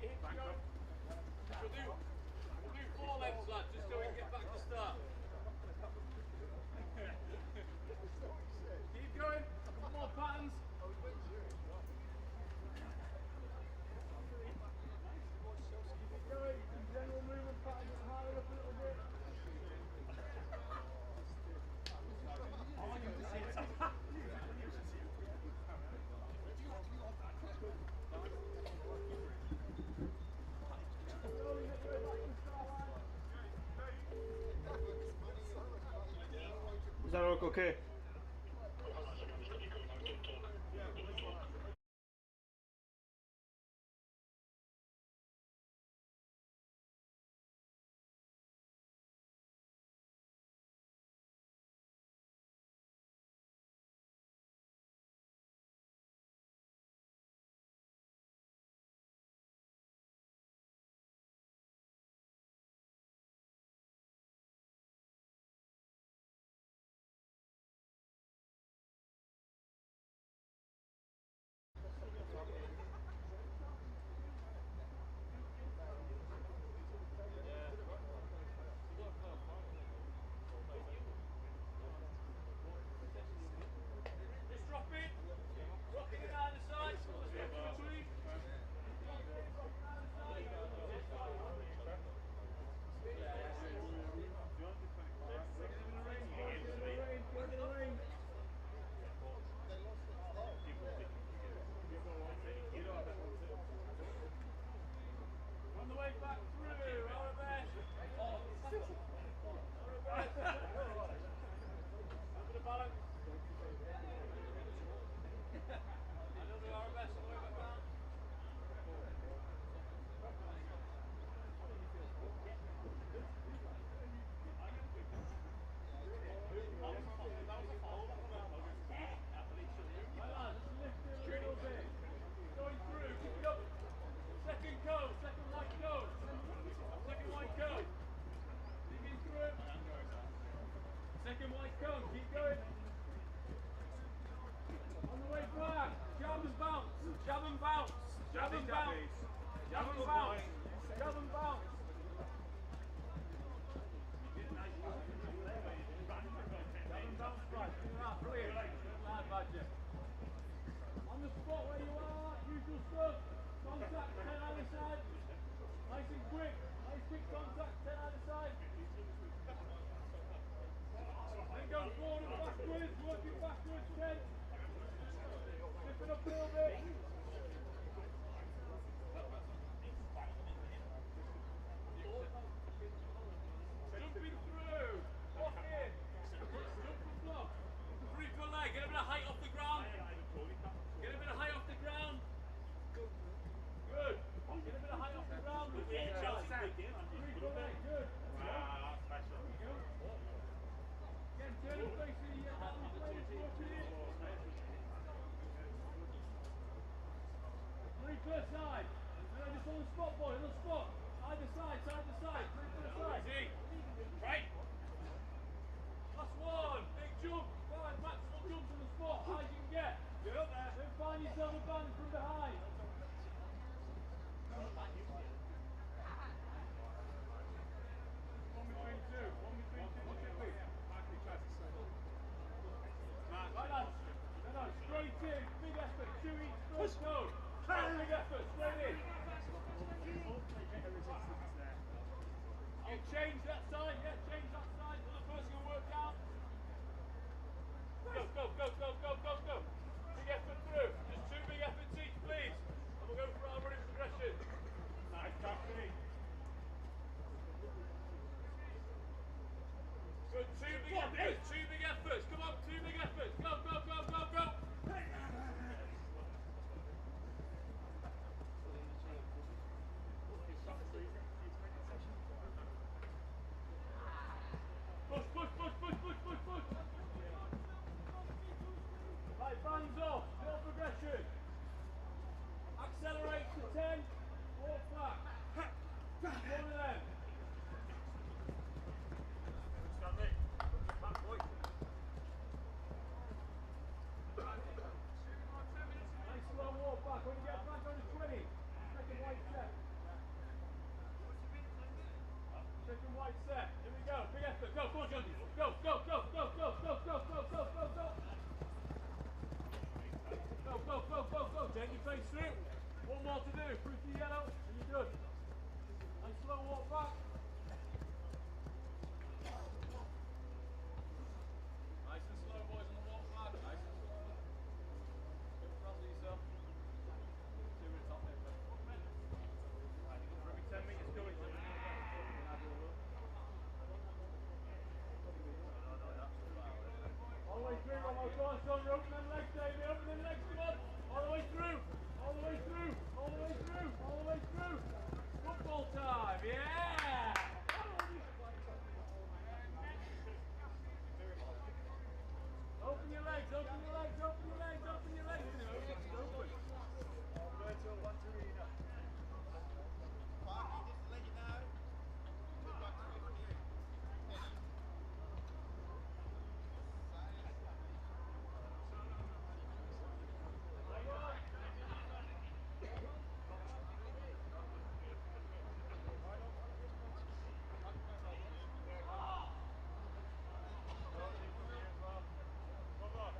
We'll do 4 lengths, lads, just so we can get back to start. Keep going. More patterns. Keep going. General movement patterns. Higher up a little bit. Is that all okay? Just drop it. Rocking it down the side. On the way back through, Arabesque. Arabesque. A bit of balance. Another Arabesque on the way back down. Going through, keep it up. Second code, second white code. Second white code. Digging through. Second white code, keep going. On the way back, jab and bounce, jab and bounce, jab and bounce, jab and bounce, jab and bounce. Jab and bounce right, brilliant. Loud badger. On the spot where you are, usual stuff. Contact, 10 either side. Nice and quick contact, 10 either side. Then go forward and backwards, working backwards, 10. Lift it up a little bit. Jumping through, walk in, jump and block. 3-foot leg, get a bit of height off the ground. Get a bit of height off the ground. Good. Get a bit of height off the ground. 3-foot leg, good. Wow, special. There you go. Again, turn and face the hand blades, working in. 3 per side. And then just on the spot, boy, on the spot. Either side, side to side. 3 per side. Easy. Right. Last one. Big jump. 5 maximal jumps on the spot. High as you can get. Get up there. Then find yourself a band from behind. One between two. Right on. No, straight in. Big effort. 2 each first go. Big effort. Straight in. I'll change that side. Yeah, change that side. The other person can work down. Go. Big effort through. Just 2 big efforts each, please. And we'll go for our running progression. Nice, Cassidy. Good, 2 big efforts. 2 big efforts. Come on, 2 big efforts. Go. through, almost. Go on, son, open them legs, Davey, open them legs, come on. All the way through, all the way through, all the way through, all the way through. Football time, yeah! Open your legs, open your legs, open your legs, open your legs. Open. Alberto, one to Rena. Parky, just to let you know, 2 bucks free for you. Come on.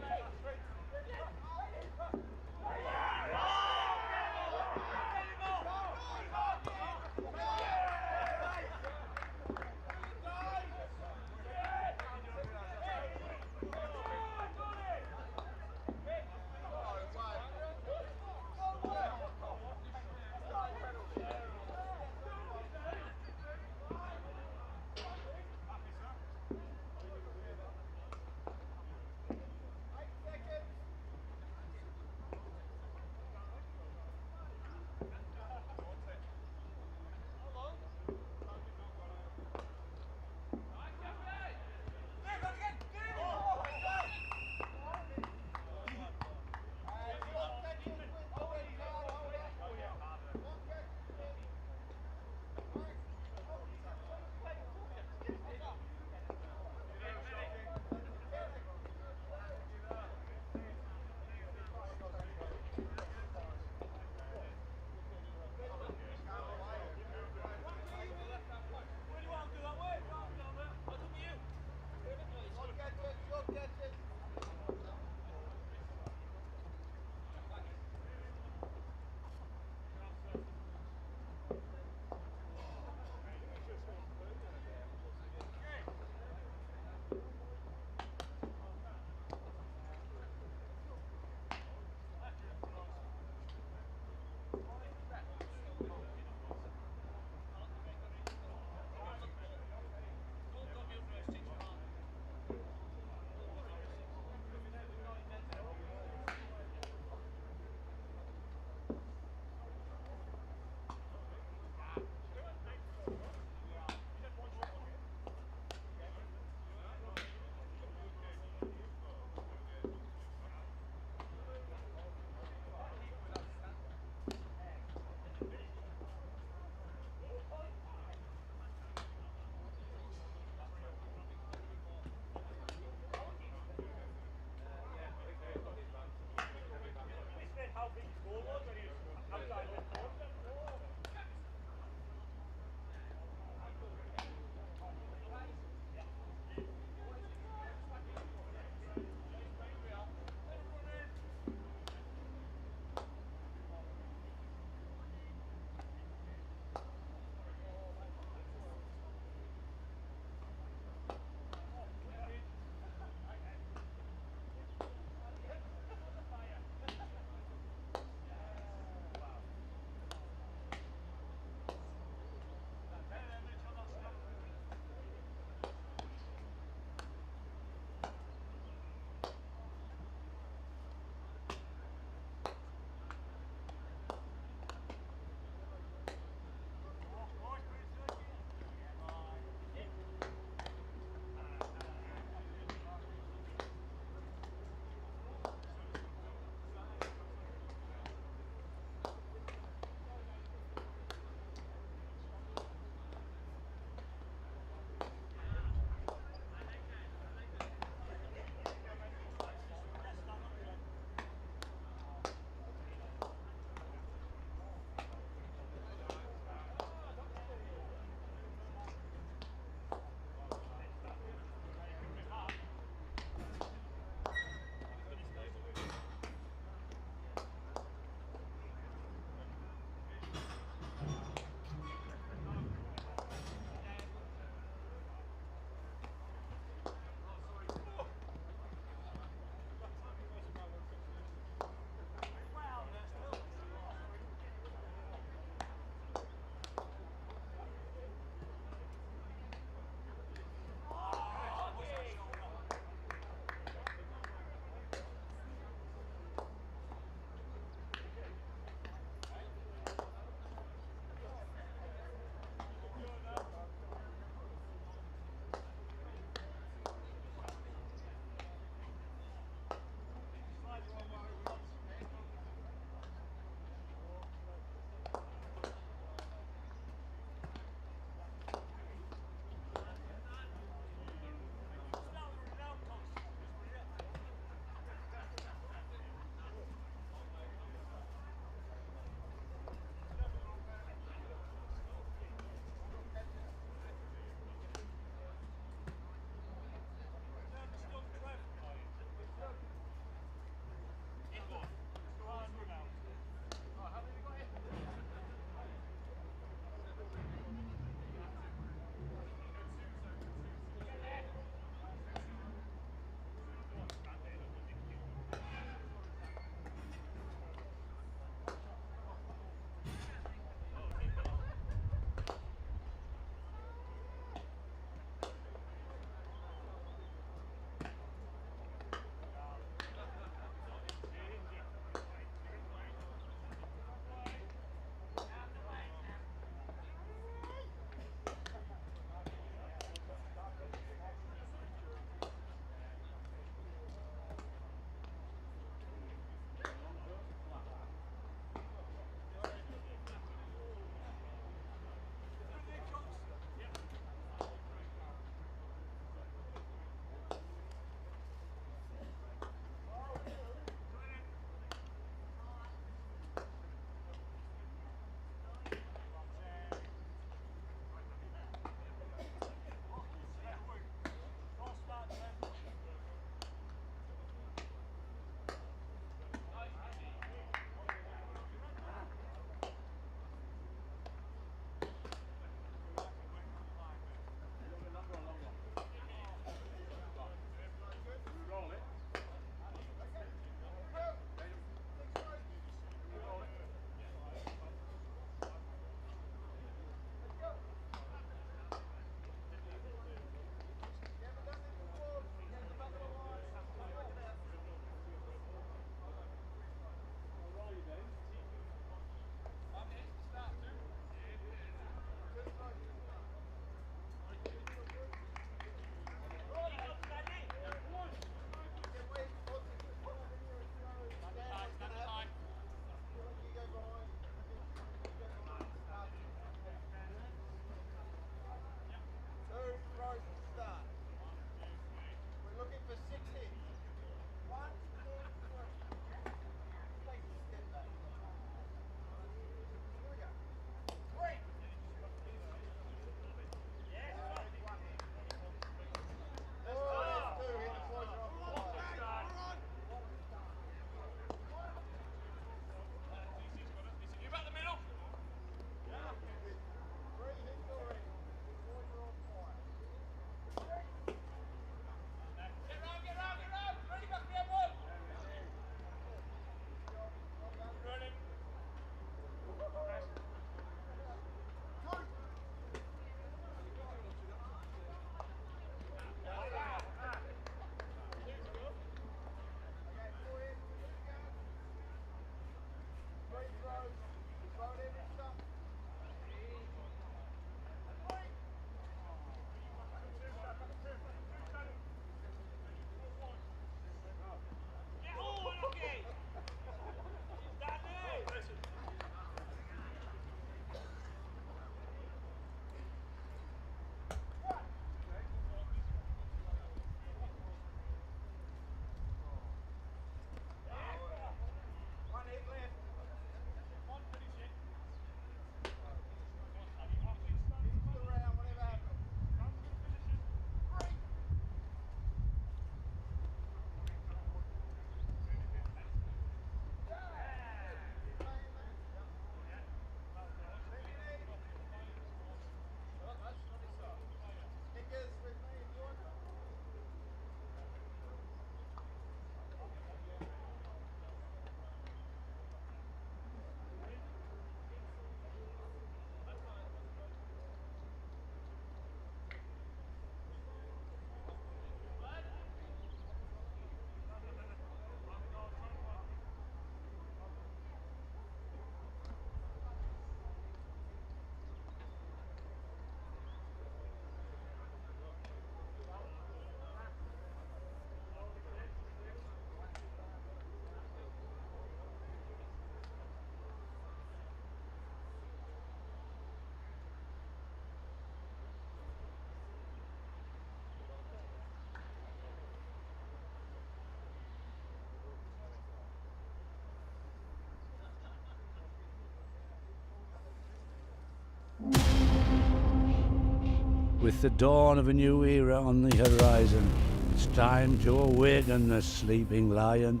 With the dawn of a new era on the horizon, it's time to awaken the sleeping lion.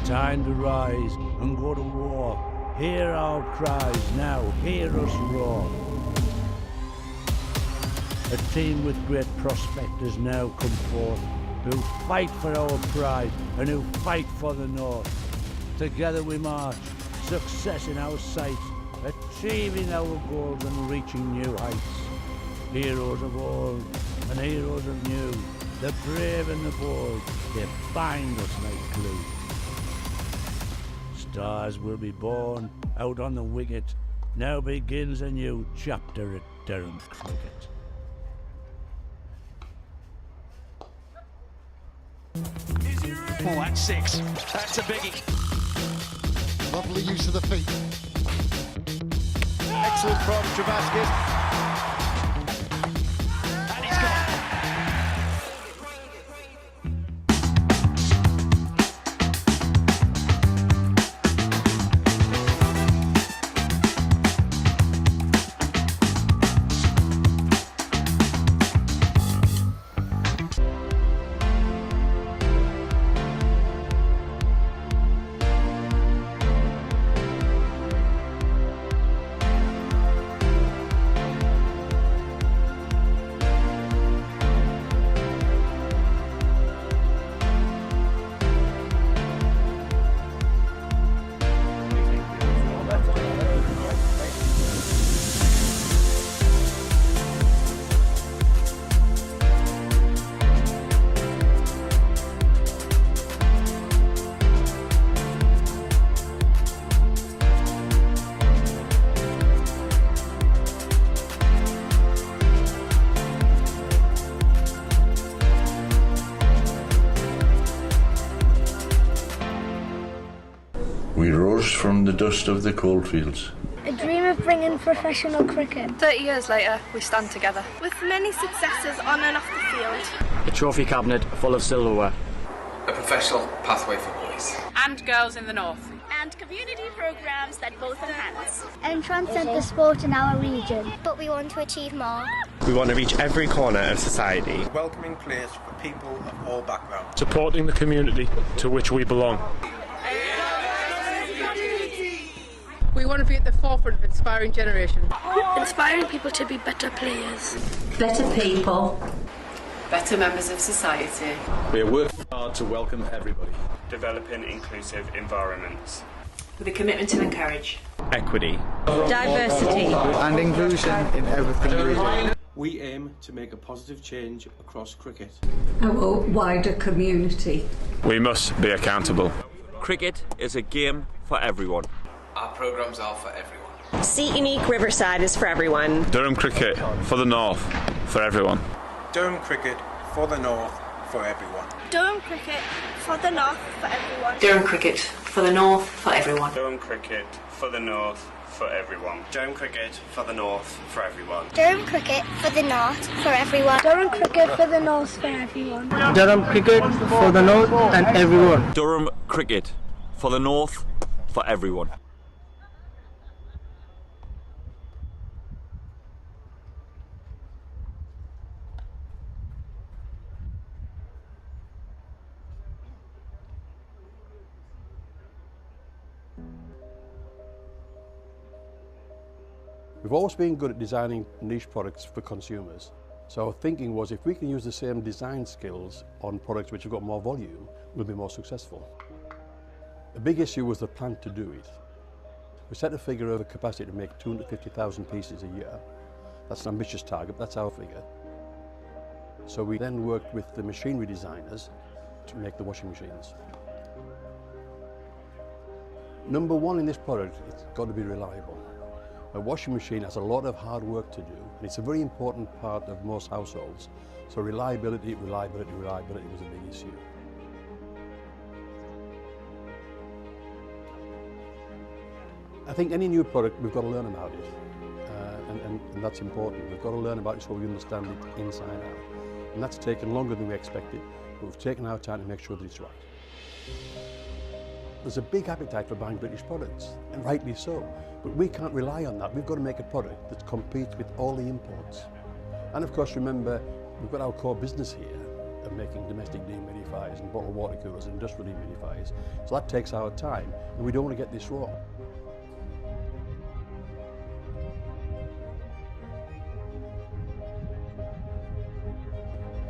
Time to rise and go to war. Hear our cries now, hear us roar. A team with great prospect has now come forth, who fight for our pride and who fight for the North. Together we march, success in our sight, achieving our goals and reaching new heights. Heroes of old and heroes of new, the brave and the bold, they bind us like glue. Stars will be born out on the wicket. Now begins a new chapter at Durham Cricket. Oh, that's 6. That's a biggie. Lovely use of the feet. Excellent from Travaskis. And he's gone. We rose from the dust of the coalfields. A dream of bringing professional cricket. 30 years later, we stand together. With many successes on and off the field. A trophy cabinet full of silverware. A professional pathway for boys. And girls in the north. And community programmes that both enhance. And transcend the sport in our region. But we want to achieve more. We want to reach every corner of society. A welcoming place for people of all backgrounds. Supporting the community to which we belong. We want to be at the forefront of inspiring generation. Inspiring people to be better players. Better people. Better members of society. We are working hard to welcome everybody. Developing inclusive environments. With a commitment to encourage Equity. diversity And inclusion in everything we do. We aim to make a positive change across cricket. our wider community. We must be accountable. Cricket is a game for everyone. Our programmes are for everyone. Seat Unique Riverside is for everyone. Durham Cricket for the North, for everyone. Durham Cricket for the North, for everyone. Durham Cricket for the North for everyone. Durham Cricket for the North for everyone. Durham Cricket for the North for everyone. Durham Cricket for the North for everyone. Durham Cricket for the North for everyone. Durham Cricket for the North for everyone. Durham Cricket for the North and everyone. Durham Cricket for the North, for everyone. We've always been good at designing niche products for consumers. So our thinking was if we can use the same design skills on products which have got more volume, we'll be more successful. The big issue was the plan to do it. We set a figure of a capacity to make 250,000 pieces a year. That's an ambitious target, that's our figure. So we then worked with the machinery designers to make the washing machines. Number one in this product, it's got to be reliable. A washing machine has a lot of hard work to do, and it's a very important part of most households. So reliability was a big issue. I think any new product, we've got to learn about it, and that's important. We've got to learn about it so we understand it inside out. And that's taken longer than we expected, but we've taken our time to make sure that it's right. There's a big appetite for buying British products, and rightly so. But we can't rely on that. We've got to make a product that competes with all the imports. And of course, remember, we've got our core business here of making domestic dehumidifiers and bottled water coolers and industrial dehumidifiers. So that takes our time, and we don't want to get this wrong.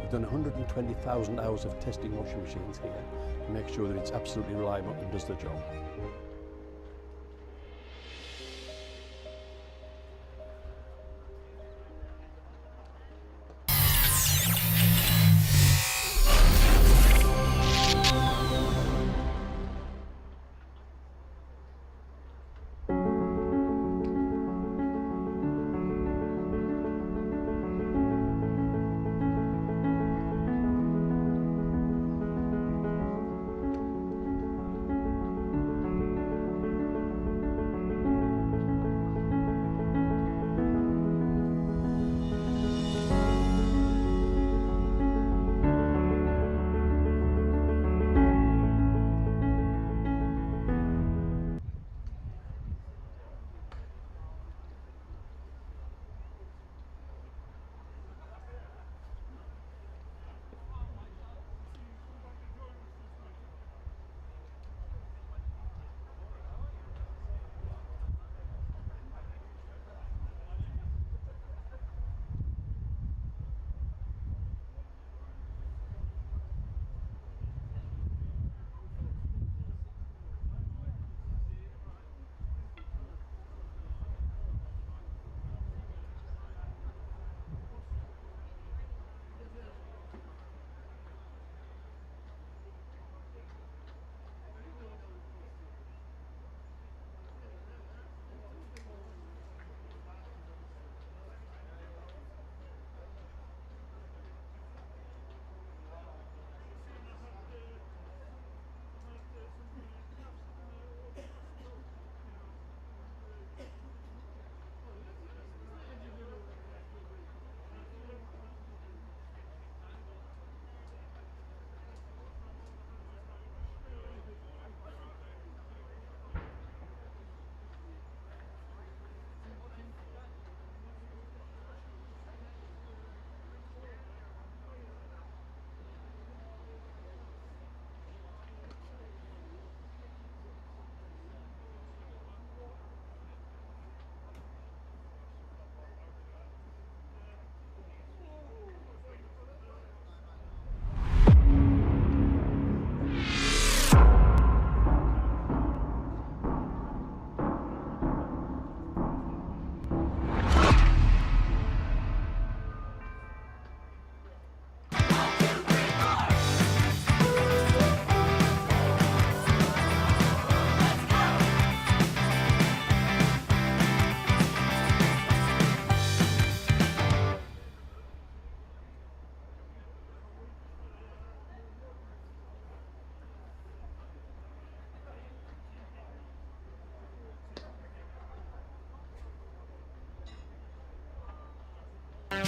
We've done 120,000 hours of testing washing machines here to make sure that it's absolutely reliable and does the job.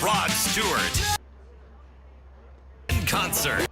Rod Stewart. In concert.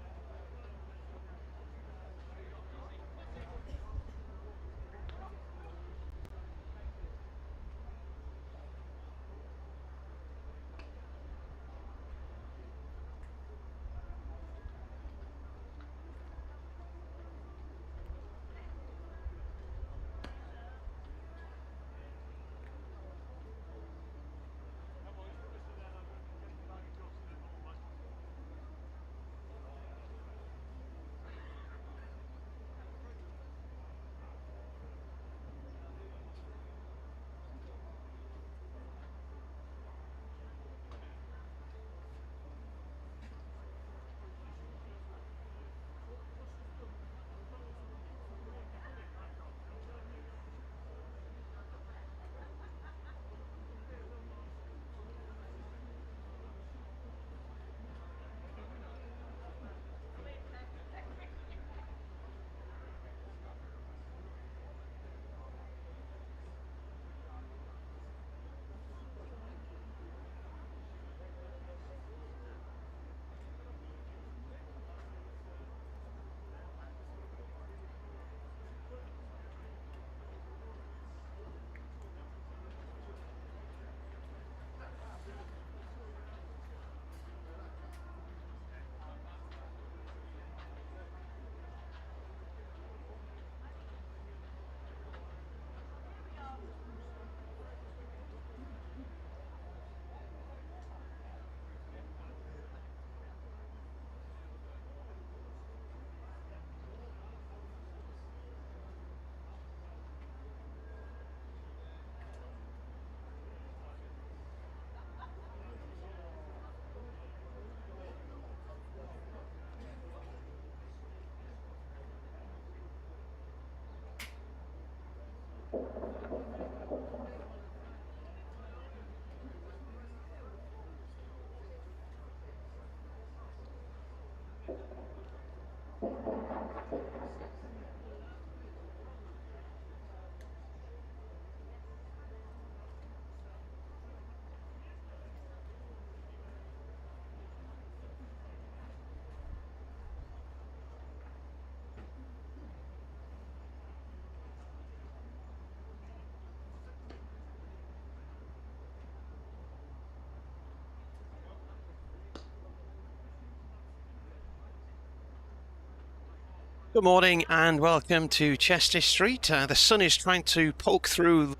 Good morning and welcome to Chester Street. The sun is trying to poke through.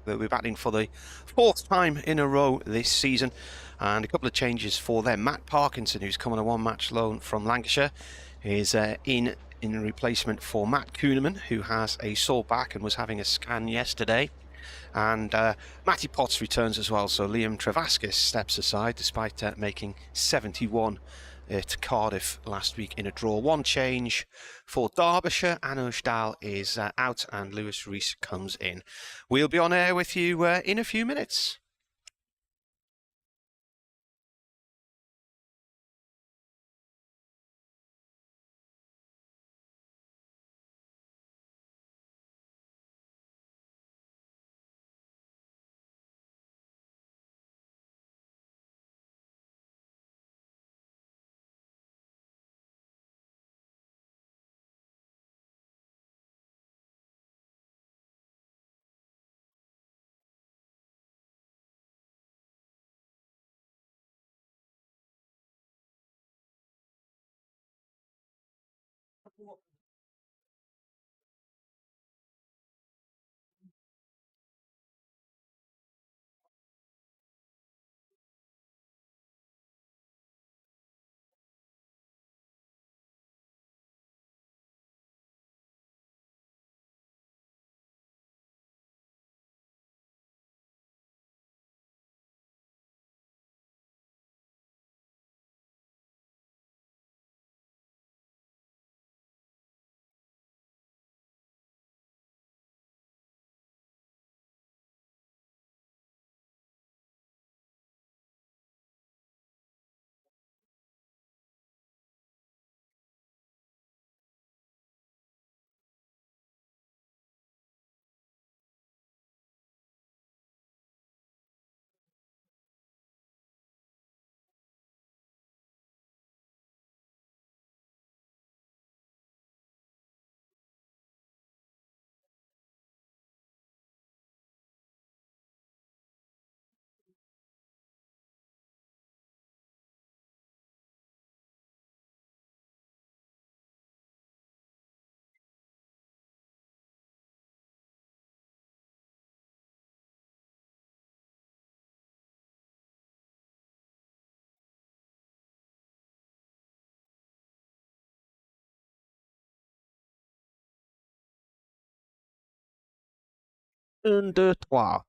We'll be batting for the fourth time in a row this season, and a couple of changes for them. Matt Parkinson, who's come on a one-match loan from Lancashire, is in replacement for Matt Kuhneman, who has a sore back and was having a scan yesterday. And Matty Potts returns as well, so Liam Travaskis steps aside despite making 71 to Cardiff last week in a draw. One change for Derbyshire. Anush Dal is out and Lewis Rees comes in. We'll be on air with you in a few minutes. Un, deux, trois.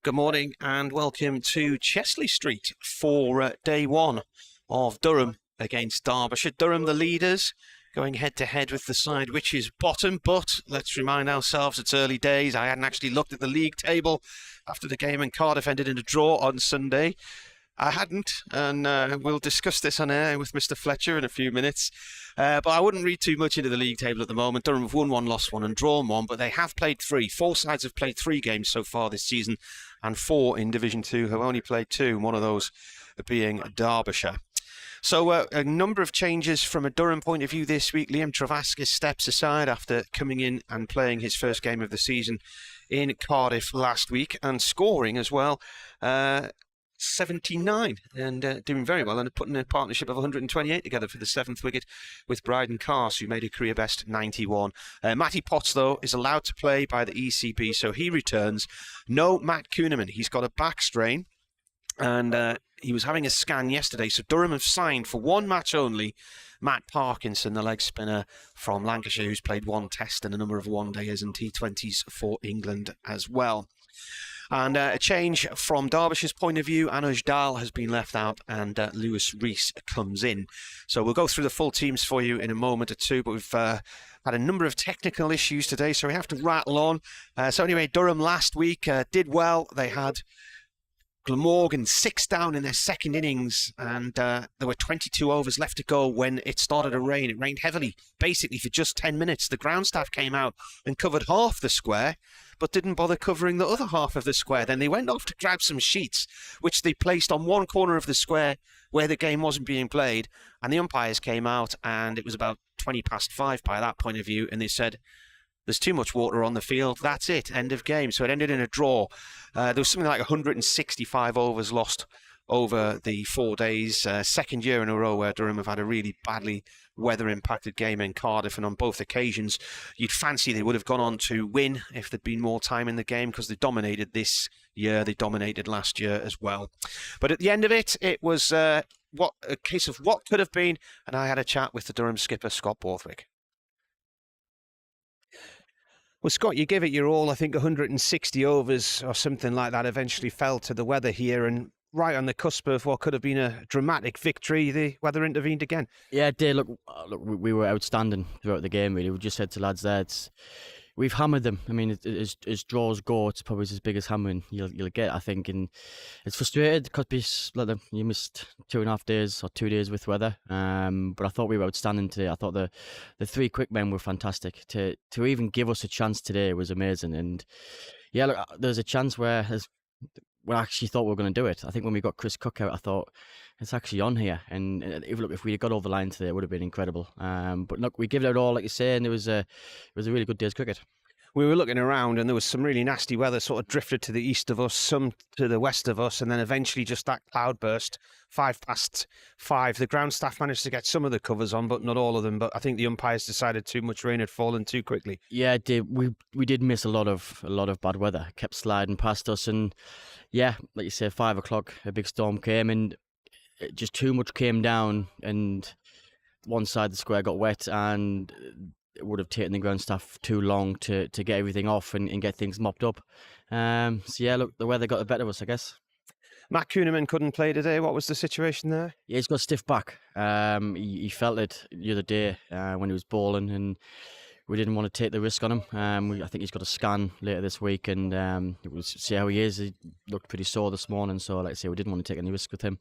Good morning and welcome to Chesley Street for day one of Durham against Derbyshire. Durham, the leaders, going head-to-head with the side which is bottom, but let's remind ourselves it's early days. I hadn't actually looked at the league table after the game, and Cardiff ended in a draw on Sunday. I hadn't, and we'll discuss this on air with Mr. Fletcher in a few minutes. But I wouldn't read too much into the league table at the moment. Durham have won one, lost one and drawn one, but they have played three. Four sides have played 3 games so far this season, and 4 in Division 2 have only played 2, one of those being Derbyshire. So a number of changes from a Durham point of view this week. Liam Travaskis steps aside after coming in and playing his first game of the season in Cardiff last week, and scoring as well. 79 and doing very well, and putting a partnership of 128 together for the 7th wicket with Bryden Cars, who made a career best 91. Matty Potts, though, is allowed to play by the ECB, so he returns. No Matt Kuhneman, he's got a back strain, and he was having a scan yesterday, so Durham have signed for one match only Matt Parkinson, the leg spinner from Lancashire, who's played 1 test and a number of one-dayers and T20s for England as well. And a change from Derbyshire's point of view, Anuj Dal has been left out and Lewis Rees comes in. So we'll go through the full teams for you in a moment or two, but we've had a number of technical issues today, so we have to rattle on. So anyway, Durham last week did well. They had Glamorgan 6 down in their second innings, and there were 22 overs left to go when it started to rain. It rained heavily, basically for just 10 minutes. The ground staff came out and covered half the square, but didn't bother covering the other half of the square. Then they went off to grab some sheets, which they placed on one corner of the square where the game wasn't being played, and the umpires came out, and it was about 5:20 by that point of view, and they said, there's too much water on the field, that's it, end of game. So it ended in a draw. There was something like 165 overs lost over the 4 days. Second year in a row where Durham have had a really badly weather-impacted game in Cardiff, and on both occasions you'd fancy they would have gone on to win if there'd been more time in the game, because they dominated this year, they dominated last year as well. But at the end of it, it was a case of what could have been, and I had a chat with the Durham skipper, Scott Borthwick. Well, Scott, you gave it your all. I think 160 overs or something like that eventually fell to the weather here, and right on the cusp of what could have been a dramatic victory, the weather intervened again. Yeah, it did. Look, we were outstanding throughout the game, really. We just said to lads there, we've hammered them. I mean, as draws go, it's probably as big as hammering you'll get, I think. And it's frustrated because you missed 2.5 days or 2 days with weather. But I thought we were outstanding today. I thought the 3 quick men were fantastic. To even give us a chance today was amazing. And yeah, look, there's a chance where we actually thought we were going to do it. I think when we got Chris Cook out, I thought it's actually on here. And if we had got over the line today, it would have been incredible. But look, we gave it all, like you say, and it was a really good day's cricket. We were looking around and there was some really nasty weather sort of drifted to the east of us, some to the west of us, and then eventually just that cloudburst, 5:05. The ground staff managed to get some of the covers on, but not all of them. But I think the umpires decided too much rain had fallen too quickly. Yeah, it did. We did miss a lot of bad weather. It kept sliding past us, and yeah, like you say, 5 o'clock, a big storm came, and just too much came down, and one side of the square got wet, and it would have taken the ground staff too long to get everything off and get things mopped up. So yeah, look, the weather got the better of us, I guess. Matt Kuhneman couldn't play today. What was the situation there? Yeah, he's got a stiff back. He felt it the other day when he was bowling, and we didn't want to take the risk on him. I think he's got a scan later this week, and we'll see how he is. He looked pretty sore this morning, so like I say, we didn't want to take any risk with him.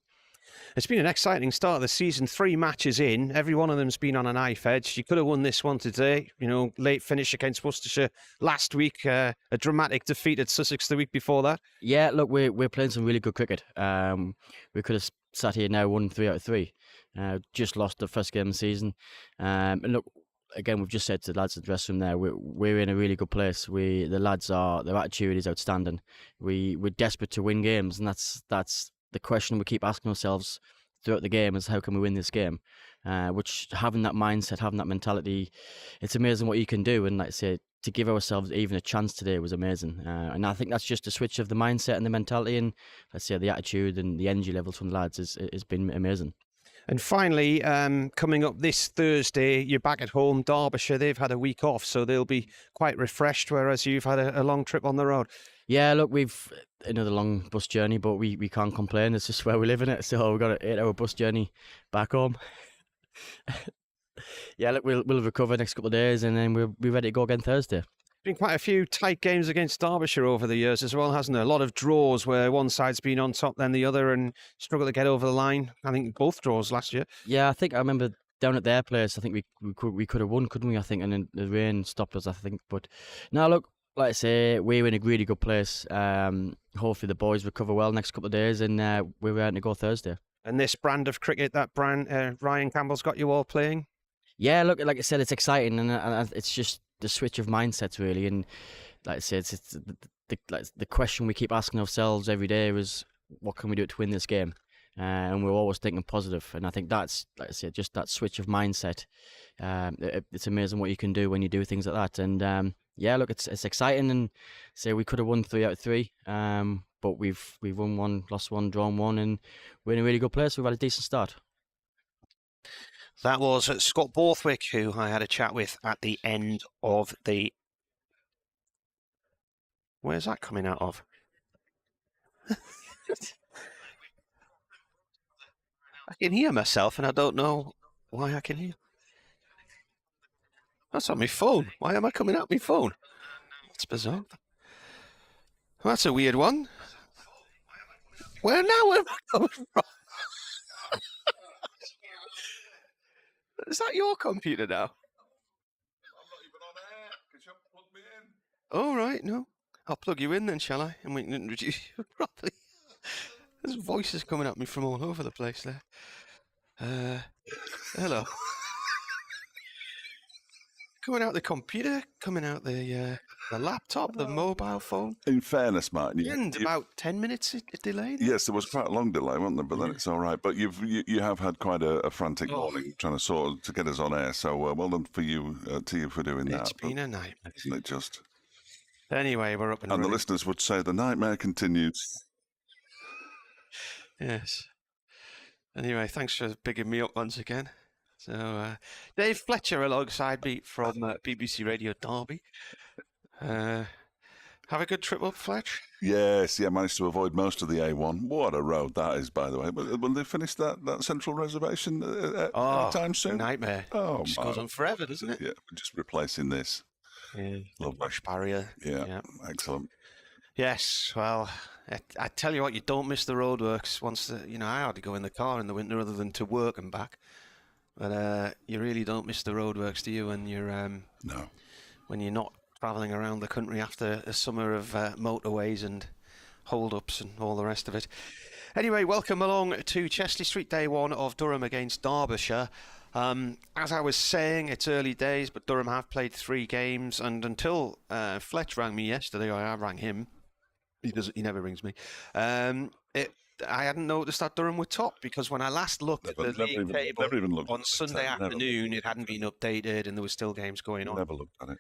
It's been an exciting start of the season. 3 matches in. Every one of them's been on a knife edge. You could have won this one today. You know, late finish against Worcestershire last week. A dramatic defeat at Sussex the week before that. Yeah, look, we're playing some really good cricket. We could have sat here now, won 3 out of 3. Just lost the first game of the season. And look, again, we've just said to the lads in the dressing room there, we're in a really good place. The lads their attitude is outstanding. We're desperate to win games, and that's the question we keep asking ourselves throughout the game is how can we win this game? Which having that mindset, having that mentality, it's amazing what you can do. And like I say, to give ourselves even a chance today was amazing. And I think that's just a switch of the mindset and the mentality, and let's say the attitude and the energy levels from the lads has been amazing. And finally, coming up this Thursday, you're back at home. Derbyshire, they've had a week off, so they'll be quite refreshed, whereas you've had a long trip on the road. Yeah, look, we've another long bus journey, but we can't complain. It's just where we live in it. So we've got an 8-hour bus journey back home. Yeah, look, we'll recover next couple of days, and then we'll be ready to go again Thursday. Been quite a few tight games against Derbyshire over the years as well, hasn't there? A lot of draws where one side's been on top than the other and struggle to get over the line. I think both draws last year. Yeah, I think I remember down at their place, I think we could have won, couldn't we? I think, and then the rain stopped us, I think. But now, look, like I say, we're in a really good place. Hopefully the boys recover well next couple of days, and we're ready to go Thursday. And this brand of cricket, that brand, Ryan Campbell's got you all playing? Yeah, look, like I said, it's exciting, and it's just the switch of mindsets, really. And like I said, it's the question we keep asking ourselves every day is, what can we do to win this game? And we're always thinking positive. And I think that's, like I said, just that switch of mindset. It's amazing what you can do when you do things like that. And yeah, look, it's exciting. And say we could have won 3 out of 3, but we've won 1, lost 1, drawn 1, and we're in a really good place. We've had a decent start. That was Scott Borthwick, who I had a chat with at the end of the... Where's that coming out of? I can hear myself, and I don't know why I can hear. That's on my phone. Why am I coming out my phone? That's bizarre. Well, that's a weird one. Where am I coming from? Is that your computer now? I'm not even on air because you haven't plugged me in. Oh, right, no. I'll plug you in then, shall I? And we can introduce you properly. There's voices coming at me from all over the place there. Hello. Coming out the computer, coming out the laptop, the mobile phone. In fairness, Martin, And about 10 minutes it delayed. Yes, there was quite a long delay, wasn't there? But then it's all right. But you have had quite a frantic morning trying to get us on air. So well done for you to you for doing that. It's been a nightmare, isn't it? Just anyway, we're up and the running. listeners would say the nightmare continues. Yes. Anyway, thanks for bigging me up once again. So, Dave Fletcher alongside me from BBC Radio Derby. Have a good trip up, Fletch? Yes, yeah, managed to avoid most of the A1. What a road that is, by the way. But will they finish that central reservation anytime soon? Nightmare. Oh, it just goes on forever, doesn't it? Yeah, we're just replacing this. Yeah, lovely. Rush barrier. Yeah, excellent. Yes, well, I tell you what, you don't miss the roadworks. Once I had to go in the car in the winter other than to work and back. But you really don't miss the roadworks, do you? When you're no, when you're not travelling around the country after a summer of motorways and hold-ups and all the rest of it. Anyway, welcome along to Chesley Street, day 1 of Durham against Derbyshire. As I was saying, it's early days, but Durham have played 3 games, and until Fletch rang me yesterday, or I rang him. He never rings me. I hadn't noticed that Durham were top, because when I last looked at the league table on Sunday afternoon, it hadn't been updated and there were still games going on. Never looked at it.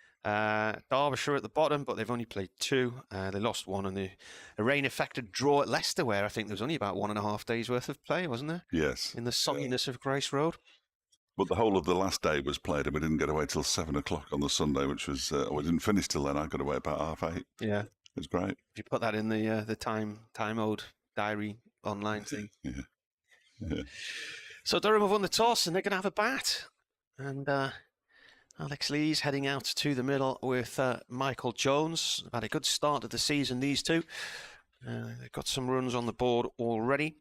Derbyshire at the bottom, but they've only played 2. They lost 1 on a rain-affected draw at Leicester, where I think there was only about 1.5 days' worth of play, wasn't there? Yes. In the sogginess of Grace Road. But the whole of the last day was played, and we didn't get away till 7 o'clock on the Sunday, which was we didn't finish till then. I got away about 8:30. Yeah, it was great. If you put that in the time-ode diary online thing. Yeah. So Durham have won the toss, and they're going to have a bat, and Alex Lees heading out to the middle with Michael Jones. They've had a good start of the season, these two. They've got some runs on the board already.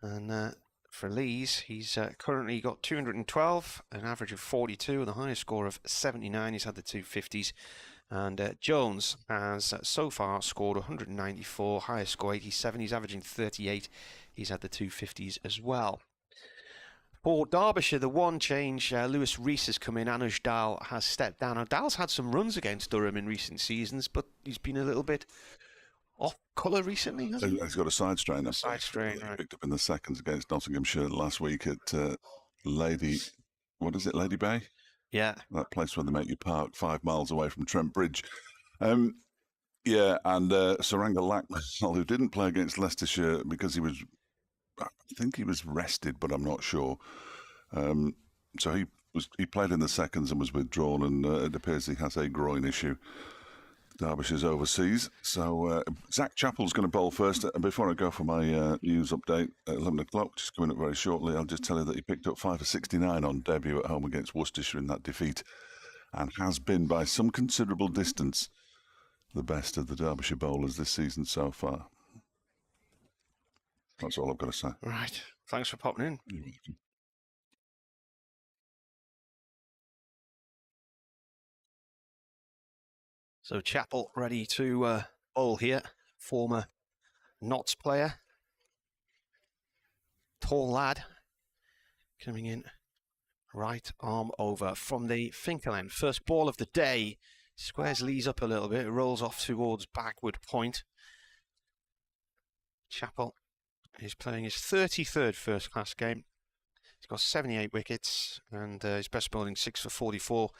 And for Lees, he's currently got 212, an average of 42, and the highest score of 79. He's had the 250s. And Jones has so far scored 194, highest score 87. He's averaging 38. He's had the 250s as well. For Derbyshire, the one change, Lewis Rees has come in. Anuj Dal has stepped down. Now, Dal's had some runs against Durham in recent seasons, but he's been a little bit off colour recently, hasn't he? He's got a side strain. Side strain, right. Picked up in the seconds against Nottinghamshire last week at Lady Bay? Yeah. That place where they make you park 5 miles away from Trent Bridge. Yeah, and Saranga Lackmell, who didn't play against Leicestershire because I think he was rested, but I'm not sure. So he played in the seconds and was withdrawn, and it appears he has a groin issue. Derbyshire's overseas. So Zach Chappell's going to bowl first. And before I go for my news update at 11 o'clock, just coming up very shortly, I'll just tell you that he picked up 5 for 69 on debut at home against Worcestershire in that defeat, and has been by some considerable distance the best of the Derbyshire bowlers this season so far. That's all I've got to say. Right. Thanks for popping in. You're welcome. So Chappell ready to bowl here. Former Notts player. Tall lad. Coming in. Right arm over from the finger end. First ball of the day. Squares Lees up a little bit. Rolls off towards backward point. Chappell is playing his 33rd first-class game. He's got 78 wickets, and his best bowling 6 for 44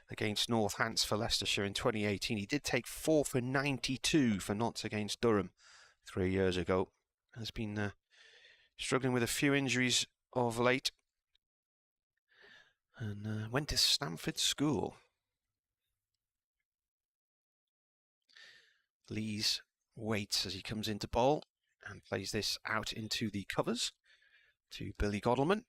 against Northants for Leicestershire in 2018. He did take 4 for 92 for Notts against Durham 3 years ago. Has been struggling with a few injuries of late, and went to Stamford School. Lees waits as he comes into bowl and plays this out into the covers to Billy Godleman.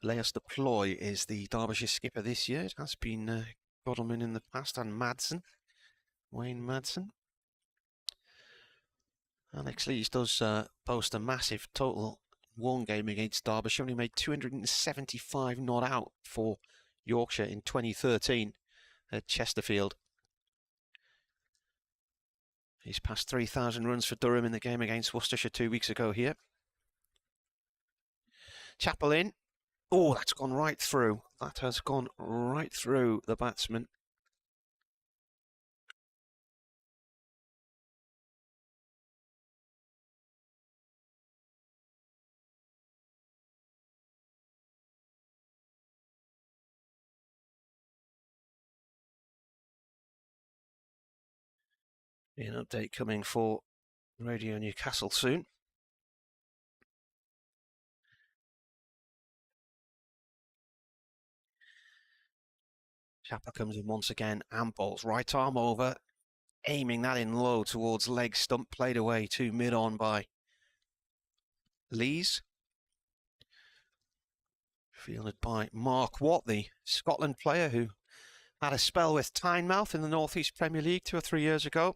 Leas Deploy is the Derbyshire skipper this year. It has been Godleman in the past, and Madsen, Wayne Madsen. Alex Lees does boast a massive total one game against Derbyshire. Only made 275 not out for Yorkshire in 2013 at Chesterfield. He's passed 3,000 runs for Durham in the game against Worcestershire 2 weeks ago here. Chappell in. Oh, that's gone right through. That has gone right through the batsman. An update coming for Radio Newcastle soon. Chappell comes in once again and bowls right arm over, aiming that in low towards leg stump, played away to mid-on by Lees. Fielded by Mark Watt, the Scotland player who had a spell with Tynemouth in the North East Premier League 2 or 3 years ago.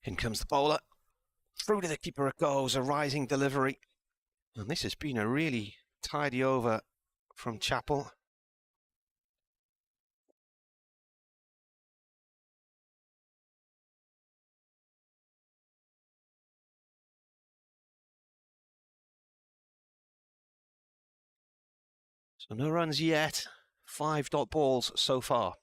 In comes the bowler. Through to the keeper it goes, a rising delivery. And this has been a really tidy over from Chappell. So no runs yet. 5 dot balls so far.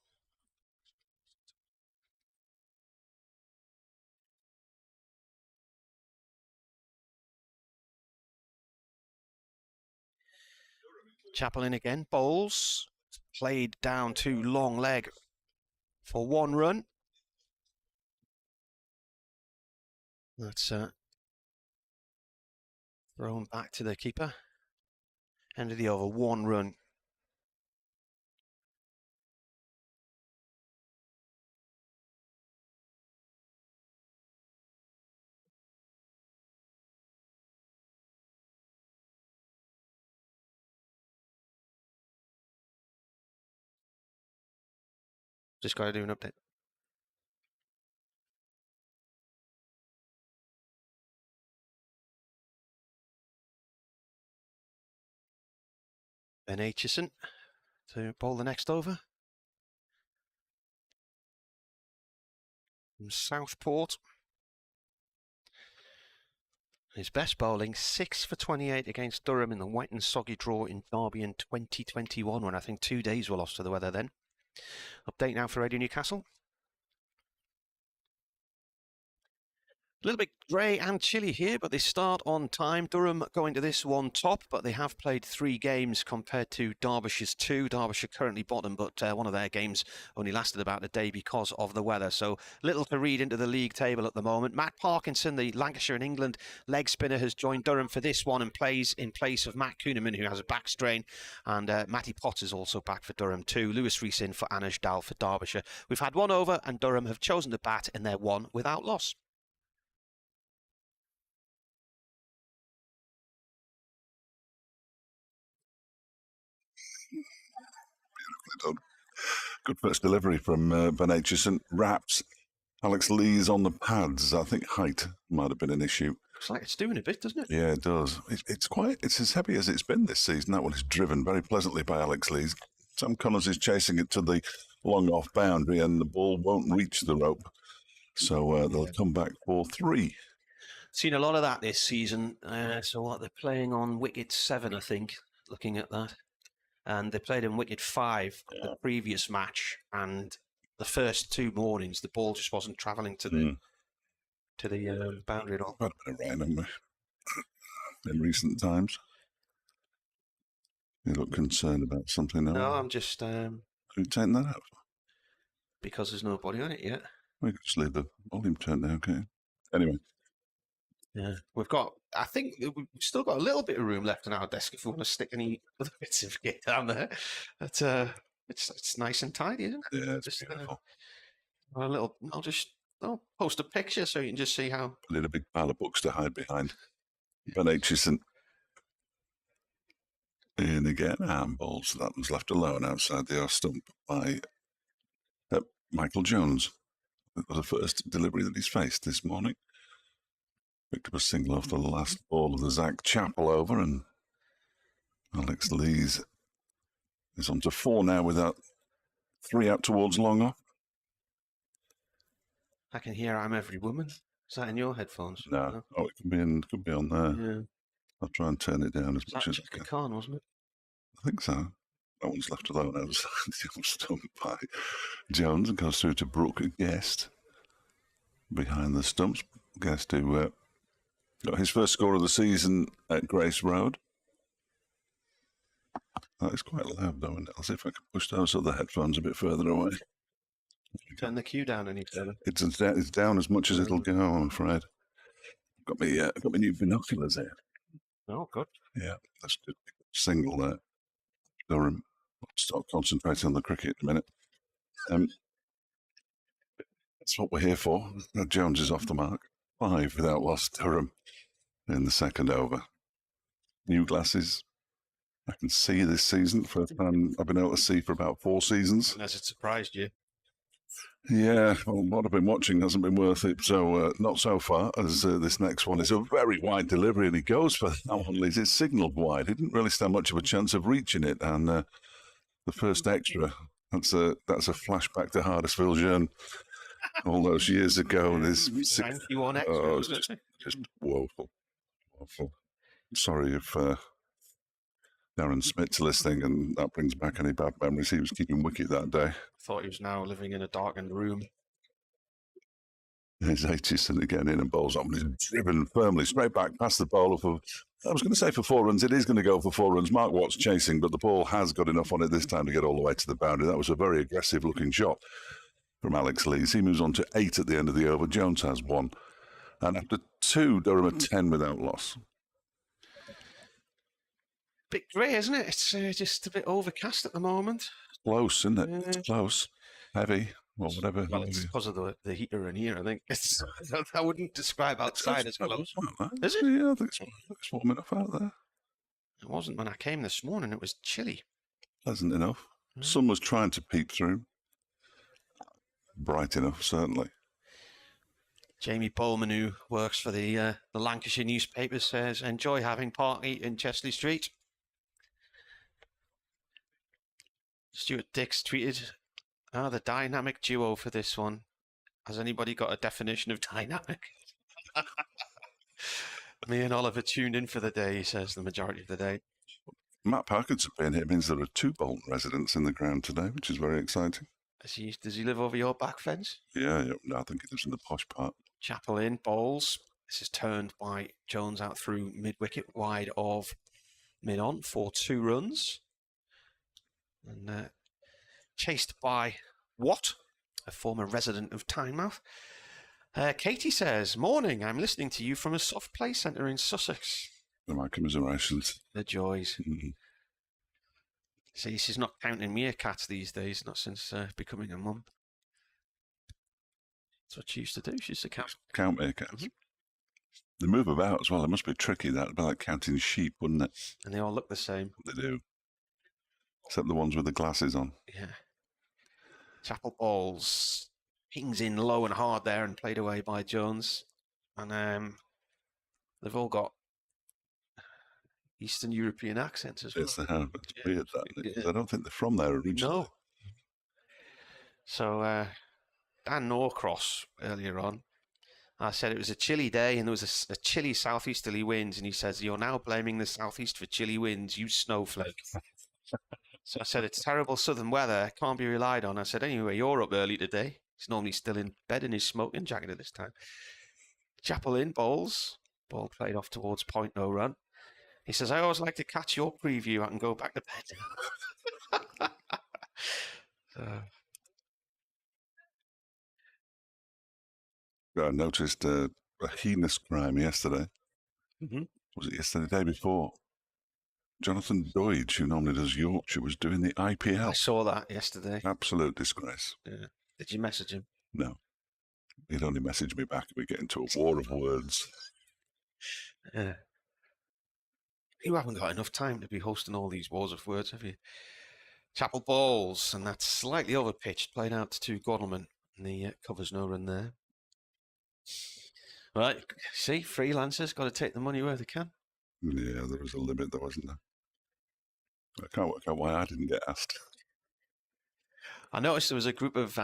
Chappell in again, bowls, played down to long leg for 1 run. That's thrown back to the keeper. End of the over, 1 run. Just got to do an update. Ben Aitchison to bowl the next over. From Southport. His best bowling, 6 for 28 against Durham in the white and soggy draw in Derby in 2021, when I think 2 days were lost to the weather then. Update now for Radio Newcastle. A little bit grey and chilly here, but they start on time. Durham going to this one top, but they have played 3 games compared to Derbyshire's 2. Derbyshire currently bottom, but one of their games only lasted about a day because of the weather. So little to read into the league table at the moment. Matt Parkinson, the Lancashire and England leg spinner, has joined Durham for this one and plays in place of Matt Kuhneman, who has a back strain. And Matty Potter's also back for Durham too. Lewis Rees in for Anuj Dal for Derbyshire. We've had 1 over and Durham have chosen to bat in their 1 without loss. Done. Good first delivery from Ben Aitchison. Wraps. Alex Lee's on the pads. I think height might have been an issue. Looks like it's doing a bit, doesn't it? Yeah, it does. It's as heavy as it's been this season. That one is driven very pleasantly by Alex Lee's. Sam Connors is chasing it to the long off boundary and the ball won't reach the rope. So they'll come back for 3. Seen a lot of that this season. So what, they're playing on wicket 7, I think, looking at that. And they played in wicket 5 the previous match, and the first 2 mornings the ball just wasn't travelling to the boundary at all. Quite a bit of rain, haven't we, in recent times? You look concerned about something now. No, I'm just... Who taken that out? Because there's nobody on it yet. We could just leave the volume turned down, okay? Anyway. Yeah, we've got... I think we've still got a little bit of room left on our desk if we want to stick any other bits of kit down there. But it's nice and tidy, isn't it? Yeah, it's just beautiful. I'll post a picture so you can just see how... I need a big pile of books to hide behind. Ben Aitchison in again, handballs. That one's left alone outside the off stump by Michael Jones. That was the first delivery that he's faced this morning. Picked up a single off the last ball of the Zach Chappell over, and Alex Lees is on to 4 now with that 3 out towards long off. I can hear I'm Every Woman. Is that in your headphones? No. Oh, it could be on there. Yeah. I'll try and turn it down as much as I can. Khan, wasn't it? I think so. That one's left alone outside the stump by Jones and goes through to Brooke Guest behind the stumps. Guest who got his first score of the season at Grace Road. That is quite loud though, isn't it? I'll see if I can push those other headphones a bit further away. Turn the cue down any further. It's down as much as it'll go, I'm afraid. I've got my new binoculars here. Oh, good. Yeah, that's good. Single there. Durham. I'll start concentrating on the cricket in a minute. That's what we're here for. Jones is off the mark. 5 without loss, Durham in the second over. New glasses. I can see this season. First time I've been able to see for about 4 seasons. Has it surprised you? Yeah, well, what I've been watching hasn't been worth it. So not so far, as this next one is a very wide delivery, and he goes for that one. It's signalled wide. He didn't really stand much of a chance of reaching it, and the first extra. That's a flashback to Hardistville Jeune all those years ago. There's 91 extra. Oh, it's just woeful. Sorry if Darren Smith's listening and that brings back any bad memories. He was keeping wicket that day. Thought he was now living in a darkened room. There's Aitchison again in and bowls on. He's driven firmly straight back past the bowler for, I was going to say for 4 runs. It is going to go for 4 runs. Mark Watts chasing, but the ball has got enough on it this time to get all the way to the boundary. That was a very aggressive looking shot from Alex Lees. He moves on to 8 at the end of the over. Jones has 1. And after 2, Durham are 10 without loss. bit grey, isn't it? It's just a bit overcast at the moment. Close, isn't it? It's close. Heavy, or whatever. Well, it's because of the heater in here, I think. I wouldn't describe outside as close. Is it? Yeah, I think it's warm enough out there. It wasn't when I came this morning. It was chilly. Pleasant enough. Sun was trying to peep through. Bright enough, certainly. Jamie Bowman, who works for the Lancashire newspaper, says, enjoy having party in Chesley Street. Stuart Dix tweeted, the dynamic duo for this one. Has anybody got a definition of dynamic? Me and Oliver tuned in for the day, he says, the majority of the day. Matt Parkinson being here means there are 2 Bolton residents in the ground today, which is very exciting. Does he live over your back fence? Yeah, no, I think he lives in the posh part. Chapel in, bowls. This is turned by Jones out through mid-wicket, wide of mid-on for 2 runs. And chased by Watt, a former resident of Tynemouth. Katie says, morning, I'm listening to you from a soft play centre in Sussex. My commiserations. The joys. See, she's not counting meerkats these days, not since becoming a mum. That's what she used to do. She used to count meerkats. They move about as well. It must be tricky, that. It'd be like counting sheep, wouldn't it? And they all look the same. They do. Except the ones with the glasses on. Yeah. Chapel balls. Pings in low and hard there and played away by Jones. And they've all got Eastern European accents as well. Yes, they have. It's weird, that. I don't think they're from there originally. No. So, Dan Norcross earlier on, I said it was a chilly day and there was a chilly southeasterly winds, and he says, you're now blaming the southeast for chilly winds, you snowflake. So I said, it's terrible southern weather, can't be relied on. I said, anyway, you're up early today. He's normally still in bed in his smoking jacket at this time. Chapel in, bowls. Ball played off towards point, no run. He says, I always like to catch your preview. I can go back to bed. I noticed a heinous crime yesterday. Was it yesterday, the day before? Jonathan Doidge, who normally does Yorkshire, was doing the IPL. I saw that yesterday. Absolute disgrace. Yeah. Did you message him? No. He'd only message me back if we get into a war of words. Yeah. You haven't got enough time to be hosting all these wars of words, have you? Chapel balls, and that's slightly overpitched, played out to Godalman, and the covers no run there. Right, see, freelancers got to take the money where they can. Yeah, there was a limit there, wasn't there? I can't work out why I didn't get asked. I noticed there was a group of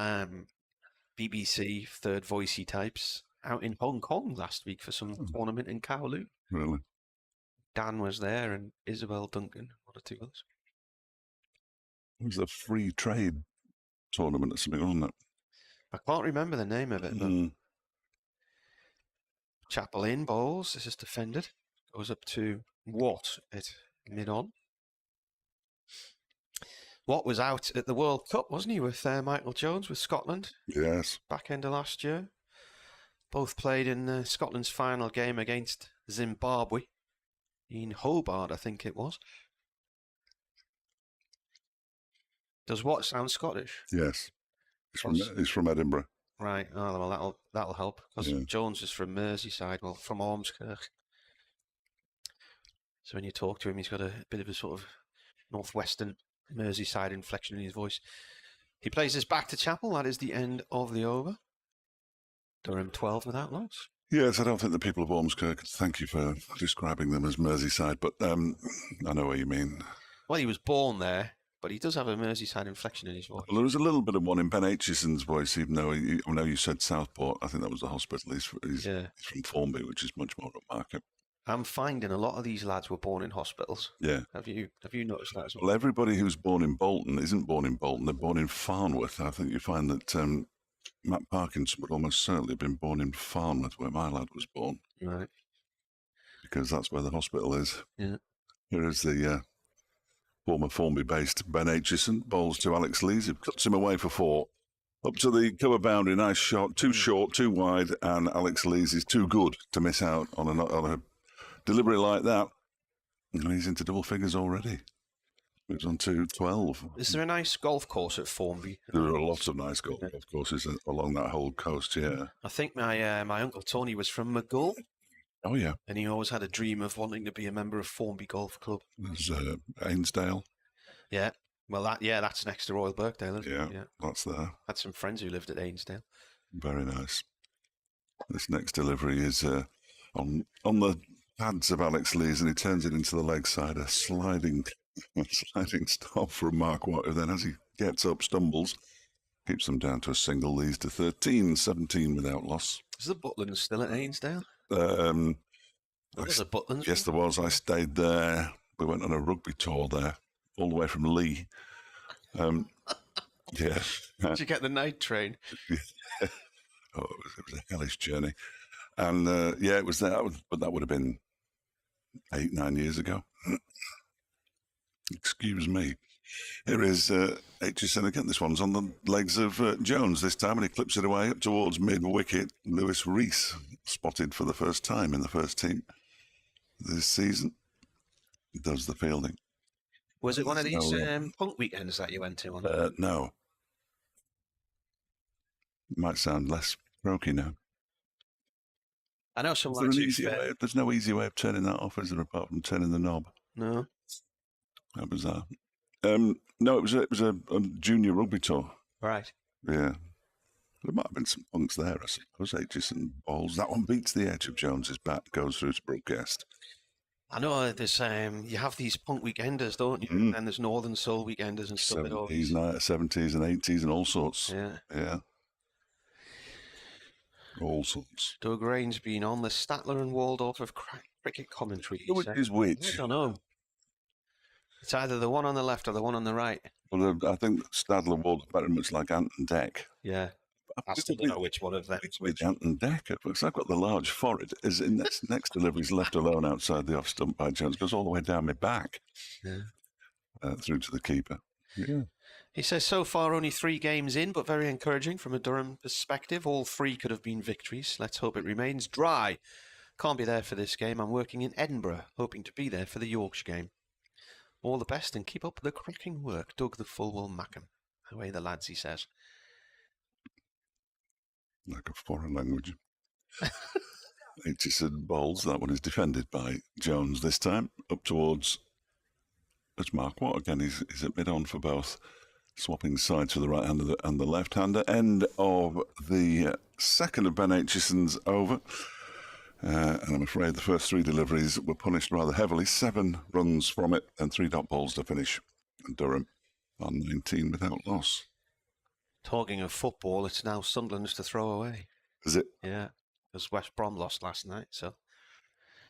BBC third voicey types out in Hong Kong last week for some tournament in Kowloon. Really? Dan was there and Isabel Duncan, one or two others. It was a free trade tournament or something, wasn't it? I can't remember the name of it, but Chapel in bowls. This is defended. Goes up to Watt at mid-on. Watt was out at the World Cup, wasn't he, with Michael Jones with Scotland? Yes. Back end of last year. Both played in Scotland's final game against Zimbabwe in Hobart, I think it was. Does Watt sound Scottish? Yes. He's from Edinburgh. Right. Oh, well, that'll help. Because Jones is from Merseyside, well, from Ormskirk. So when you talk to him, he's got a bit of a sort of northwestern Merseyside inflection in his voice. He plays this back to Chapel. That is the end of the over. Durham 12 without loss. Yes, I don't think the people of Ormskirk, thank you for describing them as Merseyside, but I know what you mean. Well, he was born there, but he does have a Merseyside inflection in his voice. Well, there was a little bit of one in Ben Aitchison's voice, even though I know you said Southport. I think that was the hospital. He's from Formby, which is much more upmarket. I'm finding a lot of these lads were born in hospitals. Yeah. Have you noticed that as well? Well, everybody who's born in Bolton isn't born in Bolton. They're born in Farnworth. I think you find that Matt Parkinson would almost certainly have been born in Farnworth, where my lad was born. Right. Because that's where the hospital is. Yeah. Here is the former Formby-based Ben Aitchison. Bowls to Alex Lees. Cuts him away for 4. Up to the cover boundary. Nice shot. Too short, too wide. And Alex Lees is too good to miss out on a delivery like that. And he's into double figures already. Moves on to 12. Is there a nice golf course at Formby? There are lots of nice golf courses along that whole coast, yeah. I think my uncle Tony was from McGull. Oh, yeah. And he always had a dream of wanting to be a member of Formby Golf Club. There's Ainsdale. Yeah. Well, that's next to Royal Birkdale, isn't it? Yeah, that's there. Had some friends who lived at Ainsdale. Very nice. This next delivery is on the pads of Alex Lees, and he turns it into the leg side, a sliding stop from Mark Watt, who then, as he gets up, stumbles, keeps them down to a single. Lees to 13, 17 without loss. Is the Butlins still at Ainsdale? Was a Butlins? Yes, there was. I stayed there. We went on a rugby tour there, all the way from Lee. Yeah. Did you get the night train? Oh, it was a hellish journey. And yeah, it was that, but that would have been 8, 9 years ago. Excuse me. Here is Aitchison again. This one's on the legs of Jones this time, and he clips it away up towards mid-wicket. Lewis Rees spotted for the first time in the first team this season. Does the fielding. Was it one of these punk weekends that you went to? No. It might sound less croaky now. I know some There's no easy way of turning that off, is there, apart from turning the knob? No. How bizarre. No, it was a junior rugby tour. Right. Yeah. There might have been some punks there, I suppose. Aitchison balls. That one beats the edge of Jones's bat, goes through to broadcast. I know there's you have these punk weekenders, don't you? And then there's Northern Soul weekenders and stuff. 70s and 80s and all sorts. Yeah. Yeah. All sorts. Doug Rain's been on the Statler and Waldorf of cricket commentary. Which is which? I don't know. It's either the one on the left or the one on the right. Well, I think Stadler Waldorf very much like Ant and Deck. Yeah. I still don't know which one of them. It's with Ant and Deck, because I've got the large forehead. Is in next delivery is left alone outside the off stump by Jones. Goes all the way down my back. Yeah. Through to the keeper. Yeah. He says so far only 3 games in, but very encouraging from a Durham perspective. All 3 could have been victories. Let's hope it remains dry. Can't be there for this game. I'm working in Edinburgh, hoping to be there for the Yorkshire game. All the best and keep up the cracking work. Doug the Fulwell Mackham. Away the lads, he says. Like a foreign language. Aitchison bowls. That one is defended by Jones this time. Up towards... It's Mark Watt again. He's at mid-on for both. Swapping sides for the right-hander and the left-hander. End of the second of Ben Aitchison's over. And I'm afraid the first 3 deliveries were punished rather heavily. 7 runs from it and 3 dot balls to finish. Durham on 19 without loss. Talking of football, it's now Sunderland's to throw away. Is it? Yeah, because West Brom lost last night. So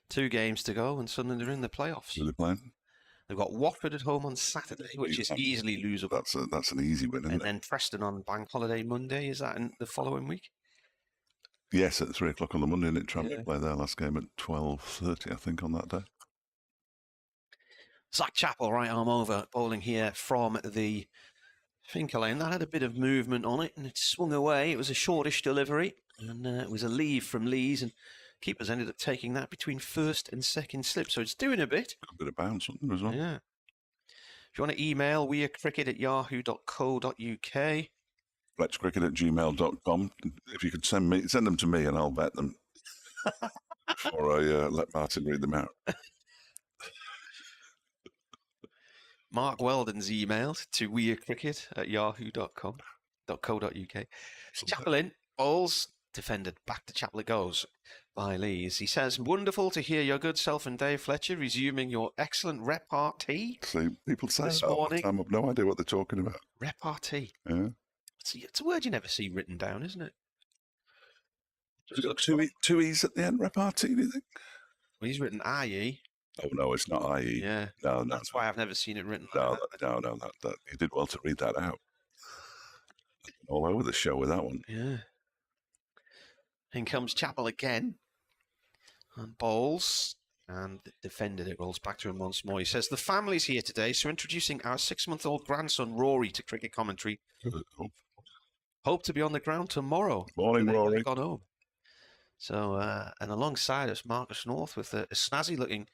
2 games to go and Sunderland are in the playoffs. Are they playing? They've got Watford at home on Saturday, which is easily losable. That's an easy win, isn't it? And then Preston on Bank Holiday Monday. Is that in the following week? Yes, at 3 o'clock on the Monday, and it Trafford play their last game at 12:30, I think, on that day. Zach Chappell, right arm over, bowling here from the finger lane. That had a bit of movement on it, and it swung away. It was a shortish delivery, and it was a leave from Lees, and keepers ended up taking that between first and second slip, so it's doing a bit. A bit of bounce on there as well. Yeah. If you want to email, wearecricket@yahoo.co.uk. fletchcricket@gmail.com. If you could send them to me and I'll vet them before I let Martin read them out. Mark Weldon's emailed to wearecricket@yahoo.co.uk. Chaplin bowls, defended, back to Chaplin goes by Lees. He says, wonderful to hear your good self and Dave Fletcher resuming your excellent repartee. See, people say that all the time. I've no idea what they're talking about. Repartee. Yeah. It's a word you never see written down, isn't it? Has it got 2 E's at the end, repartee, do you think? Well, he's written IE. Oh, no, it's not IE. Yeah. No. That's why I've never seen it written No, you did well to read that out. All over the show with that one. Yeah. In comes Chappell again. And bowls. And defended it, rolls back to him once more. He says, the family's here today, so introducing our 6-month-old grandson, Rory, to cricket commentary. Hope to be on the ground tomorrow. Morning, Rory. Gone home. So, and alongside us, Marcus North with a snazzy-looking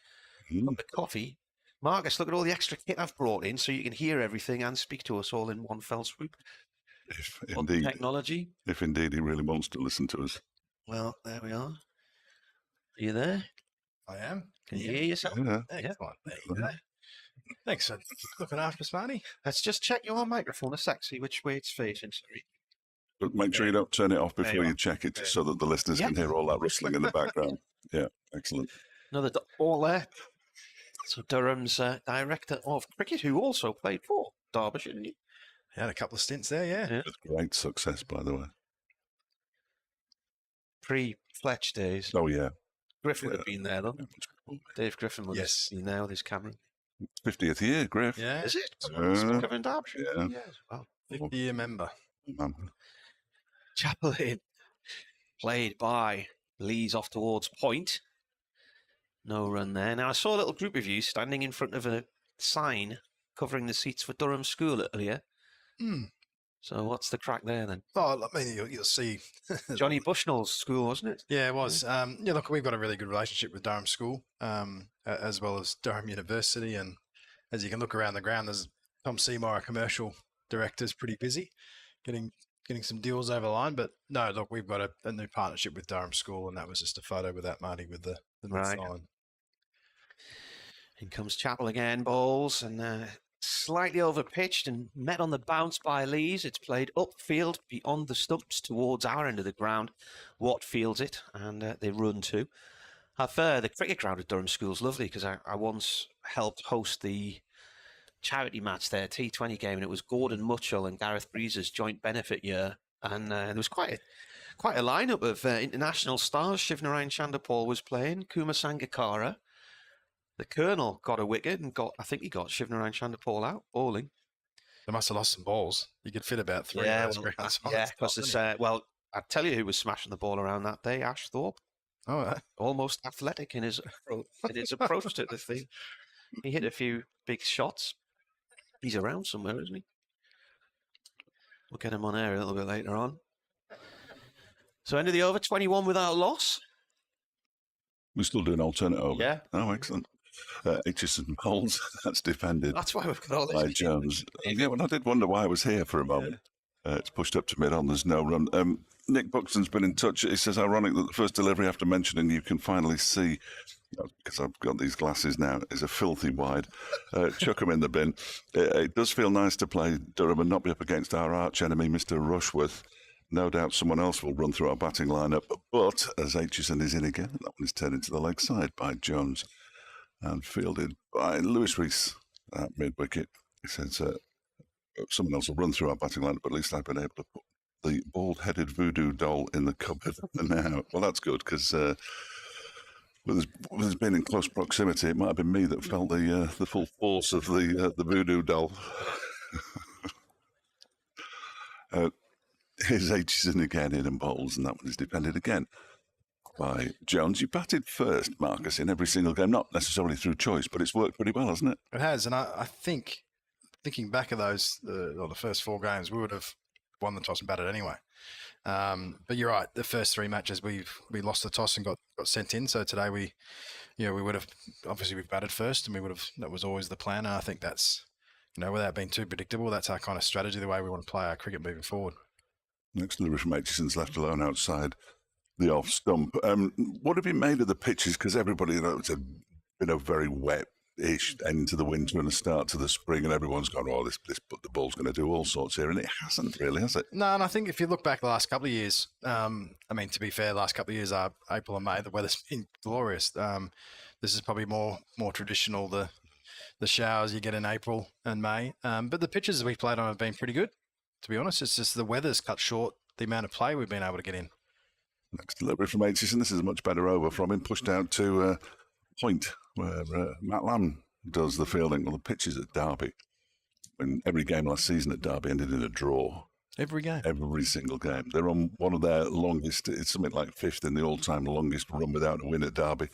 cup of coffee Marcus, look at all the extra kit I've brought in so you can hear everything and speak to us all in one fell swoop. If On indeed, technology. if indeed he really wants to listen to us. Well, there we are. Are you there? I am. Can you hear yourself? Yeah. Excellent. There you go. Thanks for looking after us, Marty. Let's just check your microphone a sec, see which way it's facing. Sorry. But make sure you don't turn it off before you check it, just so that the listeners can hear all that rustling in the background. Yeah, excellent. Another ball there. So Durham's director of cricket, who also played for Derbyshire, didn't he? He had a couple of stints there, yeah. With great success, by the way. Pre-Fletch days. Oh, yeah. Griffin would have been there, though. Dave Griffin would have been there with his camera. 50th year, Griff. Yeah. Is it? Covering Derbyshire. Yeah. Well, 50-year member. Chapel Inn, played by Lees off towards point. No run there. Now, I saw a little group of you standing in front of a sign covering the seats for Durham School earlier. So what's the crack there then? Oh, I mean, you'll see. Johnny Bushnell's school, wasn't it? Yeah, it was. Yeah, look, we've got a really good relationship with Durham School, as well as Durham University. And as you can look around the ground, there's Tom Seymour, our commercial director, is pretty busy getting some deals over the line. But no, look, we've got a new partnership with Durham School, and that was just a photo with that, Marty, with the sign. In comes Chapel again, bowls, and slightly overpitched and met on the bounce by Lees. It's played upfield beyond the stumps towards our end of the ground. Watt fields it, and they run too. The cricket ground at Durham School is lovely because I once helped host the charity match there, T20 game, and it was Gordon Mutchell and Gareth Breeze's joint benefit year. And there was quite a lineup of international stars. Shivnarine Chandapal was playing, Kumar Sangakkara. The Colonel got a wicket and I think he got Shivnarine Chandapal out bowling. They must have lost some balls. You could fit about three. Yeah, because it's well, I tell you who was smashing the ball around that day, Ash Thorpe. Oh, right. Almost athletic in his approach to the thing. He hit a few big shots. He's around somewhere, isn't he? We'll get him on air a little bit later on. So end of the over, 21 without loss. We're still doing alternate over. Yeah. Oh, excellent. Aitchison Bowles, that's defended That's why we've got all this. by Jones. Yeah, well, I did wonder why I was here for a moment. It's pushed up to mid-on, there's no run. Nick Buxton's been in touch. He says, ironic that the first delivery after mentioning you can finally see, because I've got these glasses now, is a filthy wide. Chuck them in the bin. It does feel nice to play Durham and not be up against our arch enemy, Mr. Rushworth. No doubt someone else will run through our batting lineup, but as Aitchison is in again, that one is turned into the leg side by Jones and fielded by Lewis Rees at mid-wicket. He says, someone else will run through our batting lineup, but at least I've been able to put the bald-headed voodoo doll in the cupboard now. Well, that's good, because with us being in close proximity, it might have been me that felt the full force of the voodoo doll. Here's Aitchison again in and bowls, and that one is defended again by Jones. You batted first, Marcus, in every single game, not necessarily through choice, but it's worked pretty well, hasn't it? It has, and I think, thinking back of those, the first four games, we would have won the toss and batted anyway. But you're right, the first three matches we lost the toss and got sent in. So today we would have, obviously we've batted first, and that was always the plan. And I think that's, without being too predictable, that's our kind of strategy, the way we want to play our cricket moving forward. Next delivery from Aitchison's left alone outside the off stump. What have you made of the pitches? Because everybody, it's been a very wet-ish end to the winter and a start to the spring, and everyone's gone, the ball's going to do all sorts here, and it hasn't really, has it? No, and I think if you look back the last couple of years, to be fair, the last couple of years are April and May, the weather's been glorious. This is probably more traditional, the showers you get in April and May. But the pitches we've played on have been pretty good. To be honest, it's just the weather's cut short the amount of play we've been able to get in. Next delivery from Aitchison. This is a much better over from him. Pushed out to point where Matt Lamb does the fielding. Well, the pitches at Derby. And every game last season at Derby ended in a draw. Every game? Every single game. They're on one of their longest, it's something like fifth in the all-time longest run without a win at Derby.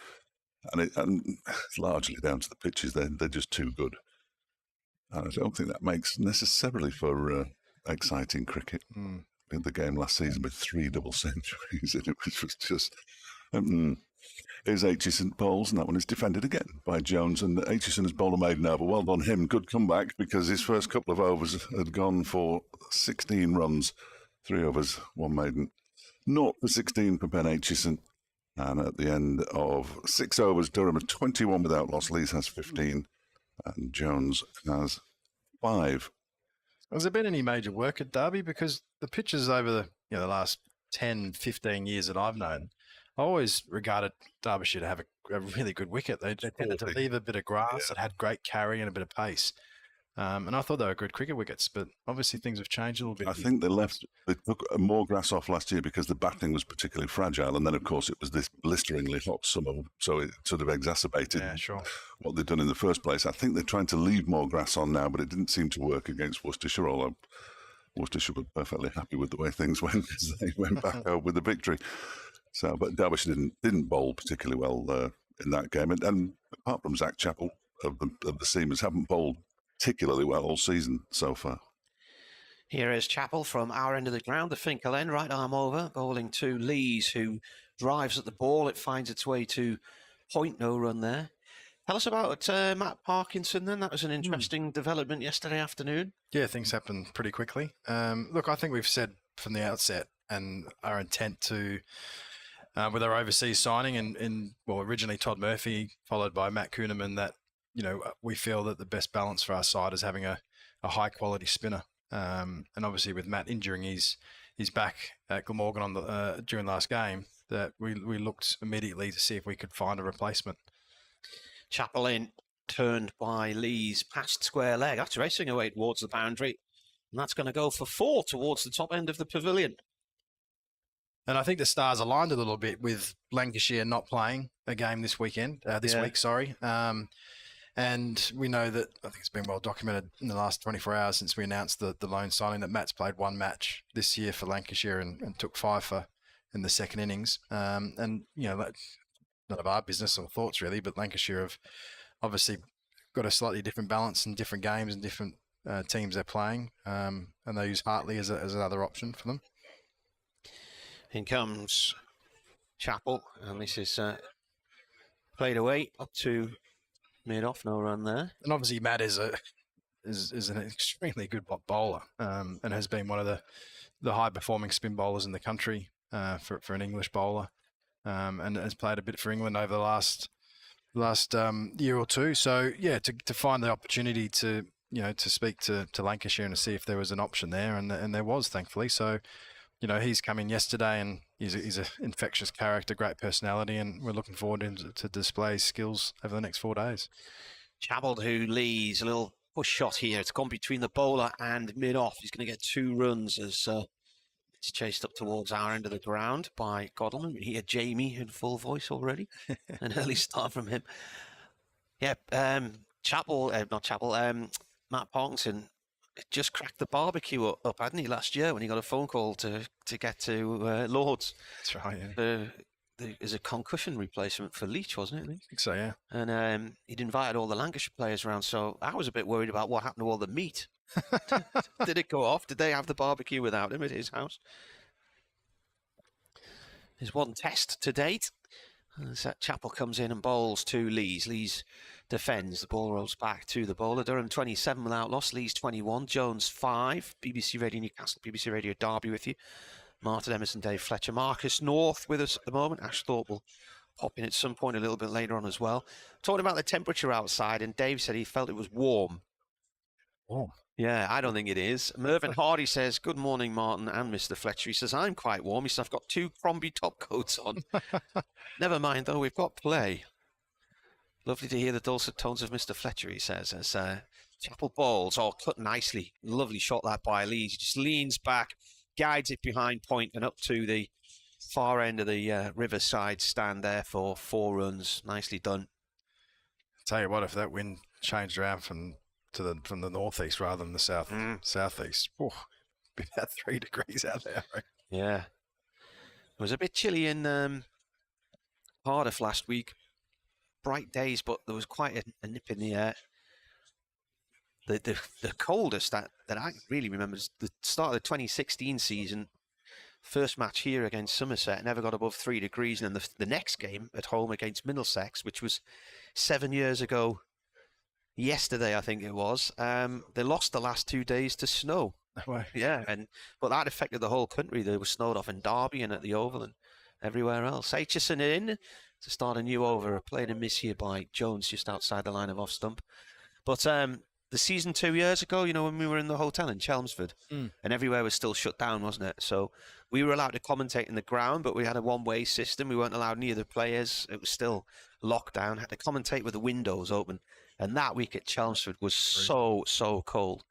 And it's largely down to the pitches. They're just too good. And I don't think that makes necessarily for exciting cricket. In the game last season with 3 double centuries, and it was just is Aitchison bowls, and that one is defended again by Jones. And Aitchison has bowled a maiden over. Well done him. Good comeback, because his first couple of overs had gone for 16 runs, 3 overs, 1 maiden. 0 for 16 for Ben Aitchison. And at the end of 6 overs, Durham has 21 without loss. Lees has 15, and Jones has 5. Has there been any major work at Derby? Because the pitches over the last 10, 15 years that I've known, I always regarded Derbyshire to have a really good wicket. They tended to leave a bit of grass that had great carry and a bit of pace. And I thought they were good cricket wickets, but obviously things have changed a little bit. I think they took more grass off last year because the batting was particularly fragile. And then, of course, it was this blisteringly hot summer, so it sort of exacerbated what they'd done in the first place. I think they're trying to leave more grass on now, but it didn't seem to work against Worcestershire, although Worcestershire were perfectly happy with the way things went because they went back out with the victory. So, but Derbyshire didn't bowl particularly well in that game. And apart from Zach Chappell of the Seamers, haven't bowled particularly well all season so far. Here is Chappell from our end of the ground, the Finkel end, right arm over, bowling to Lees, who drives at the ball. It finds its way to point, no run there. Tell us about Matt Parkinson then. That was an interesting development yesterday afternoon. Yeah, things happened pretty quickly. Look, I think we've said from the outset and our intent to, with our overseas signing and originally Todd Murphy, followed by Matt Kuhneman, that we feel that the best balance for our side is having a high-quality spinner. And obviously with Matt injuring his back at Glamorgan on during last game, that we looked immediately to see if we could find a replacement. Chappell in, turned by Lees, past square leg. That's racing away towards the boundary. And that's going to go for 4 towards the top end of the pavilion. And I think the stars aligned a little bit with Lancashire not playing a game this weekend, this week, sorry. And we know that, I think it's been well documented in the last 24 hours since we announced the loan signing, that Matt's played 1 match this year for Lancashire and took 5 for in the second innings. And, that's none of our business or thoughts really, but Lancashire have obviously got a slightly different balance in different games and different teams they're playing. And they use Hartley as another option for them. In comes Chappell, and this is played away up to mid-off, no run there. And obviously Matt is an extremely good bowler and has been one of the high-performing spin bowlers in the country for an English bowler, and has played a bit for England over the last year or two. So, yeah, to find the opportunity to speak to Lancashire and to see if there was an option there, and there was, thankfully. So, he's come in yesterday and he's an infectious character, great personality, and we're looking forward to display his skills over the next 4 days. Chappell, who leads a little push shot here. It's gone between the bowler and mid-off. He's going to get 2 runs as it's chased up towards our end of the ground by Godalming. We hear Jamie in full voice already. An early start from him. Yeah, Matt Parkinson just cracked the barbecue up, hadn't he, last year when he got a phone call to get to Lords. That's right, yeah. As a concussion replacement for Leach, wasn't it? I think so, yeah. And he'd invited all the Lancashire players around, so I was a bit worried about what happened to all the meat. Did it go off? Did they have the barbecue without him at his house? There's 1 test to date. As Chappell comes in and bowls to Lees. Lees defends. The ball rolls back to the bowler. Durham 27 without loss. Lees 21. Jones 5. BBC Radio Newcastle, BBC Radio Derby with you. Martin Emerson, Dave Fletcher. Marcus North with us at the moment. Ash Thorpe will pop in at some point a little bit later on as well. Talking about the temperature outside, and Dave said he felt it was warm. Warm? Yeah, I don't think it is. Mervyn Hardy says, good morning, Martin and Mr. Fletcher. He says, I'm quite warm. He says, I've got 2 Crombie top coats on. Never mind, though, we've got play. Lovely to hear the dulcet tones of Mr. Fletcher, he says, as Chappell bowls, cut nicely. Lovely shot that by Lees. He just leans back, guides it behind point and up to the far end of the Riverside stand there for 4 runs. Nicely done. Tell you what, if that wind changed around from the northeast rather than the southeast, be about 3 degrees out there. Yeah. It was a bit chilly in Cardiff last week. Bright days, but there was quite a nip in the air. The coldest that I really remember is the start of the 2016 season. first match here against Somerset never got above 3 degrees, and then the next game at home against Middlesex, which was 7 years ago yesterday, I think it was, they lost the last 2 days to snow. Yeah, but that affected the whole country. They were snowed off in Derby and at the Oval and everywhere else. Aitchison in to start a new over, played a miss here by Jones just outside the line of off stump. But the season 2 years ago, you know, when we were in the hotel in Chelmsford, and everywhere was still shut down, wasn't it? So we were allowed to commentate in the ground, but we had a one-way system. We weren't allowed near the players. It was still locked down. Had to commentate with the windows open. And that week at Chelmsford was so cold.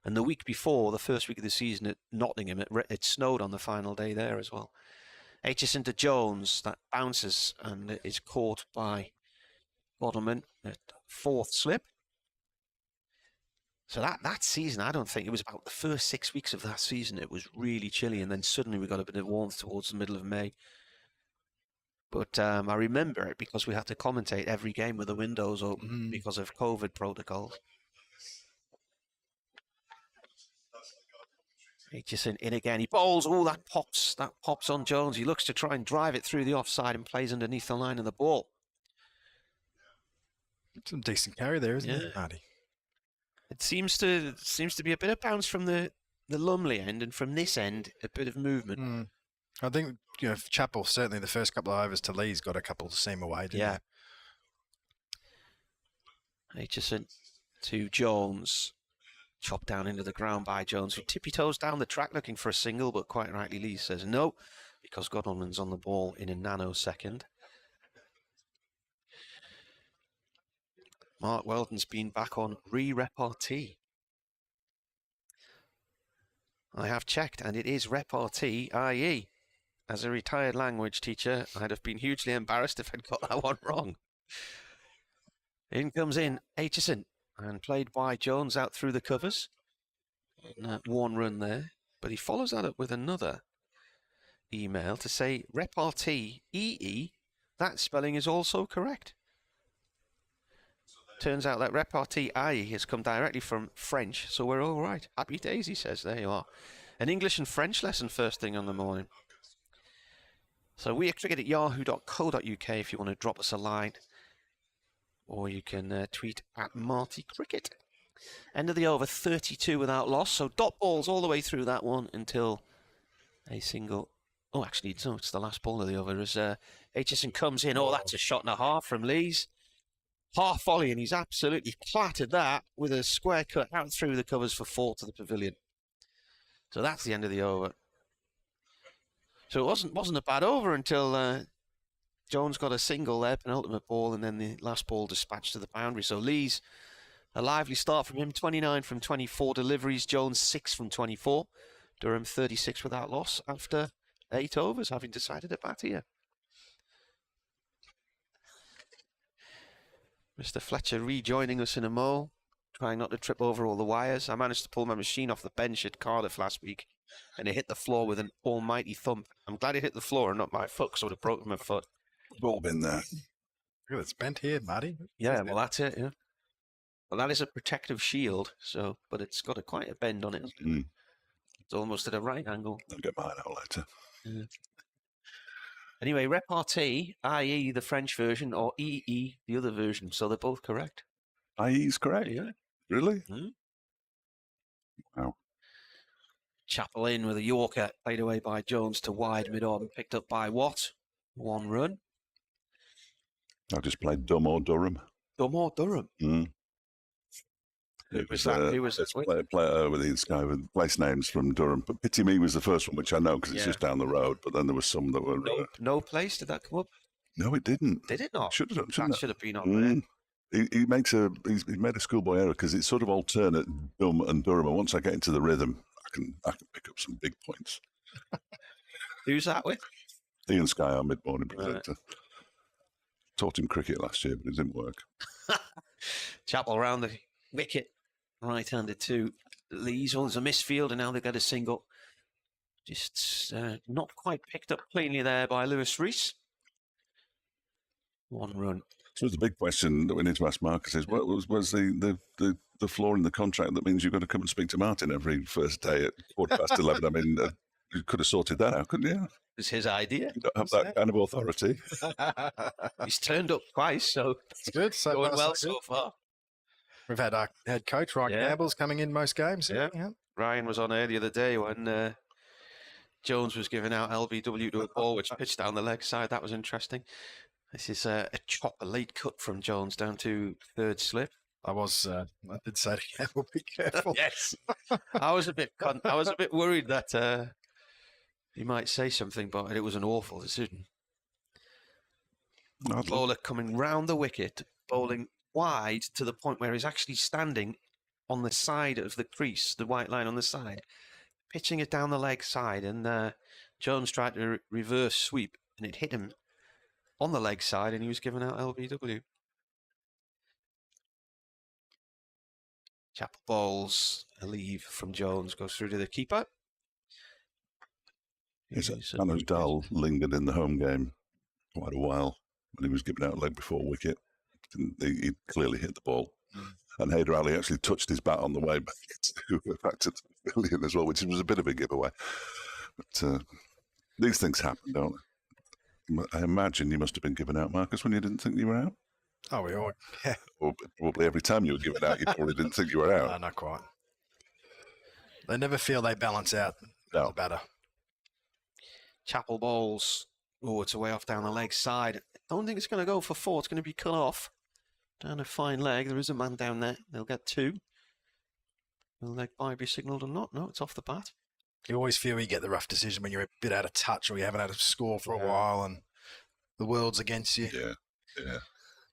And the week before, the first week of the season at Nottingham, it snowed on the final day there as well. Aitchison to Jones, that bounces and is caught by Bottleman at 4th slip. So that season, I don't think, it was about the first 6 weeks of that season, it was really chilly, and then suddenly we got a bit of warmth towards the middle of May. But I remember it because we had to commentate every game with the windows open because of COVID protocols. Aitchison in again. He bowls. Oh, that pops on Jones. He looks to try and drive it through the offside and plays underneath the line of the ball. Some decent carry there, isn't it, Marty? It seems to be a bit of bounce from the Lumley end, and from this end, a bit of movement. I think, you know, Chappell, certainly the first couple of overs to Lee's got a couple to seam away, didn't he? Aitchison to Jones. Chopped down into the ground by Jones, who tippy-toes down the track looking for a single, but quite rightly Lee says no, because Godalmann's on the ball in a nanosecond. Mark Weldon's been back on re-repartee. I have checked, and it is repartee, i.e., as a retired language teacher, I'd have been hugely embarrassed if I'd got that one wrong. In comes in Aitchison. And played by Jones out through the covers. One run there. But he follows that up with another email to say repartee, EE, that spelling is also correct. Turns out that repartee, IE, has come directly from French, so we're all right. Happy days, he says. There you are. An English and French lesson first thing on the morning. So we are cricket@yahoo.co.uk if you want to drop us a line. Or you can tweet at Marty Cricket. End of the over, 32 without loss. So dot balls all the way through that one until a single. Oh, actually, no, it's the last ball of the over as Aitchison comes in. Oh, that's a shot and a half from Lees. Half volley, and he's absolutely clattered that with a square cut out through the covers for 4 to the pavilion. So that's the end of the over. So it wasn't a bad over until Jones got a single there, penultimate ball, and then the last ball dispatched to the boundary. So Lees, a lively start from him, 29 from 24 deliveries. Jones 6 from 24. Durham 36 without loss after 8 overs, having decided to bat here. Mr. Fletcher rejoining us in a mo, trying not to trip over all the wires. I managed to pull my machine off the bench at Cardiff last week, and it hit the floor with an almighty thump. I'm glad it hit the floor and not my foot, because I would have broken my foot. We've all been there. Look at it's bent here, Marty. Yeah, well, that's it, yeah. Well, that is a protective shield, so, but it's got quite a bend on it. It's almost at a right angle. I'll get mine out later. Yeah. Anyway, repartee, i.e. the French version, or EE, the other version, so they're both correct. IE is correct? Yeah. Really? Wow. Chappell in with a Yorker, played away by Jones to wide mid-order, picked up by Watt. 1 run. I just played Dumb or Durham. Dumb or Durham? It was play with Ian Sky with place names from Durham. But Pity Me was the first one, which I know because it's just down the road. But then there was some that were no place. Did that come up? No, it didn't. Did it not? Should have done. That should have been on there. He made a schoolboy error because it's sort of alternate Dumb and Durham. And once I get into the rhythm, I can pick up some big points. Who's that with? Ian Sky, our mid-morning presenter. Taught him cricket last year, but it didn't work. Chappell round the wicket, right-handed to Lees. Oh, there's a misfield, and now they've got a single. Just not quite picked up cleanly there by Lewis Rees. 1 run. So the big question that we need to ask Marcus is, what was the flaw in the contract that means you've got to come and speak to Martin every first day at 11:15? I mean, You could have sorted that out, couldn't you? It was his idea. You don't have that kind of authority. He's turned up twice, so it's good. So going far, well so good. so far. We've had our head coach, Ryan Campbell's coming in most games. Yeah. Ryan was on earlier the other day when Jones was giving out LBW to a ball which pitched down the leg side. That was interesting. This is a chop, a late cut from Jones down to third slip. I did say to Campbell, be careful. Yes. I was a bit worried that he might say something, but it was an awful decision. Bowler coming round the wicket, bowling wide to the point where he's actually standing on the side of the crease, the white line on the side, pitching it down the leg side, and Jones tried to reverse sweep, and it hit him on the leg side, and he was given out LBW. Chapel bowls a leave from Jones, goes through to the keeper. Manos Dahl lingered in the home game quite a while when he was given out leg before wicket. He clearly hit the ball. And Haider Ali actually touched his bat on the way back to the pavilion as well, which was a bit of a giveaway. But these things happen, don't they? I imagine you must have been given out, Marcus, when you didn't think you were out. Oh, we all, yeah. Or probably every time you were given out, you probably didn't think you were out. No, not quite. They never feel they balance out the batter. Chapel bowls. Oh, it's away off down the leg side. I don't think it's going to go for 4. It's going to be cut off. Down a fine leg. There is a man down there. They'll get 2. Will leg by be signalled or not? No, it's off the bat. You always feel you get the rough decision when you're a bit out of touch or you haven't had a score for a while and the world's against you. Yeah.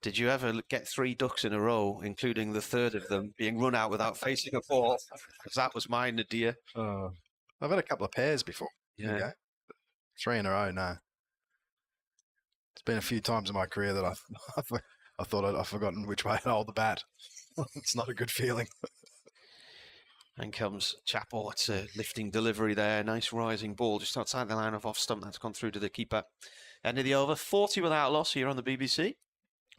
Did you ever get 3 ducks in a row, including the third of them being run out without facing a ball? Because that was my nadir. I've had a couple of pairs before. Yeah. 3 in a row, no. It's been a few times in my career that I thought I'd forgotten which way to hold the bat. It's not a good feeling. And comes Chapel. It's a lifting delivery there. Nice rising ball just outside the line of off stump. That's gone through to the keeper. End of the over. 40 without loss here on the BBC.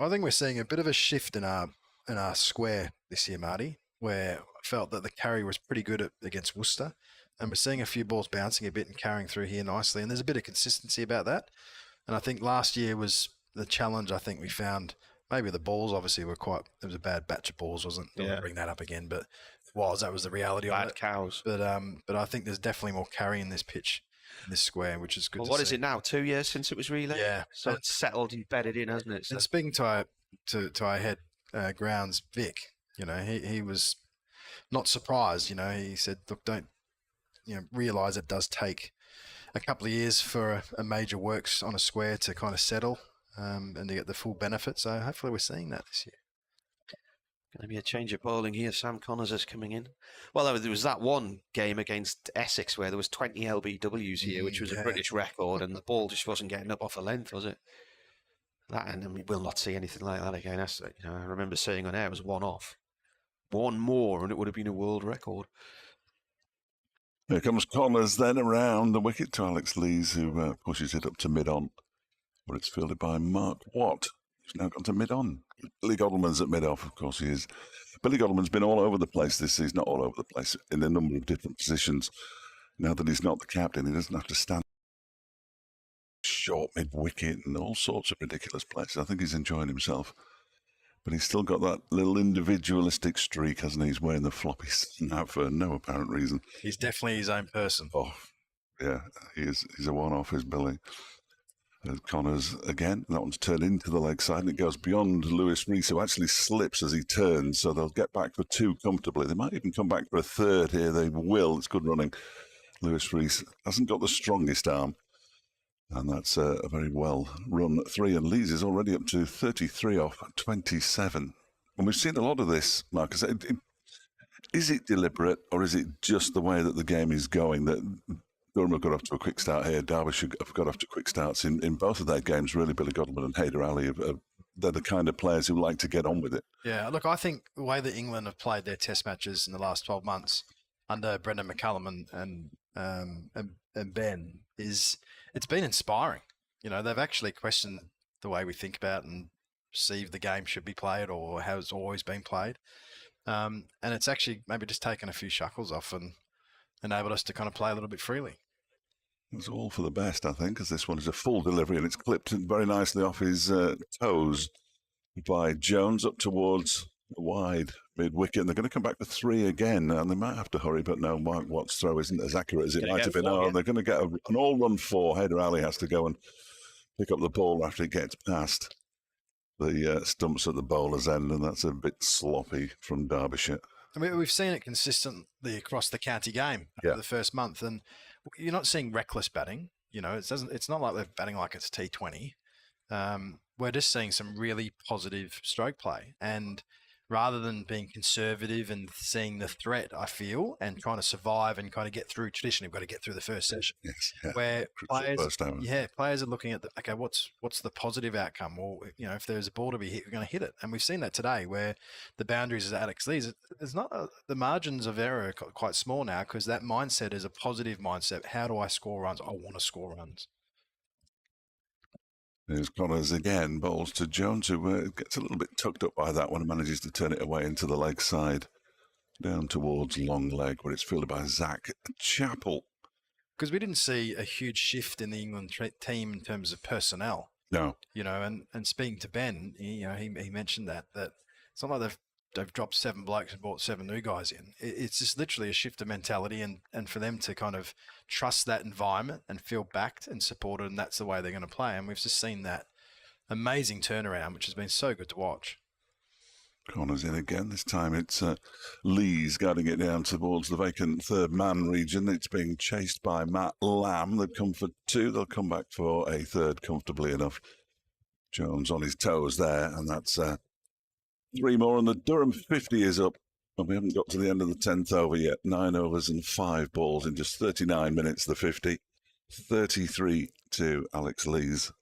I think we're seeing a bit of a shift in our square this year, Marty, where I felt that the carry was pretty good against Worcester. And we're seeing a few balls bouncing a bit and carrying through here nicely. And there's a bit of consistency about that. And I think last year was the challenge. I think we found maybe the balls obviously were it was a bad batch of balls, wasn't it? Don't bring that up again, but that was the reality of it. Bad cows. But I think there's definitely more carry in this pitch, in this square, which is good. Well, what is it now? 2 years since it was relayed? Yeah. So it's settled and bedded in, hasn't it? So. And speaking to our head grounds, Vic, he was not surprised. He said, look, don't realise it does take a couple of years for a major works on a square to kind of settle and to get the full benefit. So hopefully we're seeing that this year. Going to be a change of bowling here. Sam Connors is coming in. Well, there was that one game against Essex where there was 20 LBWs here, which was a British record, and the ball just wasn't getting up off a length, was it? That, and we will not see anything like that again. I remember saying on air it was one off. One more, and it would have been a world record. Here comes Connors then around the wicket to Alex Lees, who pushes it up to mid-on, where it's fielded by Mark Watt. He's now gone to mid-on. Billy Godleman's at mid-off, of course he is. Billy Godleman's been all over the place this season, not all over the place, in a number of different positions. Now that he's not the captain, he doesn't have to stand short mid-wicket and all sorts of ridiculous places. I think he's enjoying himself. But he's still got that little individualistic streak, hasn't he? He's wearing the floppies now for no apparent reason. He's definitely his own person. Oh, yeah, he's a one-off, is Billy. Connors again. That one's turned into the leg side, and it goes beyond Lewis Rees, who actually slips as he turns, so they'll get back for 2 comfortably. They might even come back for a 3rd here. They will. It's good running. Lewis Rees hasn't got the strongest arm. And that's a very well run 3. And Lees is already up to 33 off 27. And we've seen a lot of this, Marcus. Is it deliberate, or is it just the way that the game is going that Durham have got off to a quick start here? Derbyshire have got off to quick starts in both of their games, really. Billy Godleman and Haider Ali, they're the kind of players who like to get on with it. Yeah, look, I think the way that England have played their test matches in the last 12 months under Brendan McCullum and Ben it's been inspiring. They've actually questioned the way we think about and perceive the game should be played or how it's always been played. And it's actually maybe just taken a few shackles off and enabled us to kind of play a little bit freely. It's all for the best, I think, because this one is a full delivery and it's clipped very nicely off his toes by Jones up towards wide mid-wicket. And they're going to come back to 3 again, and they might have to hurry, but no, Mark Watt's throw isn't as accurate as it might have been. They're going to get an all-run 4. Haider Ali has to go and pick up the ball after it gets past the stumps at the bowler's end, and that's a bit sloppy from Derbyshire. I mean, we've seen it consistently across the county game for the first month, and you're not seeing reckless batting. You know, it's not like they're batting like it's T20. We're just seeing some really positive stroke play, and rather than being conservative and seeing the threat, I feel, and trying to survive and kind of get through. Traditionally, we've got to get through the first session. Yes, where players are looking at what's the positive outcome? Well, you know, if there's a ball to be hit, we're going to hit it, and we've seen that today where the boundaries is Alex Lees. There's not the margins of error are quite small now because that mindset is a positive mindset. How do I score runs? I want to score runs. There's Connors again, bowls to Jones, who gets a little bit tucked up by that one and manages to turn it away into the leg side, down towards long leg, where it's fielded by Zach Chappell. Because we didn't see a huge shift in the England team in terms of personnel. No. You know, and speaking to Ben, he mentioned that it's not like they've dropped 7 blokes and brought 7 new guys in. It's just literally a shift of mentality, and for them to kind of trust that environment and feel backed and supported, and that's the way they're going to play. And we've just seen that amazing turnaround, which has been so good to watch. Connors in again. This time it's Lees guiding it down towards the vacant third man region. It's being chased by Matt Lamb. They've come for 2. They'll come back for a third comfortably enough. Jones on his toes there, and that's 3 more, and the Durham 50 is up. And we haven't got to the end of the 10th over yet. 9 overs and 5 balls in just 39 minutes, the 50. 33 to Alex Lees.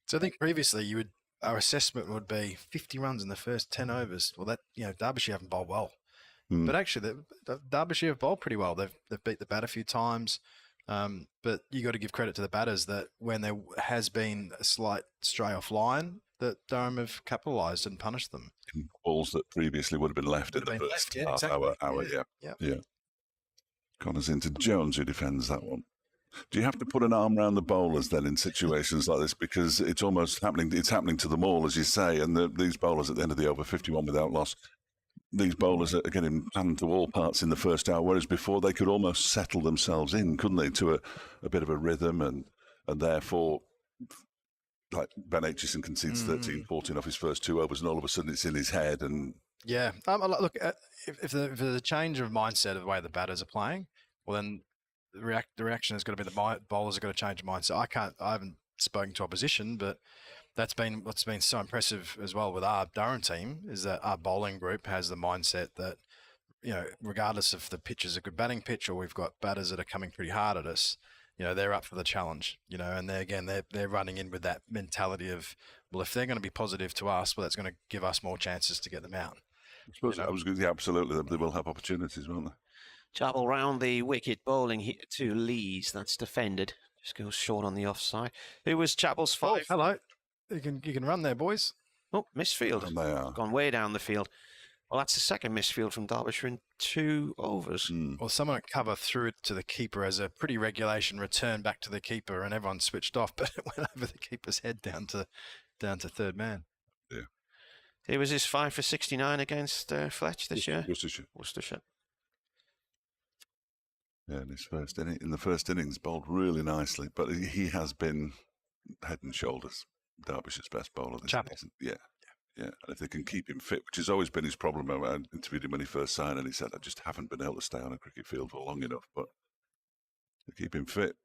So I think previously our assessment would be 50 runs in the first 10 overs. Well, Derbyshire haven't bowled well. But actually, Derbyshire have bowled pretty well. They've beat the bat a few times. But you got to give credit to the batters that when there has been a slight stray offline, that Durham have capitalised and punished them. Balls that previously would have been left in the first half hour. Yeah. Connors into Jones, who defends that one. Do you have to put an arm around the bowlers then in situations like this? Because it's almost happening. It's happening to them all, as you say. And these bowlers at the end of the over, 51 without loss, these bowlers are getting panned to all parts in the first hour, whereas before they could almost settle themselves in, couldn't they, to a bit of a rhythm, and therefore, like Ben Aitchison concedes 13, 14 off his first 2 overs, and all of a sudden it's in his head. And yeah, look, if there's a change of mindset of the way the batters are playing, well then the reaction has got to be the bowlers have got to change mindset. I haven't spoken to opposition, but that's been what's been so impressive as well with our Durham team is that our bowling group has the mindset that, you know, regardless if the pitch is a good batting pitch or we've got batters that are coming pretty hard at us, you know, they're up for the challenge, you know, and they're running in with that mentality of, well, if they're going to be positive to us, well, that's going to give us more chances to get them out. I suppose I was going to say, absolutely, they will have opportunities, won't they? Chappell round the wicket, bowling here to Lees. That's defended. Just goes short on the offside. Who was Chappell's 5? Oh, hello. You can run there, boys. Oh, misfield. And they are. Gone way down the field. Well, that's the second misfield from Derbyshire in 2 overs. Well, someone at cover threw it to the keeper as a pretty regulation return back to the keeper, and everyone switched off, but it went over the keeper's head down to third man. Yeah. It was his 5 for 69 against Fletch this year. Worcestershire. Yeah, in the first innings, bowled really nicely, but he has been head and shoulders Derbyshire's best bowler this season. Yeah. And if they can keep him fit, which has always been his problem. I interviewed him when he first signed, and he said, "I just haven't been able to stay on a cricket field for long enough." But they keep him fit.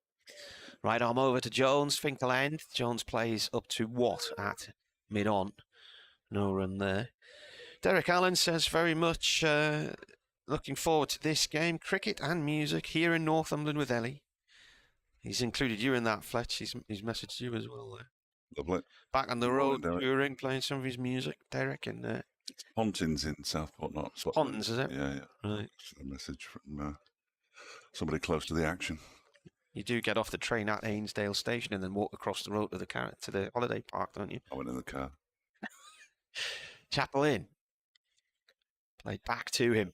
Right arm over to Jones, Finkel end. Jones plays up to Watt at mid-on. No run there. Derek Allen says very much looking forward to this game. Cricket and music here in Northumberland with Ellie. He's included you in that, Fletch. He's messaged you as well there. Lovely. Back on the road, touring, playing some of his music, Derek. And it's Pontins in Southport, not Pontins, is it? Yeah. Right. A message from somebody close to the action. You do get off the train at Ainsdale Station and then walk across the road to the holiday park, don't you? I went in the car. Chappell in. Played back to him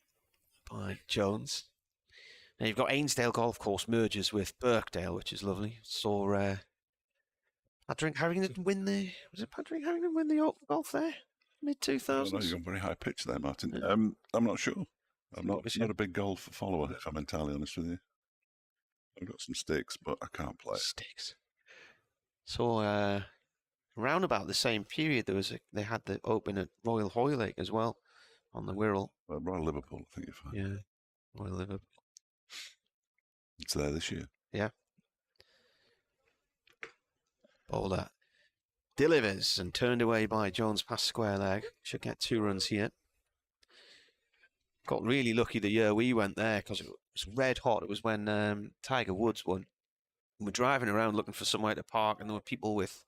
by Jones. Now you've got Ainsdale Golf Course merges with Birkdale, which is lovely. Saw Patrick Harrington win the... Was it Patrick Harrington win the Open Golf there? Mid-2000s? I know you've got very high pitch there, Martin. I'm not sure. I'm not a big golf follower, if I'm entirely honest with you. I've got some sticks, but I can't play. Sticks. So around about the same period, they had the Open at Royal Hoylake as well on the Wirral. Royal Liverpool, I think you're fine. Yeah, Royal Liverpool. It's there this year. Yeah. Bowler delivers and turned away by Jones past square leg. Should get 2 runs here. Got really lucky the year we went there because it was red hot. It was when Tiger Woods won. And we're driving around looking for somewhere to park, and there were people with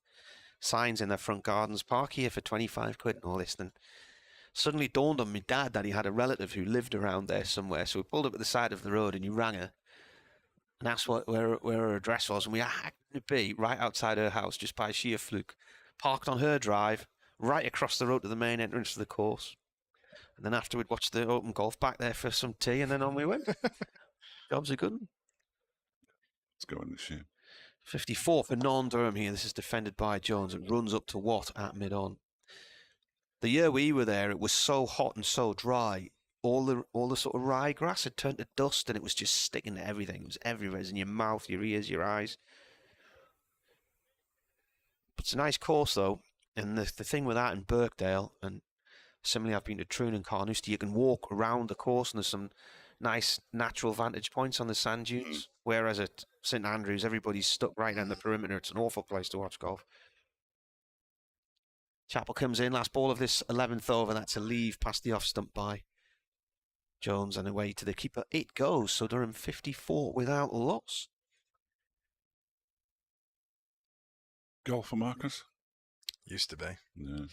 signs in their front gardens, park here for 25 quid and all this. And suddenly dawned on my dad that he had a relative who lived around there somewhere. So we pulled up at the side of the road and he rang her and asked where her address was. And we happened to be right outside her house just by sheer fluke. Parked on her drive, right across the road to the main entrance to the course. And then after we'd watched the Open Golf back there for some tea, and then on we went. Job's a good one. Let's go in this year. 54 for non-Durham here. This is defended by Jones. It runs up to Watt at mid-on. The year we were there, it was so hot and so dry. All the sort of ryegrass had turned to dust, and it was just sticking to everything. It was everywhere. It was in your mouth, your ears, your eyes. But it's a nice course, though. And the thing with that in Birkdale, and similarly I've been to Troon and Carnoustie, you can walk around the course, and there's some nice natural vantage points on the sand dunes. Whereas at St Andrews, everybody's stuck right on the perimeter. It's an awful place to watch golf. Chappell comes in, last ball of this 11th over. That's a leave past the off stump by Jones, and away to the keeper it goes. So Durham 54 without loss. Golf for Marcus? Used to be. Yeah.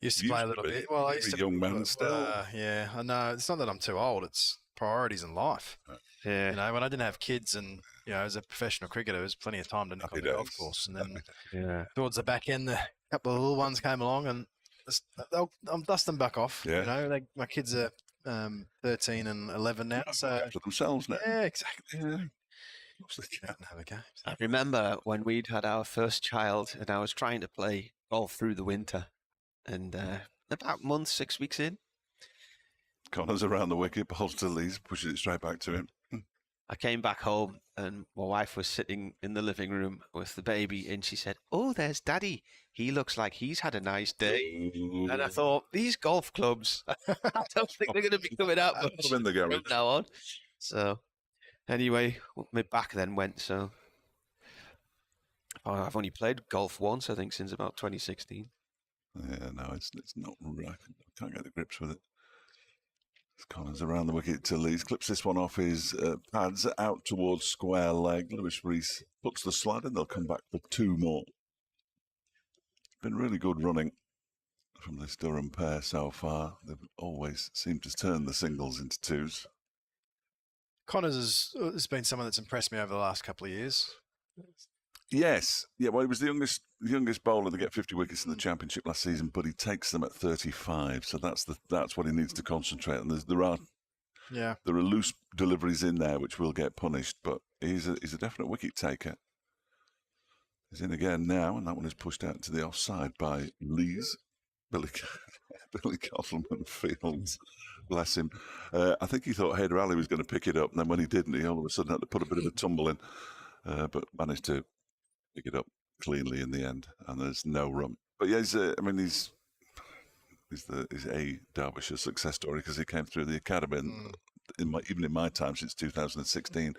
Used to play a little bit. Well, I used to. Young man still. Yeah, I know. It's not that I'm too old. It's priorities in life. Yeah. You know, when I didn't have kids and, you know, as a professional cricketer, there was plenty of time to knock on the golf course. And then towards the back end, a couple of little ones came along, and I'm dusting back off. Yeah. You know, my kids are 13 and 11 now. So for themselves now. Yeah, exactly. Yeah. Have a game. I remember when we'd had our first child, and I was trying to play golf through the winter, and about a month, 6 weeks in, Connor's around the wicket, balls to Lees, pushes it straight back to him. I came back home, and my wife was sitting in the living room with the baby, and she said, "Oh, there's Daddy. He looks like he's had a nice day." And I thought, these golf clubs, I don't think they're going to be coming out much in the garage from now on. So, anyway, my back then went, so I've only played golf once, I think, since about 2016. Yeah, no, it's not right. I can't get the grips with it. Connors around the wicket to Lees, clips this one off his pads out towards square leg. Lewis Rees puts the slide in. They'll come back for 2 more. Been really good running from this Durham pair so far. They've always seemed to turn the singles into 2s. Connors has been someone that's impressed me over the last couple of years. Yes, yeah. Well, he was the youngest bowler to get 50 wickets in the championship last season, but he takes them at 35. So that's what he needs to concentrate on. There are loose deliveries in there which will get punished, but he's a definite wicket taker. He's in again now, and that one is pushed out to the offside by Lees. Billy Cottleman Fields, bless him. I think he thought Haider Ali was going to pick it up, and then when he didn't, he all of a sudden had to put a bit of a tumble in, but managed to pick it up cleanly in the end, and there's no run. But yeah, he's a Derbyshire success story because he came through the academy, and even in my time since 2016,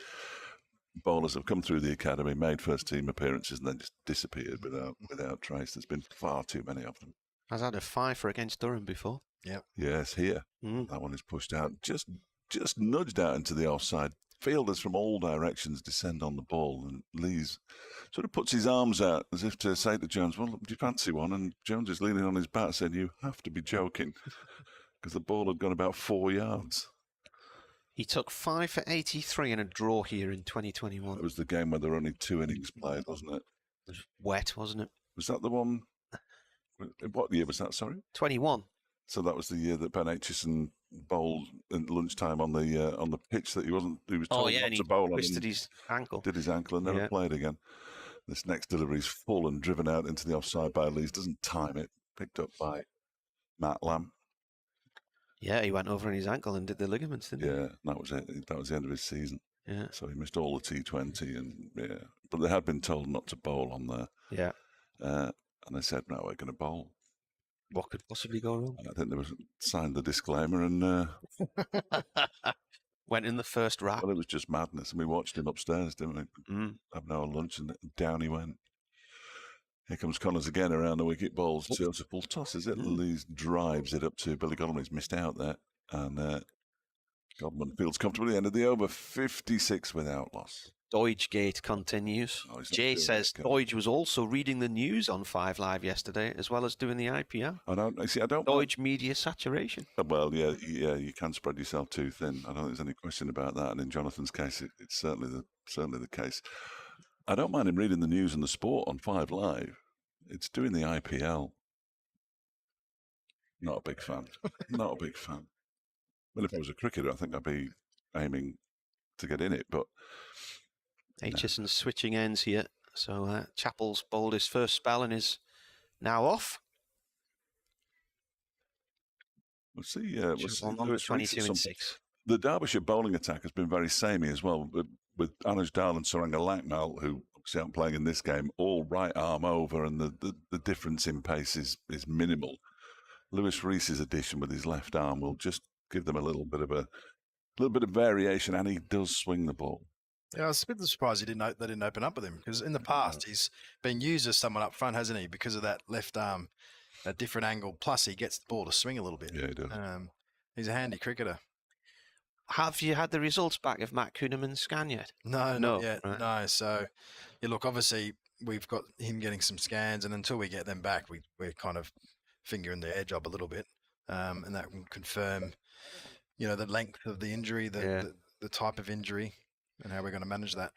bowlers have come through the academy, made first team appearances, and then just disappeared without trace. There's been far too many of them. Has had a 5 for against Durham before. Yep. Yes, here. That one is pushed out, just nudged out into the offside. Fielders from all directions descend on the ball, and Lees sort of puts his arms out as if to say to Jones, "Well, do you fancy one?" And Jones is leaning on his bat saying, "You have to be joking," because the ball had gone about 4 yards. He took 5 for 83 in a draw here in 2021. It was the game where there were only 2 innings played, wasn't it? It was wet, wasn't it? Was that the one? What year was that, sorry? 21. So that was the year that Ben Aitchison bowled at lunchtime on the pitch that he was told not to bowl on. Twisted his ankle. Did his ankle and never played again. This next delivery's full and driven out into the offside by Lees. Doesn't time it. Picked up by Matt Lamb. Yeah, he went over on his ankle and did the ligaments, didn't he? Yeah, that was it. That was the end of his season. Yeah. So he missed all the T20 and but they had been told not to bowl on there. Yeah. And they said, no, we're going to bowl. What could possibly go wrong? And I think they signed the disclaimer and went in the first wrap. Well, it was just madness, and we watched him upstairs, didn't we? Having our lunch, and down he went. Here comes Connors again around the wicket, bowls to a full toss, is it? Lees drives it up to Billy Godalming. He's missed out there, and Godman fields comfortably. End of the over, 56 without loss. Doige Gate continues. Jay says Doige was also reading the news on 5 Live yesterday, as well as doing the IPL. I don't. Doige media saturation. Well, yeah, you can spread yourself too thin. I don't think there's any question about that. And in Jonathan's case, it's certainly the case. I don't mind him reading the news and the sport on 5 Live. It's doing the IPL. Not a big fan. Not a big fan. Well, if I was a cricketer, I think I'd be aiming to get in it, but. Aitchison switching ends here. So Chappell's bowled his first spell and is now off. We'll see. We'll see. On 22 and 6. The Derbyshire bowling attack has been very samey as well, with Anuj Dal and Saranga Lakmal, who obviously aren't playing in this game, all right arm over, and the difference in pace is minimal. Lewis Reese's addition with his left arm will just give them a little bit of variation, and he does swing the ball. Yeah, I was a bit surprised they didn't open up with him, because in the past he's been used as someone up front, hasn't he? Because of that left arm, a different angle. Plus he gets the ball to swing a little bit. Yeah, he does. He's a handy cricketer. Have you had the results back of Matt Kuhneman's scan yet? No, not yet. Right. No. So, yeah, look, obviously we've got him getting some scans, and until we get them back, we're kind of fingering the edge up a little bit, and that can confirm, the length of the injury, the type of injury, and how we're going to manage that.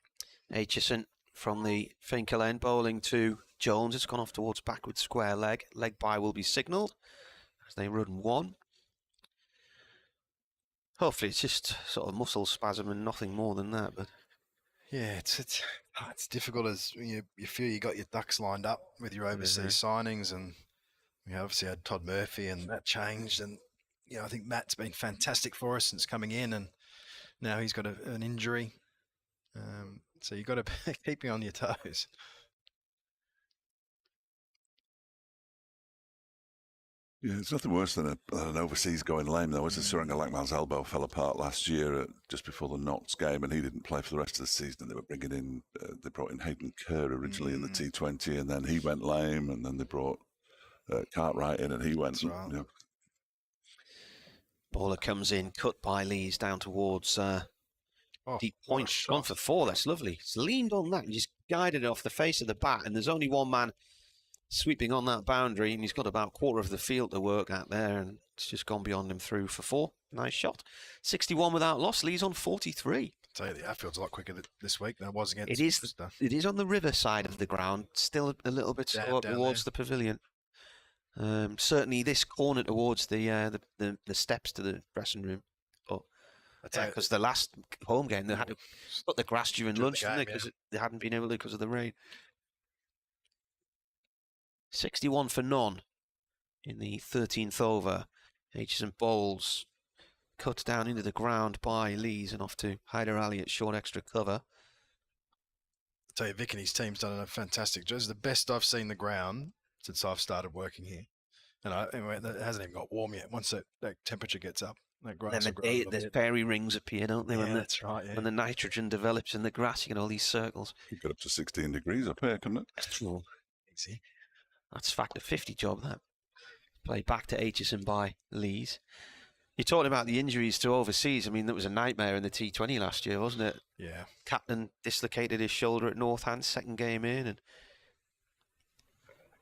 Aitchison from the Finkel end bowling to Jones. It's gone off towards backward square leg. Leg bye will be signalled as they run 1. Hopefully it's just sort of muscle spasm and nothing more than that. But yeah, it's difficult as you feel you got your ducks lined up with your overseas signings, and we obviously had Todd Murphy, and that changed. And I think Matt's been fantastic for us since coming in, and now he's got an injury. So you've got to keep you on your toes. Yeah, it's nothing worse than an overseas going lame, though. As Saranga Lakmal's elbow fell apart last year just before the Notts game, and he didn't play for the rest of the season. They were bringing in, they brought in Hayden Kerr originally in the T20, and then he went lame, and then they brought Cartwright in, and he went. Right. Bowler comes in, cut by Lees down towards deep point. Gone for 4. That's lovely. He's leaned on that and just guided it off the face of the bat, and there's only one man sweeping on that boundary, and he's got about a quarter of the field to work out there, and it's just gone beyond him through for 4. Nice shot. 61 without loss. Lee's on 43. I tell you, the outfield's a lot quicker this week than it was against. It is on the river side of the ground, still a little bit slow towards the pavilion. Certainly this corner towards the steps to the dressing room. But because the last home game they had to put the grass during lunch, didn't they? Because they hadn't been able to because of the rain. 61 for none in the 13th over. Aitchison bowls cut down into the ground by Lees and off to Hyder Ali at short extra cover. I tell you, Vic and his team's done a fantastic job. It's the best I've seen the ground since I've started working here. And it hasn't even got warm yet. Once that temperature gets up, that grass will grow. The fairy rings appear, don't they? Yeah, that's right. Yeah. When the nitrogen develops in the grass, you get all these circles. You get up to 16 degrees up here, couldn't it? That's true. Easy. That's factor 50 job, that. Play back to Aitchison by Lees. You're talking about the injuries to overseas. I mean, that was a nightmare in the T20 last year, wasn't it? Yeah. Captain dislocated his shoulder at Northants, second game in, and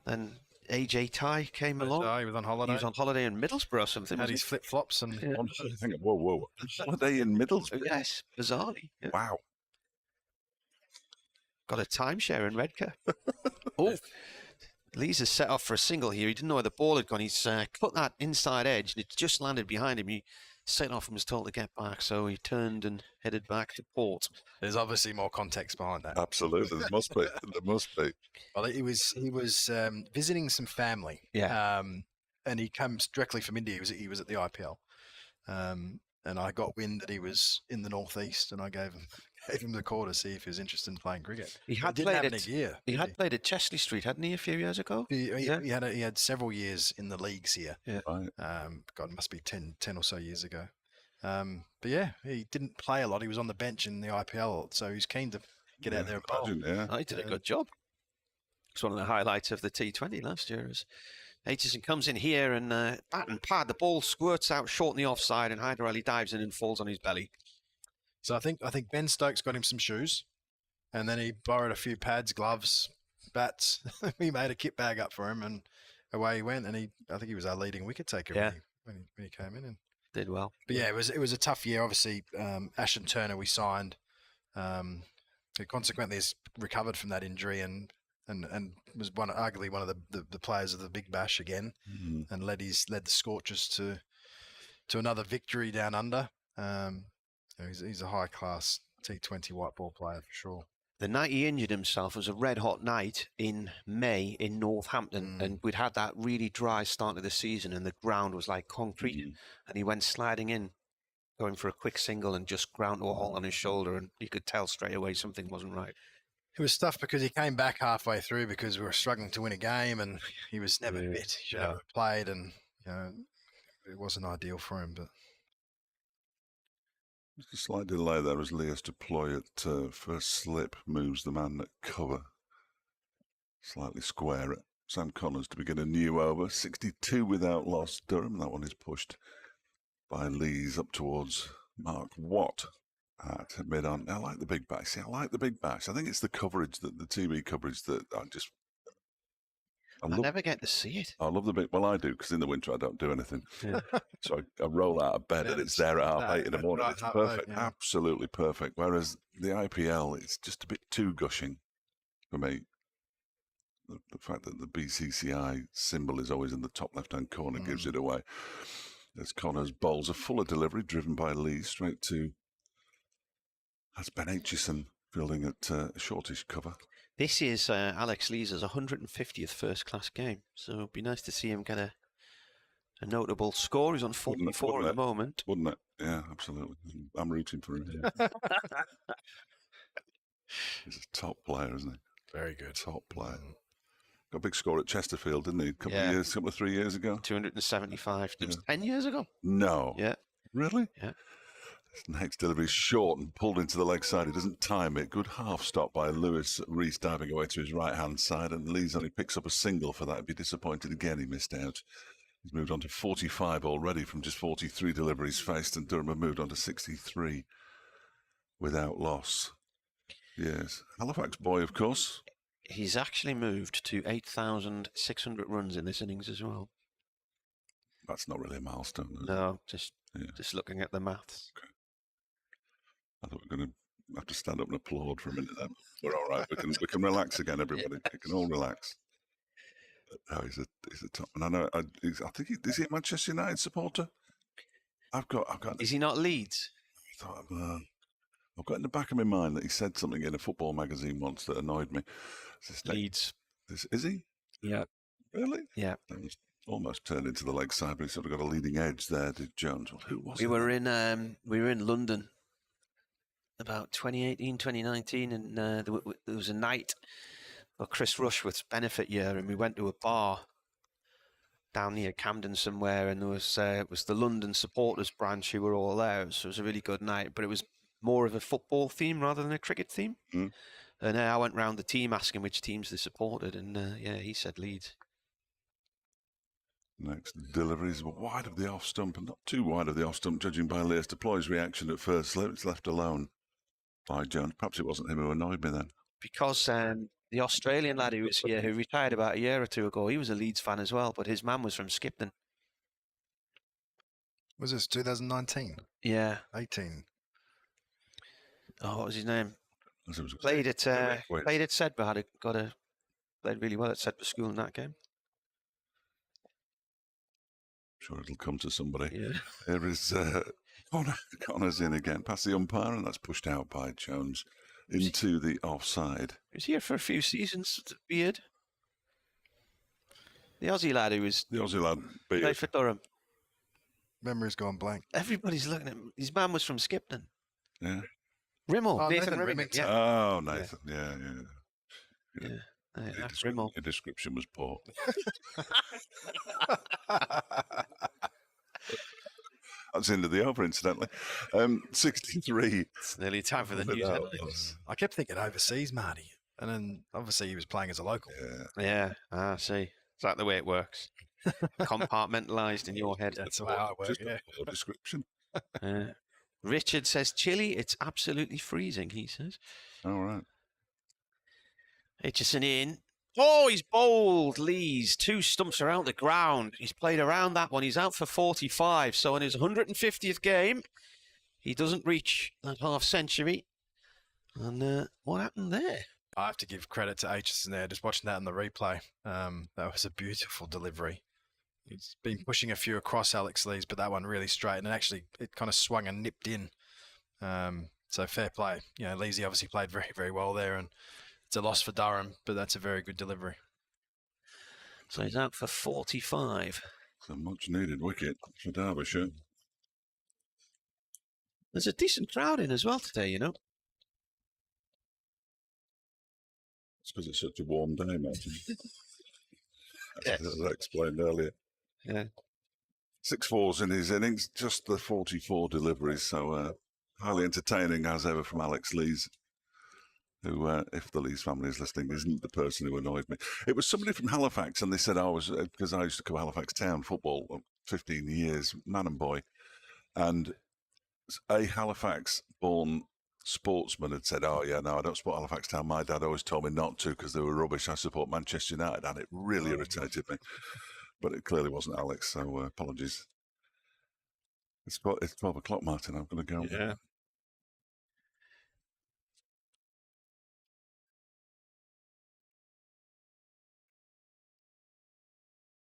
then AJ Ty came along. He was on holiday. He was on holiday in Middlesbrough or something. Had his flip-flops and... Yeah. Whoa. Holiday in Middlesbrough? Yes, bizarrely. Yeah. Wow. Got a timeshare in Redcar. Oh, Lees has set off for a single here. He didn't know where the ball had gone. He's cut that inside edge, and it just landed behind him. He set off and was told to get back, so he turned and headed back to port. There's obviously more context behind that. Absolutely, there must be. There must be. Well, he was visiting some family. Yeah. And he comes directly from India. He was at the IPL. And I got wind that he was in the northeast, and I gave him the call to see if he was interested in playing cricket. He had played at Chesley Street, hadn't he, a few years ago? He had several years in the leagues here. Yeah. Right. God, it must be 10 or so years ago. But yeah, he didn't play a lot. He was on the bench in the IPL, so he's keen to get out there and bowl. He did a good job. It's one of the highlights of the T20 last year. Aitchison comes in here and bat and pad. The ball squirts out short in the offside, and Hyder Ali dives in and falls on his belly. So I think Ben Stokes got him some shoes, and then he borrowed a few pads, gloves, bats. He made a kit bag up for him, and away he went. And I think he was our leading wicket taker when he came in and did well. But yeah, it was a tough year. Obviously, Ashton Turner we signed, who consequently has recovered from that injury and was arguably one of the players of the Big Bash again, and led the Scorchers to another victory down under. He's a high class T20 white ball player for sure. The night he injured himself was a red hot night in May in Northampton, and we'd had that really dry start of the season, and the ground was like concrete, and he went sliding in, going for a quick single, and just ground to a halt on his shoulder, and you could tell straight away something wasn't right. It was tough because he came back halfway through because we were struggling to win a game, and he was never fit. He should have played, and it wasn't ideal for him. But Just a slight delay there as Leas deploy at first slip moves the man at cover. Slightly square it. Sam Connors to begin a new over. 62 without loss. Durham, that one is pushed by Lees up towards Mark Watt at mid-on. I like the big bash. See, I like the big bash. I think it's the coverage, the TV coverage that I never get to see it. I love the big. Well, I do, because in the winter I don't do anything. Yeah. So I roll out of bed and it's there at 8:30 in the morning. It's perfect, absolutely perfect. Whereas the IPL, it's just a bit too gushing for me. The fact that the BCCI symbol is always in the top left-hand corner gives it away. As Connors bowls a fuller delivery driven by Lee straight to. That's Ben Aitchison fielding at a shortish cover. This is Alex Lees' 150th first-class game, so it'd be nice to see him get a notable score. He's on 44 at the moment. Wouldn't it? Yeah, absolutely. I'm rooting for him. He's a top player, isn't he? Very good. Top player. Got a big score at Chesterfield, didn't he? A couple of 3 years ago? 275. It was 10 years ago? No. Yeah. Really? Yeah. Next delivery is short and pulled into the leg side. He doesn't time it. Good half stop by Lewis. Reese diving away to his right-hand side, and Lees only picks up a single for that. He'd be disappointed again. He missed out. He's moved on to 45 already from just 43 deliveries faced, and Durham have moved on to 63 without loss. Yes. Halifax boy, of course. He's actually moved to 8,600 runs in this innings as well. That's not really a milestone, is No, just looking at the maths. Okay. I thought we were going to have to stand up and applaud for a minute then. We're all right. We can relax again, everybody. We can all relax. No, he's a top. And I know. I think is he a Manchester United supporter? I've got. Is he not Leeds? I've got in the back of my mind that he said something in a football magazine once that annoyed me. Leeds. Is he? Yeah. Really? Yeah. That was almost turned into the leg side, but he sort of got a leading edge there, did Jones. Well, who was it? We were in London about 2018, 2019, and there was a night of Chris Rushworth's benefit year, and we went to a bar down near Camden somewhere, and there was it was the London supporters branch who were all there, so it was a really good night, but it was more of a football theme rather than a cricket theme. And I went round the team asking which teams they supported, and he said Leeds. Next deliveries wide of the off stump, and not too wide of the off stump, judging by Leas Deploy's reaction at first slip. It's left alone by Jones. Perhaps it wasn't him who annoyed me then. Because the Australian lad who was here, who retired about a year or two ago, he was a Leeds fan as well, but his man was from Skipton. Was this 2019? Yeah. 18. Oh, what was his name? Played at Sedbergh, got a played really well at Sedbergh School in that game. Sure, it'll come to somebody. Yeah. There is Connor's in again, past the umpire, and that's pushed out by Jones into the offside. He was here for a few seasons, Beard. The Aussie lad who was... The Aussie lad, Beard. Played for Durham. Memory's gone blank. Everybody's looking at him. His man was from Skipton. Yeah. Rimmel. Oh, Nathan Nathan Rimmel. Rimmel. Yeah. Oh, Nathan. Yeah. That's Rimmel. Your description was poor. That's into the over, incidentally. 63. It's nearly time for the news headlines. I kept thinking overseas, Marty. And then obviously he was playing as a local. Yeah. I see. Is that the way it works? Compartmentalised in your head. That's how it works, Just yeah. a poor description. Richard says, chilly, it's absolutely freezing, he says. All right. Hitchison in. Oh, he's bowled, Lees. 2 stumps are out the ground. He's played around that one. He's out for 45. So in his 150th game, he doesn't reach that half century. And what happened there? I have to give credit to Aitchison there. Just watching that in the replay, that was a beautiful delivery. He's been pushing a few across Alex Lees, but that one really straight, and actually it kind of swung and nipped in. So fair play. You know, Leesy obviously played very, very well there, and it's a loss for Durham, but that's a very good delivery. So he's out for 45. It's a much-needed wicket for Derbyshire. There's a decent crowd in as well today, you know. It's because it's such a warm day, mate. Yes. As I explained earlier. Yeah. 6 fours in his innings, just the 44 deliveries, so highly entertaining as ever from Alex Lees, who, if the Lees family is listening, isn't the person who annoyed me. It was somebody from Halifax, and they said I was, because I used to cover Halifax Town football 15 years, man and boy, and a Halifax-born sportsman had said, oh, yeah, no, I don't support Halifax Town. My dad always told me not to because they were rubbish. I support Manchester United, and it really irritated me. But it clearly wasn't Alex, so apologies. It's 12 o'clock, Martin. I'm going to go. Yeah.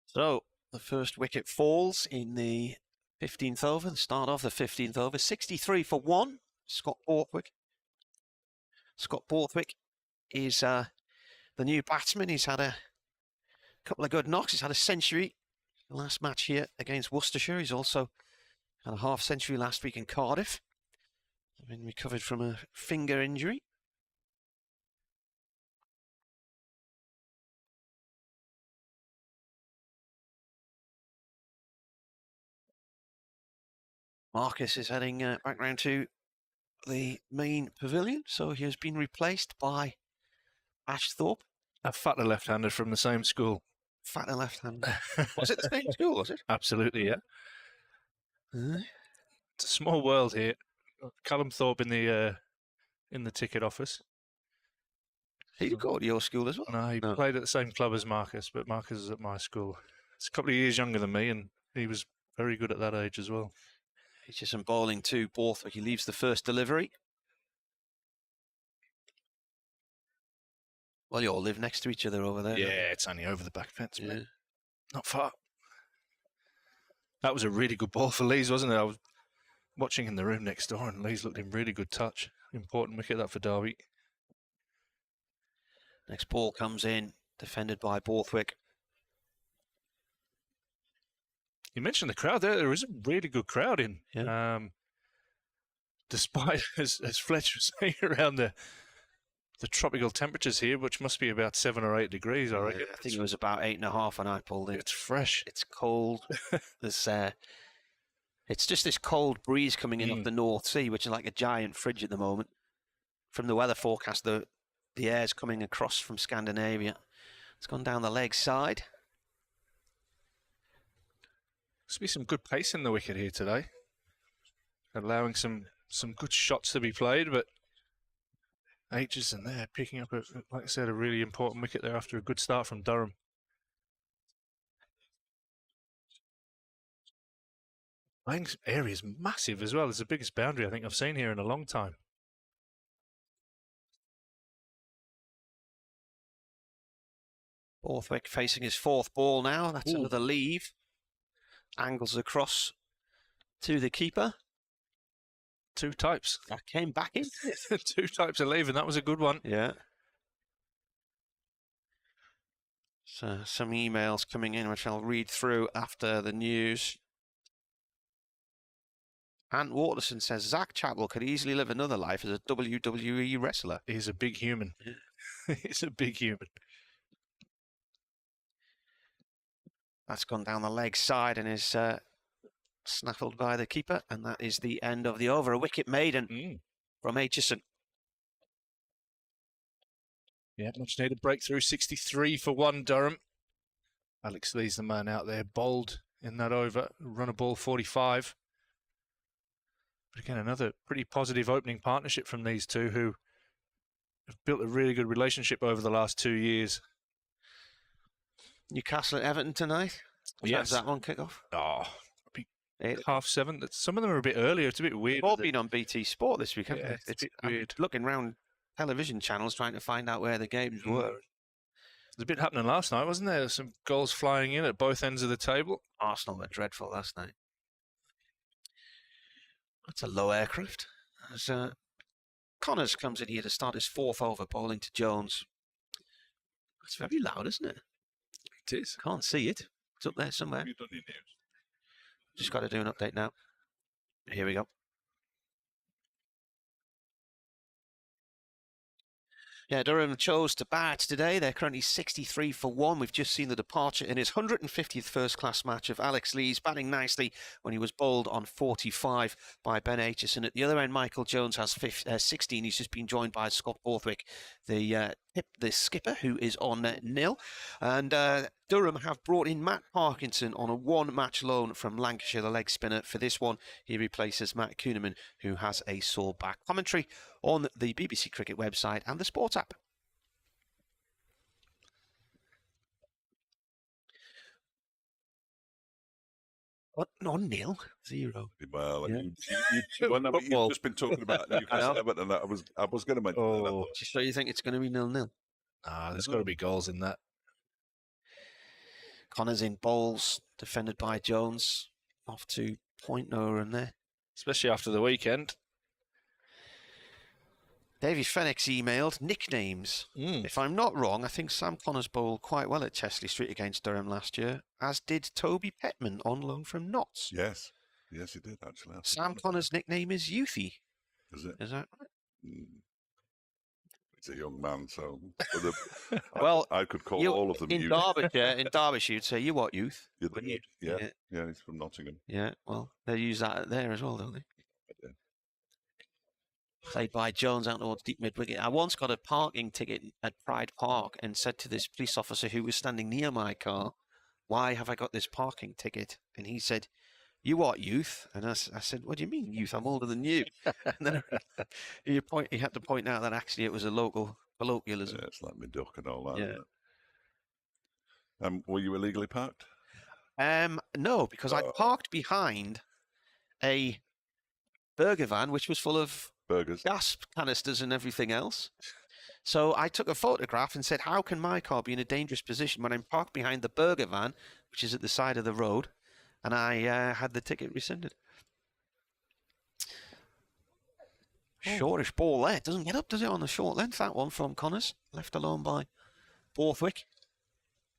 So, the first wicket falls in the 15th over, the start of the 15th over. 63 for 1, Scott Borthwick. Scott Borthwick is the new batsman. He's had a couple of good knocks. He's had a century last match here against Worcestershire. He's also had a half century last week in Cardiff. He's been recovered from a finger injury. Marcus is heading back round to the main pavilion, so he has been replaced by Ash Thorpe. A fatter left-hander from the same school. Fatter left-hander. Was it the same school, was it? Absolutely, yeah. It's a small world here. Callum Thorpe in the ticket office. He go to your school as well? No, he played at the same club as Marcus, but Marcus is at my school. He's a couple of years younger than me, and he was very good at that age as well. He's just some bowling to Borthwick. He leaves the first delivery. Well, you all live next to each other over there. Yeah, it's only over the back fence, Yeah. mate. Not far. That was a really good ball for Lees, wasn't it? I was watching in the room next door, and Lees looked in really good touch. Important wicket that for Derby. Next ball comes in, defended by Borthwick. You mentioned the crowd there. There is a really good crowd in. Yeah. Despite, as Fletcher was saying, around the tropical temperatures here, which must be about 7 or 8 degrees, I reckon. I think it was about 8.5 when I pulled in. It's fresh. It's cold. There's it's just this cold breeze coming in off the North Sea, which is like a giant fridge at the moment. From the weather forecast, the air's coming across from Scandinavia. It's gone down the leg side. Must be some good pace in the wicket here today. Allowing some good shots to be played, but Aitchison there picking up, like I said, a really important wicket there after a good start from Durham. Playing area is massive as well. It's the biggest boundary I think I've seen here in a long time. Borthwick facing his 4th ball now. That's another leave. Angles across to the keeper. 2 types. That came back in. 2 types of leave, and that was a good one. Yeah. So some emails coming in, which I'll read through after the news. Ant Waterson says, Zach Chapel could easily live another life as a WWE wrestler. He's a big human. He's a big human. That's gone down the leg side and is snaffled by the keeper. And that is the end of the over. A wicket maiden from Aitchison. Yeah, much needed breakthrough. 63 for 1, Durham. Alex Lee's the man out there. Bowled in that over. Run a ball 45. But again, another pretty positive opening partnership from these two who have built a really good relationship over the last 2 years. Newcastle at Everton tonight. Yes. How's that one kick off? Oh, 7:30. Some of them are a bit earlier. It's a bit weird. They've all been on BT Sport this week, haven't Yeah, they? it's a bit weird. I'm looking around television channels trying to find out where the games were. There's a bit happening last night, wasn't there? There's some goals flying in at both ends of the table. Arsenal were dreadful last night. That's a low aircraft. As Connors comes in here to start his 4th over, bowling to Jones. It's very loud, isn't it? It is. Can't see it. It's up there somewhere. Have you done your news? Just got to do an update now. Here we go. Yeah, Durham chose to bat today. They're currently 63 for 1. We've just seen the departure in his 150th first-class match of Alex Lees, batting nicely when he was bowled on 45 by Ben Aitchison. At the other end, Michael Jones has 16. He's just been joined by Scott Borthwick, the skipper, who is on nil. And Durham have brought in Matt Parkinson on a 1-match loan from Lancashire, the leg spinner. For this one, he replaces Matt Kuhneman, who has a sore back. Commentary on the BBC Cricket website and the Sports app. What? On nil? 0. Well, Yeah. you've just been talking about Newcastle Everton, and I was going to mention that. So you think it's going to be 0-0? There's got to be goals in that. Connors in bowls, defended by Jones. Off to point no run there. Especially after the weekend. Davy Fenix emailed nicknames. If I'm not wrong, I think Sam Connors bowled quite well at Chesley Street against Durham last year, as did Toby Petman on loan from Notts. Yes. Yes, he did, actually. Sam Connors' nickname is Youthy. Is it? Is that right? He's a young man, so well, I could call you, all of them in youth. Derbyshire, you'd say, you what, youth? Yeah, he's from Nottingham. Yeah, well, they use that there as well, don't they? Yeah. Played by Jones out towards deep mid-wicket. I once got a parking ticket at Pride Park and said to this police officer who was standing near my car, why have I got this parking ticket? And he said, you what, youth? And I said, what do you mean, youth? I'm older than you. And then he had to point out that actually it was a local colloquialism. Yeah, it's like me duck and all that. Yeah. Isn't it? Were you illegally parked? No, because I'd parked behind a burger van, which was full of burgers, gas canisters and everything else. So I took a photograph and said, how can my car be in a dangerous position when I'm parked behind the burger van, which is at the side of the road? And I had the ticket rescinded. Shortish ball there. Doesn't get up, does it, on the short length, that one from Connors. Left alone by Borthwick.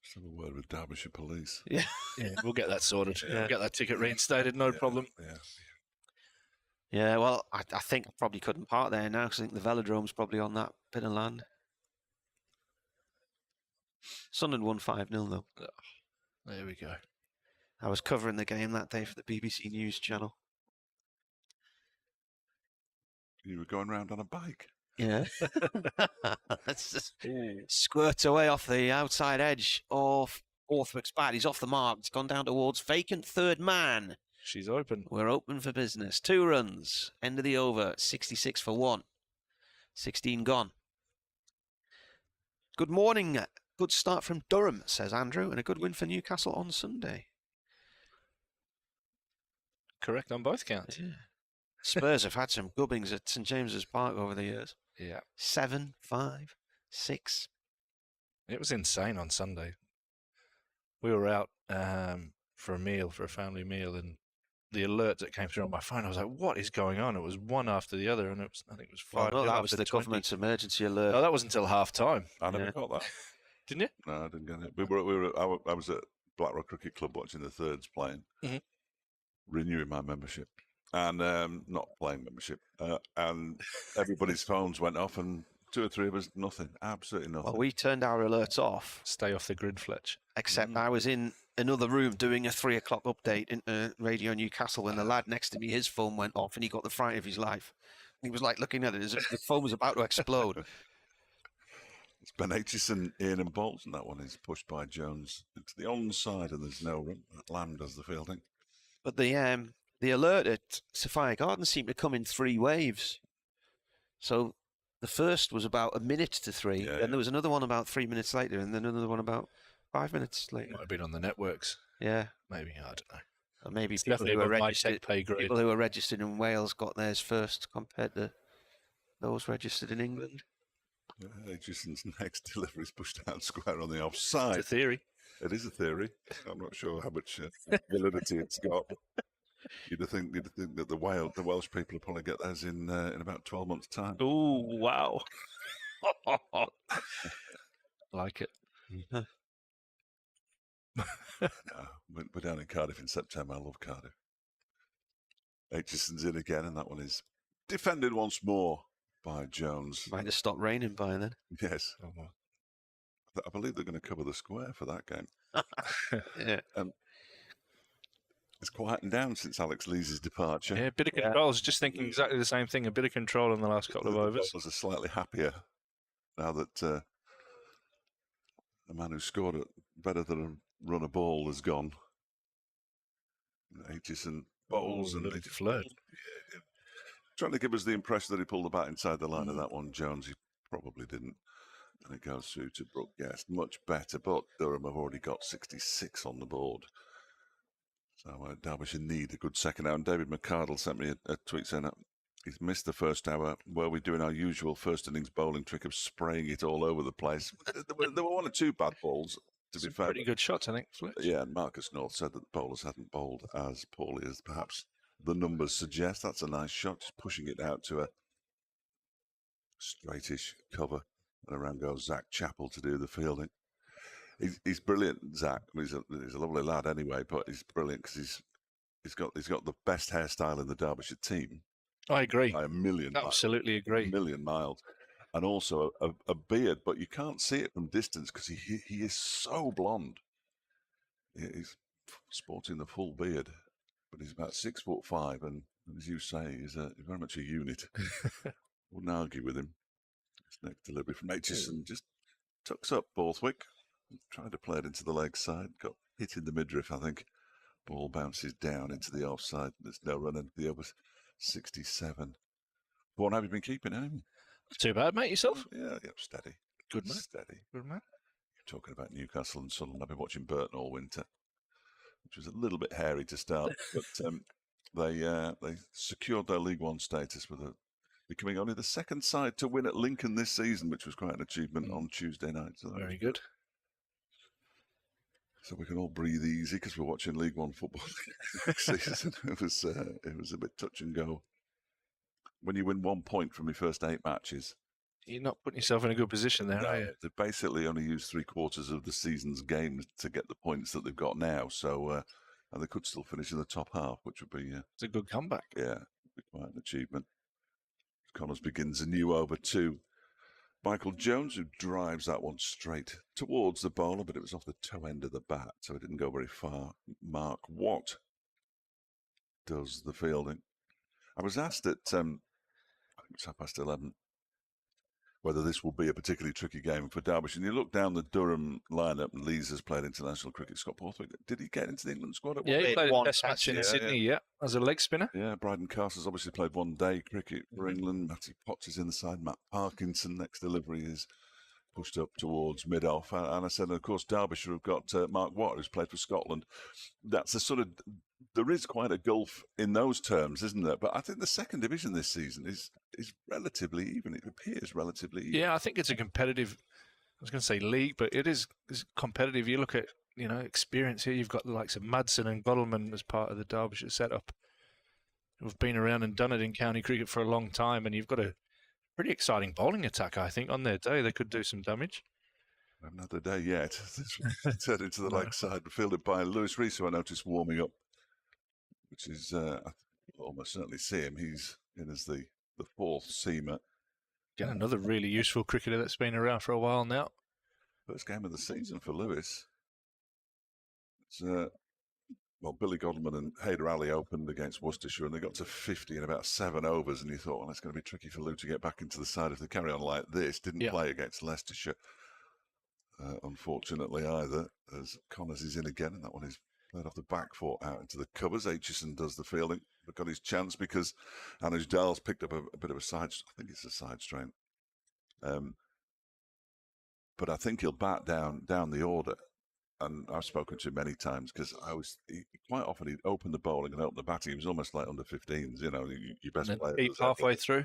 Let's have a word with Derbyshire Police. Yeah. Yeah, we'll get that sorted. Yeah. We'll get that ticket reinstated, no problem. Yeah. Yeah, well, I think I probably couldn't park there now because I think the velodrome's probably on that bit of land. Sunderland won 5-0 though. Oh, there we go. I was covering the game that day for the BBC News Channel. You were going round on a bike? Yeah. That's just squirts away off the outside edge of Borthwick's bat. He's off the mark. It's gone down towards vacant third man. She's open. We're open for business. 2 runs. End of the over. 66 for 1. 16 gone. Good morning. Good start from Durham, says Andrew, and a good win for Newcastle on Sunday. Correct on both counts. Yeah. Spurs have had some gubbings at St James's Park over the years. Yeah. 7, 5, 6. It was insane on Sunday. We were out for a family meal, and the alert that came through on my phone, I was like, what is going on? It was one after the other, and I think it was 5. Well, no, that was the government's emergency alert. No, that was until half time. I never got that. Didn't you? No, I didn't get it. I was at Blackrock Cricket Club watching the thirds playing, renewing my membership, and not playing membership, and everybody's phones went off, and 2 or 3 of us, nothing, absolutely nothing. Well, we turned our alerts off. Stay off the grid, Fletch. Except I was in another room doing a 3 o'clock update in Radio Newcastle, and the lad next to me, his phone went off, and he got the fright of his life. He was like looking at it as if the phone was about to explode. It's Ben Aitchison, Ian and Bolton. That one is pushed by Jones into the onside, and there's no run. Lamb does the fielding. But the alert at Sophia Gardens seemed to come in 3 waves. So the first was about a minute to 3, and there was another one about 3 minutes later, and then another one about 5 minutes later. Might have been on the networks. Yeah. Maybe, I don't know. Or maybe It's people definitely who, are above my registered, pay grade. people who are registered in Wales got theirs first compared to those registered in England. Aitchison's next delivery is pushed out square on the offside. It's a theory. It is a theory. I'm not sure how much validity it's got. You'd think that the Welsh people will probably get theirs in about 12 months' time. Oh, wow. Like it. We're down in Cardiff in September. I love Cardiff. Aitchison's in again, and that one is defended once more by Jones. Might have stopped raining by then. Yes. I believe they're going to cover the square for that game. Yeah. It's quietened down since Alex Lees' departure. Yeah, a bit of control. I was just thinking exactly the same thing. A bit of control in the last couple of overs. The bowlers are slightly happier now that the man who scored it better than a run a ball has gone. Aitchison bowls and it flirted. Trying to give us the impression that he pulled the bat inside the line of that one. Jones, he probably didn't. And it goes through to Brooke Guest. Much better, but Durham have already got 66 on the board. So Derbyshire need a good second hour. And David McCardle sent me a tweet saying that he's missed the first hour. Were we doing our usual first innings bowling trick of spraying it all over the place? There were 1 or 2 bad balls, to be fair. Pretty good shots, I think, Fletch. Yeah, and Marcus North said that the bowlers hadn't bowled as poorly as perhaps the numbers suggest. That's a nice shot, just pushing it out to a straightish cover. And around goes Zach Chappell to do the fielding. He's brilliant, Zach. He's a lovely lad anyway, but he's brilliant because he's got the best hairstyle in the Derbyshire team. I agree. By a million. Absolutely agree. A million miles. And also a beard, but you can't see it from distance because he is so blonde. He's sporting the full beard, but he's about 6'5", and as you say, he's very much a unit. Wouldn't argue with him. His next delivery from Aitchison just tucks up Borthwick. Tried to play it into the leg side. Got hit in the midriff, I think. Ball bounces down into the offside. There's no run into the over 67. What have you been keeping, haven't you? Too bad, mate, yourself? Yeah, steady. Good man. Steady. Good man. You're talking about Newcastle and Sunderland. I've been watching Burton all winter, which was a little bit hairy to start, but they secured their League One status with becoming only the second side to win at Lincoln this season, which was quite an achievement on Tuesday night. So very good. So we can all breathe easy because we're watching League One football next season. It was a bit touch and go. When you win 1 point from your first 8 matches, you're not putting yourself in a good position there, are you? They basically only used 3/4 of the season's games to get the points that they've got now. So and they could still finish in the top half, which would be it's a good comeback. Yeah, be quite an achievement. Connors begins a new over to Michael Jones, who drives that one straight towards the bowler, but it was off the toe end of the bat, so it didn't go very far. Mark Watt does the fielding. I was asked at, I think it's 11:30, whether this will be a particularly tricky game for Derbyshire. And you look down the Durham lineup, and Lees has played international cricket. Scott Borthwick, did he get into the England squad? Yeah, he played a test match in Sydney, as a leg spinner. Yeah, Bryden Castle's obviously played one-day cricket for England. Matty Potts is in the side. Matt Parkinson, next delivery is pushed up towards mid-off. And I said, of course, Derbyshire have got Mark Watt, who's played for Scotland. That's a sort of... There is quite a gulf in those terms, isn't there? But I think the second division this season is relatively even. It appears relatively even. Yeah, I think it's a competitive was going to say league, but it is competitive. You look at, experience here. You've got the likes of Madsen and Godalming as part of the Derbyshire setup, who've been around and done it in county cricket for a long time, and you've got a pretty exciting bowling attack, I think. On their day, they could do some damage. Another day yet. Turned into the leg side, fielded by Lewis Rees, who I noticed warming up, which is, I almost certainly see him. He's in as the fourth seamer. Again, another really useful cricketer that's been around for a while now. First game of the season for Lewis. It's, Billy Godalming and Haider Ali opened against Worcestershire, and they got to 50 in about 7 overs, and you thought, well, it's going to be tricky for Lou to get back into the side if they carry on like this. Didn't play against Leicestershire, unfortunately, either, as Connors is in again, and that one is played off the back foot out into the covers. Aitchison does the fielding, but got his chance because Anuj Dal's picked up a bit of a side, I think it's a side strain. But I think he'll bat down the order. And I've spoken to him many times because quite often he'd open the bowling and open the batting. He was almost like under 15s, your best player. Keep halfway through.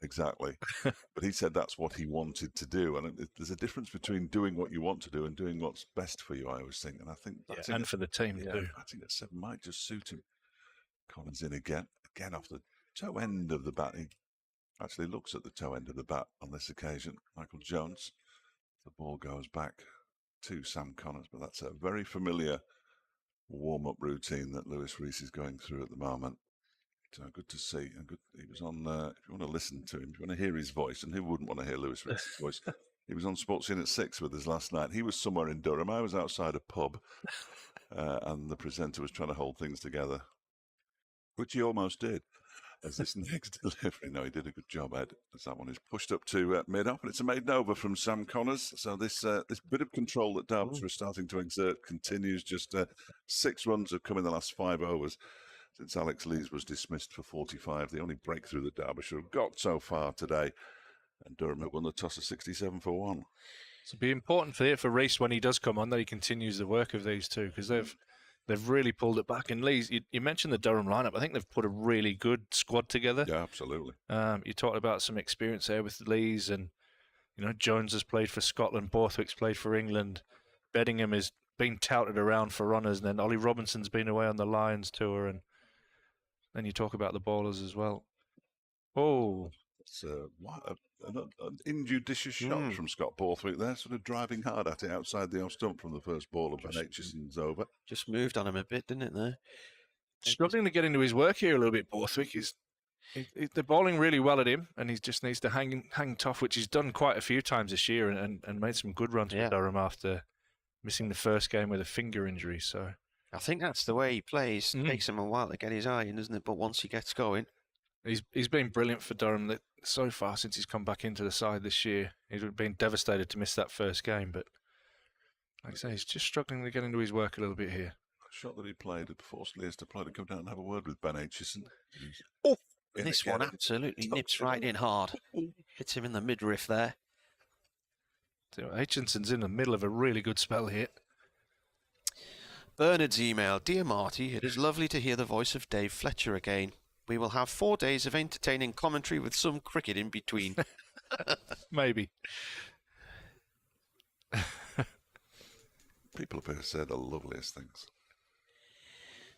Exactly. But he said that's what he wanted to do. And there's a difference between doing what you want to do and doing what's best for you, I always think. And I think that's and for the team too. I think that 7 might just suit him. Collins in again off the toe end of the bat. He actually looks at the toe end of the bat on this occasion. Michael Jones. The ball goes back to Sam Connors, but that's a very familiar warm-up routine that Lewis Rees is going through at the moment. So good to see. And good. He was on. If you want to listen to him, if you want to hear his voice, and who wouldn't want to hear Lewis Rees' voice? He was on Sports In at 6 with us last night. He was somewhere in Durham. I was outside a pub, and the presenter was trying to hold things together, which he almost did. As this next delivery, no, he did a good job, Ed. As that one is pushed up to mid-off, and it's a maiden over from Sam Connors. So this bit of control that Derbyshire is starting to exert continues. Just 6 runs have come in the last 5 overs since Alex Lees was dismissed for 45. The only breakthrough that Derbyshire have got so far today, and Durham have won the toss of 67 for 1. It'll be important for Rees when he does come on that he continues the work of these two, because they've really pulled it back. And Lees, you mentioned the Durham lineup. I think they've put a really good squad together. Yeah, absolutely. You talked about some experience there with Lees, and Jones has played for Scotland, Borthwick's played for England, Beddingham is being touted around for runners, and then Ollie Robinson's been away on the Lions tour, and then you talk about the bowlers as well. Oh, it's an injudicious shot from Scott Borthwick there, sort of driving hard at it outside the off stump from the first ball of Ben Aitchison's over. Just moved on him a bit, didn't it, there? Struggling to get into his work here a little bit, Borthwick. They're bowling really well at him, and he just needs to hang tough, which he's done quite a few times this year, and made some good runs for Durham after missing the first game with a finger injury. So I think that's the way he plays. It takes him a while to get his eye in, doesn't it? But once he gets going... He's been brilliant for Durham so far since he's come back into the side this year. He's been devastated to miss that first game, but like I say, he's just struggling to get into his work a little bit here. A shot that he played had forced Lees to play to come down and have a word with Ben Aitchison. Oh, this one absolutely nips right in hard. Hits him in the midriff there. So Aitchison's in the middle of a really good spell here. Bernard's email: Dear Marty, it is lovely to hear the voice of Dave Fletcher again. We will have 4 days of entertaining commentary with some cricket in between. Maybe. People up here say the loveliest things.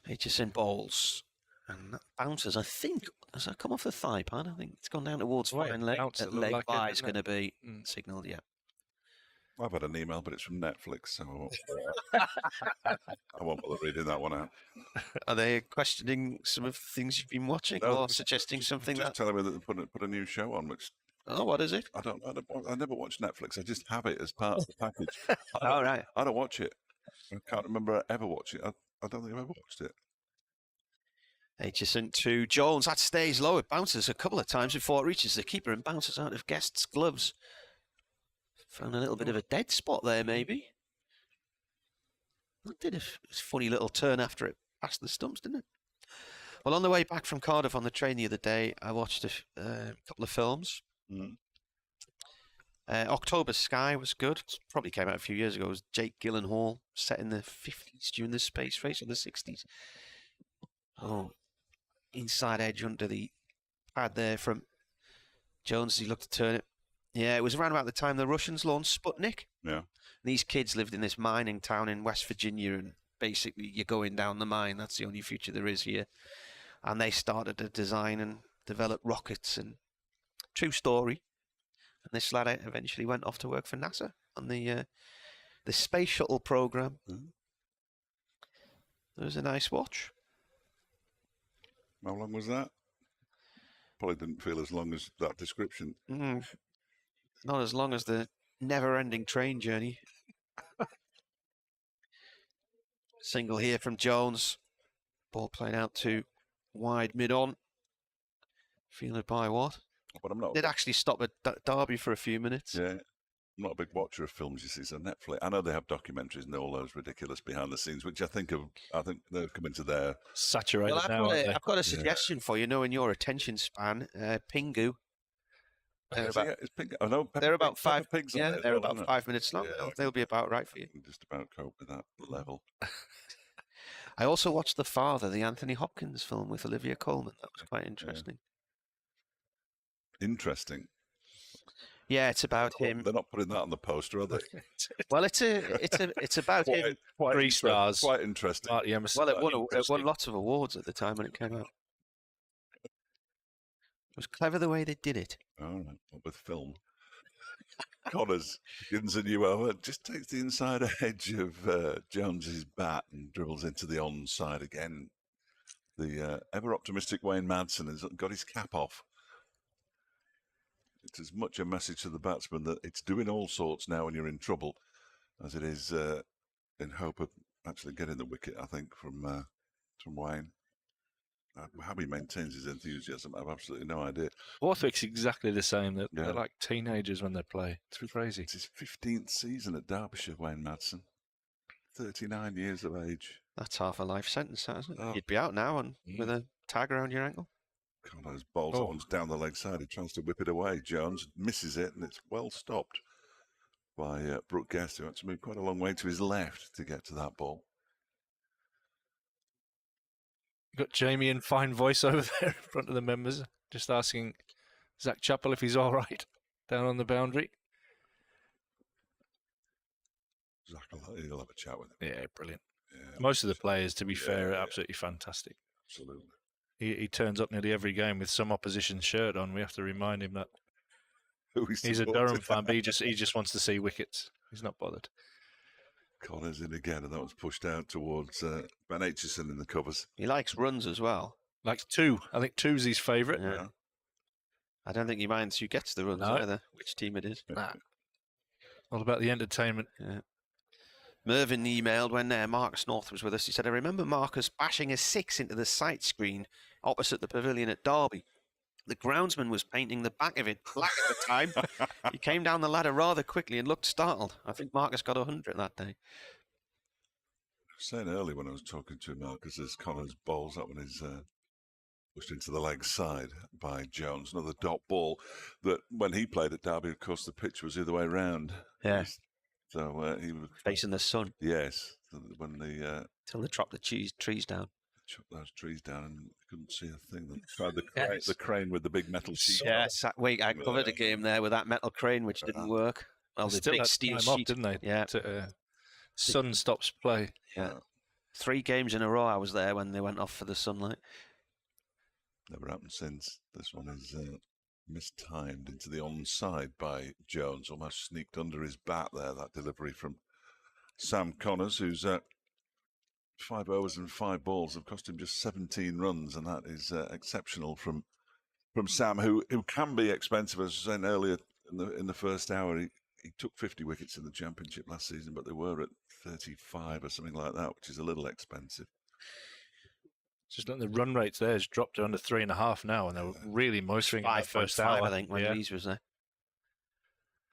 Aitchison bowls. And that bounces, I think, has that come off the thigh pad? I think it's gone down towards fine leg. That leg like by is going to be signalled, yeah. I've had an email, but it's from Netflix, so I won't bother reading that one out. Are they questioning some of the things you've been watching, or suggesting something just telling me that they put a new show on, which... Oh, what is it? I never watch Netflix. I just have it as part of the package. All right. I don't watch it. I can't remember ever watching it. I don't think I've ever watched it. Aitchison to Jones. That stays low. It bounces a couple of times before it reaches the keeper and bounces out of Guest's gloves. Found a little bit of a dead spot there, maybe. That did a funny little turn after it passed the stumps, didn't it? Well, on the way back from Cardiff on the train the other day, I watched a couple of films. October Sky was good. Probably came out a few years ago. It was Jake Gyllenhaal, set in the 50s during the space race, or the 60s. Oh, inside edge under the pad there from Jones as he looked to turn it. Yeah, it was around about the time the Russians launched Sputnik. Yeah. These kids lived in this mining town in West Virginia, and basically you're going down the mine. That's the only future there is here. And they started to design and develop rockets, and true story. And this lad eventually went off to work for NASA on the space shuttle program. It was a nice watch. How long was that? Probably didn't feel as long as that description. Not as long as the never-ending train journey. Single here from Jones. Ball played out to wide mid-on. Fielded by Watt. But I'm not. Did actually stop at Derby for a few minutes. Yeah. I'm not a big watcher of films, you see, so Netflix. I know they have documentaries and all those ridiculous behind the scenes, which I think they've come into their saturated well, now. I've got a suggestion for you. Knowing your attention span, Pingu. They're about 5 pigs. Yeah, they're about 5 minutes long. Yeah, they'll be about right for you. Just about cope with that level. I also watched The Father, the Anthony Hopkins film with Olivia Colman. That was quite interesting. Interesting. Yeah, it's about him. They're not putting that on the poster, are they? Well, it's about him. 3 stars. Quite interesting. Marty Emerson. Well, it won lots of awards at the time when it came out. It was clever the way they did it. All right, with film. Connors gives a new over, just takes the inside edge of Jones's bat and dribbles into the onside again. The ever optimistic Wayne Madsen has got his cap off. It's as much a message to the batsman that it's doing all sorts now when you're in trouble, as it is in hope of actually getting the wicket, I think, from Wayne. How he maintains his enthusiasm, I have absolutely no idea. Borthwick's exactly the same. They're like teenagers when they play. It's crazy. It's his 15th season at Derbyshire, Wayne Madsen. 39 years of age. That's half a life sentence, isn't it? You'd be out now with a tag around your ankle. Connors bowls that one's down the leg side. He tries to whip it away. Jones misses it, and it's well stopped by Brooke Guest, who had to move quite a long way to his left to get to that ball. Got Jamie in fine voice over there in front of the members, just asking Zach Chappell if he's all right down on the boundary. Zach, he'll have a chat with him. Yeah, brilliant. Yeah, most of the players, to be fair, are absolutely fantastic. Absolutely. He turns up nearly every game with some opposition shirt on. We have to remind him that he's a Durham fan, but he just wants to see wickets. He's not bothered. Connors in again, and that was pushed out towards Ben Aitchison in the covers. He likes runs as well. Likes 2. I think 2's his favourite. Yeah. I don't think he minds who gets the runs either, which team it is. Nah. All about the entertainment. Yeah. Mervyn emailed when Marcus North was with us. He said, I remember Marcus bashing a 6 into the sight screen opposite the pavilion at Derby. The groundsman was painting the back of it black at the time. He came down the ladder rather quickly and looked startled. I think Marcus got 100 that day. I was saying earlier when I was talking to Marcus, as Connors bowls, that one is pushed into the leg side by Jones. Another dot ball that when he played at Derby, of course, the pitch was the other way round. Yeah. So he was facing the sun. Yes. When till they chopped the trees down. Chopped those trees down and couldn't see a thing. They tried the crane with the big metal sheet. Yes, I covered a game there with that metal crane, which didn't work. Well, the big steel sheet, off, didn't they? Yeah. Sun stops play. Yeah. 3 games in a row I was there when they went off for the sunlight. Never happened since. This one is mistimed into the onside by Jones. Almost sneaked under his bat there, that delivery from Sam Connors, who's 5 overs and 5 balls have cost him just 17 runs, and that is exceptional from Sam, who can be expensive. As I was saying earlier in the first hour, he took 50 wickets in the Championship last season, but they were at 35 or something like that, which is a little expensive. Just the run rates there has dropped to under 3.5 now, and they were really motoring in the first hour. I think, when Rees was there.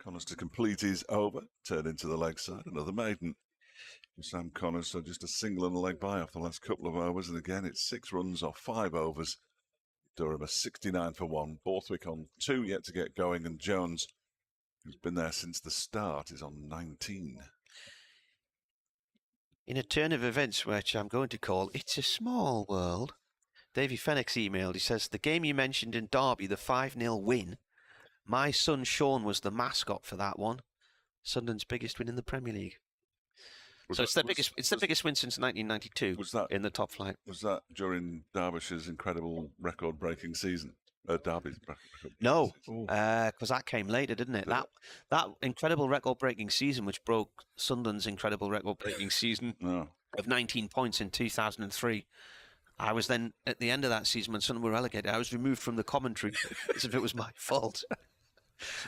Connors to complete his over, turn into the leg side, another maiden. Sam Connors, so just a single and a leg by off the last couple of overs, and again it's 6 runs off 5 overs. Durham a 69 for 1, Borthwick on 2 yet to get going, and Jones, who's been there since the start, is on 19. In a turn of events which I'm going to call It's a Small World, Davy Fenix emailed. He says, the game you mentioned in Derby, the 5-0 win, my son Sean was the mascot for that one. Sunderland's biggest win in the Premier League. It's the biggest win since 1992. Was that in the top flight? Was that during Derbyshire's incredible record-breaking season? Derby's record. No, because that came later, didn't it? That incredible record-breaking season, which broke Sunderland's incredible record-breaking season of 19 points in 2003. I was then at the end of that season when Sunderland were relegated. I was removed from the commentary as if it was my fault.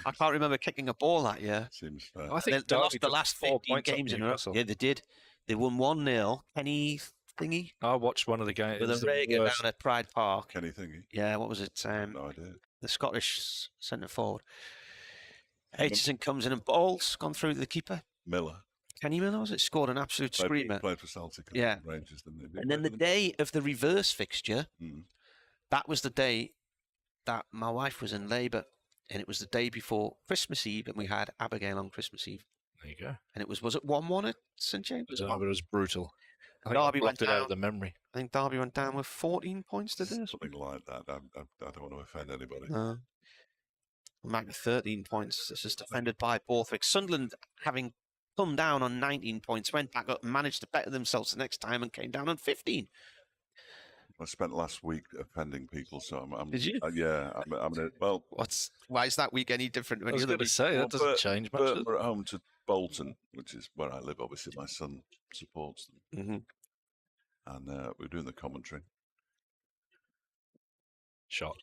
I can't remember kicking a ball that year. Seems fair. I think they lost the last 15 games in a row. Yeah, they did. They won 1-0. Kenny Thingy. I watched one of the games. With a Reagan down at Pride Park. Kenny Thingy. Yeah, what was it? No idea. The Scottish centre forward. Aitchison comes in and bowls, gone through the keeper. Miller. Kenny Miller, was it? Scored an absolute screamer. Played for Celtic and Rangers, didn't he? And then the day of the reverse fixture, that was the day that my wife was in labour. And it was the day before Christmas Eve, and we had Abigail on Christmas Eve. There you go. And it was it 1-1 at St James? It was brutal. Derby went down. Out of the memory. I think Derby went down with 14 points today. Something like that. I don't want to offend anybody. No. Might be 13 points. This is defended by Borthwick. Sunderland, having come down on 19 points, went back up and managed to better themselves the next time and came down on 15. I spent last week offending people, so I'm Did you? Yeah, well. Why is that week any different? I was going to say, that doesn't change much. We're at home to Bolton, which is where I live. Obviously, my son supports them. And we're doing the commentary. Shot.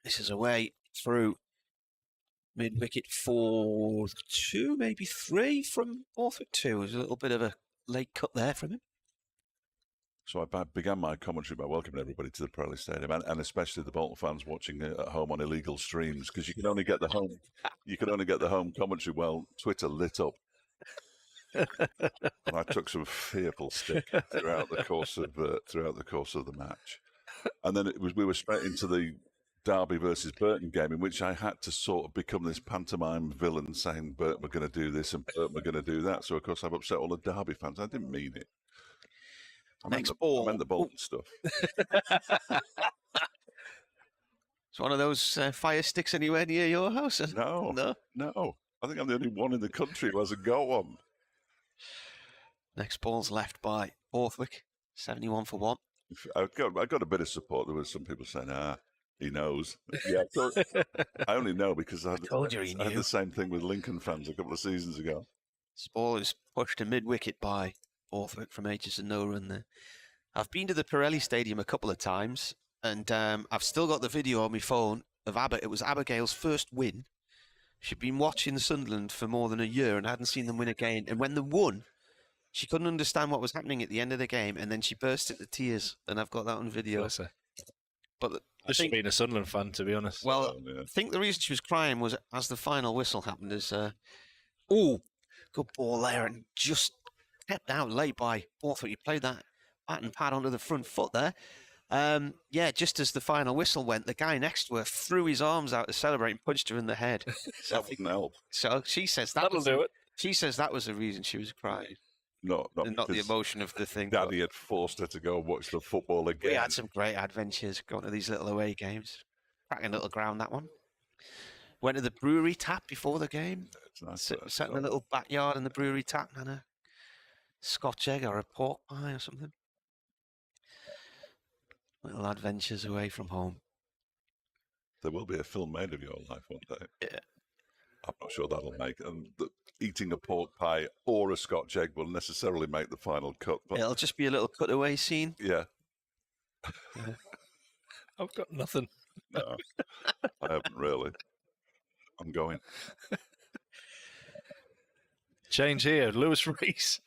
This is away through mid-wicket for 2, maybe 3 from Borthwick 2. There's a little bit of a late cut there from him. So I began my commentary by welcoming everybody to the Pirelli Stadium, and especially the Bolton fans watching it at home on illegal streams, because you can only get the home commentary while Twitter lit up. And I took some fearful stick throughout the course of the match, and then we were straight into the Derby versus Burton game, in which I had to sort of become this pantomime villain, saying Burton were going to do this and Burton were going to do that. So of course I've upset all the Derby fans. I didn't mean it. I meant the Bolton stuff. Is one of those fire sticks anywhere near your house? No. I think I'm the only one in the country who hasn't got one. Next ball's left by Borthwick, 71 for 1. I got a bit of support. There were some people saying, he knows. Yeah, I only know because I had the same thing with Lincoln fans a couple of seasons ago. This ball is pushed to mid-wicket by Borthwick from Aitchison, no run there. I've been to the Pirelli Stadium a couple of times, and I've still got the video on my phone of It was Abigail's first win. She'd been watching Sunderland for more than a year and hadn't seen them win again. And when they won, she couldn't understand what was happening at the end of the game, and then she burst into tears, and I've got that on video. But I should have been a Sunderland fan, to be honest. Well, I think the reason she was crying was as the final whistle happened is, good ball there, and just kept out late by Borthwick. You played that bat and pad onto the front foot there. Just as the final whistle went, the guy next to her threw his arms out to celebrate and punched her in the head. That wouldn't help. So she says that'll do it. She says that was the reason she was crying. Not the emotion of the thing. Daddy had forced her to go and watch the football again. We had some great adventures going to these little away games. Cracking little ground, that one. Went to the brewery tap before the game. Nice, sat in the little backyard in the brewery tap and a Scotch egg or a pork pie or something. Little adventures away from home. There will be a film made of your life one day. Yeah. I'm not sure that'll make it. And eating a pork pie or a Scotch egg will necessarily make the final cut. But it'll just be a little cutaway scene. Yeah. I've got nothing. No, I haven't really. I'm going. Change here. Lewis Rees.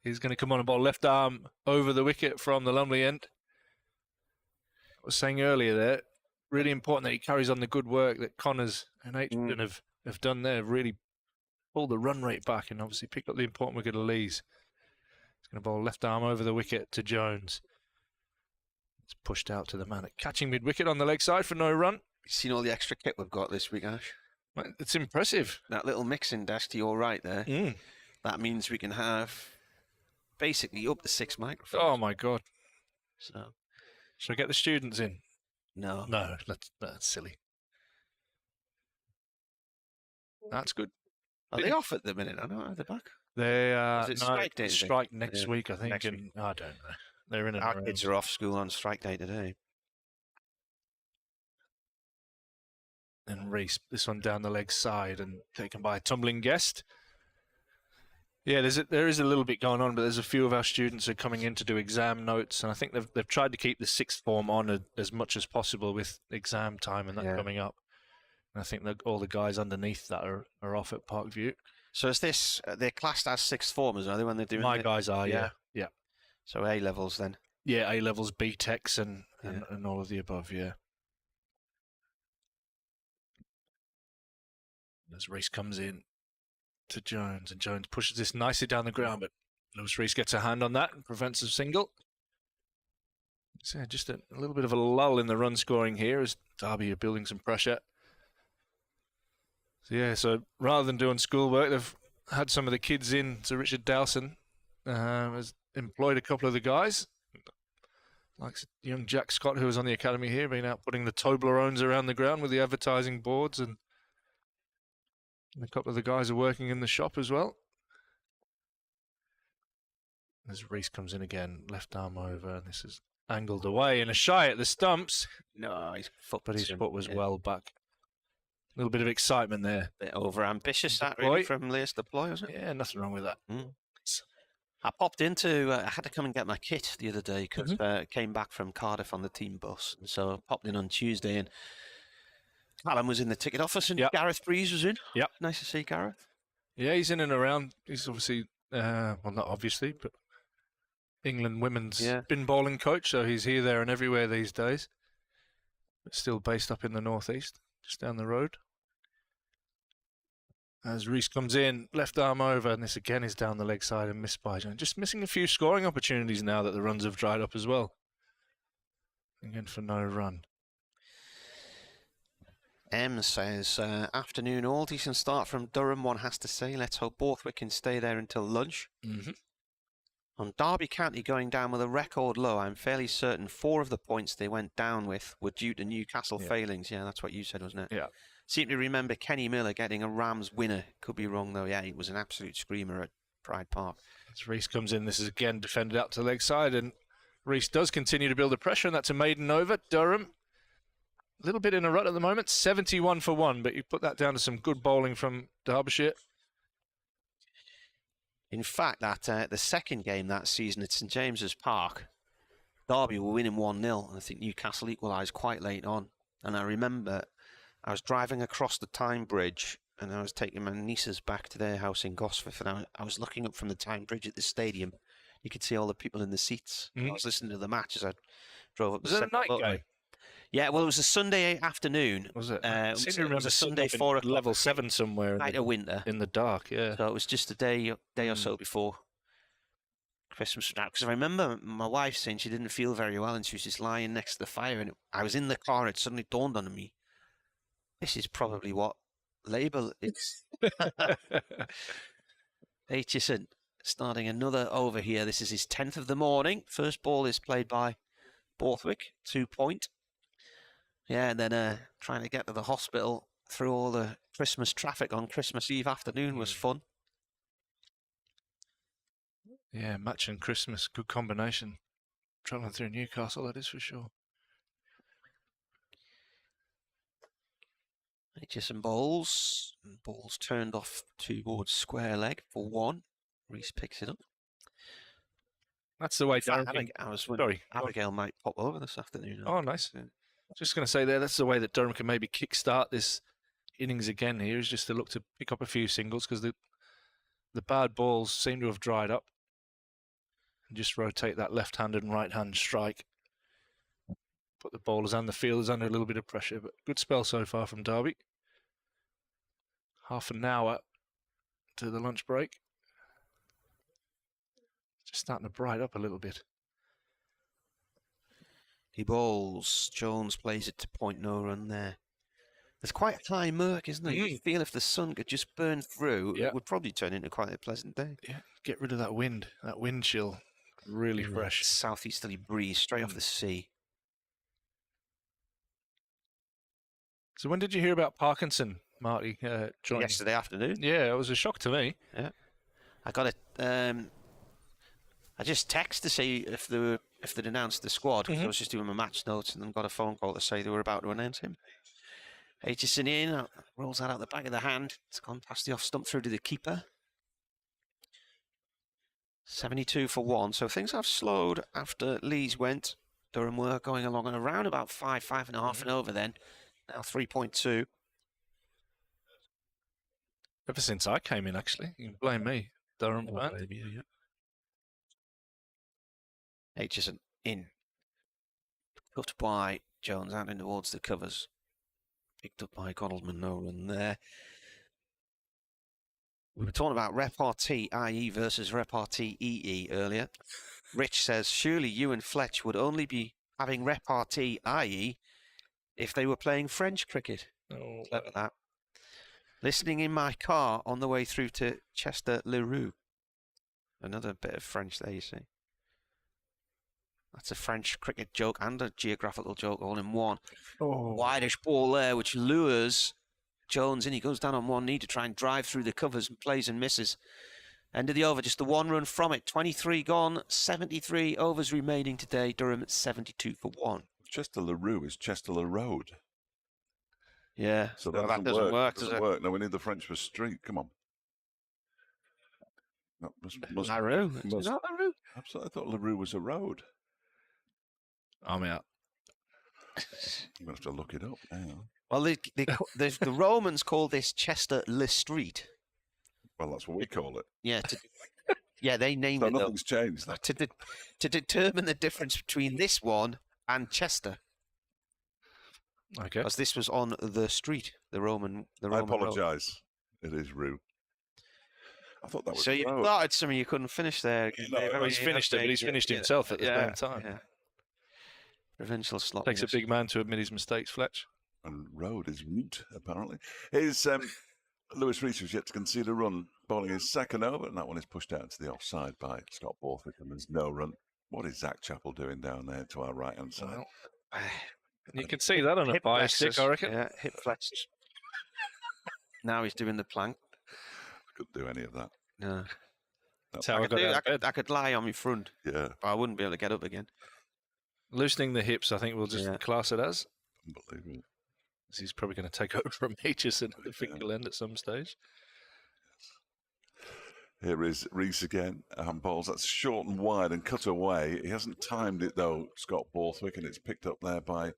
He's going to come on and bowl left arm over the wicket from the Lumley end. I was saying earlier there, really important that he carries on the good work that Connors and Aitchison have done there. Really pulled the run rate back and obviously picked up the important wicket of Lees. He's going to bowl left arm over the wicket to Jones. It's pushed out to the man at catching mid-wicket on the leg side for no run. You've seen all the extra kit we've got this week, Ash? It's impressive. That little mixing desk to your right there, that means we can have basically up to 6 microphones. Oh, my God. So, should I get the students in? No. No, that's silly. That's good. Are they off at the minute? I know. Are they back? They Is it no, strike day? strike next week, I think. Next And I don't know. They're in and Our around. kids are off school on strike day today. And Reese, this one down the leg side and taken by a tumbling guest. Yeah, there is a little bit going on, but there's a few of our students are coming in to do exam notes, and I think they've tried to keep the sixth form on as much as possible with exam time and that coming up. And I think that all the guys underneath that are off at Parkview. So is this they're classed as sixth formers, are they, when they're doing My guys are, yeah. So A levels then. Yeah, A levels, B techs, and all of the above, yeah. As Reese comes in to Jones, and Jones pushes this nicely down the ground, but Lewis Reese gets a hand on that and prevents a single. So just a little bit of a lull in the run scoring here as Derby are building some pressure. So rather than doing schoolwork, they've had some of the kids in. So Richard Dowson has employed a couple of the guys, like young Jack Scott, who was on the academy here, been out putting the Toblerones around the ground with the advertising boards, and a couple of the guys are working in the shop as well. As Reese comes in again, left arm over, and this is angled away and a shy at the stumps. No, his foot was well back. A little bit of excitement there. Bit over ambitious that really from Leas Deploy, wasn't it? Yeah, nothing wrong with that. I popped into, I had to come and get my kit the other day because I came back from Cardiff on the team bus. And so I popped in on Tuesday and Callum was in the ticket office and Gareth Breeze was in. Yep. Nice to see Gareth. Yeah, he's in and around. He's obviously, well, not obviously, but England women's spin bowling coach. So he's here, there and everywhere these days. But still based up in the northeast, just down the road. As Reese comes in, left arm over, and this again is down the leg side and missed by John. Just missing a few scoring opportunities now that the runs have dried up as well. Again for no run. M says, afternoon all, decent start from Durham, one has to say. Let's hope Borthwick can stay there until lunch. On Derby County going down with a record low, I'm fairly certain 4 of the points they went down with were due to Newcastle failings. Yeah, that's what you said, wasn't it? Yeah. Seem to remember Kenny Miller getting a Rams winner. Could be wrong though. Yeah, it was an absolute screamer at Pride Park. As Reese comes in, this is again defended out to the leg side, and Reese does continue to build the pressure, and that's a maiden over. Durham, a little bit in a rut at the moment, 71 for 1, but you put that down to some good bowling from Derbyshire. In fact, that the second game that season at St James's Park, Derby were winning 1-0, and I think Newcastle equalised quite late on. And I remember I was driving across the Tyne Bridge, and I was taking my nieces back to their house in Gosforth, and I was looking up from the Tyne Bridge at the stadium. You could see all the people in the seats. I was listening to the match as I drove up. Was it a night game? Yeah, well, it was a Sunday afternoon. Was it? I seem to remember it was a Sunday 4 o'clock. Level 7 somewhere. Night of winter. In the dark, yeah. So it was just a day or so before Christmas. Because I remember my wife saying she didn't feel very well and she was just lying next to the fire. And I was in the car, it suddenly dawned on me, this is probably what label is. Aitchison starting another over here. This is his 10th of the morning. First ball is played by Borthwick, 2 point. Yeah, and then trying to get to the hospital through all the Christmas traffic on Christmas Eve afternoon was fun. Yeah, match and Christmas, good combination. Travelling through Newcastle, that is for sure. Aitchison bowls. Balls turned off towards square leg for 1. Reese picks it up. That's the way Durham. Abigail might pop over this afternoon. Oh, nice. Just going to say that's the way that Durham can maybe kickstart this innings again here, is just to look to pick up a few singles, because the bad balls seem to have dried up. And just rotate that left-handed and right-hand strike. Put the bowlers and the fielders under a little bit of pressure, but good spell so far from Derby. Half an hour to the lunch break. Just starting to bright up a little bit. He bowls. Jones plays it to point, no run there. There's quite a high murk, isn't there? You feel if the sun could just burn through, it would probably turn into quite a pleasant day. Yeah, get rid of that wind chill. Really fresh. Southeasterly breeze straight off the sea. So when did you hear about Parkinson? Marty joining yesterday afternoon. Yeah, it was a shock to me. Yeah, I got it. I just texted to see if they'd announced the squad, because I was just doing my match notes, and then got a phone call to say they were about to announce him. Aitchison in, rolls that out the back of the hand. It's gone past the off stump through to the keeper. 72 for 1. So things have slowed after Leeds went. Durham were going along at around about 5.5 and over then. Now 3.2. Ever since I came in, actually. You can blame me. Durham fan. Aitchison in. Cut by Jones out in towards the covers. Picked up by Godalman, no run there. We were talking about repartee IE versus repartee EE earlier. Rich says, surely you and Fletch would only be having repartee IE if they were playing French cricket. Oh, clever that. Listening in my car on the way through to Chester Leroux. Another bit of French there, you see. That's a French cricket joke and a geographical joke all in one. Oh. Wideish ball there, which lures Jones in. He goes down on one knee to try and drive through the covers and plays and misses. End of the over, just the one run from it. 23 gone, 73 overs remaining today. Durham at 72 for 1. Chester Leroux is Chester Le Road. Yeah, So well, that doesn't work, doesn't work. No, we need the French for street. Come on. No, Leroux. Is that Leroux? Absolutely. I thought Leroux was a road. I'm out. You're going to have to look it up now. Well, the Romans call this Chester Le Street. Well, that's what we call it. Yeah, yeah, they named so it. Nothing's changed. To determine the difference between this one and Chester. Okay. Because this was on the street, the Roman I apologise. It is Rue. I thought that was so you started something you couldn't finish there. No, he's finished it, but he's finished himself at the same time. Yeah. Provincial slot. Takes a big man to admit his mistakes, Fletch. And road is route, apparently. Here's Lewis Rees, who's yet to concede a run, bowling his second over, and that one is pushed out to the offside by Scott Borthwick, and there's no run. What is Zach Chappell doing down there to our right-hand side? Well, you can see that on a fire stick, I reckon. Yeah, hip flexors. Now he's doing the plank. Couldn't do any of that. No. That's how I could lie on my front. Yeah. But I wouldn't be able to get up again. Loosening the hips, I think we'll just class it as. Unbelievable. He's probably going to take over from Aitchison at the finger end at some stage. Here is Rees again. Balls, that's short and wide and cut away. He hasn't timed it, though, Scott Borthwick, and it's picked up there by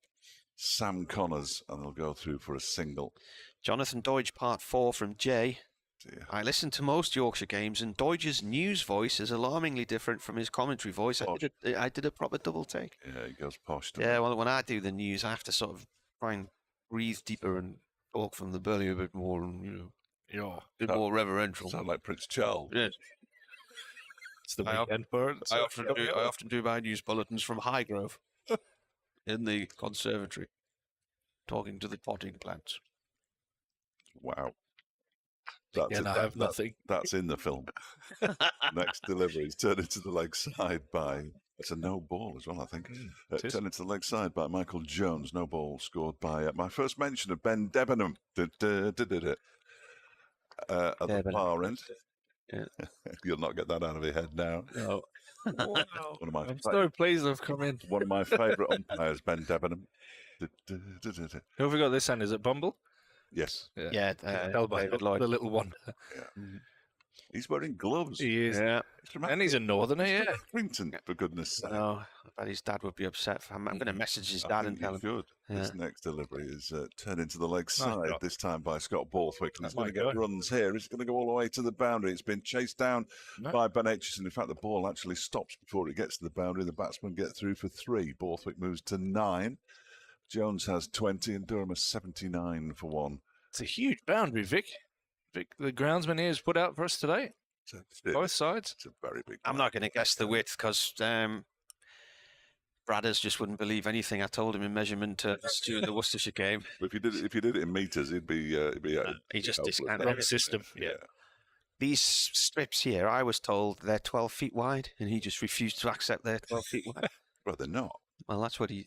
Sam Connors, and they'll go through for a single. Jonathan Doidge, part 4 from Jay. Dear. I listen to most Yorkshire games, and Doidge's news voice is alarmingly different from his commentary voice. I did a proper double take. Yeah, he goes posh. Yeah, well, when I do the news, I have to sort of try and breathe deeper and talk from the belly a bit more, and a bit more reverential. Sound like Prince Charles. Yes. It's the weekend bird. I often do my news bulletins from Highgrove in the conservatory, talking to the potting plants. Wow. Again, I have nothing. That's in the film. Next delivery is turned into the leg side by... It's a no ball as well, I think. Turned into the leg side by Michael Jones. No ball scored by my first mention of Ben Debenham. At the far end. Yeah. You'll not get that out of your head now. No. One of my I'm so pleased I've come in. One of my favourite umpires, Ben Debenham. Who have we got this end? Is it Bumble? Yes. Yeah, David Lloyd. The little one. Yeah. He's wearing gloves. He is. Yeah. And he's a northerner, yeah. Clinton, for goodness sake. No, I bet his dad would be upset. I'm going to message his dad and tell him. Good. Yeah. This next delivery is turned into the leg side, this time by Scott Borthwick. And he's going to go. get runs here. He's going to go all the way to the boundary. It's been chased down by Ben Aitchison. In fact, the ball actually stops before it gets to the boundary. The batsmen get through for 3. Borthwick moves to 9. Jones has 20 and Durham has 79 for 1. It's a huge boundary, Vic. The groundsman here has put out for us today. Both sides. It's a very big. I'm not going to guess the width because Bradders just wouldn't believe anything I told him in measurement during the Worcestershire game. But if you did it in meters, he'd be he just discounted wrong system. Yeah. These strips here, I was told they're 12 feet wide, and he just refused to accept they're 12 feet wide. Well, they're not. Well, that's what you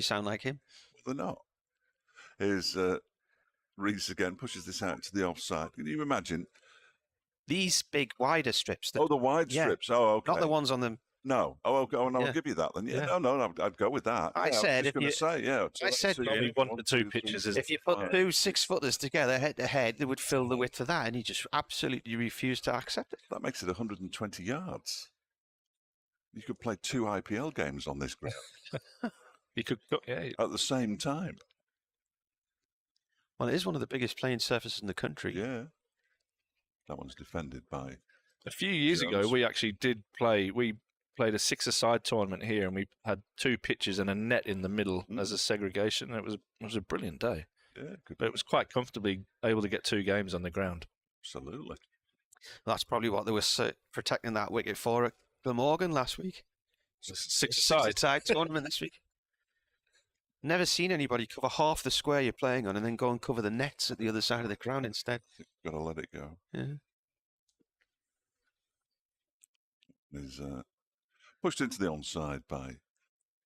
sound like him. They're not. Here's Reese again pushes this out to the offside. Can you imagine? These big wider strips. The wide strips. Oh, okay. Not the ones on them. No. Oh, I'll give you that then. Yeah. No, I'd go with that. I said, I was going to say, I said, only 1 to 2 pitches. If you put 2 6-footers together head to head, they would fill the width of that, and he just absolutely refused to accept it. That makes it 120 yards. You could play 2 IPL games on this ground. You could, at the same time. Well, it is one of the biggest playing surfaces in the country. Yeah. That one's defended by. A few years ago, we actually did play. We played a 6-a-side tournament here, and we had 2 pitches and a net in the middle as a segregation. It was a brilliant day. Yeah, but it was quite comfortably able to get 2 games on the ground. Absolutely. That's probably what they were protecting that wicket for at Glamorgan last week. 6-a-side tournament this week. Never seen anybody cover half the square you're playing on and then go and cover the nets at the other side of the ground instead. Got to let it go. Yeah. Is pushed into the onside by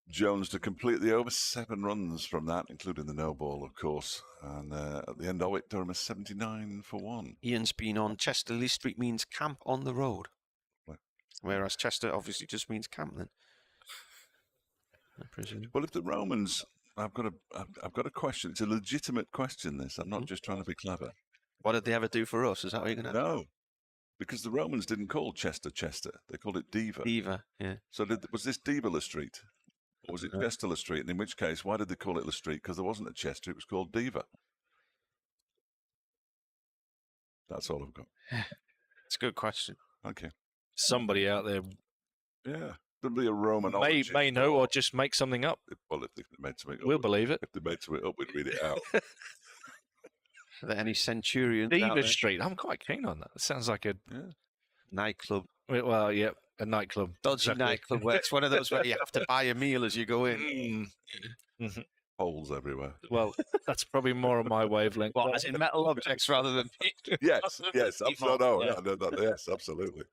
Jones to complete the over. 7 runs from that, including the no ball, of course. And at the end of it, Durham is 79 for 1. Ian's been on Chester Lee Street means camp on the road. Right. Whereas Chester obviously just means camp then. I presume. Well, if the Romans, I've got a question. It's a legitimate question, this. I'm not just trying to be clever. What did they ever do for us? Is that what you're going to No. Because the Romans didn't call Chester Chester. They called it Diva. Diva, yeah. So was this Diva La Street? Or was it Chester La Street? And in which case, why did they call it La Street? Because there wasn't a Chester, it was called Diva. That's all I've got. It's a good question. Okay. Somebody out there There'll be a Roman may know or just make something up. Well, if they made something up, we'll believe it. If they made something up, we'd read it out. Are there any centurions Diva Street. I'm quite keen on that. It sounds like a nightclub. Well, yeah, a nightclub. Dodgy nightclub where it's one of those where you have to buy a meal as you go in. Holes everywhere. Well, that's probably more on my wavelength. What, as in metal objects rather than... Yes, absolutely.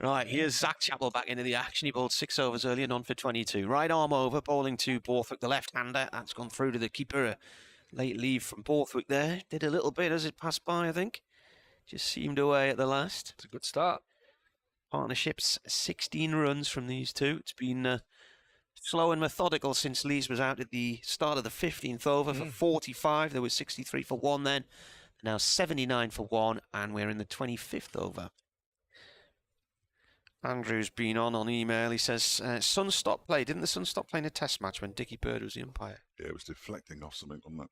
Right, here's Zach Chappell back into the action. He bowled 6 overs earlier, none for 22. Right arm over, bowling to Borthwick, the left-hander. That's gone through to the keeper. Late leave from Borthwick there. Did a little bit as it passed by, I think. Just seemed away at the last. It's a good start. Partnerships, 16 runs from these two. It's been slow and methodical since Lees was out at the start of the 15th over for 45. There was 63 for 1 then. Now 79 for 1, and we're in the 25th over. Andrew's been on email. He says, Sun stopped play. Didn't the Sun stop playing a test match when Dickie Bird was the umpire? Yeah, it was deflecting off something, wasn't it?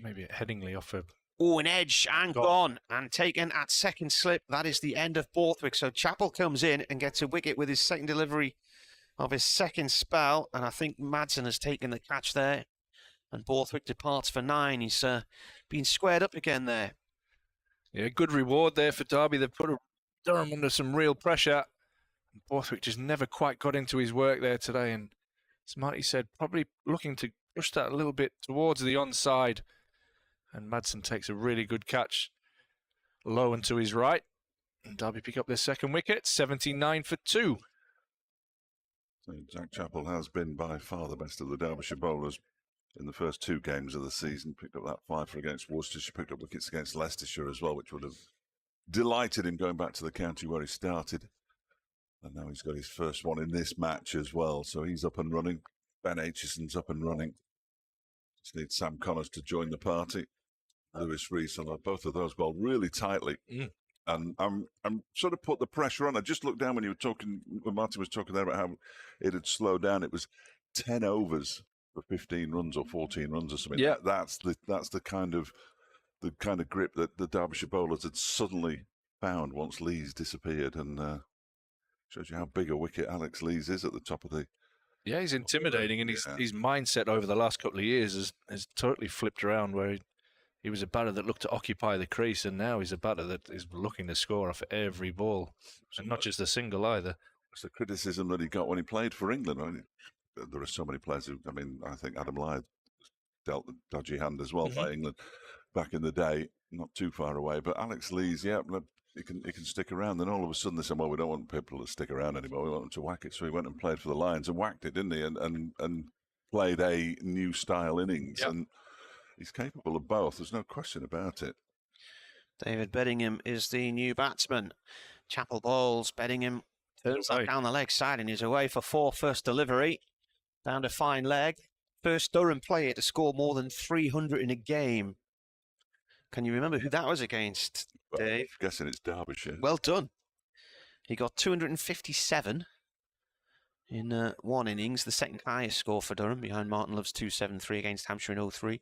Maybe at Headingley off a... Oh, an edge and gone and taken at second slip. That is the end of Borthwick. So Chappell comes in and gets a wicket with his second delivery of his second spell. And I think Madsen has taken the catch there. And Borthwick departs for 9. He's been squared up again there. Yeah, good reward there for Derby. They've put Durham under some real pressure. And Borthwick just never quite got into his work there today. And as Marty said, probably looking to push that a little bit towards the onside. And Madsen takes a really good catch low and to his right. And Derby pick up their second wicket, 79 for 2. So Jack Chappell has been by far the best of the Derbyshire bowlers in the first 2 games of the season. Picked up that 5 for against Worcestershire, picked up wickets against Leicestershire as well, which would have delighted him going back to the county where he started. And now he's got his first one in this match as well. So he's up and running. Ben Aitchison's up and running. Just need Sam Connors to join the party. Lewis Rees, and both of those bowled really tightly. And I'm sort of put the pressure on. I just looked down when Martin was talking there about how it had slowed down. It was 10 overs for 15 runs or 14 runs or something. Yeah. That's the kind of grip that the Derbyshire bowlers had suddenly found once Lees disappeared, and shows you how big a wicket Alex Lees is at the top of the... Yeah, he's intimidating, and his mindset over the last couple of years has totally flipped around, where he was a batter that looked to occupy the crease, and now he's a batter that is looking to score off every ball, and not just a single either. It's the criticism that he got when he played for England. I mean, there are so many players who, I think Adam Lyth dealt a dodgy hand as well by England back in the day, not too far away. But Alex Lees, he can stick around. Then all of a sudden they said, well, we don't want people to stick around anymore. We want them to whack it. So he went and played for the Lions and whacked it, didn't he? And played a new style innings. Yep. And He's capable of both. There's no question about it. David Beddingham is the new batsman. Chapel Bowls. Beddingham turns that down the leg side and is away for 4 first delivery. Down to fine leg. First Durham player to score more than 300 in a game. Can you remember who that was against, Dave? I'm guessing it's Derbyshire. Well done. He got 257 in one innings, the second highest score for Durham, behind Martin Love's 273 against Hampshire in 03,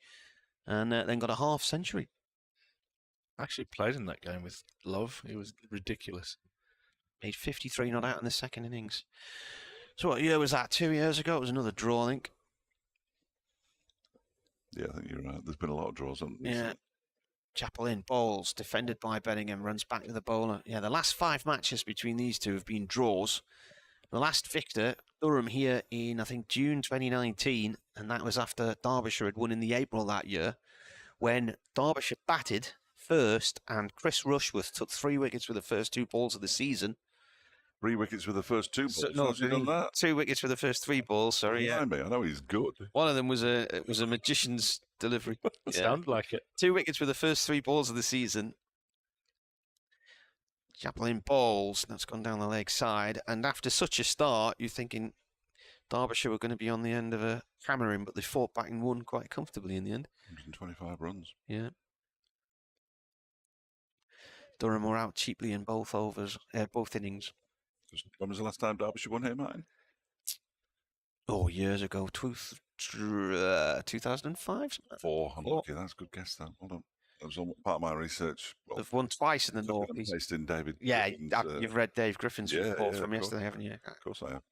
and then got a half century. I actually played in that game with Love. It was ridiculous. Made 53 not out in the second innings. So what year was that? 2 years ago? It was another draw, I think. Yeah, I think you're right. There's been a lot of draws on this. Yeah. Chapel in, Bowles, defended by Beddingham, runs back to the bowler. Yeah, the last 5 matches between these two have been draws. The last victor, Durham, here in, I think, June 2019, and that was after Derbyshire had won in the April that year, when Derbyshire batted first and Chris Rushworth took 3 wickets with the first 2 balls of the season. 3 wickets with the first 2 balls? So, no, How's he done that? 2 wickets with the first 3 balls, sorry. Yeah. Me. I know he's good. One of them was a magician's delivery. Sounded like it. 2 wickets with the first 3 balls of the season. Chapel in Bowles, that's gone down the leg side. And after such a start, you're thinking Derbyshire were going to be on the end of a hammering, but they fought back and won quite comfortably in the end. 125 runs. Yeah. Durham were out cheaply in both overs, both innings. When was the last time Derbyshire won here, Martin? Oh, years ago, 2005. 4. Unlucky. That's a good guess. That. Hold on. That was part of my research. Well, they've won twice in the North. Based in David. Yeah, Griffin's, you've read Dave Griffin's report from yesterday, haven't you? Of course I have.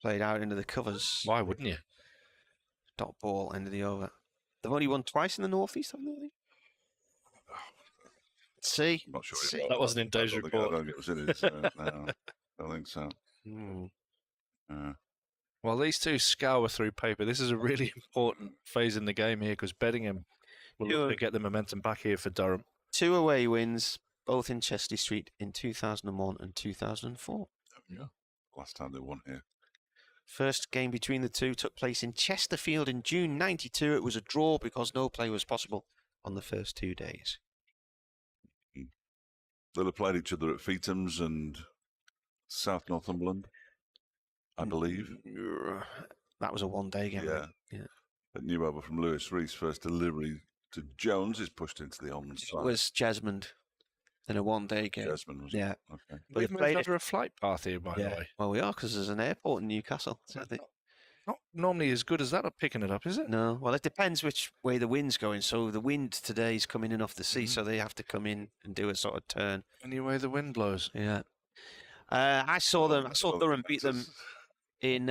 Played out into the covers. Why wouldn't you? Dot ball, end of the over. They've only won twice in the North East, haven't they? See? I'm not sure. That wasn't in Dave's report. I don't think it was in his. No, I don't think so. Well, these two scour through paper. This is a really important phase in the game here because Beddingham will look to get the momentum back here for Durham. 2 away wins, both in Chester Street in 2001 and 2004. Yeah, last time they won here. First game between the two took place in Chesterfield in June '92. It was a draw because no play was possible on the first 2 days. They'll have played each other at Feetham's and South Northumberland, I believe. That was a 1-day game. Yeah. At new over from Lewis Rees, first delivery to Jones is pushed into the onside. It was Jesmond in a 1-day game. Jesmond, was yeah. it? Okay. We've moved over a flight path here, by the way. Well, we are because there's an airport in Newcastle. So not normally as good as that at picking it up, is it? No. Well, it depends which way the wind's going. So the wind today is coming in off the sea, so they have to come in and do a sort of turn. Any way the wind blows. Yeah. I saw Durham beat them in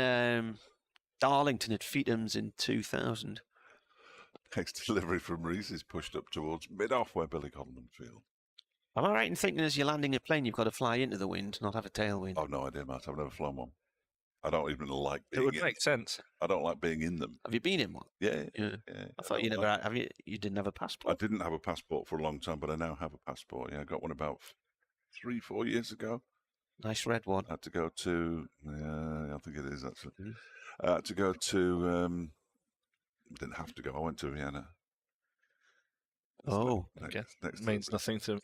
Darlington at Feetham's in 2000. Next delivery from Rees is pushed up towards mid-off where Billy Codman field. Am I right in thinking as you're landing a plane, you've got to fly into the wind, not have a tailwind? I've no idea, Matt. I've never flown one. I don't even like being It would in make sense. I don't like being in them. Have you been in one? Yeah. I thought you never have you. You didn't have a passport. I didn't have a passport for a long time, but I now have a passport. Yeah, I got one about 3-4 years ago. Nice red one. I had to go to. I think it is actually. I had to go to. Didn't have to go. I went to Vienna. Okay. Means nothing to.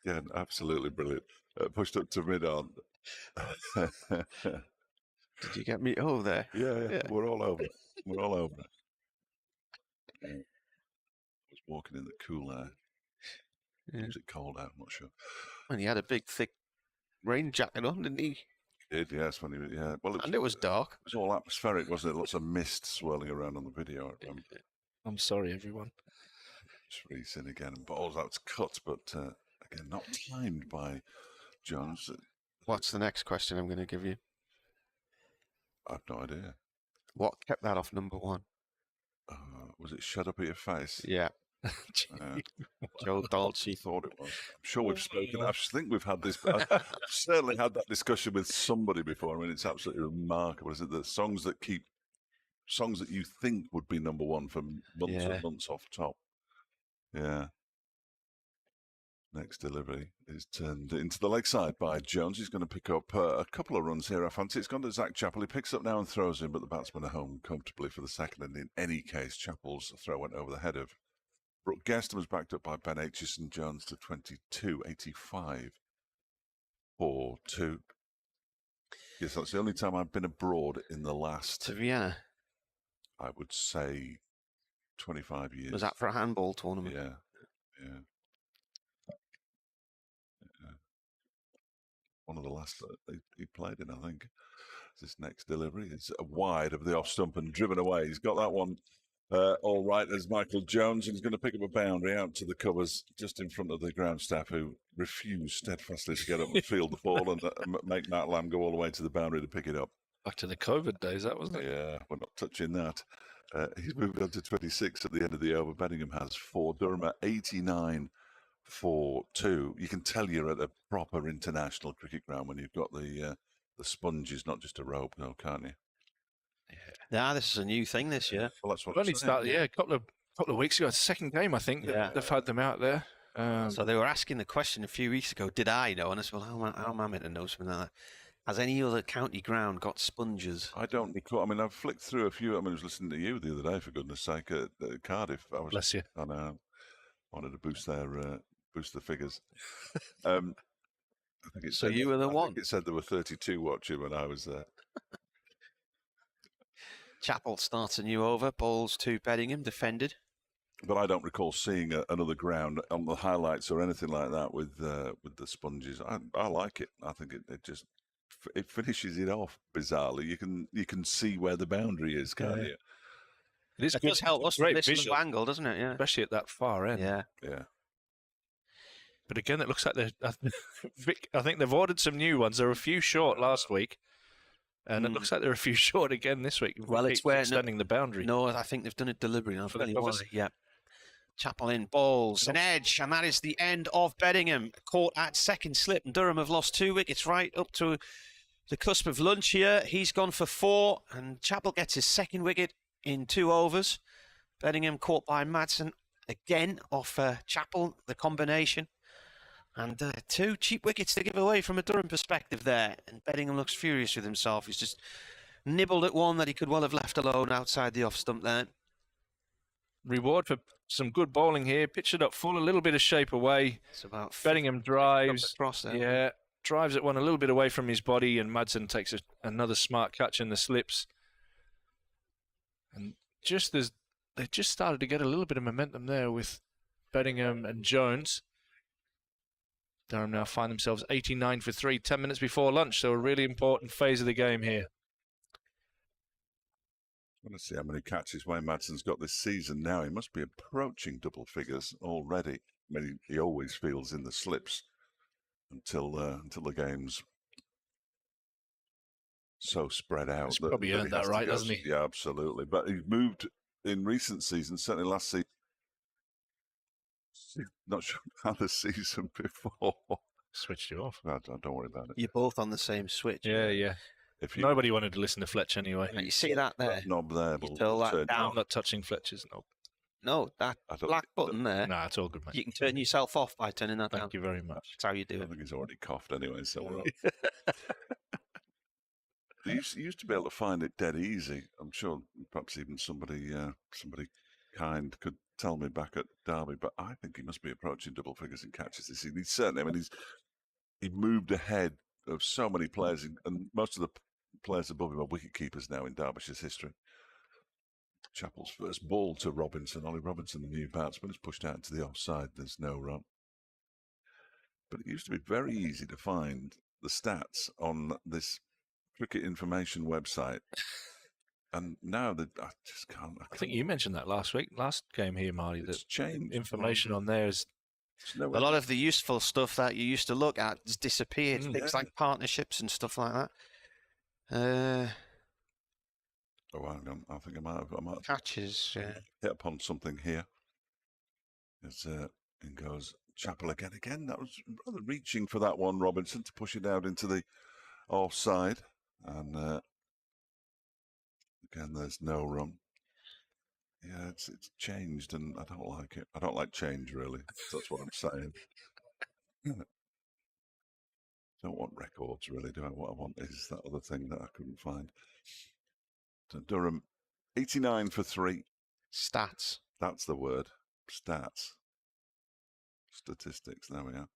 Yeah, absolutely brilliant. Pushed up to mid-on. Did you get me? Oh, there. Yeah, we're all over it. We're all over it. I was walking in the cool air. Was it cold out? I'm not sure. And he had a big, thick rain jacket on, didn't he? He did, yes. When he, yeah. Well, and it was dark. It was all atmospheric, wasn't it? Lots of mist swirling around on the video. I remember. I'm sorry, everyone. It's racing again, and balls out to cut, but again, not timed by Jones. What's the next question I'm going to give you? I have no idea. What kept that off number 1? Was it Shut Up At Your Face? Yeah. Joe Dolce thought it was. I'm sure we've spoken. I think we've had this. I've certainly had that discussion with somebody before. I mean, it's absolutely remarkable. Is it the songs that you think would be number 1 for months and months off top? Yeah. Next delivery is turned into the leg side by Jones. He's going to pick up a couple of runs here. I fancy it's gone to Zach Chappell. He picks up now and throws in, but the batsmen are home comfortably for the second. And in any case, Chappell's throw went over the head of Brooke Guest and was backed up by Ben Aitchison. Jones to 22.85 for 2. Yes, that's the only time I've been abroad in the last... To Vienna? I would say 25 years. Was that for a handball tournament? Yeah. One of the last that he played in, I think. This next delivery is wide of the off stump and driven away. He's got that one all right as Michael Jones, and he's going to pick up a boundary out to the covers just in front of the ground staff, who refuse steadfastly to get up and field the ball and make Matt Lamb go all the way to the boundary to pick it up. Back to the COVID days, that wasn't it? Yeah, we're not touching that. He's moved on to 26 at the end of the over. Bedingham has 4. Durham at 89 for 2. You can tell you're at a proper international cricket ground when you've got the sponges, not just a rope, no, can't you? Yeah, this is a new thing this year. Well, that's what only started, a couple of weeks ago. It's the second game, I think. They've had them out there. So they were asking the question a few weeks ago, did I know? And I said, well, how am I meant to know something like that? Has any other county ground got sponges? I don't recall. I mean, I've flicked through a few. I mean, I was listening to you the other day, for goodness sake, at Cardiff. Bless you. I wanted to boost the figures. I think it So said, you were the I one. think it said there were 32 watching when I was there. Chappell starts a new over. Balls to Bedingham, defended. But I don't recall seeing another ground on the highlights or anything like that with the sponges. I like it. I think it finishes it off bizarrely. You can see where the boundary is, can't you? It does help us from this little angle, doesn't it? Yeah, especially at that far end. Yeah. But again, it looks like I think they've ordered some new ones. There were a few short last week, and it looks like there are a few short again this week. Well, it's where extending the boundary. No, I think they've done it deliberately. For the covers? Yeah. Chappell in, balls, an edge, and that is the end of Bedingham. Caught at second slip, and Durham have lost 2 wickets right up to the cusp of lunch here. He's gone for 4, and Chappell gets his second wicket in 2 overs. Bedingham caught by Madsen again off Chappell, the combination. And 2 cheap wickets to give away from a Durham perspective there. And Bedingham looks furious with himself. He's just nibbled at one that he could well have left alone outside the off stump there. Reward for some good bowling here. Pitched it up full, a little bit of shape away. It's about Bedingham drives. Across there. Yeah, drives it one a little bit away from his body, and Madsen takes another smart catch in the slips. And just as they just started to get a little bit of momentum there with Bedingham and Jones. Durham now find themselves 89 for 3, 10 minutes before lunch. So a really important phase of the game here. I want to see how many catches Wayne Madsen's got this season now. He must be approaching double figures already. I mean, he always feels in the slips until the game's so spread out. He's probably earned that right, hasn't he? Yeah, absolutely. But he's moved in recent seasons, certainly last season. Not sure how the season before. Switched you off. No, don't worry about it. You're both on the same switch. Yeah. Nobody wanted to listen to Fletch anyway. You see that there? That knob there. You tell that down. I'm not touching Fletcher's knob. No, that black button there. Nah, it's all good, mate. You can turn yourself off by turning that down. Thank you very much. That's how you do it. I think he's already coughed anyway, so we're on. You used to be able to find it dead easy. I'm sure perhaps even somebody kind could tell me back at Derby, but I think he must be approaching double figures in catches this season. He's certainly, I mean, he moved ahead of so many players, and most of the players above him are wicket keepers now in Derbyshire's history. Chappell's first ball to Robinson. Ollie Robinson, the new batsman, is pushed out into the offside. There's no run. But it used to be very easy to find the stats on this cricket information website. And now that I just can't. I think you mentioned that last game here, Marty. It's changed. Information on there is. A lot of the useful stuff that you used to look at has disappeared. Things like partnerships and stuff like that. I think I might have catches. Hit upon something here. As in goes Chappell again. That was rather reaching for that one, Robinson, to push it out into the offside. And again, there's no run. Yeah, it's changed, and I don't like it. I don't like change, really. That's what I'm saying. Don't want records, really, do I? What I want is that other thing that I couldn't find. So Durham, 89 for 3. Stats. That's the word. Stats. Statistics. There we are.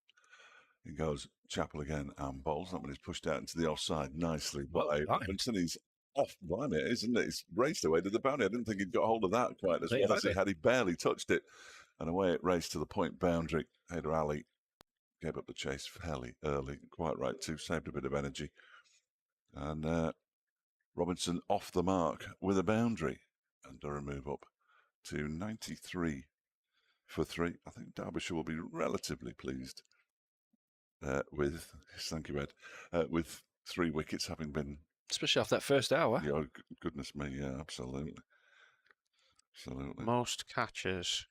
He goes Chapel again and bowls. That one is pushed out into the offside nicely by Robinson. He's off blimey, isn't it? He's raced away to the boundary. I didn't think he'd got hold of that quite as well as he had. He barely touched it. And away it raced to the point boundary. Haider Ali gave up the chase fairly early. Quite right too. Saved a bit of energy. And Robinson off the mark with a boundary. And Durham move up to 93 for 3. I think Derbyshire will be relatively pleased with, thank you, Ed, with 3 wickets having been... Especially after that first hour. Yeah, goodness me, yeah, absolutely. Absolutely. Most catches.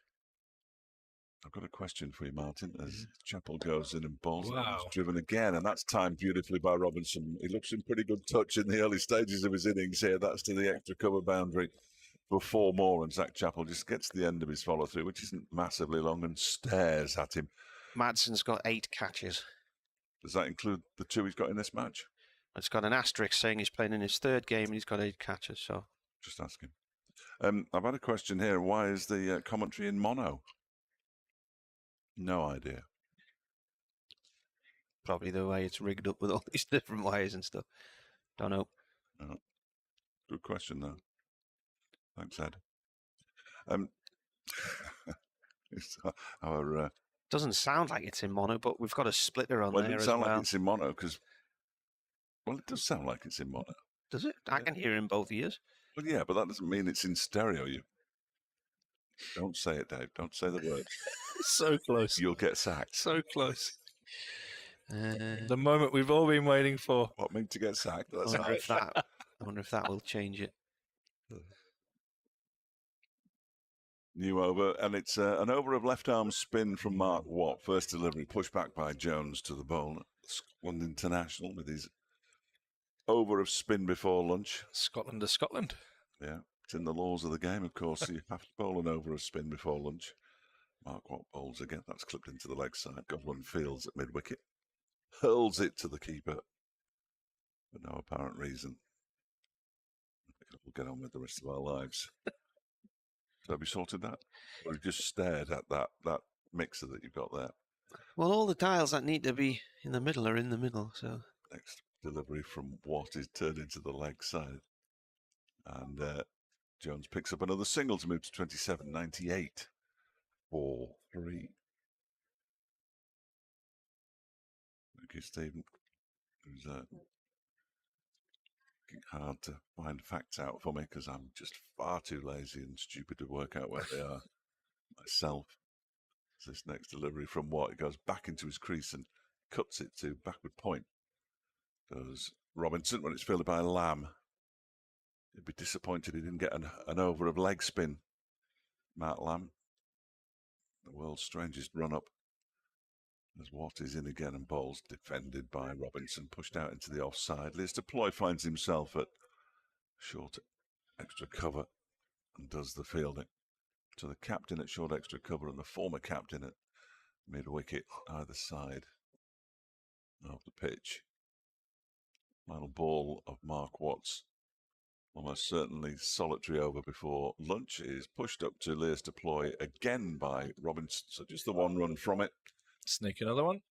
I've got a question for you, Martin, as Chapel goes in and bowls. Wow. He's driven again, and that's timed beautifully by Robinson. He looks in pretty good touch in the early stages of his innings here. That's to the extra cover boundary for 4 more, and Zach Chapel just gets to the end of his follow-through, which isn't massively long, and stares at him. Madson's got 8 catches. Does that include the 2 he's got in this match? It's got an asterisk saying he's playing in his 3rd game and he's got 8 catches, so... Just asking. I've had a question here. Why is the commentary in mono? No idea. Probably the way it's rigged up with all these different wires and stuff. Don't know. No. Good question, though. Thanks, Ed. Our... Doesn't sound like it's in mono, but we've got a splitter on there as well. It doesn't sound like it's in mono, because... Well, it does sound like it's in mono. Does it? I can hear in both ears. Well, yeah, but that doesn't mean it's in stereo. You don't say it, Dave. Don't say the word. So close. You'll get sacked. So close. The moment we've all been waiting for. What, me to get sacked? That's I wonder if that will change it. New over, and it's an over of left-arm spin from Mark Watt. First delivery, pushed back by Jones to the bowl. Scotland International with his over of spin before lunch. Scotland to Scotland. Yeah, it's in the laws of the game, of course. So you have to bowl an over of spin before lunch. Mark Watt bowls again. That's clipped into the leg side. Godwin fields at mid-wicket. Hurls it to the keeper for no apparent reason. We'll get on with the rest of our lives. So have you sorted that? Or have you just stared at that mixer that you've got there? Well, all the dials that need to be in the middle are in the middle, so... Next delivery from Watt is turned into the leg side. And Jones picks up another single to move to 27.98 for 3. Thank you, Stephen. Who's hard to find facts out for me because I'm just far too lazy and stupid to work out where they are myself. So this next delivery from Watt, it goes back into his crease and cuts it to backward point. Does Robinson when it's fielded by Lamb. He'd be disappointed he didn't get an over of leg spin. Matt Lamb, the world's strangest run-up. As Watt is in again and bowls, defended by Robinson, pushed out into the offside. Liz Deploy finds himself at short extra cover and does the fielding. So the captain at short extra cover and the former captain at mid-wicket, either side of the pitch. Final ball of Mark Watts. Almost certainly solitary over before lunch is pushed up to Liz Deploy again by Robinson. So just the one run from it. Sneak another one.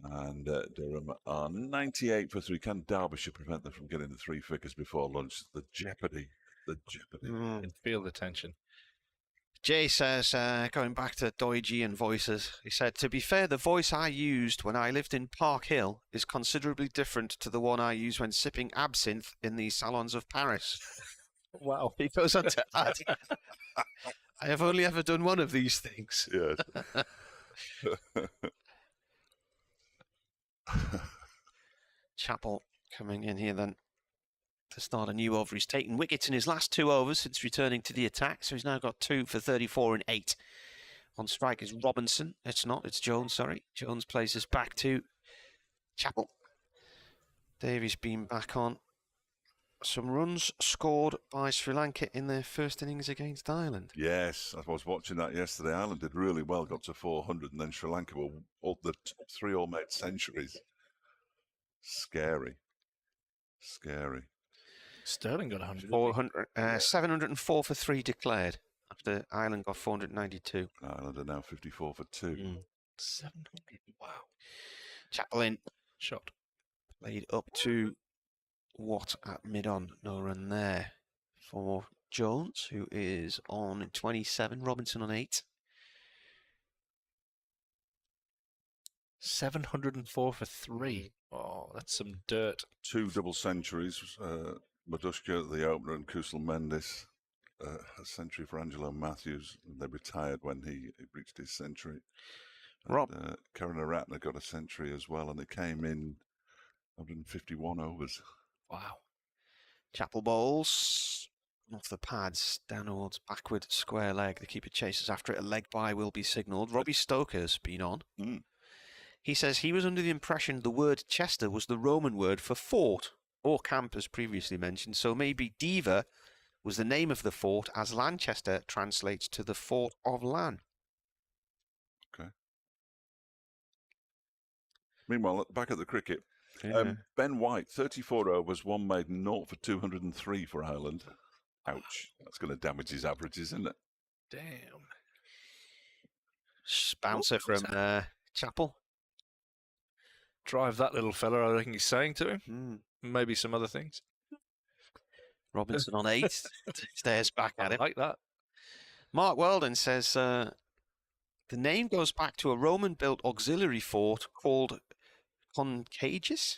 And Durham are 98 for 3. Can Derbyshire prevent them from getting the 3 figures before lunch? The jeopardy. The jeopardy. And feel the tension. Jay says, going back to Doiji and voices, he said, to be fair, the voice I used when I lived in Park Hill is considerably different to the one I use when sipping absinthe in the salons of Paris. Wow. He goes on to add, I have only ever done one of these things. Yes. Chapel coming in here then to start a new over. He's taken wickets in his last 2 overs since returning to the attack, so he's now got 2 for 34 and 8. On strike is Robinson. It's Jones, sorry. Jones plays us back to Chapel. Davies been back on. some runs scored by Sri Lanka in their first innings against Ireland. Yes, I was watching that yesterday. Ireland did really well, got to 400, and then Sri Lanka were all the top three all made centuries. Scary. Scary. Sterling got 100. 704 for 3 declared after Ireland got 492. Ireland are now 54 for 2. 700. Wow. Chaplin shot. Played up to what at mid-on? No run there for Jones, who is on 27. Robinson on 8. 704 for 3. Oh, that's some dirt. 2 double centuries. Madushka, the opener, and Kusal Mendes. A century for Angelo Matthews. They retired when he reached his century. Rob. Karunaratne got a century as well, and it came in 151 overs. Wow. Chapel bowls off the pads, down towards backward square leg. The keeper chases after it. A leg by will be signalled. Robbie Stoker's been on. He says he was under the impression the word Chester was the Roman word for fort, or camp as previously mentioned, so maybe Diva was the name of the fort, as Lanchester translates to the fort of Lan. Okay. Meanwhile, back at the cricket, Yeah. Ben White, 34 overs, 1 made, 0 for 203 for Ireland. Ouch. That's going to damage his averages, isn't it? Damn. Bouncer from Chapel. Drive that little fella, I reckon he's saying to him. Maybe some other things. Robinson on 8. Stares back at him. I like that. Mark Weldon says the name goes back to a Roman-built auxiliary fort called Concagus.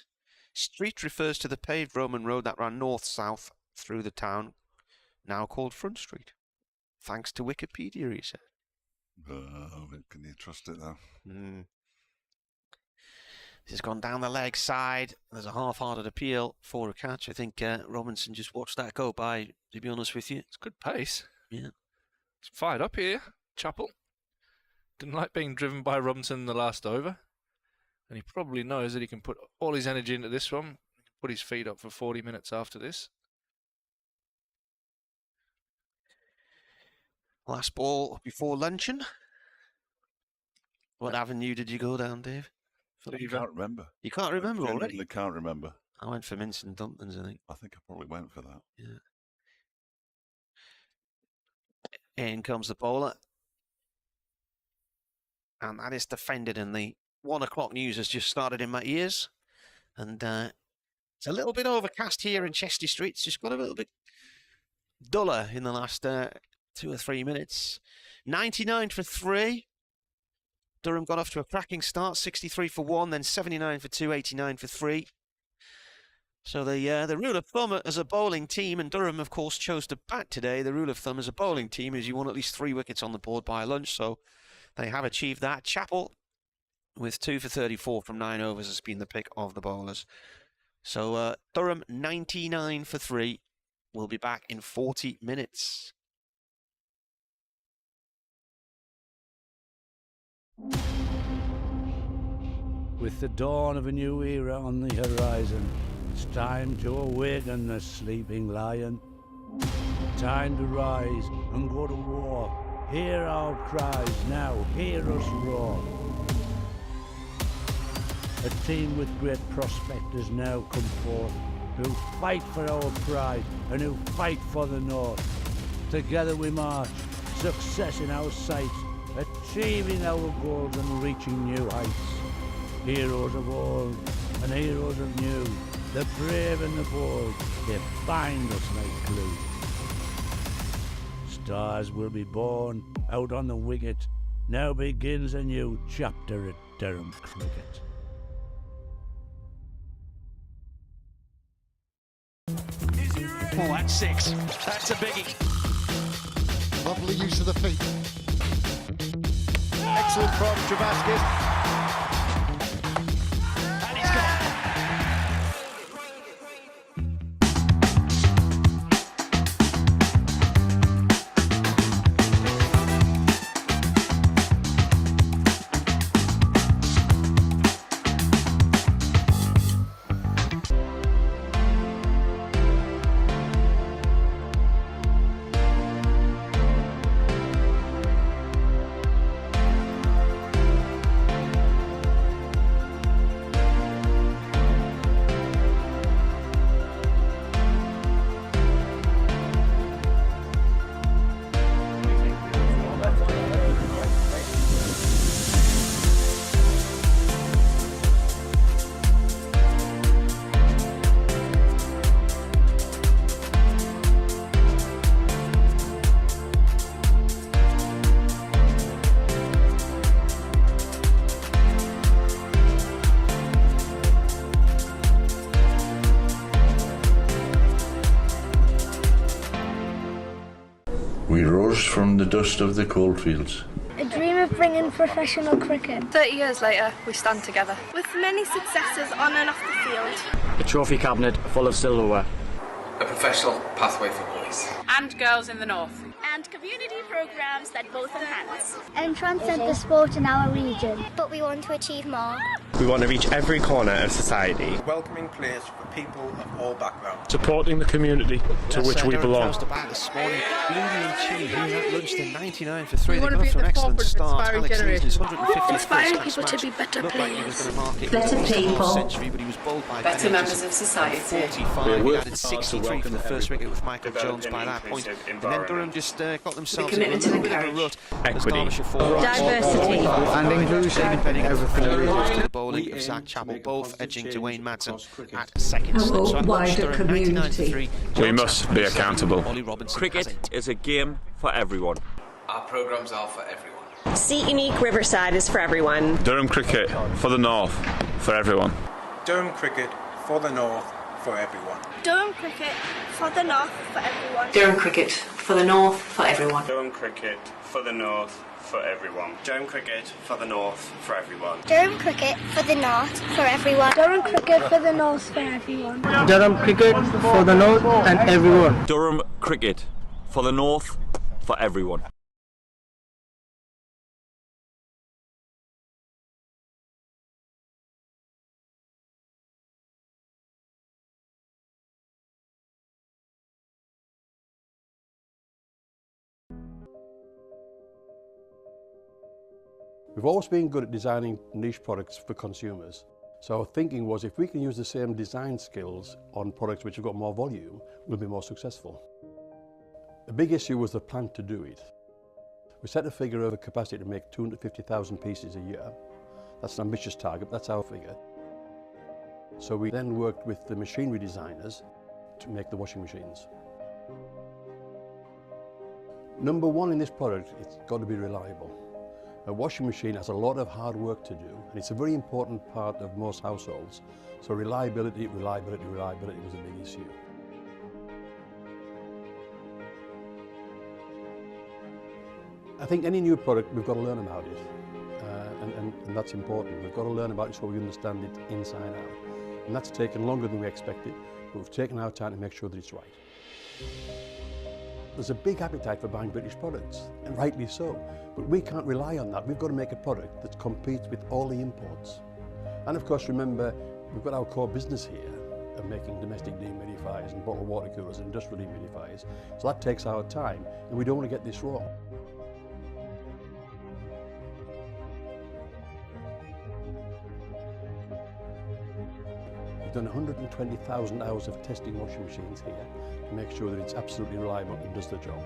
Street refers to the paved Roman road that ran north-south through the town, now called Front Street. Thanks to Wikipedia, he said. Can you trust it, though? This has gone down the leg side. There's a half-hearted appeal for a catch. I think Robinson just watched that go by, to be honest with you. It's good pace. Yeah. It's fired up here, Chapel. Didn't like being driven by Robinson in the last over. And he probably knows that he can put all his energy into this one. Put his feet up for 40 minutes after this. Last ball before luncheon. What avenue did you go down, Dave? I can't remember. You can't remember already? I can't remember. I went for mince and dumplings, I think. I think I probably went for that. Yeah. In comes the bowler. And that is defended, and the 1 o'clock news has just started in my ears. And it's a little bit overcast here in Chester Street. It's just got a little bit duller in the last 2 or 3 minutes. 99 for 3. Durham got off to a cracking start, 63 for 1, then 79 for 2, 89 for 3. So the rule of thumb as a bowling team, and Durham, of course, chose to bat today. The rule of thumb as a bowling team is you want at least 3 wickets on the board by lunch, so they have achieved that. Chapel, with 2 for 34 from 9 overs, has been the pick of the bowlers. So Durham, 99 for 3, will be back in 40 minutes. With the dawn of a new era on the horizon, it's time to awaken the sleeping lion. Time to rise and go to war. Hear our cries now, hear us roar. A team with great prospect has now come forth, who fight for our pride and who fight for the North. Together we march, success in our sights, achieving our goals and reaching new heights. Heroes of old and heroes of new, the brave and the bold, they bind us like glue. Stars will be born out on the wicket. Now begins a new chapter at Durham Cricket. Oh, that's 6. That's a biggie. Lovely use of the feet. Excellent from Travaskis. dust of the coalfields. A dream of bringing professional cricket. 30 years later, we stand together. With many successes on and off the field. A trophy cabinet full of silverware. A professional pathway for boys. And girls in the north. And community programmes that both enhance and transcend the sport in our region. But we want to achieve more. We want to reach every corner of society. Welcoming players for people of all backgrounds. Supporting the community to which we Durham belong. Coast back this morning. Gloomy and Chi, who had lunched in 99 for 3. We They want to got be off to at an the excellent forefront of start. inspiring Alex generations. Leeson's 150th Inspiring first people class to be match better looked like he was players. going to mark it Better for the people. century, but he was bowled by Better Ben members Hedges of society. at 45. We're He working added hard to 63 for welcome the first wicket with Michael Developing Jones by that point. inclusive And then Durham environment. just got themselves The commitment to into a little bit of a encourage rut. As equity, Derbyshire forward. Diversity. And inclusion. Depending Everything to the we bowling aim of to Zach Chappell, make a both positive edging change Dwayne Madsen across cricket. at second slip. Our So at lunch, wider Durham 99 for community. 3. We must be accountable. Ollie Robinson has Cricket it. is a game for everyone. Our programmes are for everyone. Seat Unique Riverside is for everyone. Durham Cricket for the North, for everyone. Durham Cricket for the North, for everyone. Durham Cricket for the North for everyone. Durham Cricket for the North for everyone. Durham Cricket for the North, for everyone. Durham Cricket for the North, for everyone. Durham Cricket for the North for everyone. Durham Cricket for the North for everyone. Durham Cricket for the North and everyone. Durham Cricket for the North, for everyone. We've always been good at designing niche products for consumers. So our thinking was if we can use the same design skills on products which have got more volume, we'll be more successful. The big issue was the plan to do it. We set a figure of a capacity to make 250,000 pieces a year. That's an ambitious target, but that's our figure. So we then worked with the machinery designers to make the washing machines. Number one in this product, it's got to be reliable. A washing machine has a lot of hard work to do, and it's a very important part of most households. So reliability was a big issue. I think any new product, we've got to learn about it, and that's important. We've got to learn about it so we understand it inside out. And that's taken longer than we expected, but we've taken our time to make sure that it's right. There's a big appetite for buying British products, and rightly so. But we can't rely on that. We've got to make a product that competes with all the imports. And of course, remember, we've got our core business here of making domestic dehumidifiers and bottled water coolers and industrial dehumidifiers. So that takes our time, and we don't want to get this wrong. We've done 120,000 hours of testing washing machines here to make sure that it's absolutely reliable and does the job.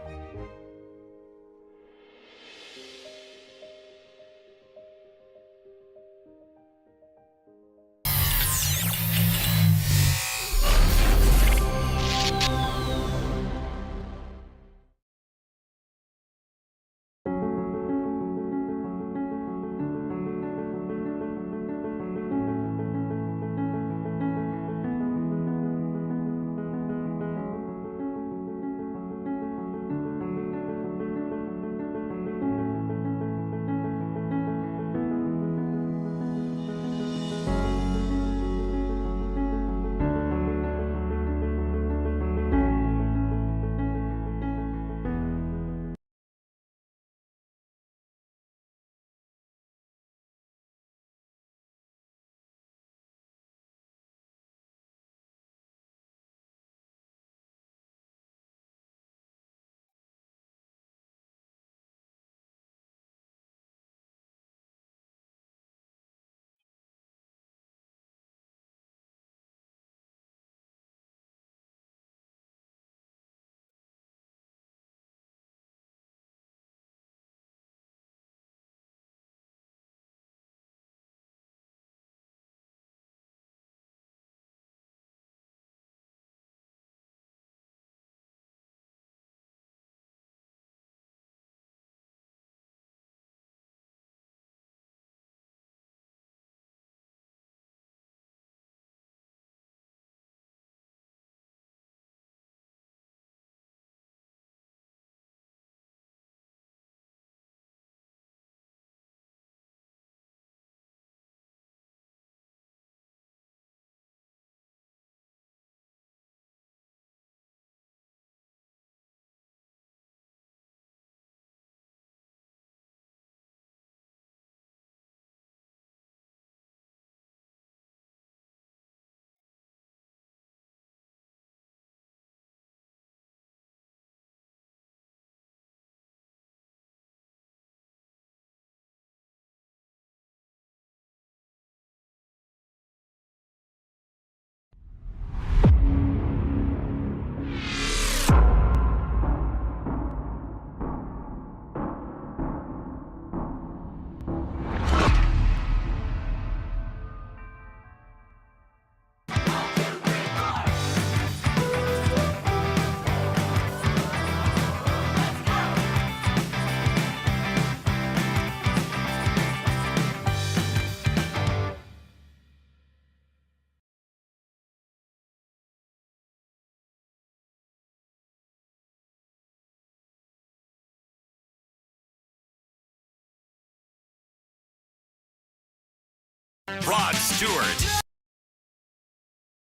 Rod Stewart.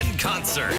In concert.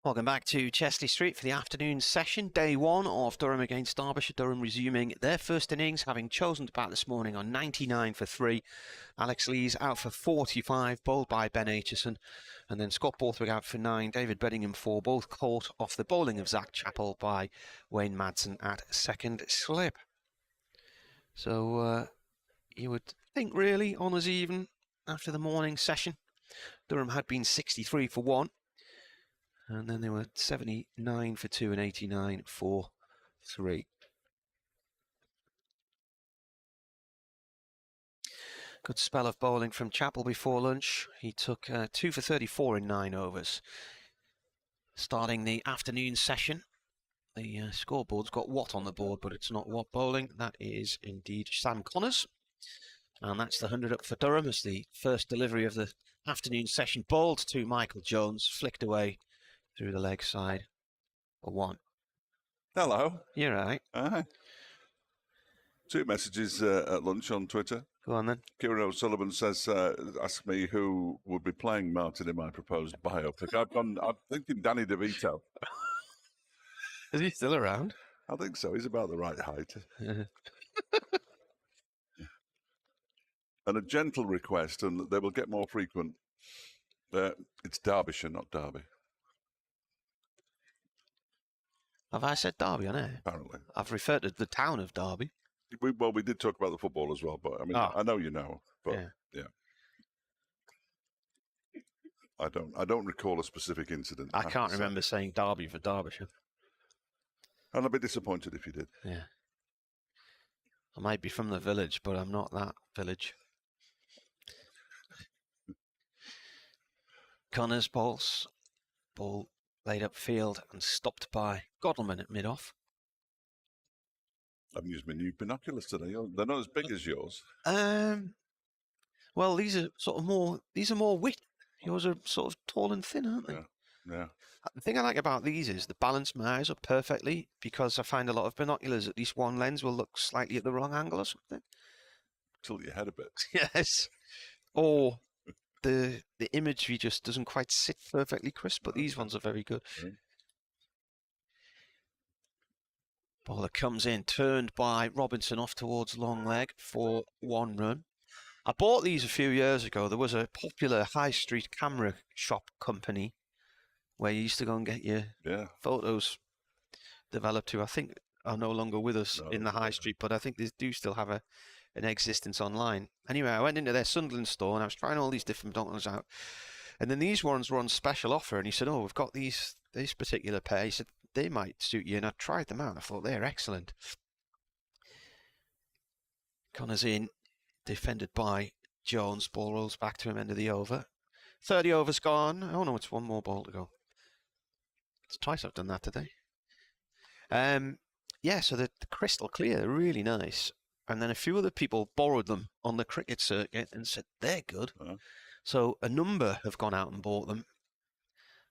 Welcome back to Chesley Street for the afternoon session. Day one of Durham against Derbyshire. Durham resuming their first innings, having chosen to bat this morning on 99 for 3. Alex Lees out for 45, bowled by Ben Aitchison. And then Scott Borthwick out for 9, David Bedingham 4, both caught off the bowling of Zach Chappell by Wayne Madsen at second slip. So you would think really honours even after the morning session. Durham had been 63 for 1. And then they were 79 for 2 and 89 for 3. Good spell of bowling from Chappell before lunch. He took 2 for 34 in 9 overs. Starting the afternoon session, the scoreboard's got Watt on the board, but it's not Watt bowling. That is indeed Sam Connors. And that's the 100 up for Durham as the first delivery of the afternoon session bowled to Michael Jones, flicked away through the leg side for 1. Hello. You're right. Hi. 2 messages at lunch on Twitter. Go on then. Kieran O'Sullivan says, ask me who would be playing Martin in my proposed biopic. I'm thinking Danny DeVito. Is he still around? I think so. He's about the right height. And a gentle request, and they will get more frequent. It's Derbyshire, not Derby. Have I said Derby on air? Apparently. I've referred to the town of Derby. We did talk about the football as well, but I mean, I know you know, but yeah. I don't recall a specific incident. I can't remember saying Derby for Derbyshire. And I'd be disappointed if you did. Yeah. I might be from the village, but I'm not that village. Connors bowls. Ball laid up field and stopped by Godalman at mid-off. I've used my new binoculars today. They're not as big as yours. Well, these are sort of more. These are more width. Yours are sort of tall and thin, aren't they? Yeah. The thing I like about these is the balance my eyes up perfectly, because I find a lot of binoculars, at least one lens will look slightly at the wrong angle or something. Tilt your head a bit. Yes. Or the imagery just doesn't quite sit perfectly crisp, but these ones are very good. Okay. Bowler comes in, turned by Robinson off towards long leg for 1 run. I bought these a few years ago. There was a popular high street camera shop company where you used to go and get your photos developed to. I think are no longer with us in the high street, but I think they do still have an existence online. Anyway, I went into their Sunderland store and I was trying all these different binoculars out. And then these ones were on special offer, and he said, "Oh, we've got this particular pair." He said, "They might suit you," and I tried them out. I thought they're excellent. Connors in, defended by Jones. Ball rolls back to him, end of the over. 30 overs gone. Oh no, it's 1 more ball to go. It's twice I've done that today. Yeah, so the crystal clear, really nice. And then a few other people borrowed them on the cricket circuit and said they're good. So a number have gone out and bought them.